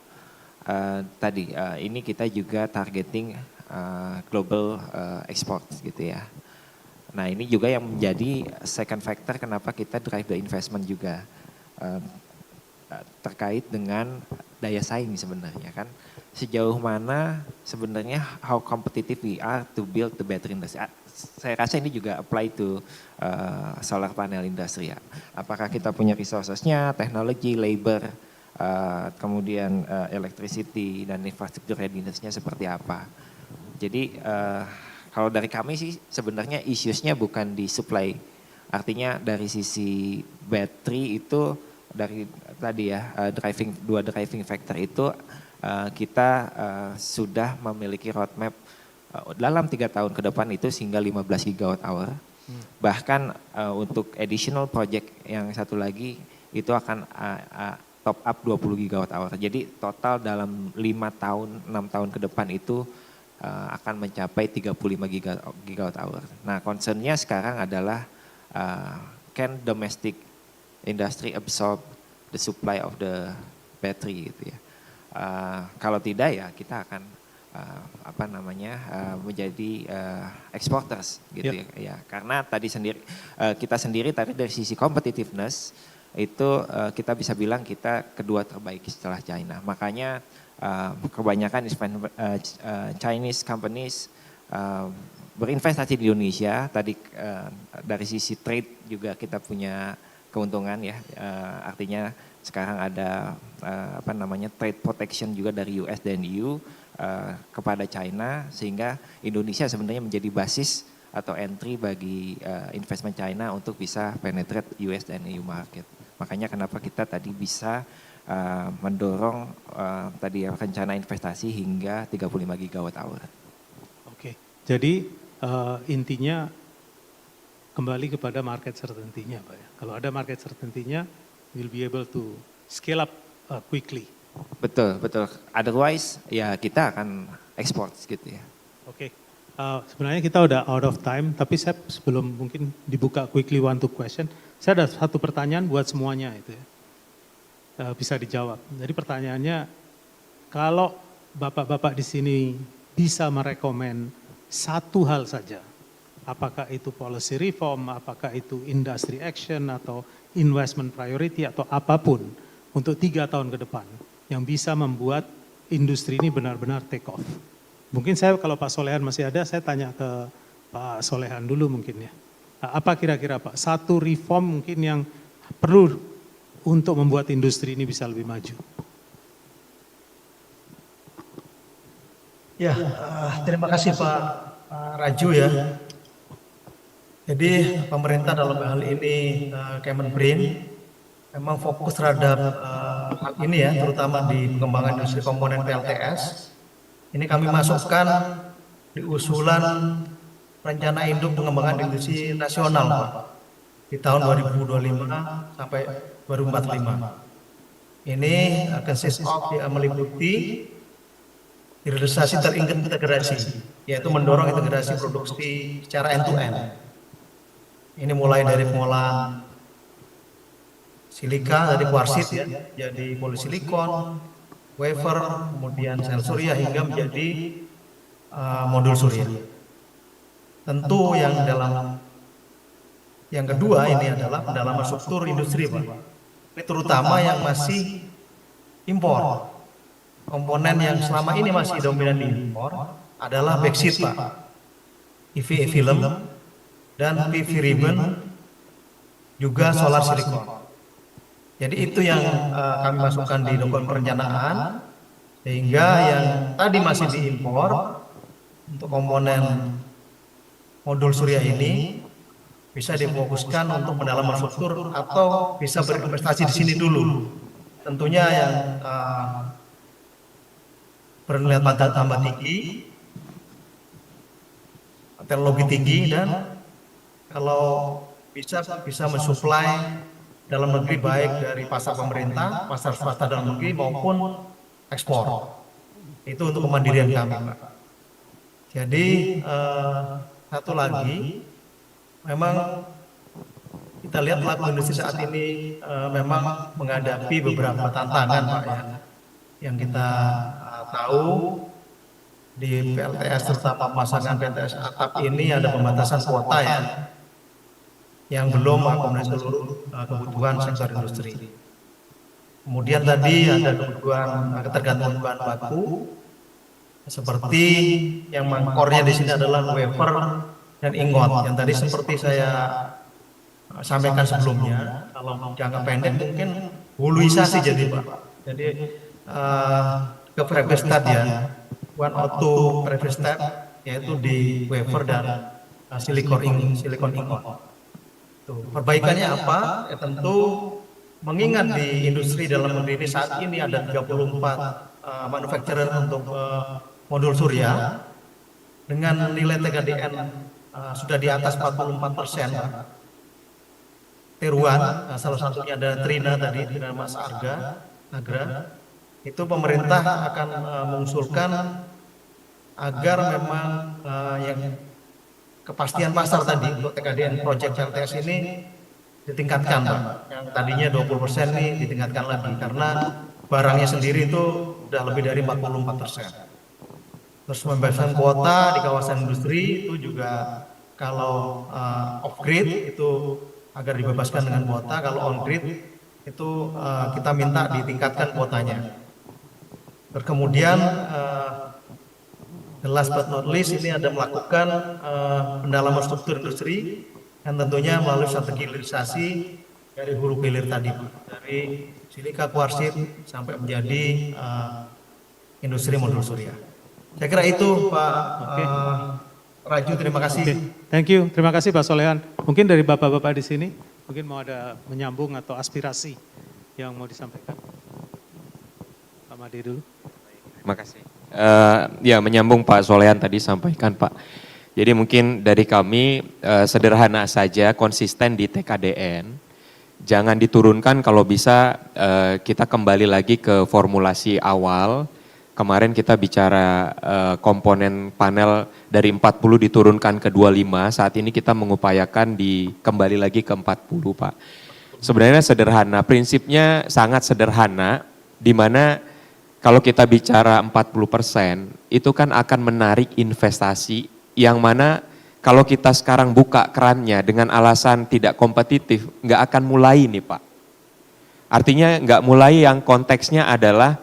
ini kita juga targeting global export gitu ya. Nah ini juga yang menjadi second factor kenapa kita drive the investment juga. Terkait dengan daya saing sebenarnya kan. Sejauh mana sebenarnya how competitive we are to build the battery industry. Saya rasa ini juga apply to solar panel industry ya. Apakah kita punya resourcesnya, teknologi, labor, kemudian electricity dan infrastructure readiness-nya seperti apa. Jadi kalau dari kami sih sebenarnya issues-nya bukan di supply. Artinya dari sisi battery itu dari tadi ya dua driving factor itu kita sudah memiliki roadmap dalam 3 tahun ke depan itu hingga 15 gigawatt hour. Bahkan untuk additional project yang satu lagi itu akan top up 20 gigawatt hour. Jadi total dalam 5 tahun, 6 tahun ke depan itu akan mencapai 35 gigawatt hour. Nah concernnya sekarang adalah can domestic industry absorb the supply of the battery gitu ya. Kalau tidak ya kita akan menjadi exporters gitu ya. Karena tadi kita sendiri tadi dari sisi competitiveness itu kita bisa bilang kita kedua terbaik setelah China. Makanya kebanyakan Chinese companies berinvestasi di Indonesia. Tadi dari sisi trade juga kita punya keuntungan ya. Artinya sekarang ada trade protection juga dari US dan EU kepada China, sehingga Indonesia sebenarnya menjadi basis atau entry bagi investment China untuk bisa penetrate US dan EU market. Makanya kenapa kita tadi bisa mendorong tadi rencana investasi hingga 35 gigawatt hour. Oke, jadi intinya kembali kepada market certainty-nya Pak ya. Kalau ada market certainty-nya, we'll be able to scale up quickly. Betul, betul. Otherwise ya kita akan ekspor gitu ya. Oke, sebenarnya kita udah out of time, tapi saya sebelum mungkin dibuka quickly one to question, saya ada satu pertanyaan buat semuanya itu ya. Bisa dijawab. Jadi pertanyaannya, kalau bapak-bapak di sini bisa merekomen satu hal saja, apakah itu policy reform, apakah itu industry action atau investment priority atau apapun untuk 3 tahun ke depan yang bisa membuat industri ini benar-benar take off. Mungkin saya kalau Pak Solehan masih ada, saya tanya ke Pak Solehan dulu mungkin ya. Apa kira-kira Pak, satu reform mungkin yang perlu untuk membuat industri ini bisa lebih maju? Ya, terima kasih Pak Raju ya. Jadi pemerintah dalam hal ini Kemenbrin memang fokus terhadap hal ini ya, terutama di pengembangan industri komponen PLTS. Ini kami masukkan di usulan rencana induk pengembangan industri nasional Pak, di tahun 2025 sampai 2045. Ini consist of meliputi hilirisasi terintegrasi, yaitu mendorong integrasi produksi secara end-to-end. Ini mulai dari pengolahan silika dari kuarsit ya, jadi polisilikon, wafer, kemudian sel surya hingga menjadi modul surya. Tentu yang kedua ini adalah pendalaman struktur industri Pak. Ini terutama yang masih impor. Komponen yang selama ini masih dominan di impor adalah backseat Pak, EVA film dan PV ribbon, juga solar silicon. Jadi itu yang kami masukkan di dokumen perencanaan, sehingga yang tadi masih diimpor untuk komponen modul surya ini bisa difokuskan untuk pendalaman struktur atau bisa berinvestasi di sini dulu. Tentunya yang bernilai tambah tinggi, teknologi tinggi, dan kalau bisa mensuplai dalam negeri baik dari pasar pemerintah, pasar swasta dalam negeri maupun ekspor. Itu untuk kemandirian kami Pak. Jadi satu lagi, memang kita lihat pelaku industri saat ini memang menghadapi beberapa tantangan Pak ya. Yang kita tahu di PLTS terutama pemasangan PLTS atap ini ada pembatasan kuota ya, yang belum mengakomodir seluruh kebutuhan sektor industri. Kemudian tadi ada kebutuhan ketergantungan bahan baku, seperti yang core-nya di sini adalah wafer dan ingot. Yang tadi seperti saya sampaikan sebelumnya, kalau jangka pendek mungkin huluisasi jadi Pak. Jadi ke private stat ya, one or two private stat yaitu di wafer dan silikon ingot. Perbaikannya apa? Ya tentu mengingat di industri dalam negeri ini saat ini ada 34 manufacturer untuk modul surya dengan nilai TKDN sudah di atas 44%. Tiruan, salah satunya ada Trina tadi, Trina Mas Agra, itu pemerintah akan mengusulkan agar memang yang kepastian pasar tadi untuk TKDN Project LTS ini ditingkatkan, Pak. Yang tadinya 20% ini ditingkatkan lagi karena barangnya sendiri itu sudah lebih dari 44%. Terus pembebasan kuota di kawasan industri itu juga kalau off-grid itu agar dibebaskan dengan kuota, kalau on-grid itu kita minta ditingkatkan kuotanya. Terus kemudian the last but not least ini ada melakukan pendalaman struktur industri yang tentunya melalui strategi hilirisasi dari hulu hilir tadi, dari silika kuarsit sampai menjadi industri modul surya. Saya kira itu Pak Raju, terima kasih. Thank you, terima kasih Pak Solehan. Mungkin dari Bapak-Bapak di sini, mungkin mau ada menyambung atau aspirasi yang mau disampaikan. Pak Made dulu. Terima kasih. Ya menyambung Pak Solehan tadi sampaikan Pak. Jadi mungkin dari kami sederhana saja, konsisten di TKDN. Jangan diturunkan, kalau bisa kita kembali lagi ke formulasi awal. Kemarin kita bicara komponen panel dari 40 diturunkan ke 25, saat ini kita mengupayakan kembali lagi ke 40 Pak. Sebenarnya sederhana, prinsipnya sangat sederhana, di mana kalau kita bicara 40% itu kan akan menarik investasi yang mana kalau kita sekarang buka kerannya dengan alasan tidak kompetitif, nggak akan mulai nih Pak. Artinya nggak mulai yang konteksnya adalah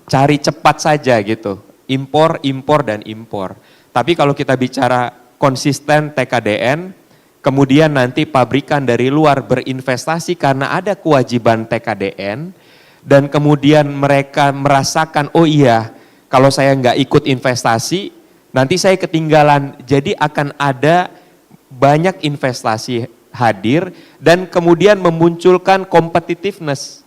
cari cepat saja gitu, impor, dan impor. Tapi kalau kita bicara konsisten TKDN, kemudian nanti pabrikan dari luar berinvestasi karena ada kewajiban TKDN, dan kemudian mereka merasakan, oh iya kalau saya nggak ikut investasi, nanti saya ketinggalan. Jadi akan ada banyak investasi hadir dan kemudian memunculkan competitiveness.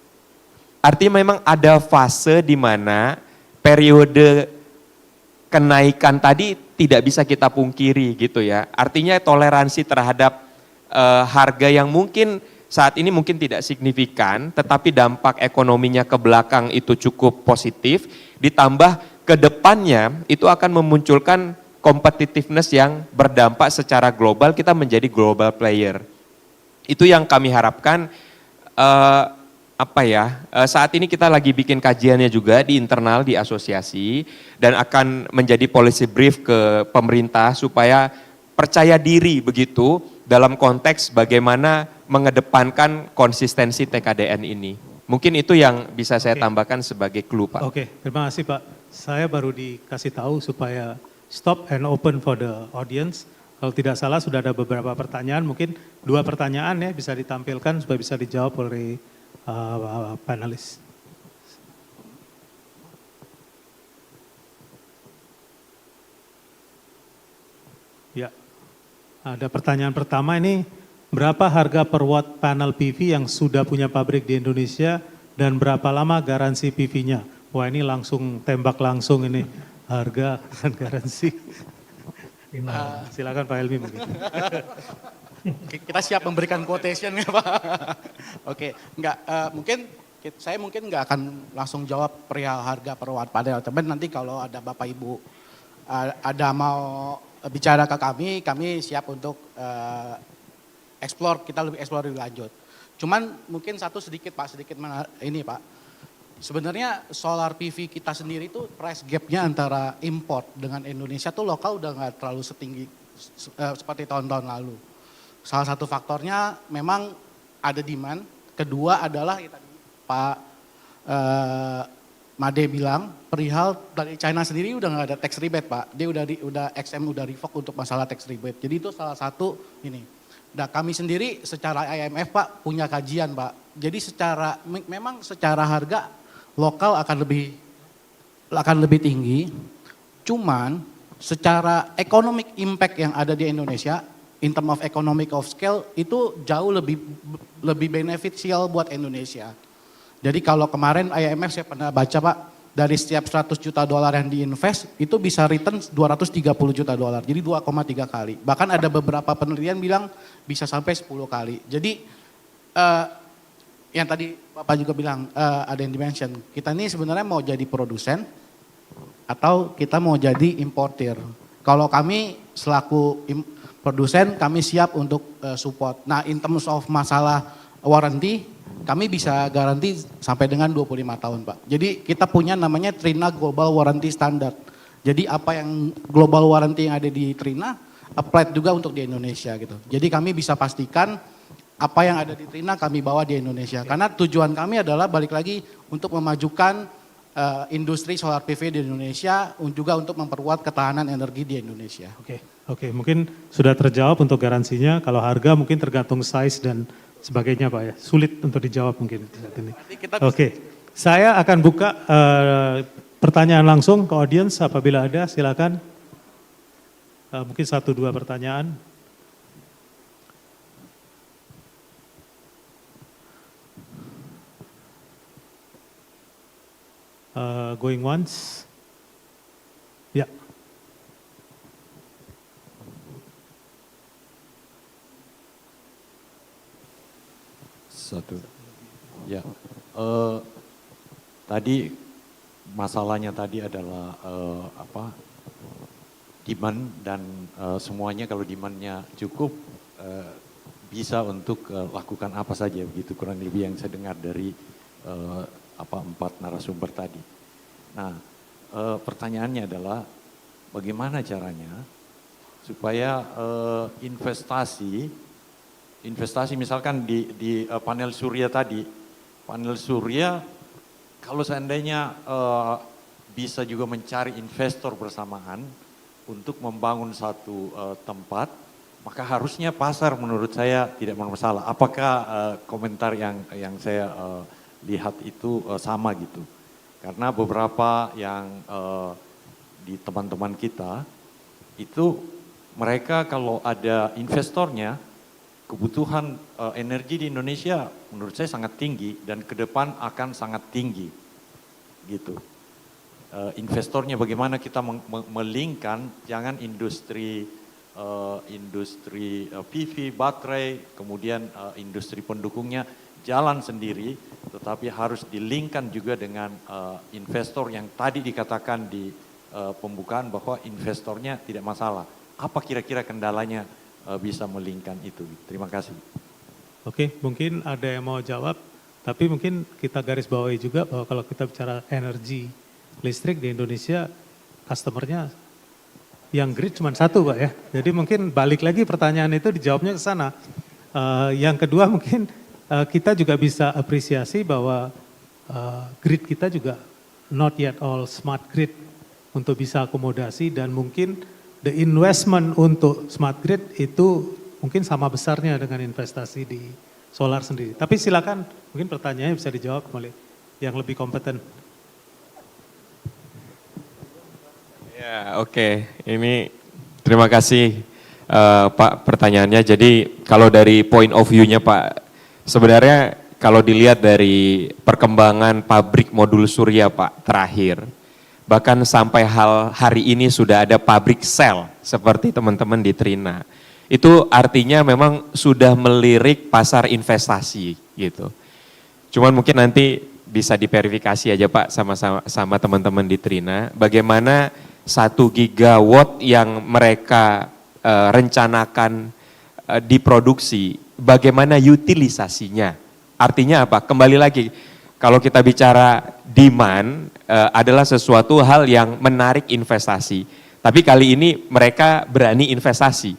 Artinya memang ada fase di mana periode kenaikan tadi tidak bisa kita pungkiri gitu ya. Artinya toleransi terhadap harga yang mungkin saat ini mungkin tidak signifikan, tetapi dampak ekonominya ke belakang itu cukup positif, ditambah ke depannya itu akan memunculkan competitiveness yang berdampak secara global, kita menjadi global player. Itu yang kami harapkan. Saat ini kita lagi bikin kajiannya juga di internal di asosiasi dan akan menjadi policy brief ke pemerintah supaya percaya diri begitu dalam konteks bagaimana mengedepankan konsistensi TKDN ini. Mungkin itu yang bisa saya tambahkan sebagai clue Pak. Oke, terima kasih Pak. Saya baru dikasih tahu supaya stop and open for the audience. Kalau tidak salah sudah ada beberapa pertanyaan, mungkin 2 pertanyaan ya bisa ditampilkan supaya bisa dijawab oleh panelis. Ya, ada pertanyaan pertama ini, berapa harga per watt panel PV yang sudah punya pabrik di Indonesia dan berapa lama garansi PV-nya? Wah ini langsung tembak langsung ini harga dan garansi. Silakan Pak Helmi mungkin. Kita siap memberikan quotation ya Pak. Oke, saya mungkin nggak akan langsung jawab perihal harga per watt panel. Tapi nanti kalau ada Bapak Ibu ada mau bicara ke kami siap untuk kita lebih explore lebih lanjut. Cuman mungkin sedikit ini Pak. Sebenarnya solar PV kita sendiri itu price gap-nya antara import dengan Indonesia tuh lokal udah nggak terlalu setinggi seperti tahun-tahun lalu. Salah satu faktornya memang ada demand, kedua adalah ya tadi Pak Made bilang perihal dari China sendiri udah nggak ada tax rebate Pak, dia udah XM udah revoke untuk masalah tax rebate, jadi itu salah satu ini. Nah kami sendiri secara IMF Pak punya kajian Pak, jadi memang secara harga lokal akan lebih tinggi, cuman secara economic impact yang ada di Indonesia, in term of economic of scale, itu jauh lebih beneficial buat Indonesia. Jadi kalau kemarin IMF saya pernah baca Pak, dari setiap 100 juta dolar yang diinvest, itu bisa return 230 juta dolar, jadi 2,3 kali. Bahkan ada beberapa penelitian bilang bisa sampai 10 kali. Jadi yang tadi Bapak juga bilang, ada yang dimention, kita ini sebenarnya mau jadi produsen, atau kita mau jadi importir. Kalau kami selaku produsen, kami siap untuk support. Nah, in terms of masalah warranty, kami bisa garansi sampai dengan 25 tahun Pak. Jadi kita punya namanya Trina Global Warranty Standard. Jadi apa yang global warranty yang ada di Trina, applied juga untuk di Indonesia gitu. Jadi kami bisa pastikan apa yang ada di Trina kami bawa di Indonesia. Karena tujuan kami adalah balik lagi untuk memajukan industri solar PV di Indonesia, juga untuk memperkuat ketahanan energi di Indonesia. Oke, mungkin sudah terjawab untuk garansinya. Kalau harga mungkin tergantung size dan sebagainya Pak ya. Sulit untuk dijawab mungkin saat ini. Oke, saya akan buka pertanyaan langsung ke audiens apabila ada, silakan. Mungkin 1-2 pertanyaan. Going once. Ya. Satu. Ya. Tadi masalahnya tadi adalah demand dan semuanya kalau demandnya cukup bisa untuk lakukan apa saja begitu kurang lebih yang saya dengar dari 4 narasumber tadi. Nah, pertanyaannya adalah bagaimana caranya supaya investasi misalkan di panel surya tadi, panel surya kalau seandainya bisa juga mencari investor bersamaan untuk membangun satu tempat, maka harusnya pasar menurut saya tidak bermasalah. Apakah komentar yang saya lihat itu sama gitu? Karena beberapa yang di teman-teman kita itu mereka kalau ada investornya, kebutuhan energi di Indonesia menurut saya sangat tinggi dan ke depan akan sangat tinggi gitu. Investornya bagaimana kita melingkan, jangan industri PV, baterai, kemudian industri pendukungnya jalan sendiri, tetapi harus dilingkan juga dengan investor yang tadi dikatakan di pembukaan bahwa investornya tidak masalah. Apa kira-kira kendalanya bisa melingkan itu? Terima kasih. Oke, mungkin ada yang mau jawab, tapi mungkin kita garis bawahi juga bahwa kalau kita bicara energi listrik di Indonesia, customernya yang grid cuma satu Pak ya. Jadi mungkin balik lagi pertanyaan itu dijawabnya ke sana. Yang kedua mungkin kita juga bisa apresiasi bahwa grid kita juga not yet all smart grid untuk bisa akomodasi dan mungkin the investment untuk smart grid itu mungkin sama besarnya dengan investasi di solar sendiri. Tapi silakan mungkin pertanyaannya bisa dijawab oleh yang lebih kompeten. Ya, oke. Ini terima kasih Pak pertanyaannya. Jadi kalau dari point of view-nya Pak, sebenarnya kalau dilihat dari perkembangan pabrik modul surya Pak terakhir, bahkan sampai hari ini sudah ada pabrik sel seperti teman-teman di Trina. Itu artinya memang sudah melirik pasar investasi gitu. Cuman mungkin nanti bisa diverifikasi aja Pak sama teman-teman di Trina, bagaimana 1 gigawatt yang mereka rencanakan diproduksi, bagaimana utilisasinya. Artinya apa? Kembali lagi, kalau kita bicara demand adalah sesuatu hal yang menarik investasi. Tapi kali ini mereka berani investasi.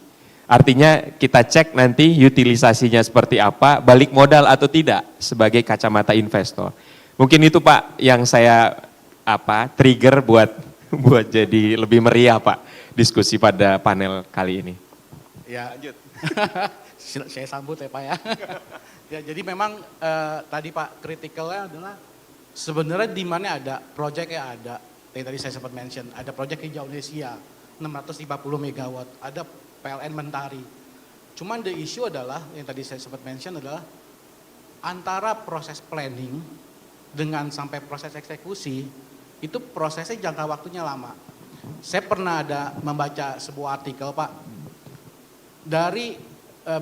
Artinya kita cek nanti utilisasinya seperti apa, balik modal atau tidak sebagai kacamata investor. Mungkin itu Pak yang saya trigger buat jadi lebih meriah Pak diskusi pada panel kali ini. Ya, lanjut. Saya sambut ya Pak ya. Ya jadi memang tadi Pak kritikalnya adalah sebenarnya demandnya ada, projectnya ada. Yang tadi saya sempat mention, ada project Indonesia, 650 megawatt, ada PLN Mentari. Cuman the issue adalah, yang tadi saya sempat mention adalah, antara proses planning dengan sampai proses eksekusi, itu prosesnya jangka waktunya lama. Saya pernah ada membaca sebuah artikel Pak, dari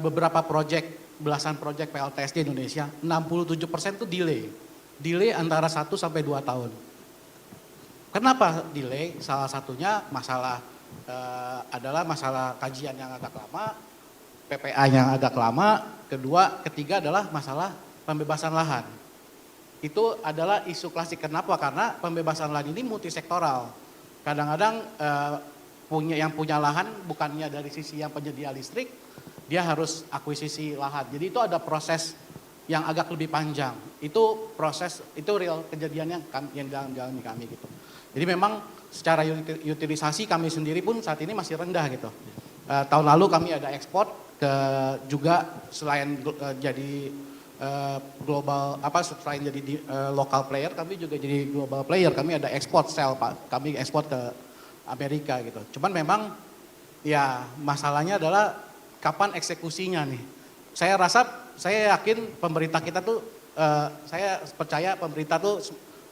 beberapa proyek, belasan proyek PLTS di Indonesia, 67% itu delay. Delay antara 1 sampai 2 tahun. Kenapa delay? Salah satunya masalah adalah masalah kajian yang agak lama, PPA yang agak lama, ketiga adalah masalah pembebasan lahan. Itu adalah isu klasik. Kenapa? Karena pembebasan lahan ini multisektoral. Kadang-kadang yang punya lahan bukannya dari sisi yang penyedia listrik, dia harus akuisisi lahan. Jadi itu ada proses yang agak lebih panjang. Itu proses, itu real kejadian yang dalam kami gitu. Jadi memang secara utilisasi kami sendiri pun saat ini masih rendah gitu. Tahun lalu kami ada ekspor ke juga selain jadi global selain jadi lokal player, kami juga jadi global player. Kami ada ekspor sell Pak, kami ekspor ke Amerika gitu. Cuman memang ya masalahnya adalah kapan eksekusinya nih. Saya yakin pemerintah kita tuh, saya percaya pemerintah tuh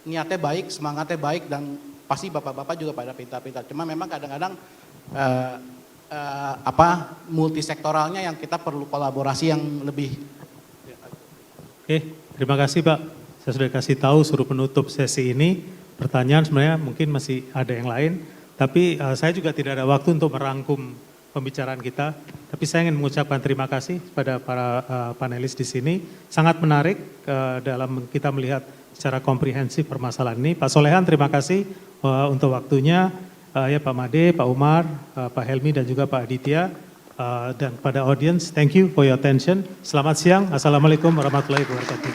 niatnya baik, semangatnya baik, dan pasti bapak-bapak juga pada pintar-pintar. Cuma memang kadang-kadang multisektoralnya yang kita perlu kolaborasi yang lebih. Oke, terima kasih Pak. Saya sudah kasih tahu suruh penutup sesi ini. Pertanyaan sebenarnya mungkin masih ada yang lain, tapi saya juga tidak ada waktu untuk merangkum pembicaraan kita. Tapi saya ingin mengucapkan terima kasih kepada para panelis di sini. Sangat menarik dalam kita melihat secara komprehensif permasalahan ini. Pak Solehan, terima kasih untuk waktunya. Ya Pak Made, Pak Umar, Pak Helmi, dan juga Pak Aditya. Dan kepada audience, thank you for your attention. Selamat siang, Assalamualaikum warahmatullahi wabarakatuh.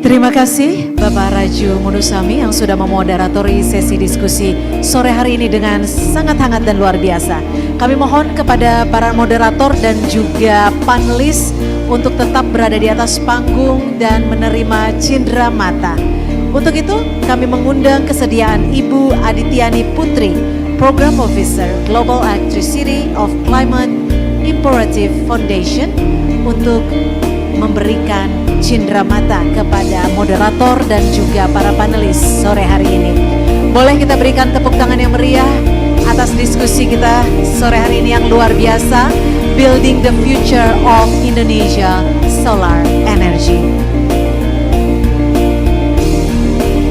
Terima kasih Bapak Raju Munusami yang sudah memoderatori sesi diskusi sore hari ini dengan sangat hangat dan luar biasa. Kami mohon kepada para moderator dan juga panelis untuk tetap berada di atas panggung dan menerima cindera mata. Untuk itu kami mengundang kesediaan Ibu Adityani Putri, Program Officer Global Electricity of Climate Imperative Foundation, untuk memberikan cindera mata kepada moderator dan juga para panelis sore hari ini. Boleh kita berikan tepuk tangan yang meriah atas diskusi kita sore hari ini yang luar biasa, Building the Future of Indonesia Solar Energy.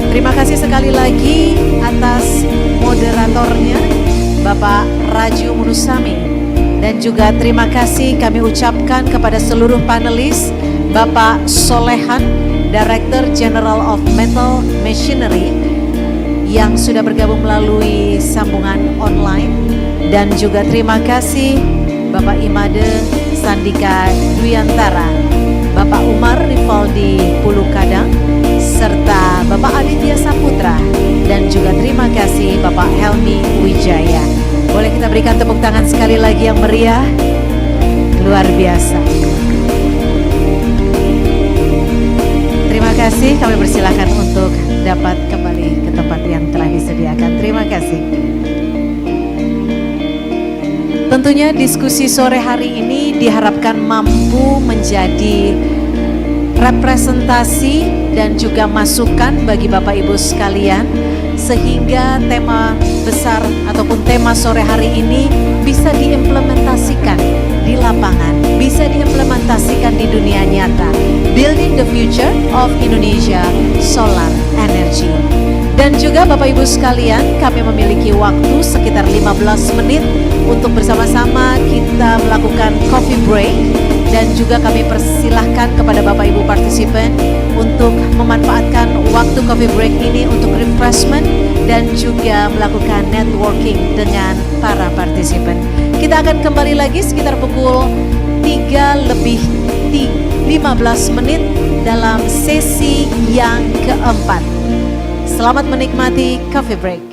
Terima kasih sekali lagi atas moderatornya Bapak Raju Munusami, dan juga terima kasih kami ucapkan kepada seluruh panelis, Bapak Solehan, Director General of Metal Machinery, yang sudah bergabung melalui sambungan online, dan juga terima kasih Bapak Imade Sandika Dwiantara, Bapak Umar Rivaldi Pulukadang, serta Bapak Aditya Saputra, dan juga terima kasih Bapak Helmi Wijaya. Boleh kita berikan tepuk tangan sekali lagi yang meriah, luar biasa. Terima kasih, kami persilahkan untuk dapat kembali ke tempat yang telah disediakan. Terima kasih. Tentunya diskusi sore hari ini diharapkan mampu menjadi representasi dan juga masukan bagi Bapak Ibu sekalian, sehingga tema besar ataupun tema sore hari ini bisa diimplementasikan di lapangan, bisa diimplementasikan di dunia nyata. Building the Future of Indonesia Solar Energy. Dan juga Bapak Ibu sekalian, kami memiliki waktu sekitar 15 menit untuk bersama-sama kita melakukan coffee break, dan juga kami persilahkan kepada Bapak Ibu partisipan untuk memanfaatkan waktu coffee break ini untuk refreshment dan juga melakukan networking dengan para partisipan. Kita akan kembali lagi sekitar pukul 3:15 menit dalam sesi yang keempat. Selamat menikmati coffee break.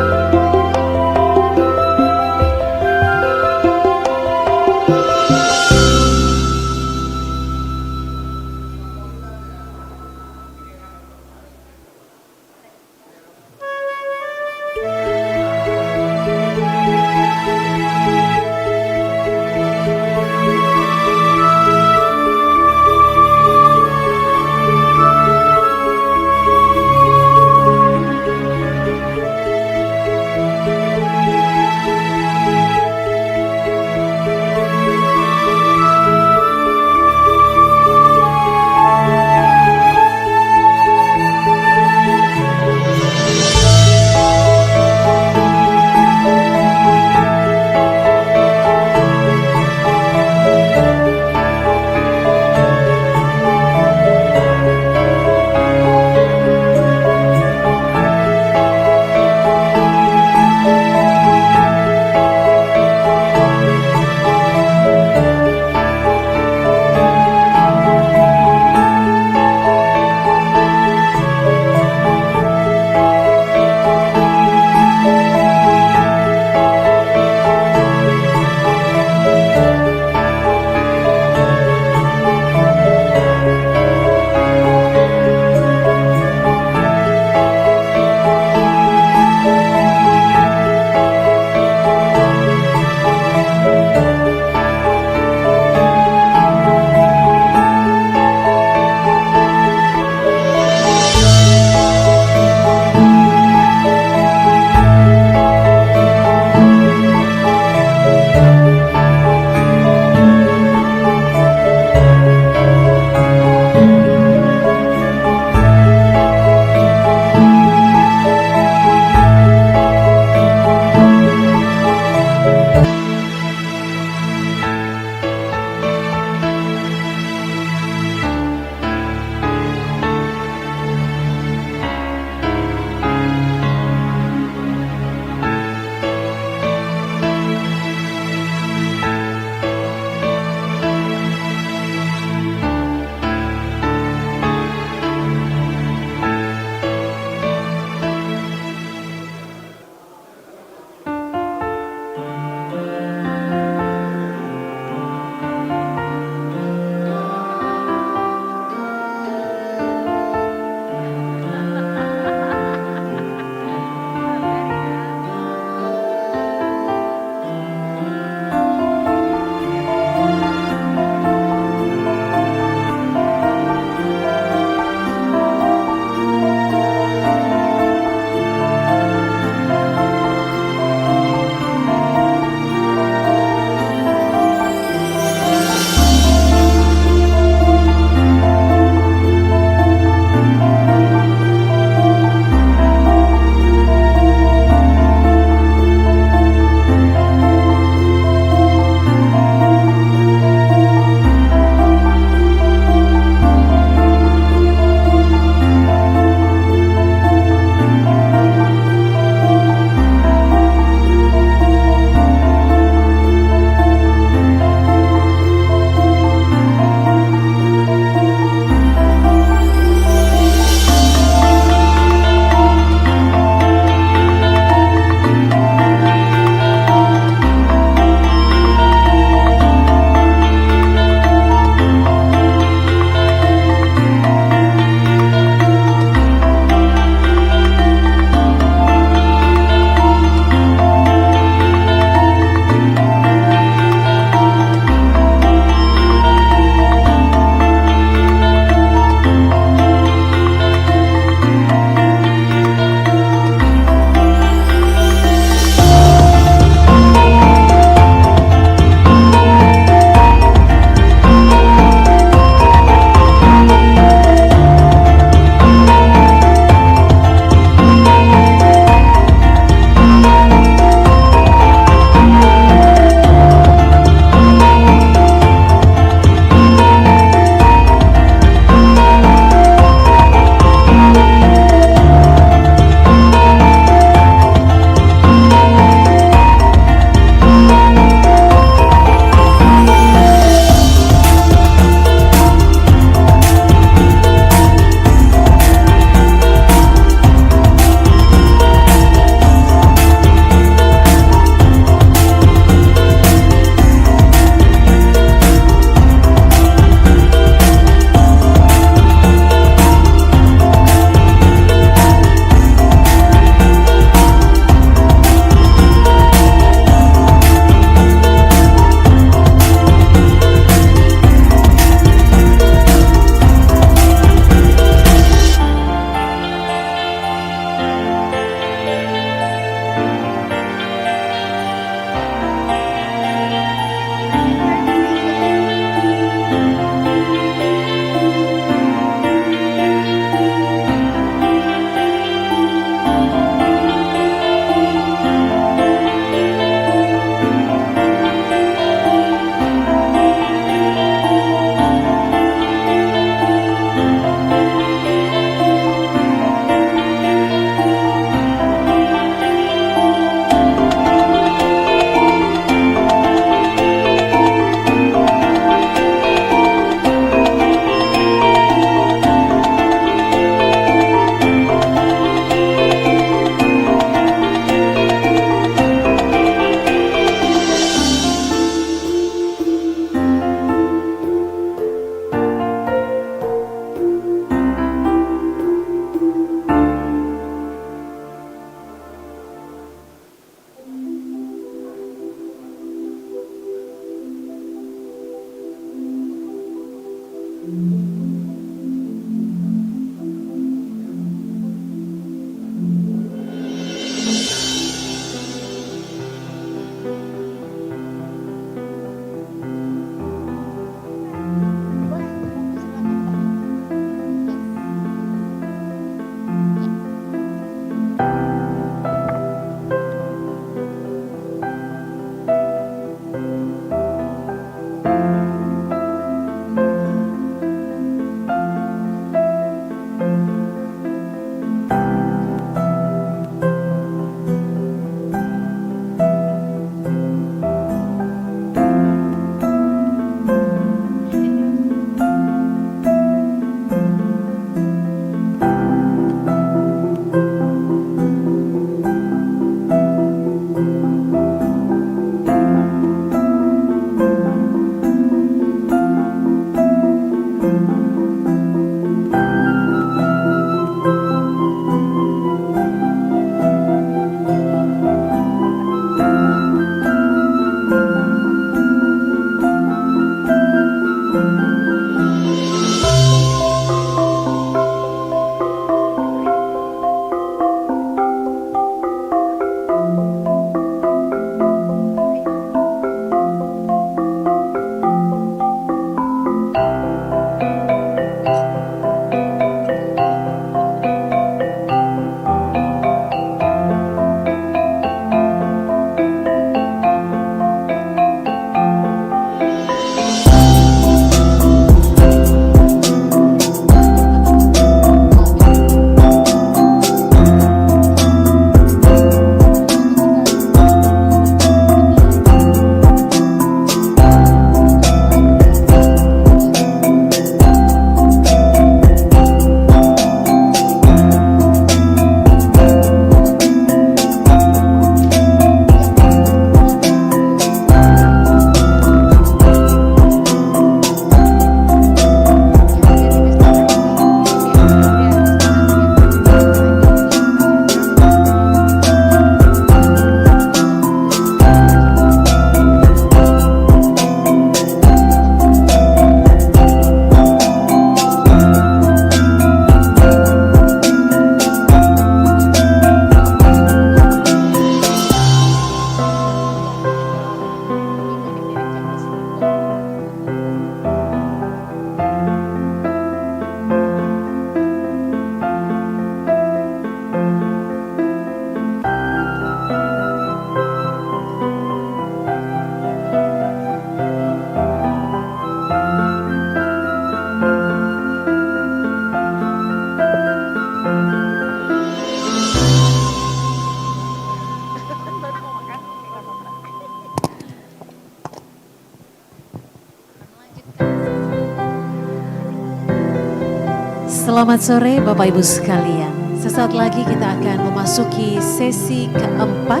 Selamat sore Bapak Ibu sekalian. Sesaat lagi kita akan memasuki sesi keempat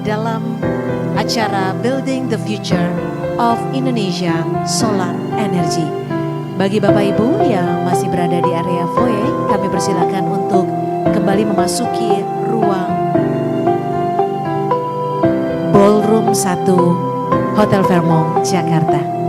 dalam acara Building the Future of Indonesia Solar Energy. Bagi Bapak Ibu yang masih berada di area foyer, kami persilakan untuk kembali memasuki ruang Ballroom 1 Hotel Fairmont, Jakarta.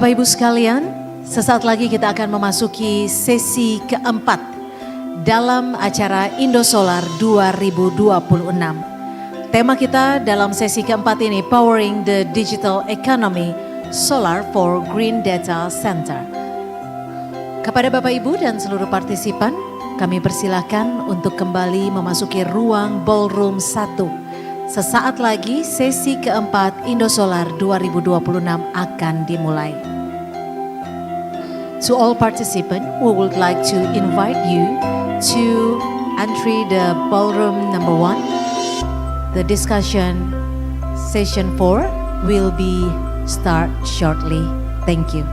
Bapak Ibu sekalian, sesaat lagi kita akan memasuki sesi keempat dalam acara Indosolar 2026. Tema kita dalam sesi keempat ini, Powering the Digital Economy, Solar for Green Data Center. Kepada Bapak Ibu dan seluruh partisipan, kami persilahkan untuk kembali memasuki ruang Ballroom 1 Sesaat lagi sesi keempat Indosolar 2026 akan dimulai. To all participants, we would like to invite you to entry the ballroom number 1. The discussion session 4 will be start shortly. Thank you.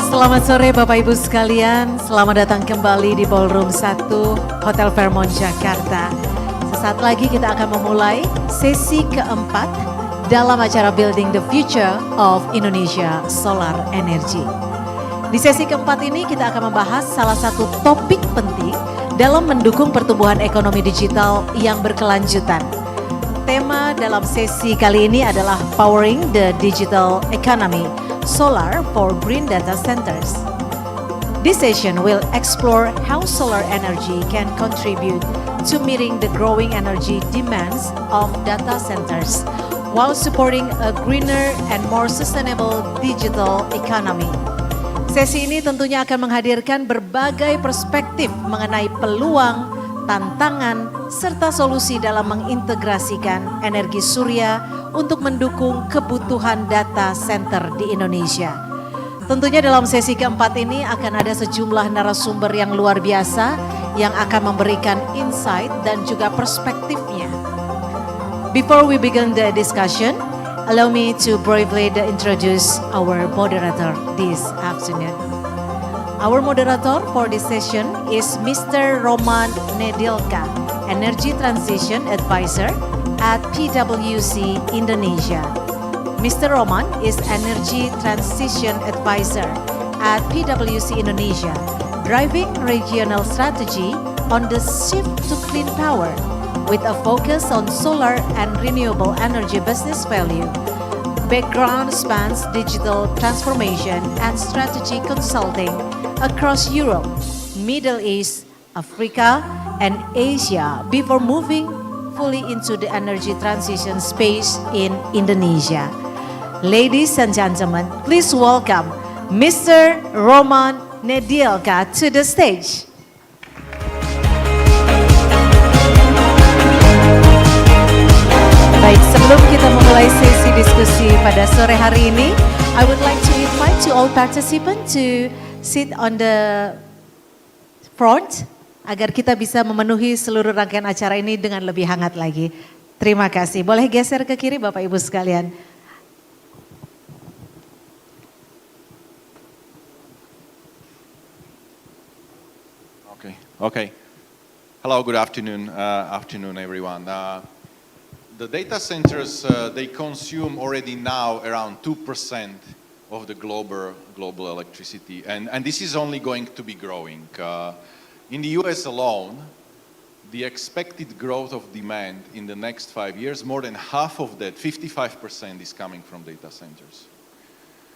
Selamat sore Bapak Ibu sekalian, selamat datang kembali di Ballroom 1 Hotel Fairmont Jakarta. Sesaat lagi kita akan memulai sesi keempat dalam acara Building the Future of Indonesia Solar Energy. Di sesi keempat ini kita akan membahas salah satu topik penting dalam mendukung pertumbuhan ekonomi digital yang berkelanjutan. Tema dalam sesi kali ini adalah Powering the Digital Economy, Solar for Green Data Centers. This session will explore how solar energy can contribute to meeting the growing energy demands of data centers while supporting a greener and more sustainable digital economy. Sesi ini tentunya akan menghadirkan berbagai perspektif mengenai peluang, tantangan, serta solusi dalam mengintegrasikan energi surya untuk mendukung kebutuhan data center di Indonesia. Tentunya dalam sesi keempat ini akan ada sejumlah narasumber yang luar biasa yang akan memberikan insight dan juga perspektifnya. Before we begin the discussion, allow me to briefly introduce our moderator this afternoon. Our moderator for this session is Mr. Roman Nedilka, Energy Transition Advisor at PwC Indonesia. Mr. Roman is Energy Transition Advisor at PwC Indonesia, driving regional strategy on the shift to clean power with a focus on solar and renewable energy business value. Background spans digital transformation and strategy consulting across Europe, Middle East, Africa, and Asia before moving fully into the energy transition space in Indonesia. Ladies and gentlemen, please welcome Mr. Roman Nedilka to the stage. Baik, sebelum kita memulai sesi diskusi pada sore hari ini, I would like to invite to all participants to sit on the front agar kita bisa memenuhi seluruh rangkaian acara ini dengan lebih hangat lagi. Terima kasih. Boleh geser ke kiri Bapak Ibu sekalian. Okay. Hello, good afternoon, everyone. The data centers, they consume already now around 2% of the global electricity, and this is only going to be growing. In the US alone, the expected growth of demand in the next 5 years, more than half of that, 55%, is coming from data centers.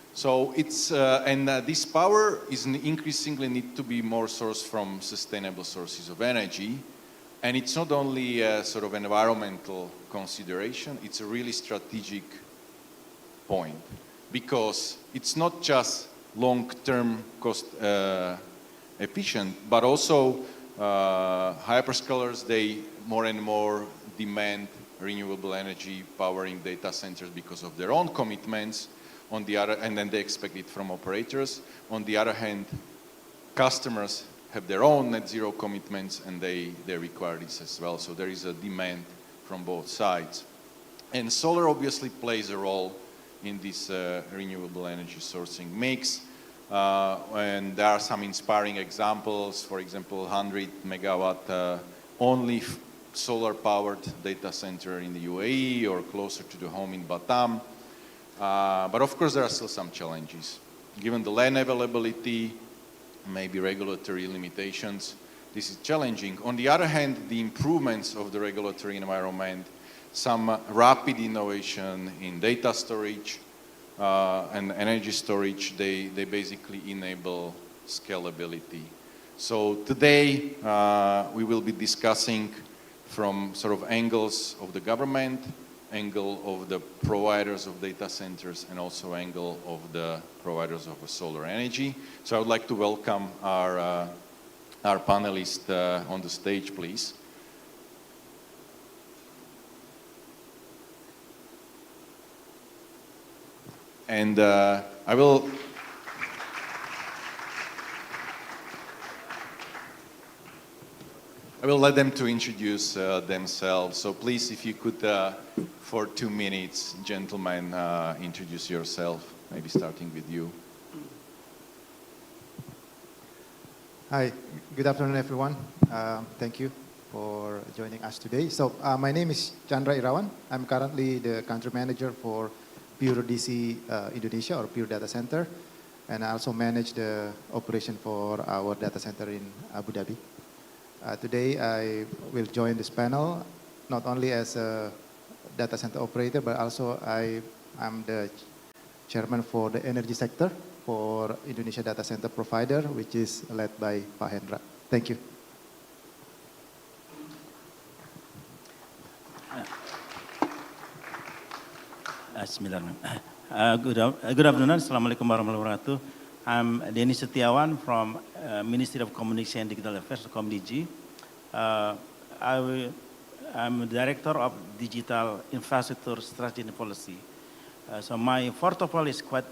So it's, this power is increasingly need to be more sourced from sustainable sources of energy, And it's not only a sort of environmental consideration, it's a really strategic point, because it's not just long-term cost efficient, but also hyperscalers, they more and more demand renewable energy powering data centers because of their own commitments. On the other, and then they expect it from operators. On the other hand, customers have their own net zero commitments, and they require this as well. So there is a demand from both sides. And solar obviously plays a role in this renewable energy sourcing mix. And there are some inspiring examples. For example, 100 megawatt only solar-powered data center in the UAE, or closer to the home in Batam. But of course, there are still some challenges. Given the land availability, maybe regulatory limitations, this is challenging. On the other hand, the improvements of the regulatory environment, some rapid innovation in data storage and energy storage, they basically enable scalability. So today, we will be discussing from sort of angles of the government, angle of the providers of data centers, and also angle of the providers of solar energy. So I would like to welcome our panelists on the stage, please. And I will let them to introduce themselves. So please, if you could, for 2 minutes, gentlemen, introduce yourself, maybe starting with you. Hi, good afternoon, everyone. Thank you for joining us today. So my name is Chandra Irawan. I'm currently the country manager for Pure DC Indonesia, or Pure Data Center. And I also manage the operation for our data center in Abu Dhabi. Today, I will join this panel, not only as a data center operator, but also I'm the chairman for the energy sector for Indonesia Data Center Provider, which is led by Pak Hendra. Thank you. Good afternoon. Assalamualaikum warahmatullahi wabarakatuh. I'm Denny Setiawan from Ministry of Communication and Digital Affairs, ComDG. I'm the Director of Digital Infrastructure Strategy and Policy. So my portfolio is quite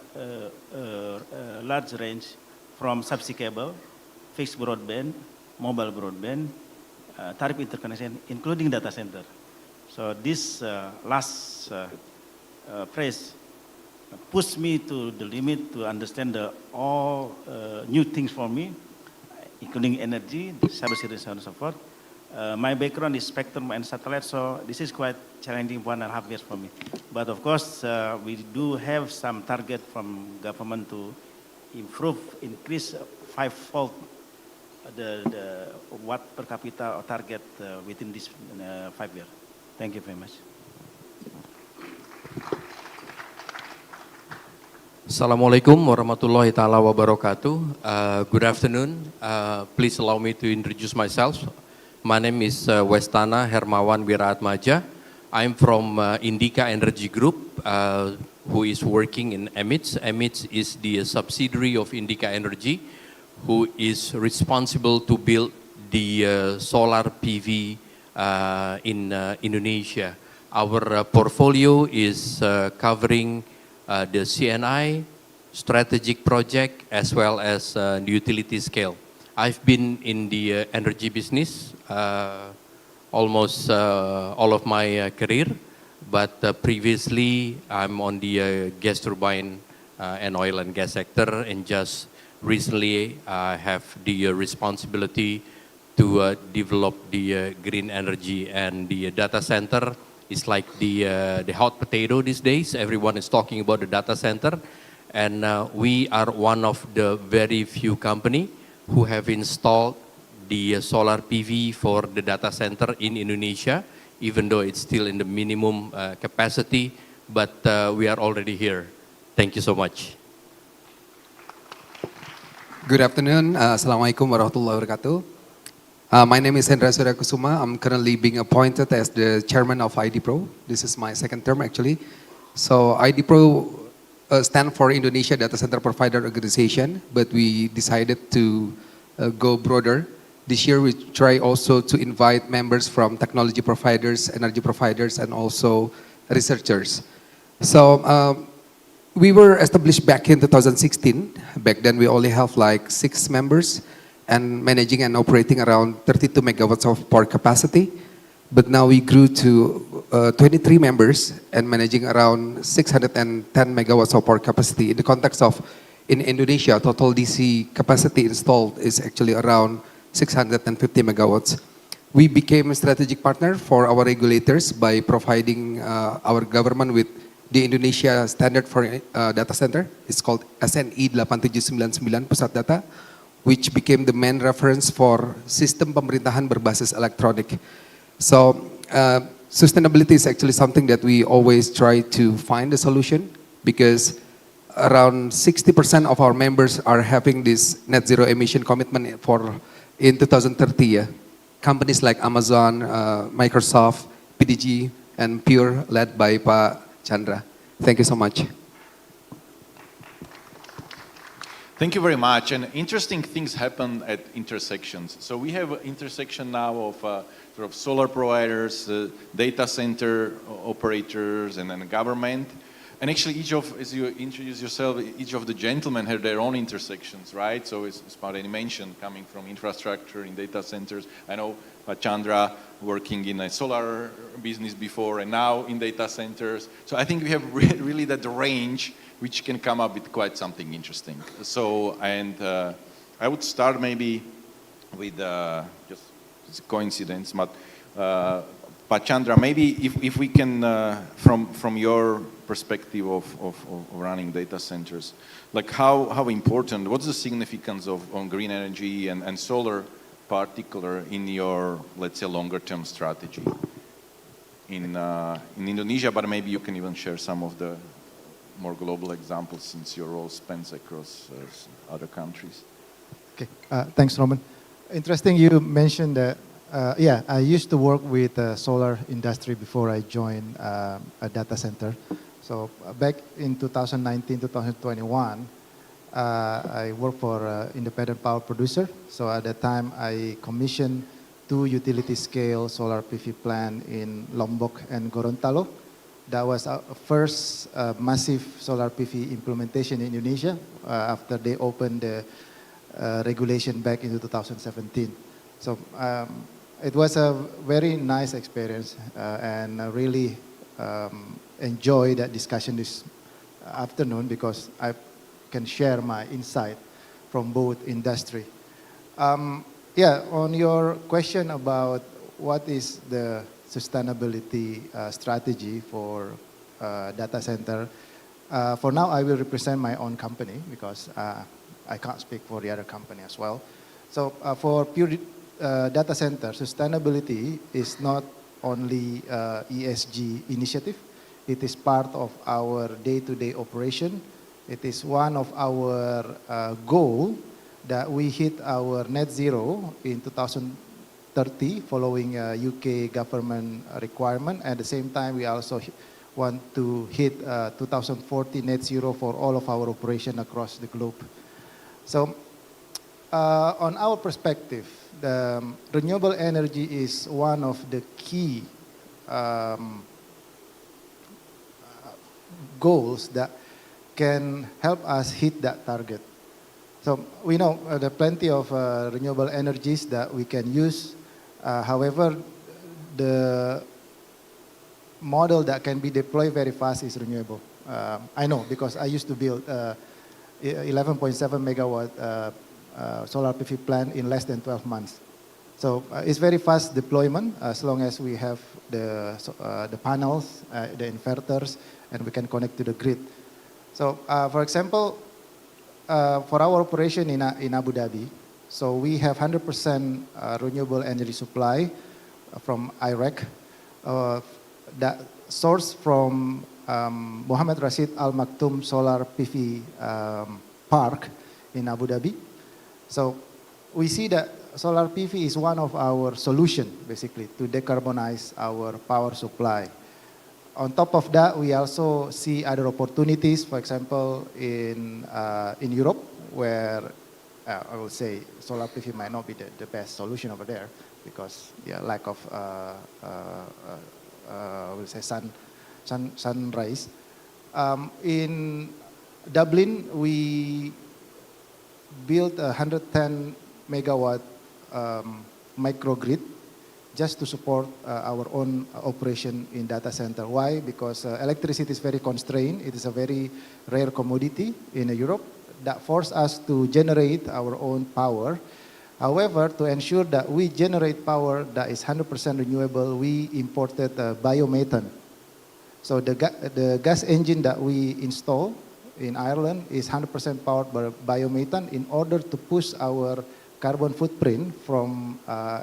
large range, from subsea cable, fixed broadband, mobile broadband, tariff interconnection, including data center. So this last phrase pushed me to the limit to understand all new things for me, including energy, cybersecurity, and so forth. My background is spectrum and satellite, so this is quite challenging 1.5 years for me. But of course, we do have some target from government to improve, increase 5-fold the watt per capita target within this 5 years. Thank you very much. Assalamualaikum warahmatullahi ta'ala wabarakatuh. Good afternoon. Please allow me to introduce myself. My name is Westana Hermawan Wiraatmaja. I'm from Indica Energy Group, who is working in EMITS. EMITS is the subsidiary of Indica Energy, who is responsible to build the solar PV in Indonesia. Our portfolio is covering the CNI, strategic project, as well as the utility scale. I've been in the energy business almost all of my career, but previously I'm on the gas turbine and oil and gas sector, and just recently I have the responsibility to develop the green energy, and the data center. It's like the hot potato these days. Everyone is talking about the data center. And we are one of the very few company who have installed the solar PV for the data center in Indonesia, even though it's still in the minimum capacity, but we are already here. Thank you so much. Good afternoon. Assalamualaikum warahmatullahi wabarakatuh. My name is Hendra Surya Kusuma. I'm currently being appointed as the chairman of IDPro. This is my second term actually. So IDPro stand for Indonesia Data Center Provider Organization, but we decided to go broader. This year we try also to invite members from technology providers, energy providers, and also researchers. So we were established back in 2016. Back then we only have like 6 members and managing and operating around 32 megawatts of power capacity. But now we grew to 23 members and managing around 610 megawatts of power capacity. In the context of, in Indonesia, total DC capacity installed is actually around 650 megawatts. We became a strategic partner for our regulators by providing our government with the Indonesia standard for data center. It's called SNI 8799 Pusat Data, which became the main reference for sistem pemerintahan berbasis elektronik. So sustainability is actually something that we always try to find a solution, because around 60% of our members are having this net zero emission commitment for in 2030. Yeah. Companies like Amazon, Microsoft, PDG, and Pure, led by Pak Chandra. Thank you so much. Thank you very much. And interesting things happen at intersections. So we have an intersection now of sort of solar providers, data center operators, and then government. And actually, each of, as you introduce yourself, each of the gentlemen have their own intersections, right? So as Padeni mentioned, coming from infrastructure in data centers. I know Chandra working in a solar business before, and now in data centers. So I think we have really that range which can come up with quite something interesting. So, and I would start maybe with just it's a coincidence, but Chandra, maybe if we can, from your perspective of running data centers, like how important, what's the significance of on green energy and solar particular in your, let's say, longer term strategy in Indonesia, but maybe you can even share some of the more global examples since your role spans across other countries. Okay, thanks, Roman. Interesting you mentioned that, yeah, I used to work with the solar industry before I joined a data center. So back in 2019, 2021, I worked for an independent power producer. So at that time, I commissioned 2 utility-scale solar PV plant in Lombok and Gorontalo. That was our first massive solar PV implementation in Indonesia after they opened the regulation back in 2017. So it was a very nice experience and I really enjoyed that discussion this afternoon because I can share my insight from both industry. Yeah, on your question about what is the sustainability strategy for data center, for now I will represent my own company because I can't speak for the other company as well. So for pure data center, sustainability is not only ESG initiative, it is part of our day-to-day operation. It is one of our goal that we hit our net zero in 2030 following UK government requirement. At the same time, we also want to hit 2040 net zero for all of our operation across the globe. So on our perspective, the renewable energy is one of the key goals that can help us hit that target. So we know there are plenty of renewable energies that we can use. However, the model that can be deployed very fast is renewable. I know because I used to build 11.7 megawatt solar PV plant in less than 12 months. So it's very fast deployment as long as we have the panels, the inverters, and we can connect to the grid. So for example, for our operation in Abu Dhabi, so we have 100% renewable energy supply from IREC that sourced from Mohammed Rashid Al Maktoum Solar PV Park in Abu Dhabi. So we see that solar PV is one of our solution, basically, to decarbonize our power supply. On top of that, we also see other opportunities, for example, in Europe, where I would say solar PV might not be the best solution over there because lack of I would say sunrise. In Dublin, we built a 110 megawatt microgrid just to support our own operation in data center. Why? Because electricity is very constrained. It is a very rare commodity in Europe that forced us to generate our own power. However, to ensure that we generate power that is 100% renewable, we imported biomethane. So the gas engine that we install in Ireland is 100% powered by biomethane in order to push our carbon footprint from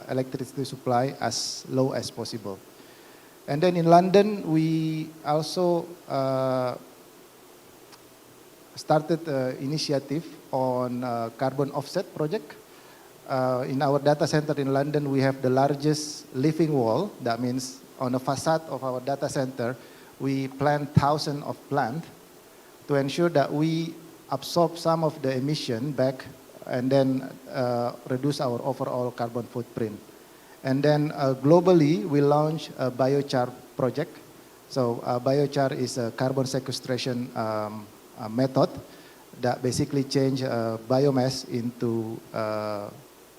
electricity supply as low as possible. And then in London, we also started an initiative on carbon offset project. In our data center in London, we have the largest living wall. That means on the facade of our data center, we plant thousands of plants to ensure that we absorb some of the emission back and then reduce our overall carbon footprint. And then globally, we launched a biochar project. So biochar is a carbon sequestration method that basically change biomass into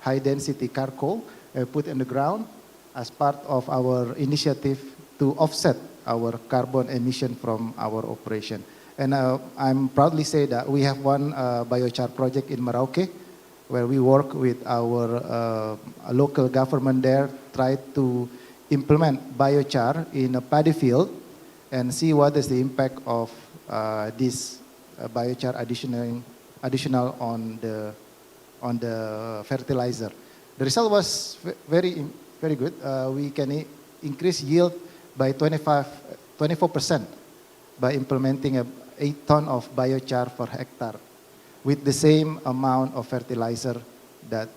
high density charcoal and put in the ground as part of our initiative to offset our carbon emission from our operation. And I'm proudly say that we have one biochar project in Merauke where we work with our local government there, try to implement biochar in a paddy field and see what is the impact of this biochar additional on the fertilizer. The result was very good. We can increase yield by 24% by implementing 8 tons of biochar per hectare with the same amount of fertilizer that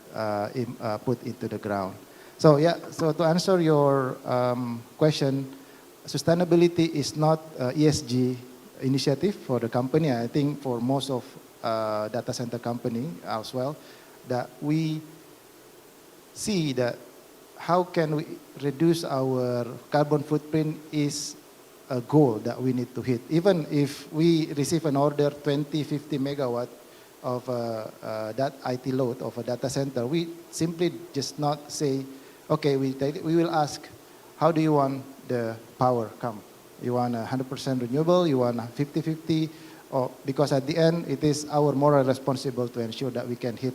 put into the ground. So yeah, so to answer your question, sustainability is not ESG initiative for the company. I think for most of data center company as well, that we see that how can we reduce our carbon footprint is a goal that we need to hit. Even if we receive an order 20, 50 megawatt of that IT load of a data center, we simply just not say, okay, we will ask, how do you want the power come? You want 100% renewable, you want 50-50, or because at the end, it is our moral responsibility to ensure that we can hit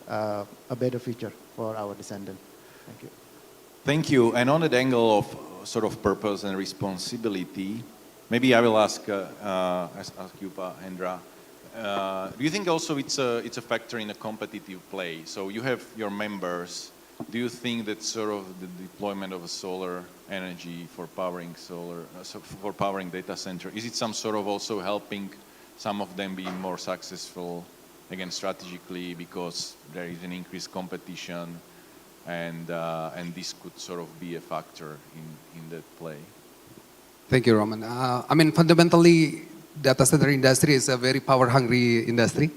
a better future for our descendants. Thank you. Thank you. And on the angle of sort of purpose and responsibility, maybe I will ask you, Hendra. Do you think also it's a factor in a competitive play? So you have your members. Do you think that sort of the deployment of solar energy for powering for powering data center, is it some sort of also helping some of them be more successful, again, strategically, because there is an increased competition, and this could sort of be a factor in that play? Thank you, Roman. I mean, fundamentally, data center industry is a very power-hungry industry.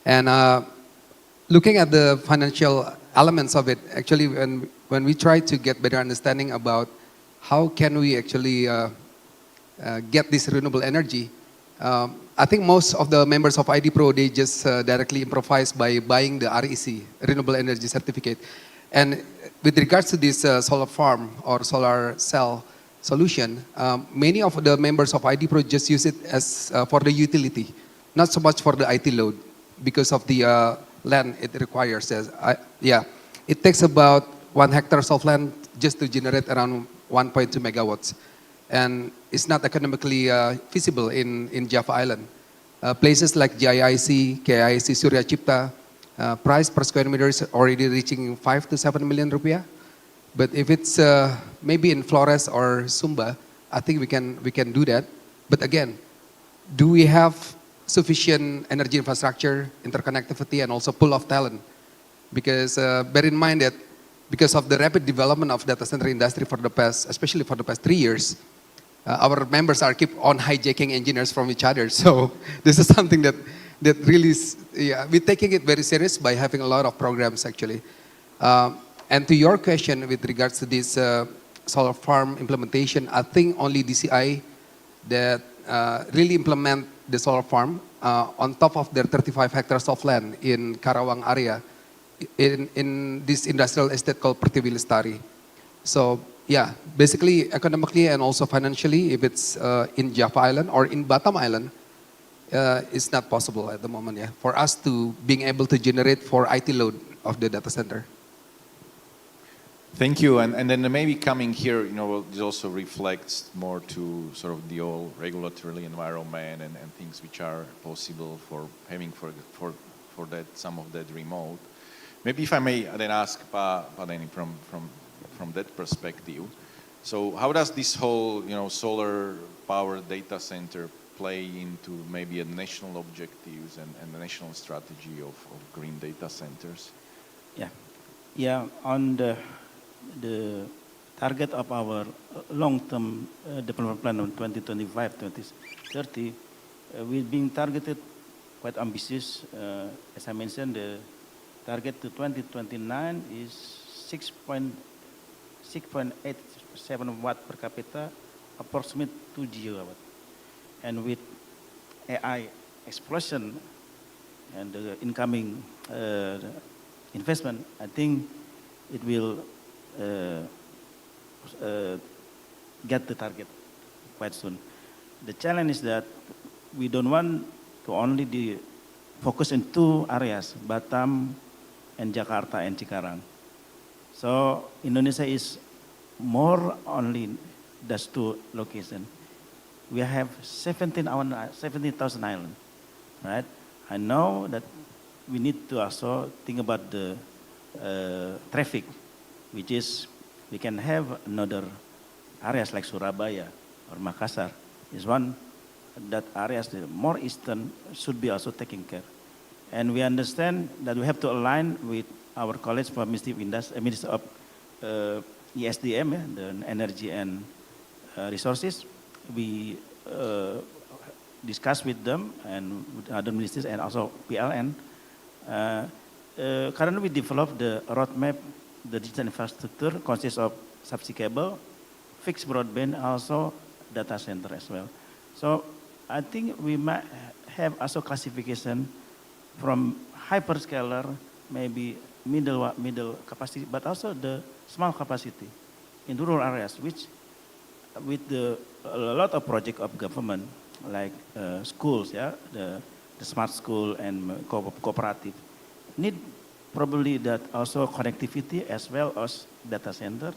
And looking at the financial elements of it, actually, when we try to get better understanding about how can we actually get this renewable energy, I think most of the members of ID Pro, they just directly improvise by buying the REC, Renewable Energy Certificate. And with regards to this solar farm or solar cell solution, many of the members of ID Pro just use it as for the utility, not so much for the IT load because of the land it requires. It takes about 1 hectare of land just to generate around 1.2 megawatts. And it's not economically feasible in Java Island. Places like GIIC, KIIC, Surya Cipta, price per square meter is already reaching 5 to 7 million rupiah. But if it's maybe in Flores or Sumba, I think we can do that. But again, do we have sufficient energy infrastructure, interconnectivity, and also pool of talent Because bear in mind that because of the rapid development of data center industry for the past, especially for the past 3 years, our members are keep on hijacking engineers from each other. So this is something that really is, yeah, we're taking it very serious by having a lot of programs actually. And to your question with regards to this solar farm implementation, I think only DCI that really implement the solar farm on top of their 35 hectares of land in Karawang area in this industrial estate called Pertiwi Lestari. So yeah, basically economically and also financially, if it's in Java Island or in Batam Island, it's not possible at the moment, yeah, for us to being able to generate for IT load of the data center. Thank you, and then maybe coming here, this also reflects more to sort of the old regulatory environment and things which are possible for having for that some of that remote. Maybe if I may then ask Padeni from that perspective. So how does this whole solar power data center play into maybe a national objectives and the national strategy of green data centers? Yeah, on the target of our long-term development plan on 2025-2030, we're being targeted quite ambitious. As I mentioned, the target to 2029 is 6.87 watt per capita, approximate 2 gigawatt. And with AI explosion and the incoming investment, I think it will get the target quite soon. The challenge is that we don't want to only focus in 2 areas, Batam and Jakarta and Cikarang. So Indonesia is more only those 2 locations. We have 17,000 islands, right? I know that we need to also think about the traffic, which is we can have another areas like Surabaya or Makassar is one that areas the more eastern should be also taken care. And we understand that we have to align with our colleagues from Ministry of ESDM, the Energy and Resources. We discuss with them and with other ministries and also PLN. Currently we developed the roadmap. The digital infrastructure consists of subsea cable, fixed broadband, also data center as well. So I think we might have also classification from hyperscaler, maybe middle capacity, but also the small capacity in rural areas, which with a lot of project of government, like schools, yeah, the smart school and cooperative, need probably that also connectivity as well as data center,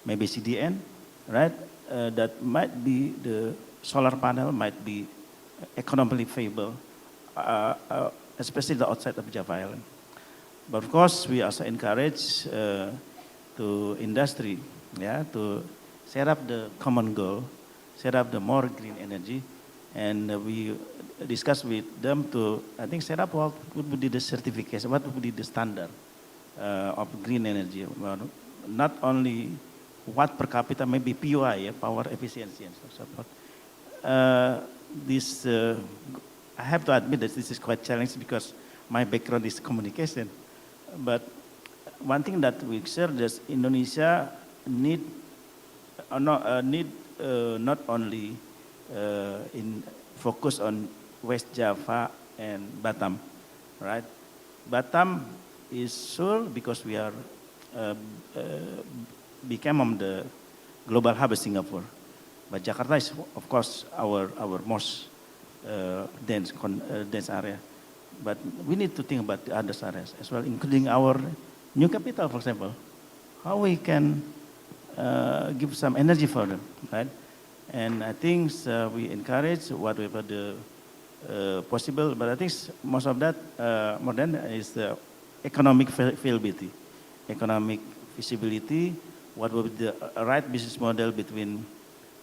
maybe CDN, right? That might be the solar panel might be economically feasible, especially the outside of Java Island. But of course, we also encourage to industry, yeah, to set up the common goal, set up the more green energy, and we discuss with them to, I think, set up what would be the certification, what would be the standard of green energy. Well, not only watt per capita, maybe PUI, yeah, power efficiency and so forth. I have to admit that this is quite challenging because my background is communication. But one thing that we share is Indonesia need not only in focus on West Java and Batam, right? Batam is sure because we are become the global hub of Singapore. But Jakarta is, of course, our most dense area. But we need to think about the other areas as well, including our new capital, for example. How we can give some energy for them, right? And I think we encourage whatever the possible, but I think most of that, more than is the economic feasibility. Economic feasibility, what would be the right business model between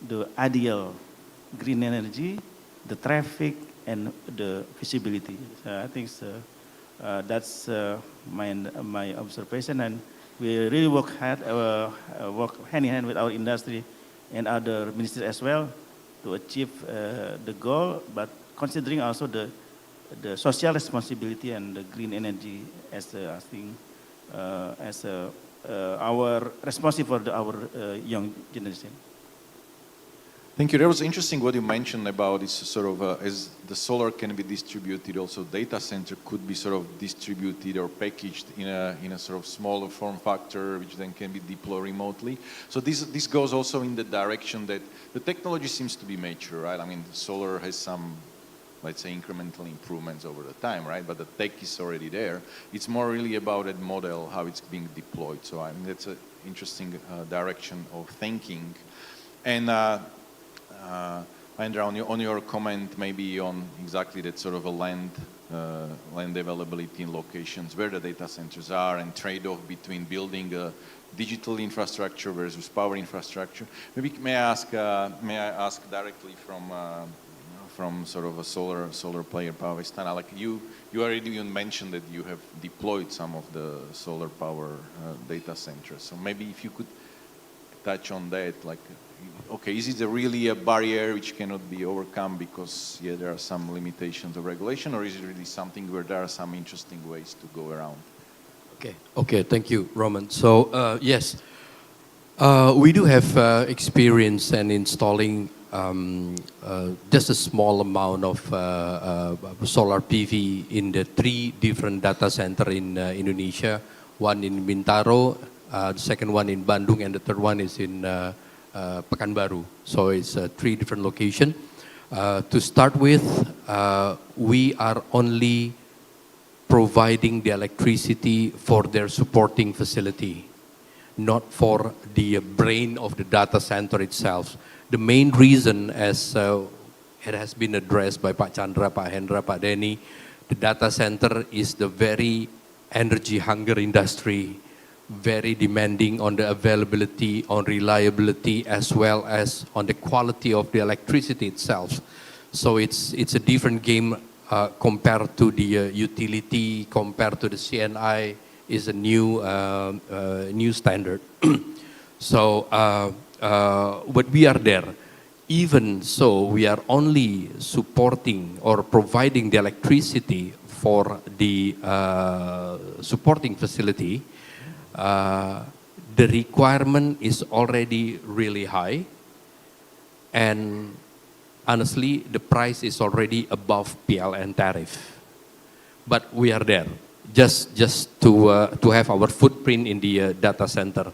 the ideal green energy, the traffic, and the feasibility. So I think That's my observation, and we really work hard, work hand in hand with our industry and other ministries as well to achieve the goal, but considering also the social responsibility and the green energy as I think as our responsible for our young generation. Thank you. That was interesting what you mentioned about this sort of as the solar can be distributed, also data center could be sort of distributed or packaged in a sort of smaller form factor, which then can be deployed remotely. So this goes also in the direction that the technology seems to be mature, right? I mean, the solar has some, let's say, incremental improvements over the time, right? But the tech is already there. It's more really about that model, how it's being deployed. So I mean, that's an interesting direction of thinking. And Mahendra, on your comment maybe on exactly that sort of a land availability in locations where the data centers are and trade-off between building a digital infrastructure versus power infrastructure. Maybe may I ask directly from sort of a solar player, Pavestana, like you already even mentioned that you have deployed some of the solar power data centers. So maybe if you could touch on that, like, okay, is it really a barrier which cannot be overcome because, yeah, there are some limitations of regulation, or is it really something where there are some interesting ways to go around? Okay, thank you, Roman. So, yes, we do have experience in installing just a small amount of solar PV in the 3 different data centers in Indonesia, one in Bintaro, the second one in Bandung, and the third one is in Pekanbaru. So it's 3 different locations. To start with, we are only providing the electricity for their supporting facility, not for the brain of the data center itself. The main reason, as it has been addressed by Pak Chandra, Pak Hendra, Pak Denny, the data center is the very energy hunger industry, very demanding on the availability, on reliability, as well as on the quality of the electricity itself. So it's a different game compared to the utility, compared to the CNI, is a new standard. So, but we are there. Even so, we are only supporting or providing the electricity for the supporting facility. The requirement is already really high, and honestly, the price is already above PLN tariff. But we are there, just to have our footprint in the data center.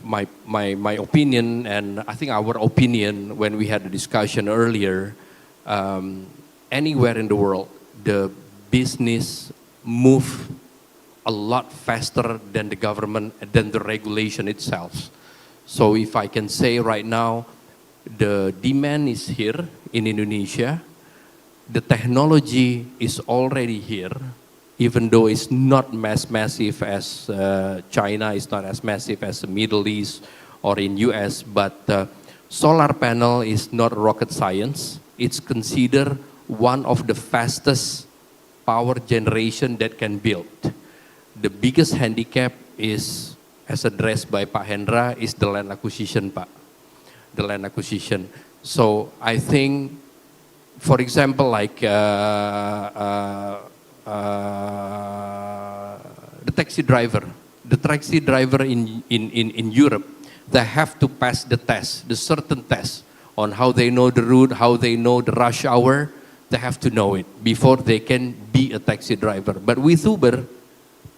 My opinion, and I think our opinion when we had a discussion earlier, anywhere in the world, the business move a lot faster than the government, than the regulation itself. So if I can say right now, the demand is here in Indonesia, the technology is already here, even though it's not as massive as China, it's not as massive as the Middle East or in US, but solar panel is not rocket science. It's considered one of the fastest power generation that can build. The biggest handicap is, as addressed by Pak Hendra, is the land acquisition, Pak. The land acquisition. So I think, for example, like the taxi driver in Europe, they have to pass the test, the certain test on how they know the route, how they know the rush hour. They have to know it before they can be a taxi driver. But with Uber,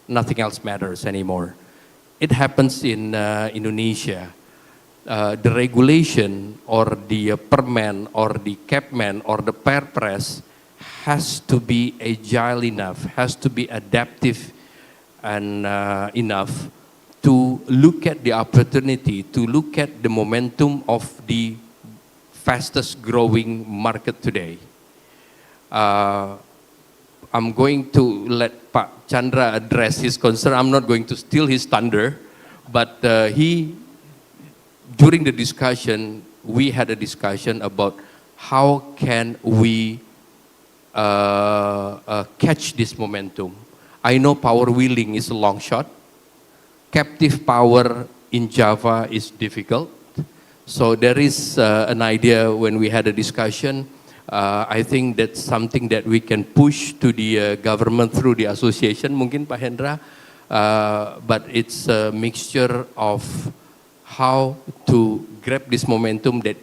nothing else matters anymore. It happens in Indonesia. The regulation or the perman or the capman or the perpres has to be agile enough, has to be adaptive and enough to look at the opportunity, to look at the momentum of the fastest growing market today. I'm going to let Pak Chandra address his concern. I'm not going to steal his thunder, but during the discussion, we had a discussion about how can we catch this momentum. I know power wheeling is a long shot. Captive power in Java is difficult. So there is an idea when we had a discussion. I think that's something that we can push to the government through the association, mungkin Pak Hendra. But it's a mixture of how to grab this momentum that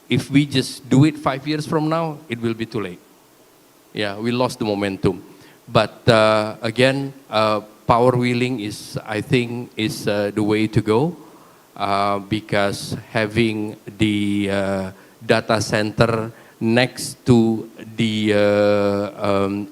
if we just do it 5 years from now, it will be too late. Yeah, we lost the momentum. But again, power wheeling is, I think, is the way to go because having the data center next to the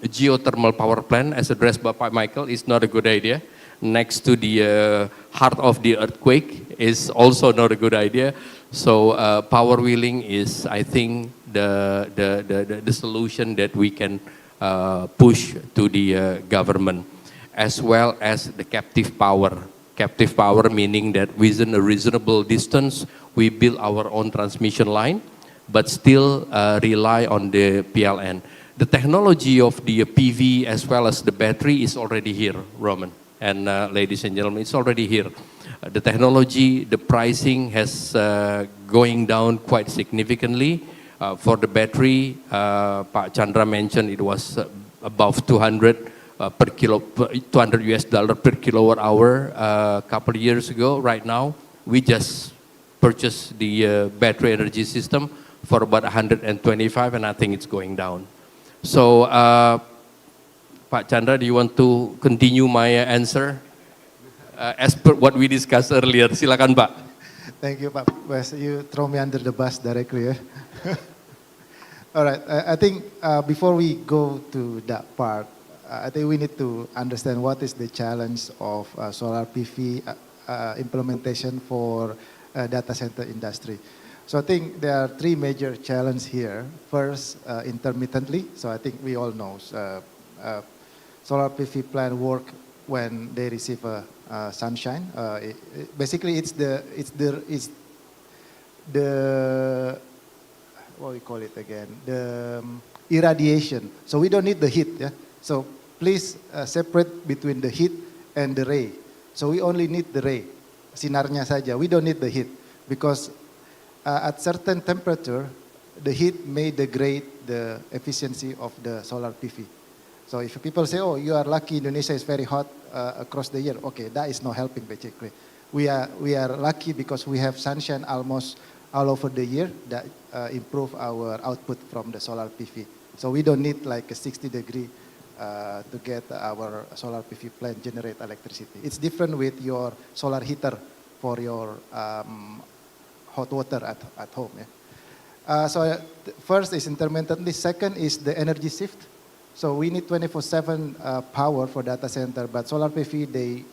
geothermal power plant, as addressed by Pak Michael, is not a good idea. Next to the heart of the earthquake is also not a good idea. So power wheeling is, I think, the solution that we can push to the government, as well as the captive power. Captive power meaning that within a reasonable distance, we build our own transmission line, but still rely on the PLN. The technology of the PV as well as the battery is already here, Roman. And ladies and gentlemen, it's already here. The technology, the pricing has going down quite significantly. For the battery, Pak Chandra mentioned it was above 200 US dollar per kilowatt hour a couple of years ago. Right now, we just purchased the battery energy system for about 125, and I think it's going down. So, Pak Chandra, do you want to continue my answer? As per what we discussed earlier, silakan Pak. Thank you, Pak Wes. You throw me under the bus directly. All right, I think before we go to that part, I think we need to understand what is the challenge of solar PV implementation for data center industry. So I think there are three major challenges here. First, intermittently. So I think we all know solar PV plant work when they receive sunshine. Basically, it's the what we call it again, the irradiation. So we don't need the heat. Yeah. So please separate between the heat and the ray. So we only need the ray, sinarnya saja. We don't need the heat because at certain temperature, the heat may degrade the efficiency of the solar PV. So if people say, oh, you are lucky Indonesia is very hot across the year. Okay, that is not helping basically. We are lucky because we have sunshine almost all over the year that improve our output from the solar PV. So we don't need like a 60-degree to get our solar PV plant generate electricity. It's different with your solar heater for your hot water at home. Yeah? So first is intermittently. Second is the energy shift. So we need 24/7 power for data center, but solar PV, they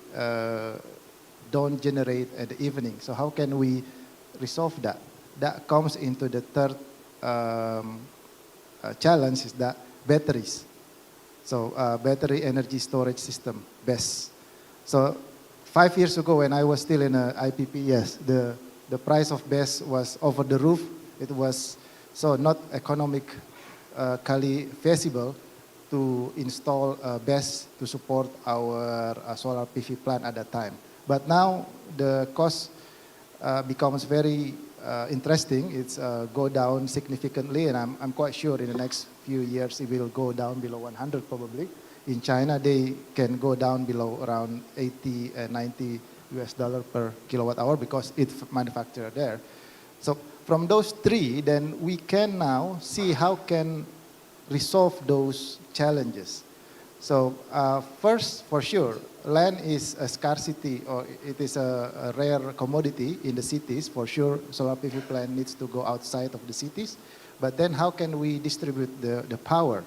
don't generate at the evening. So how can we resolve that? That comes into the third challenge is that batteries. So battery energy storage system, BESS. So 5 years ago when I was still in a IPP, yes, the price of BESS was over the roof. It was so not economically feasible to install BESS to support our solar PV plant at that time. But now the cost becomes very interesting. It's go down significantly, and I'm quite sure in the next few years it will go down below 100 probably. In China, they can go down below around 80 and 90 US dollar per kilowatt hour because it's manufactured there. So from those three, then we can now see how can resolve those challenges. So first, for sure, land is a scarcity, or it is a rare commodity in the cities. For sure, solar PV plant needs to go outside of the cities. But then how can we distribute the power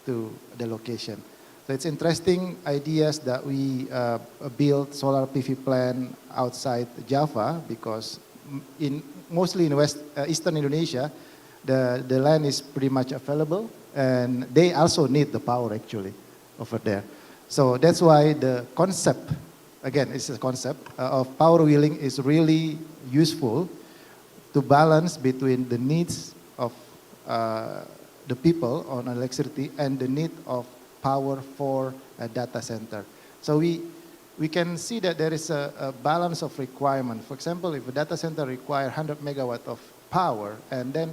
to the location? So it's interesting ideas that we build solar PV plant outside Java because mostly in Eastern Indonesia, the land is pretty much available and they also need the power actually over there. So that's why the concept, again, it's a concept of power wheeling is really useful to balance between the needs of the people on electricity and the need of power for a data center. So we can see that there is a balance of requirement. For example, if a data center requires 100 megawatt of power, and then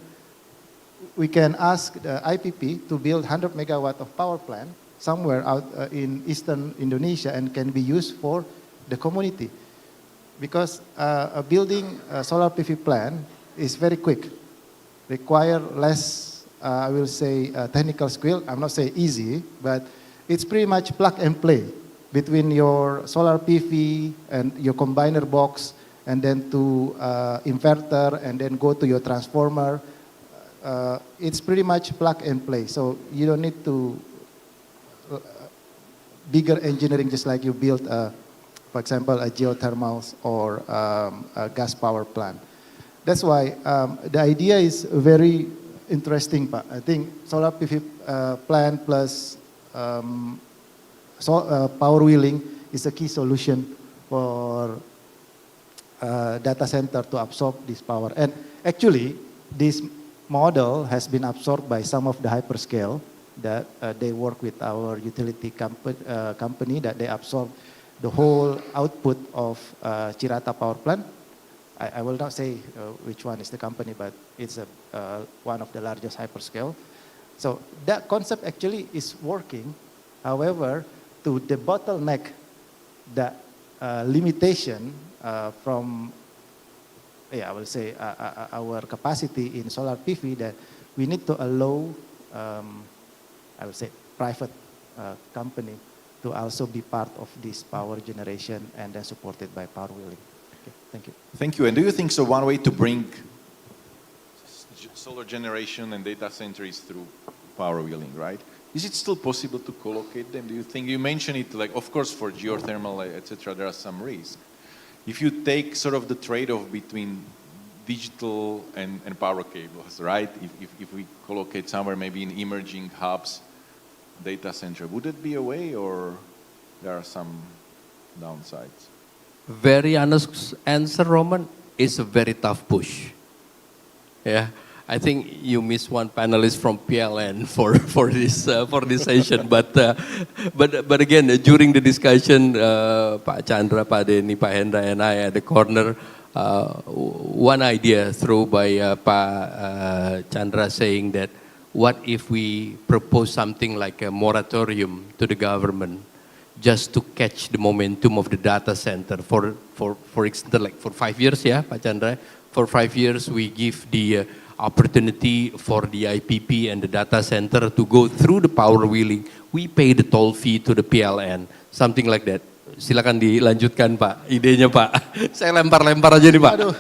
we can ask the IPP to build 100 megawatt of power plant somewhere out in eastern Indonesia and can be used for the community. Because building a solar PV plant is very quick, require less, I will say, technical skill. I'm not saying easy, but it's pretty much plug and play between your solar PV and your combiner box, and then to inverter, and then go to your transformer. It's pretty much plug and play. So you don't need to bigger engineering, just like you build, for example, a geothermal or a gas power plant. That's why the idea is very interesting, Pak. I think solar PV plant plus power wheeling is a key solution for data center to absorb this power. And actually, this model has been absorbed by some of the hyperscale that they work with our utility company, that they absorb the whole output of Cirata power plant. I will not say which one is the company, but it's one of the largest hyperscale. So that concept actually is working. However, to the bottleneck, the limitation from, I will say, our capacity in solar PV, that we need to allow, I would say, private company to also be part of this power generation and then supported by power wheeling. Okay, thank you. Thank you. And do you think so one way to bring solar generation and data center is through power wheeling, right? Is it still possible to co-locate them? Do you think, you mentioned it, like, of course, for geothermal, etc., there are some risks. If you take sort of the trade-off between digital and power cables, right? If we co-locate somewhere, maybe in emerging hubs, data center, would it be a way, or there are some downsides? Very honest answer, Roman, it's a very tough push. Yeah, I think you missed one panelist from PLN for this session, but again, during the discussion, Pak Chandra, Pak Denny, Pak Hendra, and I at the corner, one idea thrown by Pak Chandra saying that, what if we propose something like a moratorium to the government, just to catch the momentum of the data center for example, like for 5 years, yeah, Pak Chandra, for 5 years we give the opportunity for the IPP and the data center to go through the power wheeling. We pay the toll fee to the PLN, something like that. Silakan dilanjutkan, Pak, idenya, Pak. Saya lempar-lempar aja nih, Pak. Aduh.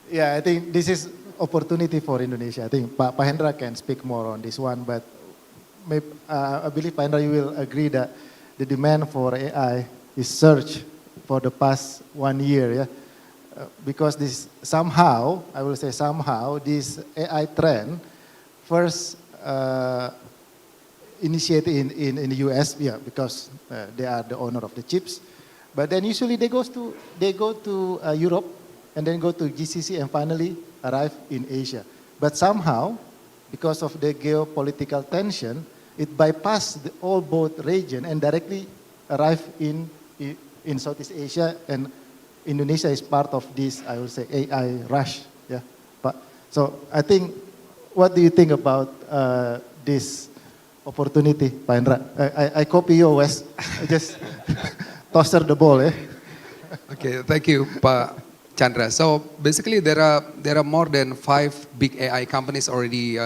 Yeah, I think this is opportunity for Indonesia. I think Pak Hendra can speak more on this one, but I believe, Pak Hendra, you will agree that the demand for AI is surged for the past 1 year, yeah? Because this somehow, I will say somehow, this AI trend first initiated in the US, yeah, because they are the owner of the chips. But then usually they go to Europe, and then go to GCC, and finally arrive in Asia. But somehow, because of the geopolitical tension, it bypassed the all both region and directly arrived in Southeast Asia, and Indonesia is part of this, I will say, AI rush. Yeah, but so I think, what do you think about this opportunity, Pak Hendra? I copy you, Wes. I just toss the ball, eh? Okay, thank you, Pak Chandra. So basically, there are more than 5 big AI companies already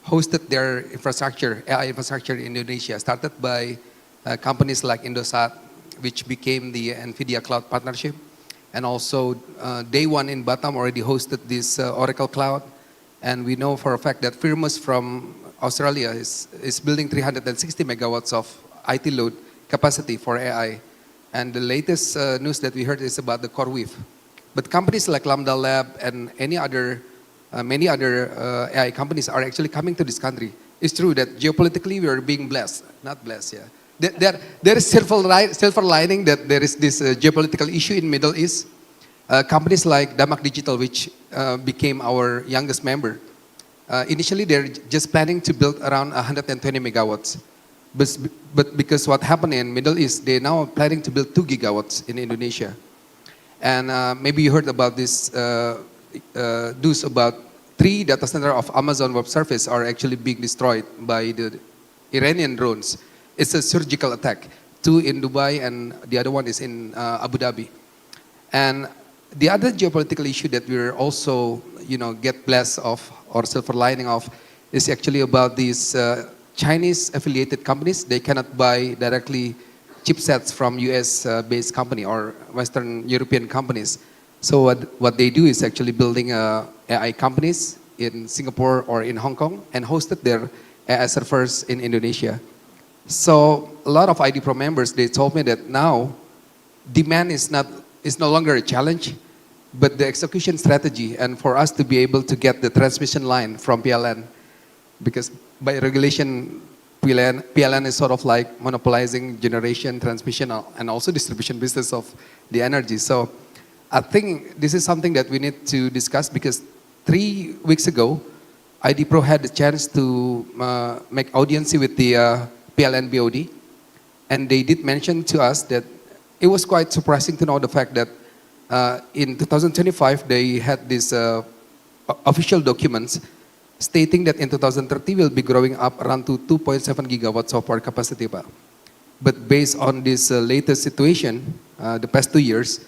hosted their infrastructure, AI infrastructure in Indonesia, started by companies like Indosat, which became the NVIDIA Cloud Partnership. And also, Day One in Batam already hosted this Oracle Cloud. And we know for a fact that Firmus from Australia is building 360 megawatts of IT load capacity for AI. And the latest news that we heard is about the CoreWeave. But companies like Lambda Lab and many other AI companies are actually coming to this country. It's true that geopolitically we are being blessed, not blessed, yeah. There is silver lining that there is this geopolitical issue in Middle East. Companies like Damak Digital, which became our youngest member, initially they're just planning to build around 120 megawatts. But because what happened in Middle East, they're now planning to build 2 gigawatts in Indonesia. And maybe you heard about this news about 3 data centers of Amazon Web Service are actually being destroyed by the Iranian drones. It's a surgical attack. 2 in Dubai and the other one is in Abu Dhabi. And the other geopolitical issue that we're also, get blessed of or silver lining of is actually about these Chinese affiliated companies. They cannot buy directly chipsets from US based company or Western European companies. So what they do is actually building AI companies in Singapore or in Hong Kong and hosted their AI servers in Indonesia. So a lot of IDPro members, they told me that now demand is no longer a challenge, but the execution strategy, and for us to be able to get the transmission line from PLN, because by regulation, PLN is sort of like monopolizing generation, transmission, and also distribution business of the energy. So I think this is something that we need to discuss, because 3 weeks ago, IDPro had the chance to make audience with the PLN BOD, and they did mention to us that it was quite surprising to know the fact that in 2025, they had these official documents stating that in 2030 we'll be growing up around to 2.7 gigawatts of power capacity. But based on this latest situation, the past 2 years,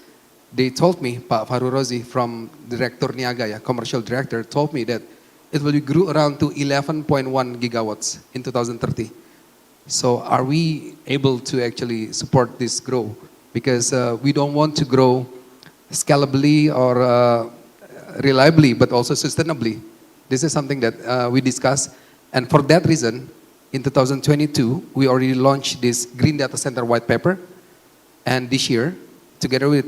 they told me, Pak Faru Rozi from Director Niaga, Commercial Director, told me that it will grow around to 11.1 gigawatts in 2030. So are we able to actually support this growth? Because we don't want to grow scalably or reliably, but also sustainably. This is something that we discussed. And for that reason, in 2022, we already launched this Green Data Center White Paper. And this year, together with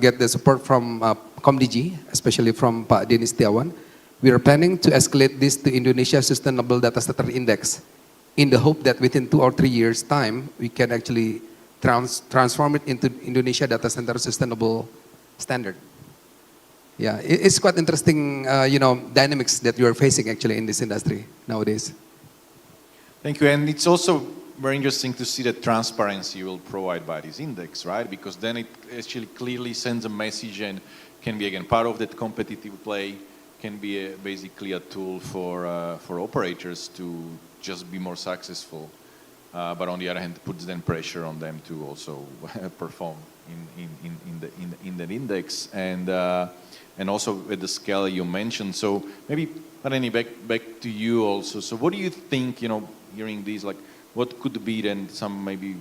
get the support from ComDG, especially from Pak Denny Setiawan, we are planning to escalate this to Indonesia Sustainable Data Center Index, in the hope that within 2 or 3 years' time, we can actually transform it into Indonesia Data Center Sustainable Standard. Yeah, it's quite interesting, dynamics that you are facing actually in this industry nowadays. Thank you, and it's also very interesting to see the transparency you will provide by this index, right? Because then it actually clearly sends a message and can be again part of that competitive play, can be basically a tool for operators to just be more successful, but on the other hand puts then pressure on them to also perform in the index and also at the scale you mentioned. So maybe, Rani, back to you also. So what do you think, hearing these, like what could be then some maybe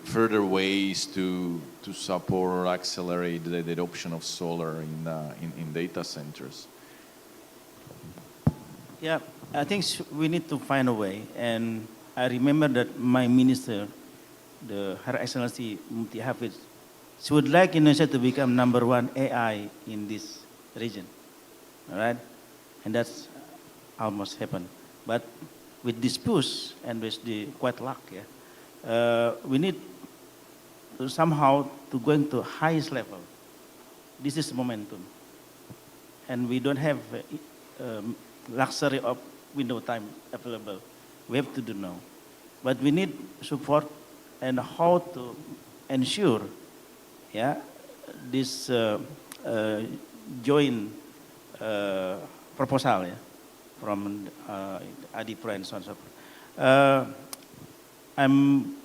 further ways to support or accelerate the adoption of solar in data centers? Yeah, I think we need to find a way. And I remember that my minister, Her Excellency Mufti Hafiz, she would like Indonesia to become #1 AI in this region, all right? And that's almost happened. But with this push and with the quite luck, we need to somehow to going to highest level. This is momentum. And we don't have luxury of window time available. We have to do now. But we need support and how to ensure this joint proposal from IDPro and so on and so forth.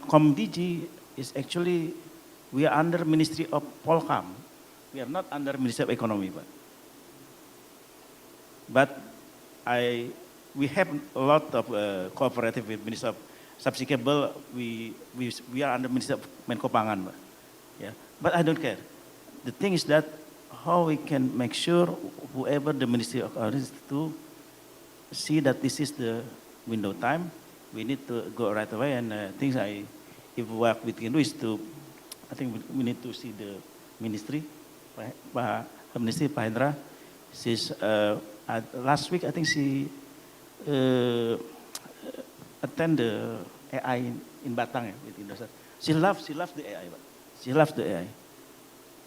ComDG is actually, we are under Ministry of Polkam. We are not under Ministry of Economy. But we have a lot of cooperative with Ministry of Subsea Cable. We are under Ministry of Menko Pangan. Yeah. But I don't care. The thing is that how we can make sure whoever the Ministry of is to see that this is the window time. We need to go right away, and things if work we can do is to, I think we need to see the ministry, Ministry Pak Hendra. She's last week I think she attend the AI in Batang with Indonesia. She loves the AI. She loves the AI.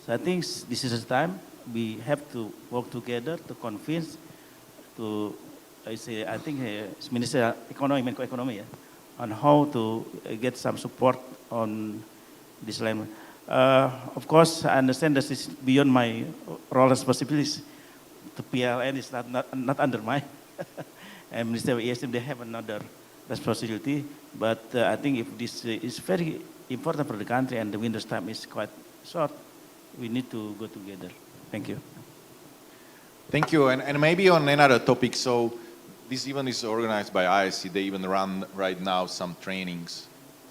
So I think this is the time we have to work together to convince, to I think it's Minister Economy, Menko Economy, yeah, on how to get some support on this line. Of course, I understand this is beyond my role responsibilities. The PLN is not under mine. And Minister of ESM, they have another responsibility. But I think if this is very important for the country and the winter's time is quite short, we need to go together. Thank you. Thank you. And maybe on another topic, so this event is organized by ISC. They even run right now some trainings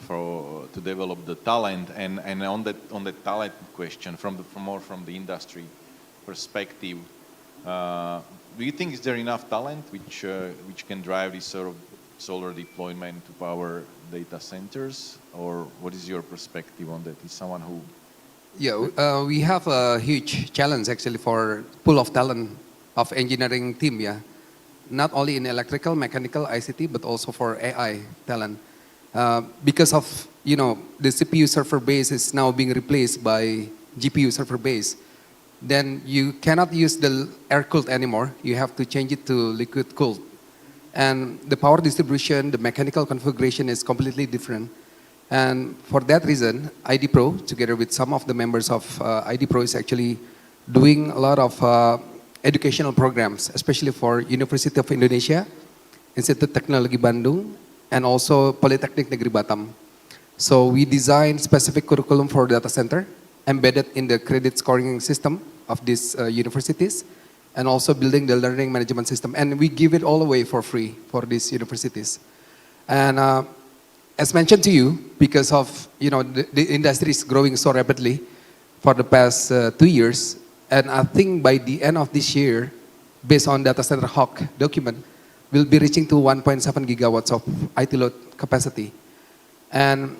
to develop the talent. And on the talent question, from the industry perspective, do you think is there enough talent which can drive this sort of solar deployment to power data centers? Or what is your perspective on that? Is someone who... Yeah, we have a huge challenge actually for pool of talent of engineering team, yeah. Not only in electrical, mechanical, ICT, but also for AI talent. Because of, you know, the CPU server base is now being replaced by GPU server base, then you cannot use the air cooled anymore. You have to change it to liquid cooled. And the power distribution, the mechanical configuration is completely different. And for that reason, IDPro, together with some of the members of IDPro, is actually doing a lot of educational programs, especially for University of Indonesia, Institut Teknologi Bandung, and also Polytechnic Negeri Batam. So we designed specific curriculum for data center, embedded in the credit scoring system of these universities, and also building the learning management system. And we give it all away for free for these universities. And as mentioned to you, because of, you know, the industry is growing so rapidly for the past 2 years, and I think by the end of this year, based on Data Center Hawk document, we'll be reaching to 1.7 gigawatts of IT load capacity. And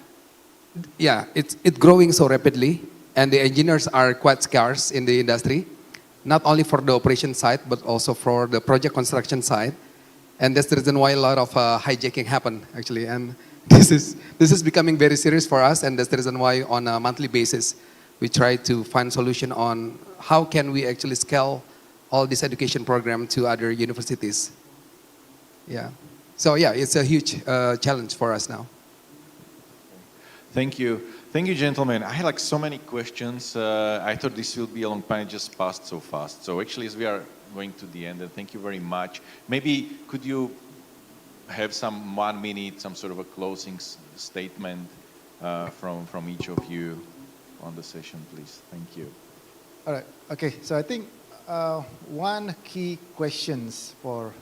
yeah, it's growing so rapidly, and the engineers are quite scarce in the industry, not only for the operation side, but also for the project construction side. And that's the reason why a lot of hijacking happen, actually. And this is becoming very serious for us, and that's the reason why on a monthly basis, we try to find solution on how can we actually scale all this education program to other universities. Yeah. So yeah, it's a huge challenge for us now. Thank you. Thank you, gentlemen. I had like so many questions. I thought this will be a long time, it just passed so fast. So actually, as we are going to the end, and thank you very much. Maybe could you have some 1 minute, some sort of a closing statement from each of you on the session, please. Thank you. All right. Okay. So I think one key questions for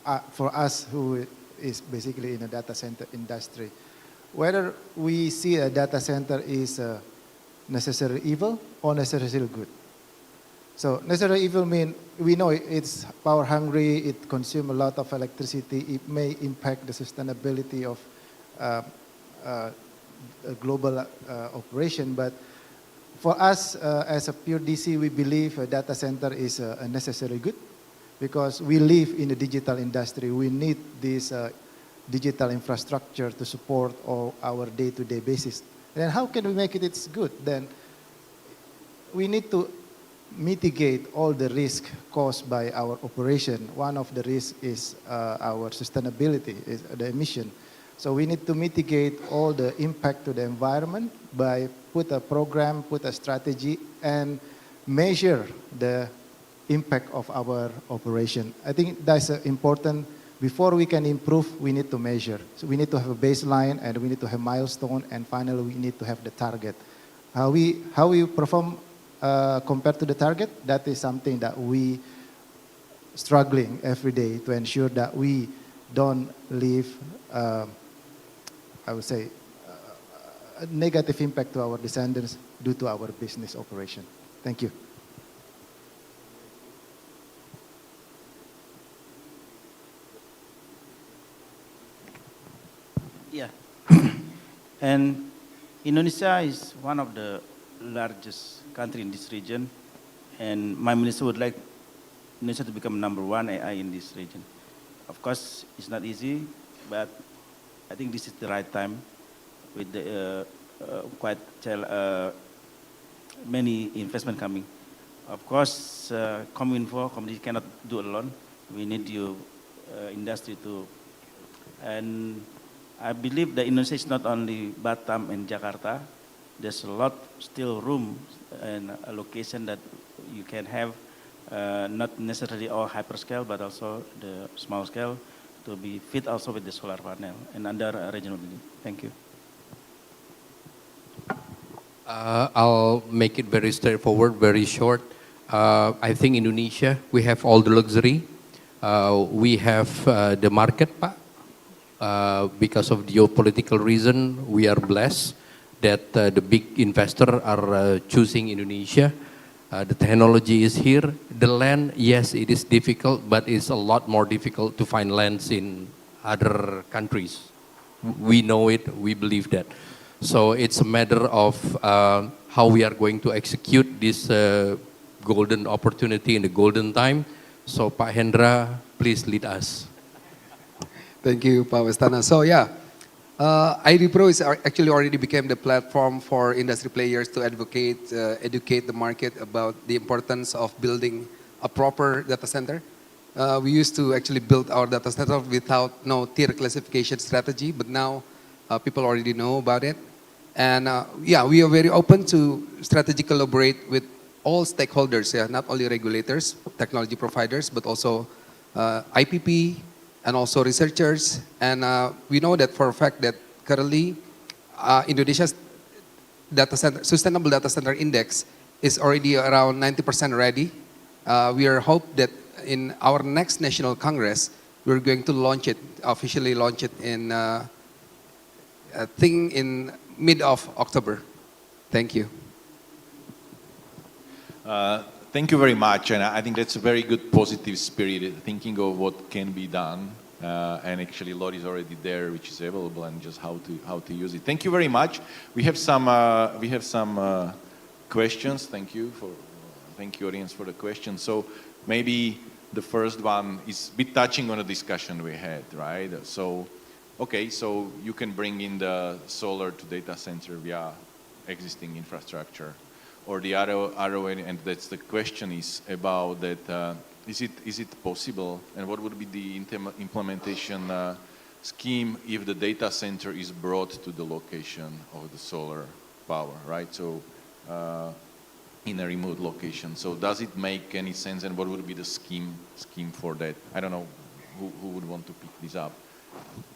us who is basically in a data center industry, whether we see a data center is a necessary evil or necessary good. So necessary evil mean we know it's power hungry, it consumes a lot of electricity, it may impact the sustainability of a global operation, but for us as a pure DC, we believe a data center is a necessary good because we live in the digital industry. We need this digital infrastructure to support all our day-to-day basis. Then how can we make it good? Then we need to mitigate all the risk caused by our operation. One of the risks is our sustainability, is the emission. So we need to mitigate all the impact to the environment by put a program, put a strategy, and measure the impact of our operation. I think that's important. Before we can improve, we need to measure. So we need to have a baseline, and we need to have milestone, and finally we need to have the target. How we perform compared to the target, that is something that we struggling every day to ensure that we don't leave, I would say, a negative impact to our descendants due to our business operation. Thank you. Yeah. And Indonesia is one of the largest country in this region, and my minister would like Indonesia to become #1 AI in this region. Of course, it's not easy, but I think this is the right time with the quite many investment coming. Of course, Kominfo, community cannot do alone. We need you industry too. And I believe that Indonesia is not only Batam and Jakarta. There's a lot still room and a location that you can have, not necessarily all hyperscale, but also the small scale to be fit also with the solar panel and other regional building. Thank you. I'll make it very straightforward, very short. I think Indonesia, we have all the luxury. We have the market, Pak. Because of geopolitical reason, we are blessed that the big investors are choosing Indonesia. The technology is here. The land, yes, it is difficult, but it's a lot more difficult to find lands in other countries. We know it, we believe that. So it's a matter of how we are going to execute this golden opportunity in the golden time. So Pak Hendra, please lead us. Thank you, Pak Westana. So yeah, ID Pro is actually already became the platform for industry players to advocate, educate the market about the importance of building a proper data center. We used to actually build our data center without no tier classification strategy, but now people already know about it. And yeah, we are very open to strategically collaborate with all stakeholders, yeah, not only regulators, technology providers, but also IPP, and also researchers. And we know that for a fact that currently Indonesia's data center, sustainable data center index is already around 90% ready. We are hope that in our next national congress, we're going to launch it, officially launch it in, I think in mid of October. Thank you. Thank you very much, and I think that's a very good positive spirit, thinking of what can be done, and actually a lot is already there, which is available, and just how to use it. Thank you very much. We have some questions. Thank you audience for the questions. So maybe the first one is a bit touching on a discussion we had, right? So, okay, so you can bring in the solar to data center via existing infrastructure. Or the other way, and that's the question is about that, is it possible, and what would be the implementation scheme if the data center is brought to the location of the solar power, right? So in a remote location. So does it make any sense, and what would be the scheme for that? I don't know who would want to pick this up.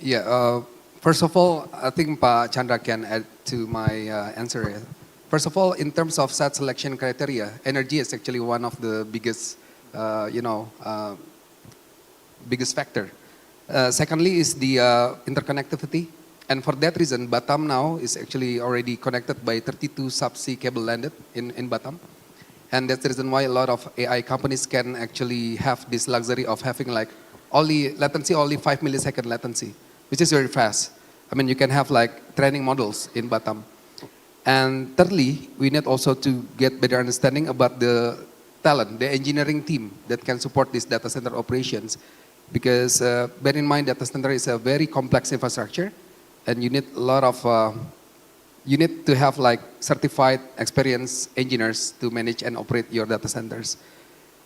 Yeah, first of all, I think Pak Chandra can add to my answer. First of all, in terms of site selection criteria, energy is actually one of the biggest, biggest factor. Secondly is the interconnectivity. And for that reason, Batam now is actually already connected by 32 subsea cable landed in Batam. And that's the reason why a lot of AI companies can actually have this luxury of having like only 5 millisecond latency, which is very fast. I mean, you can have like training models in Batam. And thirdly, we need also to get better understanding about the talent, the engineering team that can support these data center operations. Because bear in mind, data center is a very complex infrastructure, and you need a lot of, you need to have like certified, experienced engineers to manage and operate your data centers.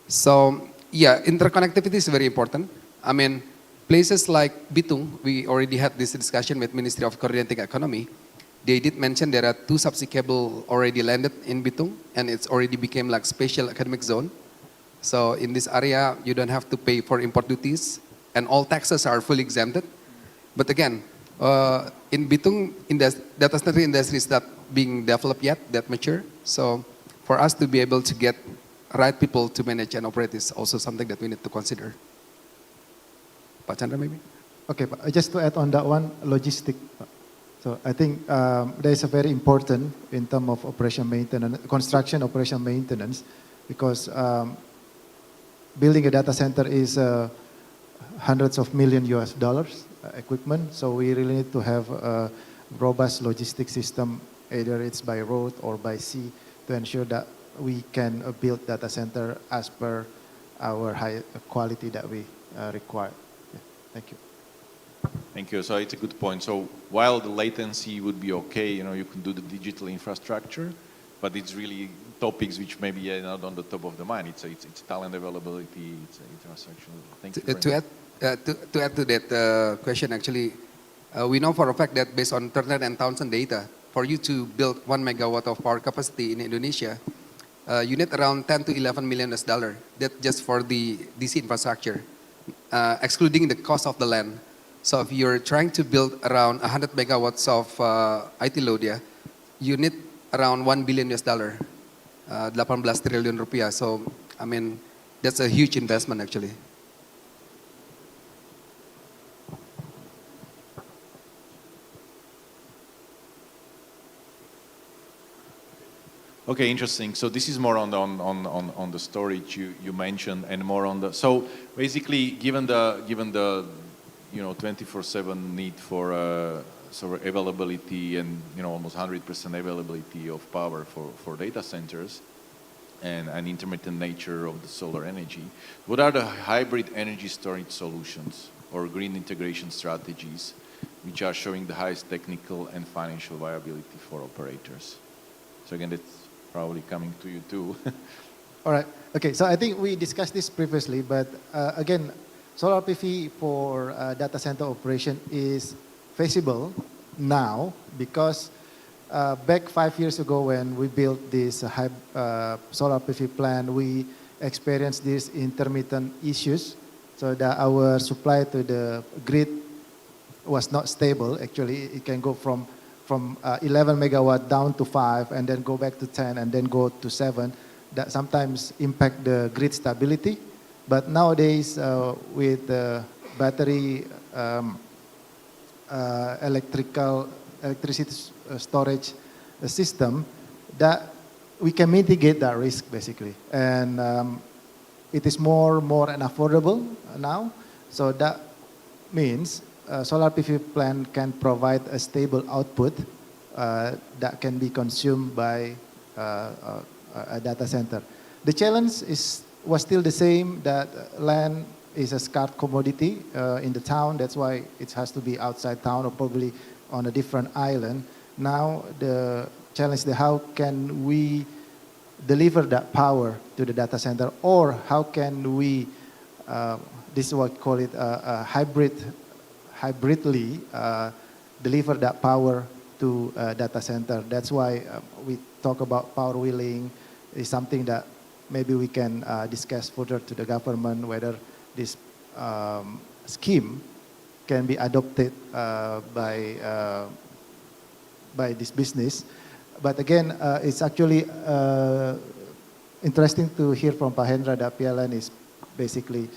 So yeah, interconnectivity is very important. I mean, places like Bitung, we already had this discussion with Ministry of Coordinating Economy. They did mention there are 2 subsea cable already landed in Bitung, and it's already became like special economic zone. So in this area, you don't have to pay for import duties, and all taxes are fully exempted. But again, in Bitung, data center industry is not being developed yet, that mature. So for us to be able to get right people to manage and operate is also something that we need to consider. Pak Chandra, maybe? Okay, just to add on that one, logistic. So I think that is a very important in terms of operation maintenance, construction operation maintenance, because building a data center is hundreds of million US dollars equipment. So we really need to have a robust logistic system, either it's by road or by sea, to ensure that we can build data center as per our high quality that we require. Yeah, thank you. Thank you. So it's a good point. So while the latency would be okay, you can do the digital infrastructure, but it's really topics which maybe are not on the top of the mind. It's talent availability, it's infrastructure. Thank you. To add, To add to that question, actually, we know for a fact that based on Turner and Townsend data, for you to build 1 megawatt of power capacity in Indonesia, you need around 10 to 11 million US dollar. That just for the DC infrastructure, excluding the cost of the land. So if you're trying to build around 100 megawatts of IT load, yeah, you need around 1 billion US dollar, 18 triliun rupiah. So I mean, that's a huge investment actually. Okay, interesting. So this is more on the storage you mentioned, and more on the. So basically, given the 24/7 need for sort of availability and almost 100% availability of power for data centers, and an intermittent nature of the solar energy, what are the hybrid energy storage solutions or green integration strategies which are showing the highest technical and financial viability for operators? So again, it's probably coming to you too. All right. Okay. So I think we discussed this previously, but again, solar PV for data center operation is feasible now because back 5 years ago when we built this solar PV plant, we experienced these intermittent issues, so that our supply to the grid was not stable. Actually, it can go from 11 megawatt down to 5 and then go back to 10 and then go to 7. That sometimes impact the grid stability. But nowadays with the battery electricity storage system, that we can mitigate that risk basically. And it is more and affordable now. So that means solar PV plant can provide a stable output that can be consumed by a data center. The challenge was still the same, that land is a scarce commodity in the town. That's why it has to be outside town or probably on a different island. Now the challenge is how can we deliver that power to the data center, or how can we, this is what we call it, hybridly deliver that power to a data center. That's why we talk about power wheeling. Is something that maybe we can discuss further to the government, whether this scheme can be adopted by this business. But again, it's actually interesting to hear from Pak Hendra that PLN is basically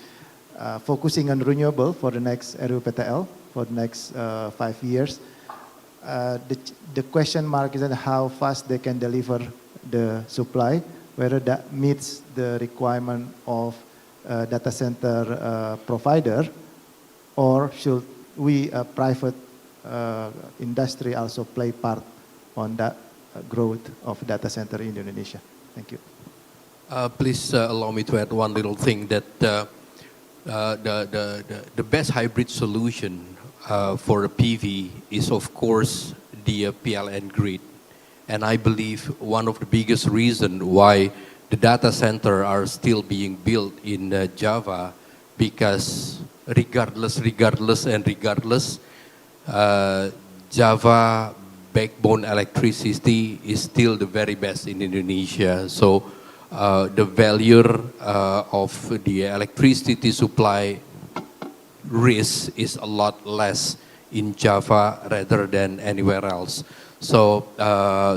focusing on renewable for the next RUPTL for the next 5 years. The question mark is how fast they can deliver the supply, whether that meets the requirement of data center provider, or should we, private industry, also play part on that growth of data center in Indonesia. Thank you. Please allow me to add one little thing, that the best hybrid solution for a PV is of course the PLN grid. And I believe one of the biggest reasons why the data center are still being built in Java, because regardless, Java backbone electricity is still the very best in Indonesia. So the value of the electricity supply risk is a lot less in Java rather than anywhere else. So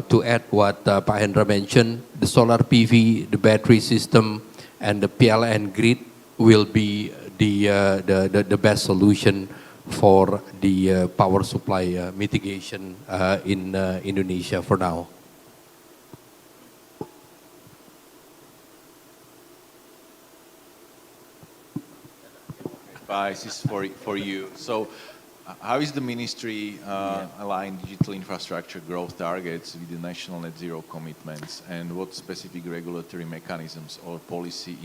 to add what Pak Hendra mentioned, the solar PV, the battery system, and the PLN grid will be the best solution for the power supply mitigation in Indonesia for now. Advice is for you. So how is the ministry aligned digital infrastructure growth targets with the national net zero commitments, and what specific regulatory mechanisms or policy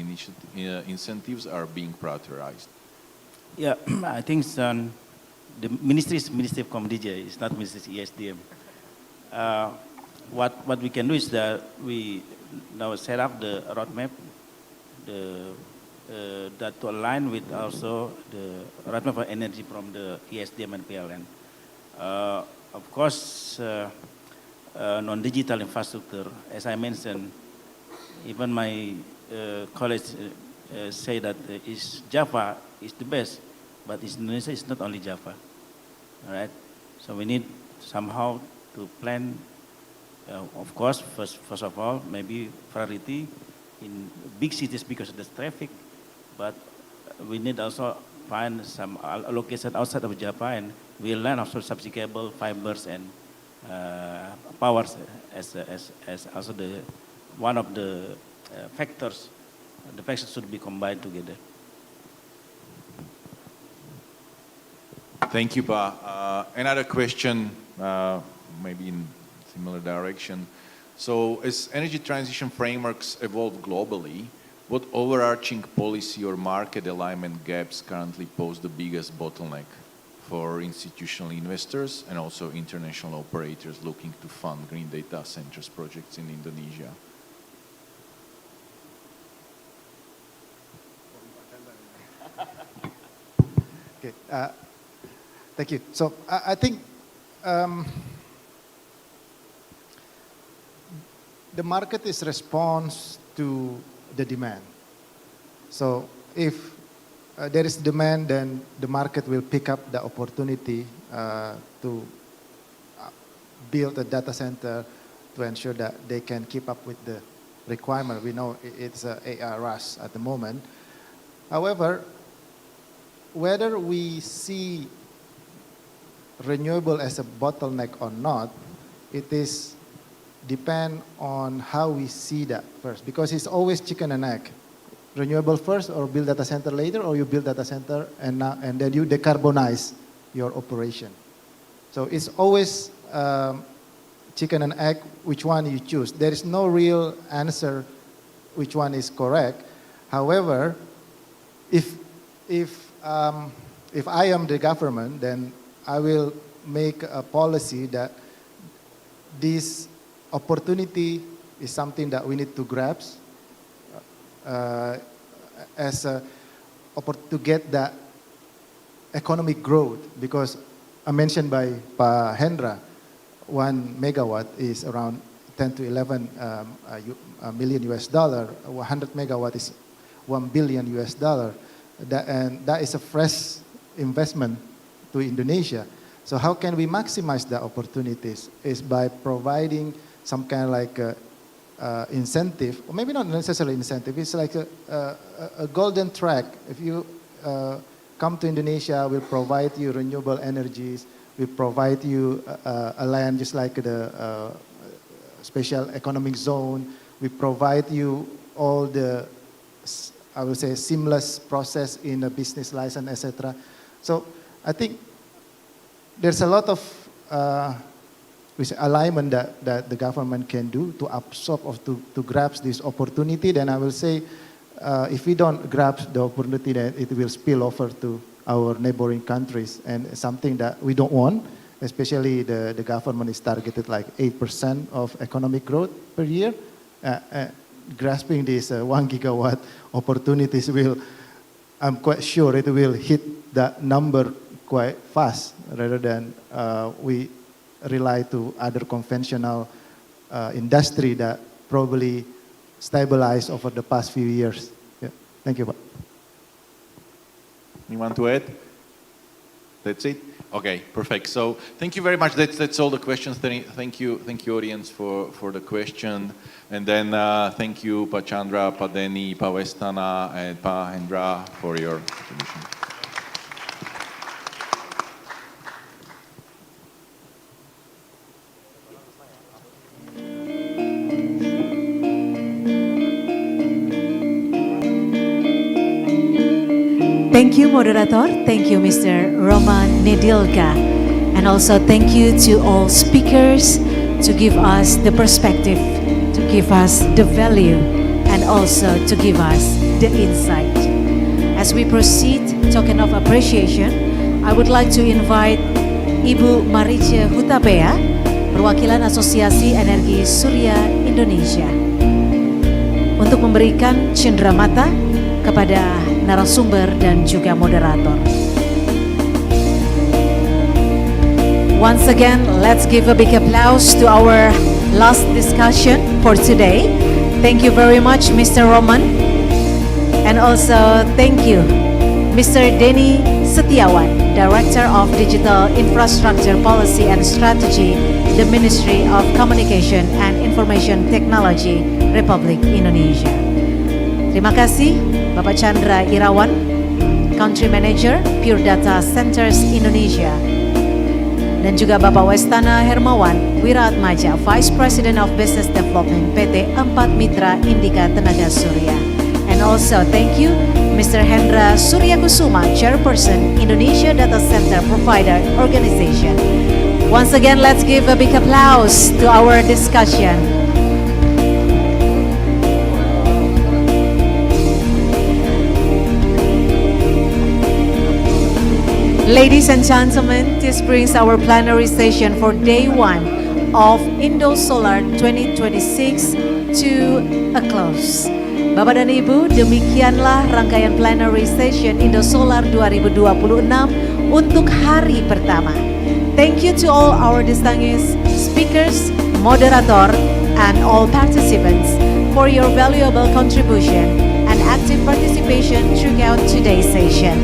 incentives are being prioritized? Yeah, I think the ministry is Ministry of Communication, it's not Ministry ESDM. What we can do is that we now set up the roadmap, the that to align with also the roadmap for energy from the ESDM and PLN. Of course, non-digital infrastructure, as I mentioned, even my colleagues say that Java is the best, but Indonesia is not only Java, all right? So we need somehow to plan, of course, first of all, maybe priority in big cities because of the traffic, but we need also find some location outside of Java, and we learn also subsea cable, fibers, and powers as also the one of the factors. The factors should be combined together. Thank you, Pa. Another question, maybe in similar direction. So as energy transition frameworks evolve globally, what overarching policy or market alignment gaps currently pose the biggest bottleneck for institutional investors and also international operators looking to fund green data centers projects in Indonesia? Okay, thank you. So I think the market is response to the demand. So if there is demand, then the market will pick up the opportunity to build a data center to ensure that they can keep up with the requirement. We know it's an AI rush at the moment. However, whether we see renewable as a bottleneck or not, it is depend on how we see that first, because it's always chicken and egg. Renewable first, or build data center later, or you build data center and then you decarbonize your operation. So it's always chicken and egg, which one you choose. There is no real answer which one is correct. However, if I am the government, then I will make a policy that this opportunity is something that we need to grasp to get that economic growth, because I mentioned by Pa Hendra, 1 megawatt is around 10 to 11 million US dollar. 100 megawatt is $1 billion US dollar. And that is a fresh investment to Indonesia. So how can we maximize the opportunities? Is by providing some kind of like incentive, or maybe not necessarily incentive, it's like a golden track. If you come to Indonesia, we'll provide you renewable energies, we provide you a land just like the special economic zone, we provide you all the, I would say, seamless process in a business license, etc. So I think there's a lot of alignment that the government can do to absorb or to grasp this opportunity. Then I will say, if we don't grasp the opportunity, then it will spill over to our neighboring countries, and something that we don't want, especially the government is targeted like 8% of economic growth per year. Grasping these 1 gigawatt opportunities will, I'm quite sure it will hit that number quite fast, rather than we rely to other conventional industry that probably stabilized over the past few years. Yeah. Thank you, Pak. Anyone to add? That's it? Okay, perfect. So thank you very much. That's all the questions. Thank you, audience, for the question. And then thank you, Pa Chandra, Pa Denny, Pa Westana, and Pa Hendra for your contribution. Thank you, moderator. Thank you, Mr. Roman Nedilka. And also thank you to all speakers to give us the perspective, to give us the value, and also to give us the insight. As we proceed, token of appreciation, I would like to invite Ibu Marice Hutapea, perwakilan Asosiasi Energi Surya Indonesia, untuk memberikan cenderamata kepada narasumber dan juga moderator. Once again, let's give a big applause to our last discussion for today. Thank you very much, Mr. Roman. And also thank you, Mr. Denny Setiawan, Director of Digital Infrastructure Policy and Strategy, the Ministry of Communication and Information Technology, Republik Indonesia. Terima kasih, Bapak Chandra Irawan, Country Manager, Pure Data Centers Indonesia. Dan juga Bapak Westana Hermawan Wiratmaja, Vice President of Business Development PT 4 Mitra Indika Tenaga Surya. And also thank you Mr. Hendra Suryakusuma, Chairperson Indonesia Data Center Provider Organization. Once again, let's give a big applause to our discussion. Ladies and gentlemen, this brings our plenary session for day 1 of Indosolar 2026 to a close. Bapak dan Ibu, demikianlah rangkaian plenary session Indosolar 2026 untuk hari pertama. Thank you to all our distinguished speakers, moderator, and all participants for your valuable contribution and active participation throughout today's session.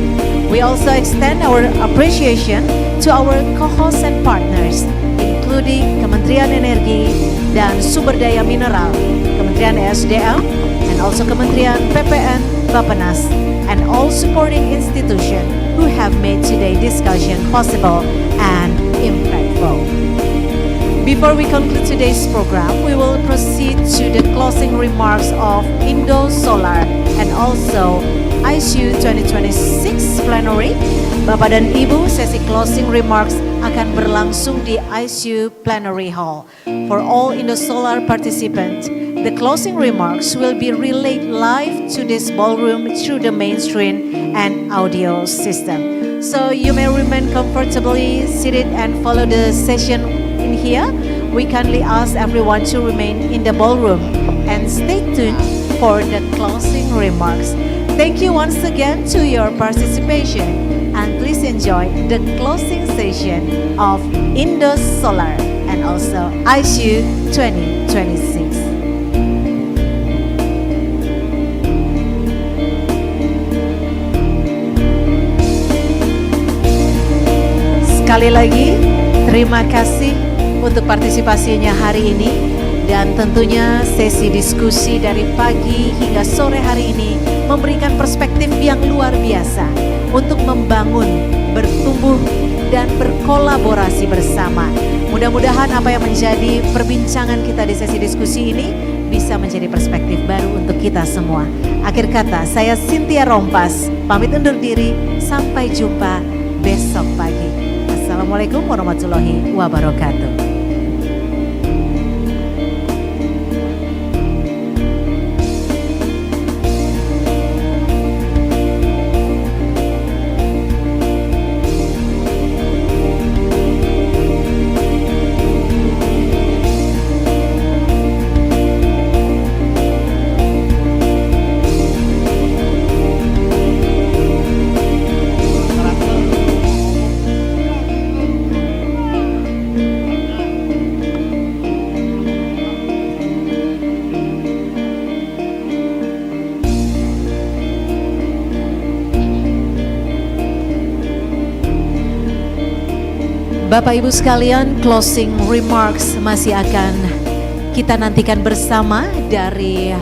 We also extend our appreciation to our co-hosts and partners, including Kementerian Energi dan Sumber Daya Mineral, Kementerian ESDM, and also Kementerian PPN, Bappenas, and all supporting institutions who have made today's discussion possible and impactful. Before we conclude today's program, we will proceed to the closing remarks of Indosolar and also ISU 2026 plenary. Bapak dan Ibu, sesi closing remarks akan berlangsung di ISU Plenary Hall. For all Indosolar participants, the closing remarks will be relayed live to this ballroom through the main screen and audio system. So you may remain comfortably seated and follow the session in here. We kindly ask everyone to remain in the ballroom and stay tuned for the closing remarks. Thank you once again to your participation and please enjoy the closing session of Indosolar and also ISU 2026. Sekali lagi, terima kasih untuk partisipasinya hari ini dan tentunya sesi diskusi dari pagi hingga sore hari ini memberikan perspektif yang luar biasa untuk membangun, bertumbuh, dan berkolaborasi bersama. Mudah-mudahan apa yang menjadi perbincangan kita di sesi diskusi ini bisa menjadi perspektif baru untuk kita semua. Akhir kata, saya Cynthia Rompas, pamit undur diri, sampai jumpa besok pagi. Assalamualaikum warahmatullahi wabarakatuh. Bapak Ibu sekalian, closing remarks masih akan kita nantikan bersama dari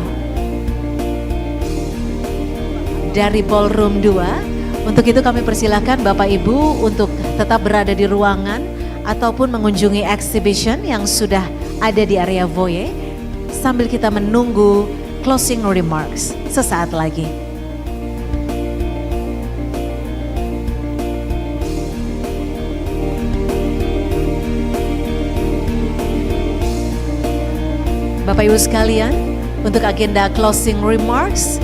Ballroom 2. Untuk itu kami persilahkan Bapak Ibu untuk tetap berada di ruangan ataupun mengunjungi exhibition yang sudah ada di area foyer sambil kita menunggu closing remarks sesaat lagi. Bapak Ibu sekalian, untuk agenda closing remarks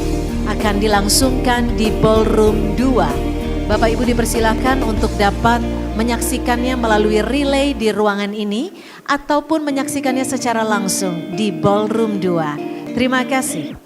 akan dilangsungkan di Ballroom 2. Bapak Ibu dipersilakan untuk dapat menyaksikannya melalui relay di ruangan ini ataupun menyaksikannya secara langsung di Ballroom 2. Terima kasih.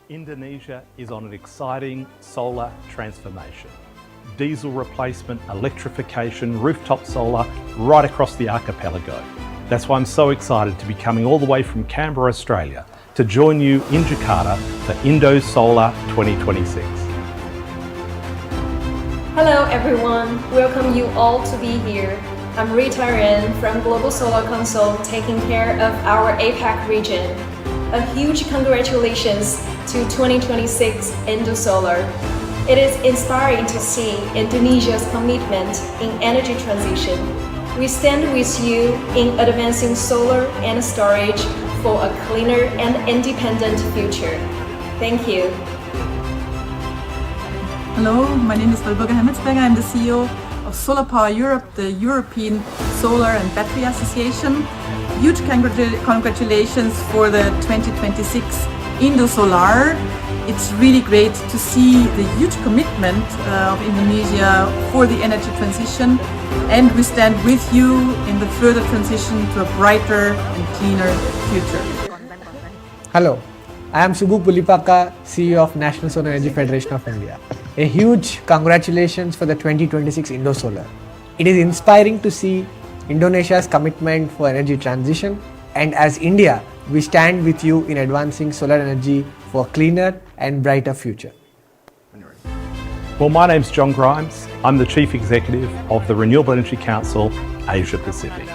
Indonesia is on an exciting solar transformation. Diesel replacement, electrification, rooftop solar, right across the archipelago. That's why I'm so excited to be coming all the way from Canberra, Australia, to join you in Jakarta for Indosolar 2026. Hello everyone, welcome you all to be here. I'm Rita Ren from Global Solar Council taking care of our APAC region. A huge congratulations to 2026 Indosolar. It is inspiring to see Indonesia's commitment in energy transition. We stand with you in advancing solar and storage for a cleaner and independent future. Thank you. Hello, my name is Walburga Hemmetsberger. I'm the CEO of Solar Power Europe, the European Solar and Battery Association. Huge congratulations for the 2026 Indosolar. It's really great to see the huge commitment of Indonesia for the energy transition, and we stand with you in the further transition to a brighter and cleaner future. Hello, I am Subbu Pulipaka, CEO of National Solar Energy Federation of India. A huge congratulations for the 2026 Indosolar. It is inspiring to see Indonesia's commitment for energy transition, and as India, we stand with you in advancing solar energy for a cleaner and brighter future. Well, my name's John Grimes. I'm the Chief Executive of the Renewable Energy Council, Asia Pacific.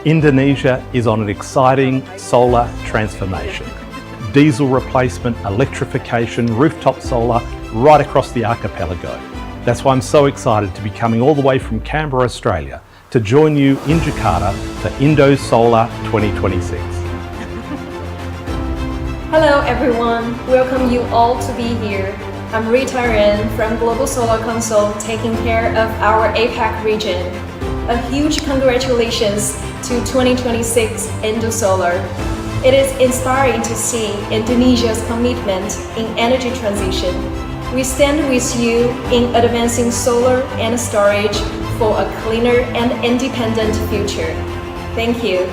Indonesia is on an exciting solar transformation. Diesel replacement, electrification, rooftop solar, right across the archipelago. That's why I'm so excited to be coming all the way from Canberra, Australia, to join you in Jakarta for Indosolar 2026. Hello everyone, welcome you all to be here. I'm Rita Ren from Global Solar Council taking care of our APAC region. A huge congratulations to 2026 Indosolar. It is inspiring to see Indonesia's commitment in energy transition. We stand with you in advancing solar and storage for a cleaner and independent future. Thank you.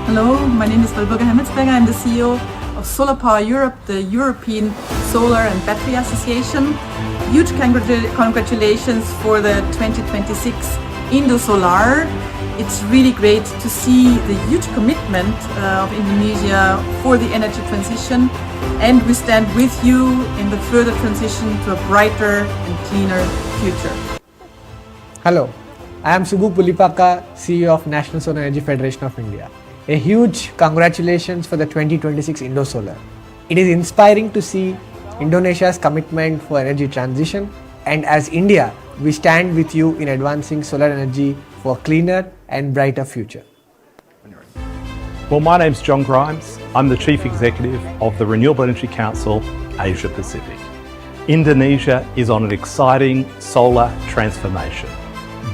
Hello, my name is Walburga Hemmetsberger. I'm the CEO of Solar Power Europe, the European Solar and Battery Association. Huge congratulations for the 2026 Indosolar. It's really great to see the huge commitment of Indonesia for the energy transition, and we stand with you in the further transition to a brighter and cleaner future. Hello, I am Subbu Pulipaka, CEO of National Solar Energy Federation of India. A huge congratulations for the 2026 Indosolar. It is inspiring to see Indonesia's commitment for energy transition, and as India, we stand with you in advancing solar energy for a cleaner and brighter future. Well, my name's John Grimes. I'm the Chief Executive of the Renewable Energy Council, Asia Pacific. Indonesia is on an exciting solar transformation.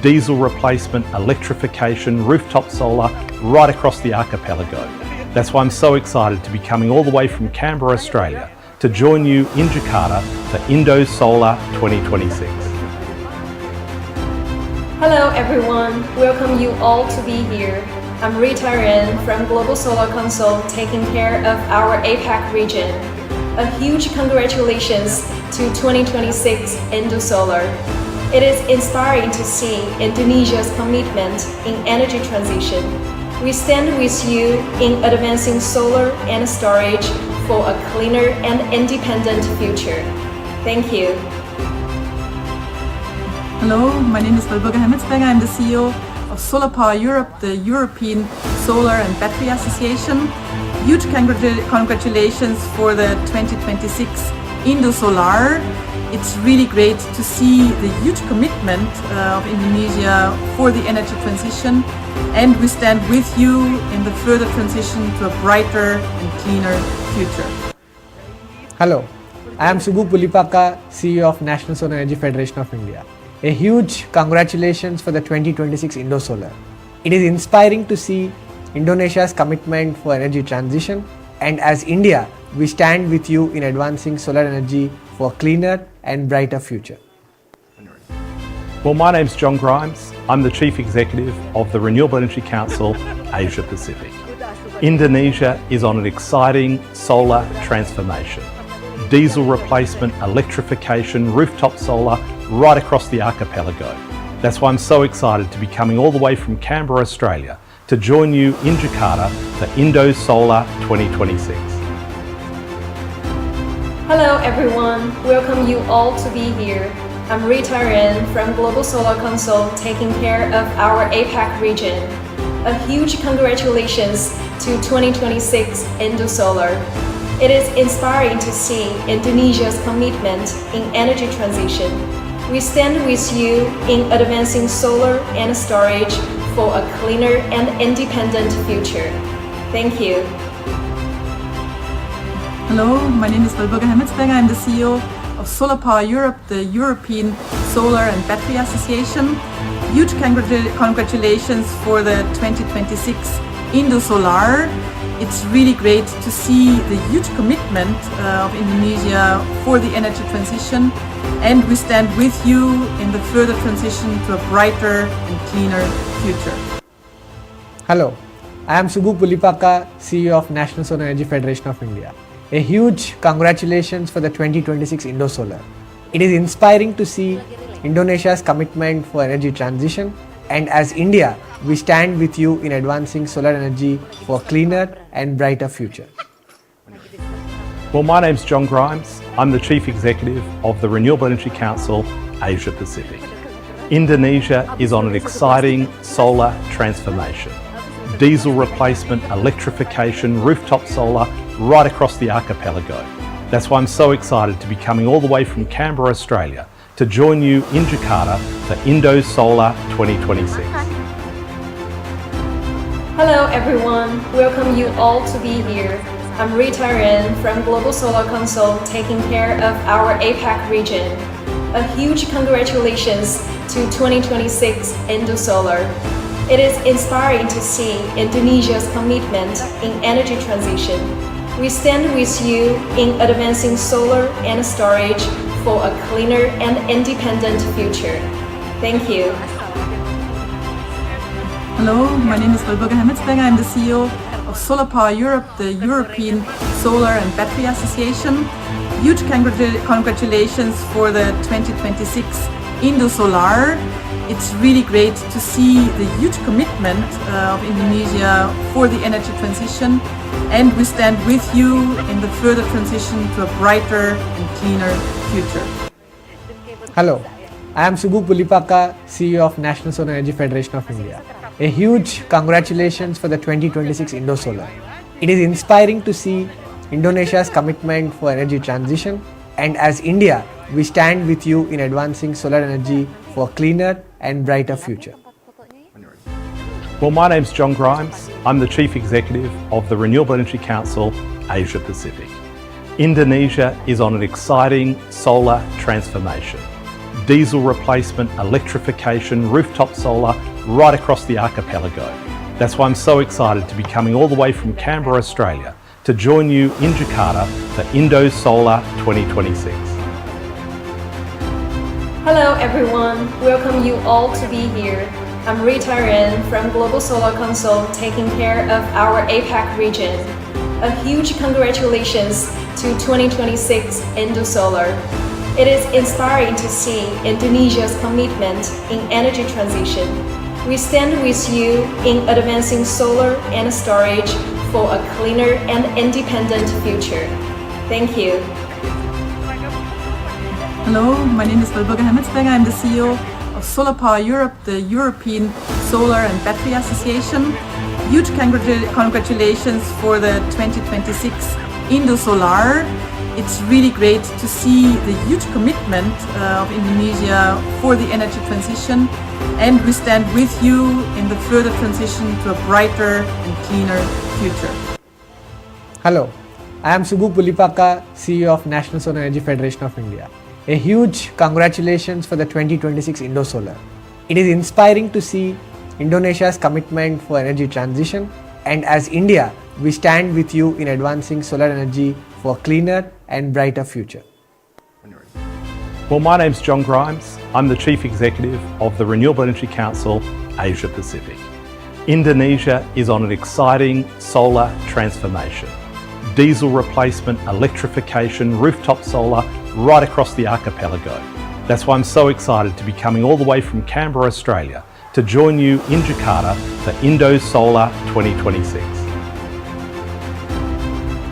Diesel replacement, electrification, rooftop solar, right across the archipelago. That's why I'm so excited to be coming all the way from Canberra, Australia, to join you in Jakarta for Indosolar 2026. Hello everyone, welcome you all to be here. I'm Rita Ren from Global Solar Council taking care of our APAC region. A huge congratulations to 2026 Indosolar. It is inspiring to see Indonesia's commitment in energy transition. We stand with you in advancing solar and storage for a cleaner and independent future. Thank you. Hello, my name is Walburga Hemmetsberger. I'm the CEO of Solar Power Europe, the European Solar and Battery Association. Huge congratulations for the 2026 Indosolar. It's really great to see the huge commitment of Indonesia for the energy transition, and we stand with you in the further transition to a brighter and cleaner future. Hello, I am Subbu Pulipaka, CEO of National Solar Energy Federation of India. A huge congratulations for the 2026 Indosolar. It is inspiring to see Indonesia's commitment for energy transition, and as India, we stand with you in advancing solar energy for a cleaner and brighter future. Well, my name's John Grimes. I'm the Chief Executive of the Renewable Energy Council, Asia Pacific. Indonesia is on an exciting solar transformation. Diesel replacement, electrification, rooftop solar, right across the archipelago. That's why I'm so excited to be coming all the way from Canberra, Australia, to join you in Jakarta for Indosolar 2026. Hello everyone, welcome you all to be here. I'm Rita Ren from Global Solar Council taking care of our APAC region. A huge congratulations to 2026 Indosolar. It is inspiring to see Indonesia's commitment in energy transition. We stand with you in advancing solar and storage for a cleaner and independent future. Thank you. Hello, my name is Walburga Hemmetsberger. I'm the CEO of Solar Power Europe, the European Solar and Battery Association. Huge congratulations for the 2026 Indosolar. It's really great to see the huge commitment of Indonesia for the energy transition, and we stand with you in the further transition to a brighter and cleaner future. Hello, I am Subbu Pulipaka, CEO of National Solar Energy Federation of India. A huge congratulations for the 2026 Indosolar. It is inspiring to see Indonesia's commitment for energy transition, and as India, we stand with you in advancing solar energy for a cleaner and brighter future. Well, my name's John Grimes. I'm the Chief Executive of the Renewable Energy Council, Asia Pacific. Indonesia is on an exciting solar transformation. Diesel replacement, electrification, rooftop solar, right across the archipelago. That's why I'm so excited to be coming all the way from Canberra, Australia, to join you in Jakarta for Indosolar 2026. Hello everyone, welcome you all to be here. I'm Rita Ren from Global Solar Council taking care of our APAC region. A huge congratulations to 2026 Indosolar. It is inspiring to see Indonesia's commitment in energy transition. We stand with you in advancing solar and storage for a cleaner and independent future. Thank you. Hello, my name is Walburga Hemmetsberger. I'm the CEO of Solar Power Europe, the European Solar and Battery Association. Huge congratulations for the 2026 Indosolar. It's really great to see the huge commitment of Indonesia for the energy transition, and we stand with you in the further transition to a brighter and cleaner future. Hello, I am Subbu Pulipaka, CEO of National Solar Energy Federation of India. A huge congratulations for the 2026 Indosolar. It is inspiring to see Indonesia's commitment for energy transition, and as India, we stand with you in advancing solar energy for a cleaner and brighter future. Well, my name's John Grimes. I'm the Chief Executive of the Renewable Energy Council, Asia Pacific. Indonesia is on an exciting solar transformation. Diesel replacement, electrification, rooftop solar, right across the archipelago. That's why I'm so excited to be coming all the way from Canberra, Australia, to join you in Jakarta for Indosolar 2026. Hello everyone, welcome you all to be here. I'm Rita Ren from Global Solar Council taking care of our APAC region. A huge congratulations to 2026 Indosolar. It is inspiring to see Indonesia's commitment in energy transition. We stand with you in advancing solar and storage for a cleaner and independent future. Thank you. Hello, my name is Walburga Hemmetsberger. I'm the CEO of Solar Power Europe, the European Solar and Battery Association. Huge congratulations for the 2026 Indosolar. It's really great to see the huge commitment of Indonesia for the energy transition, and we stand with you in the further transition to a brighter and cleaner future. Hello, I am Subbu Pulipaka, CEO of National Solar Energy Federation of India. A huge congratulations for the 2026 Indosolar. It is inspiring to see Indonesia's commitment for energy transition, and as India, we stand with you in advancing solar energy for a cleaner and brighter future. Well, my name's John Grimes. I'm the Chief Executive of the Renewable Energy Council, Asia Pacific. Indonesia is on an exciting solar transformation. Diesel replacement, electrification, rooftop solar, right across the archipelago. That's why I'm so excited to be coming all the way from Canberra, Australia, to join you in Jakarta for Indosolar 2026.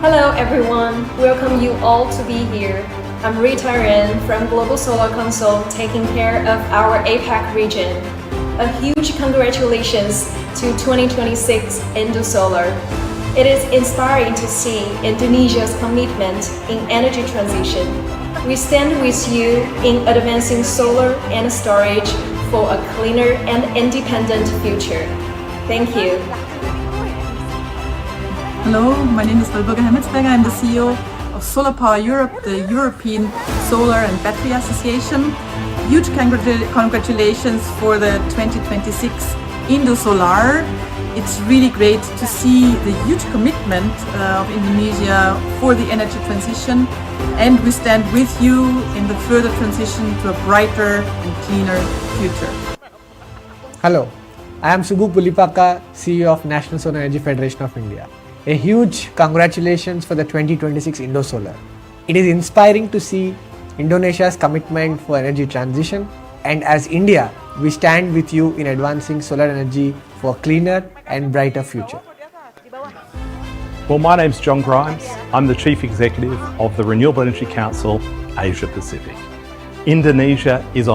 Hello everyone, welcome you all to be here. I'm Rita from Global Solar Council taking care of our APAC region. A huge congratulations to 2026 Indosolar. It is inspiring to see Indonesia's commitment in energy transition. We stand with you in advancing solar and storage for a cleaner and independent future. Thank you. Hello, my name is Hemetsberger. I'm the CEO of Solar Power Europe, the European Solar and Battery Association. Huge congratulations for the 2026 Indosolar. It's really great to see the huge commitment of Indonesia for the energy transition, and we stand with you in the further transition to a brighter and cleaner future. Hello, I am Subbu Pulipaka, CEO of National Solar Energy Federation of India. A huge congratulations for the 2026 Indosolar. It is inspiring to see Indonesia's commitment for energy transition, and as India, we stand with you in advancing solar energy for a cleaner and brighter future. Well, my name's John Grimes. I'm the Chief Executive of the Renewable Energy Council Asia Pacific. Indonesia is on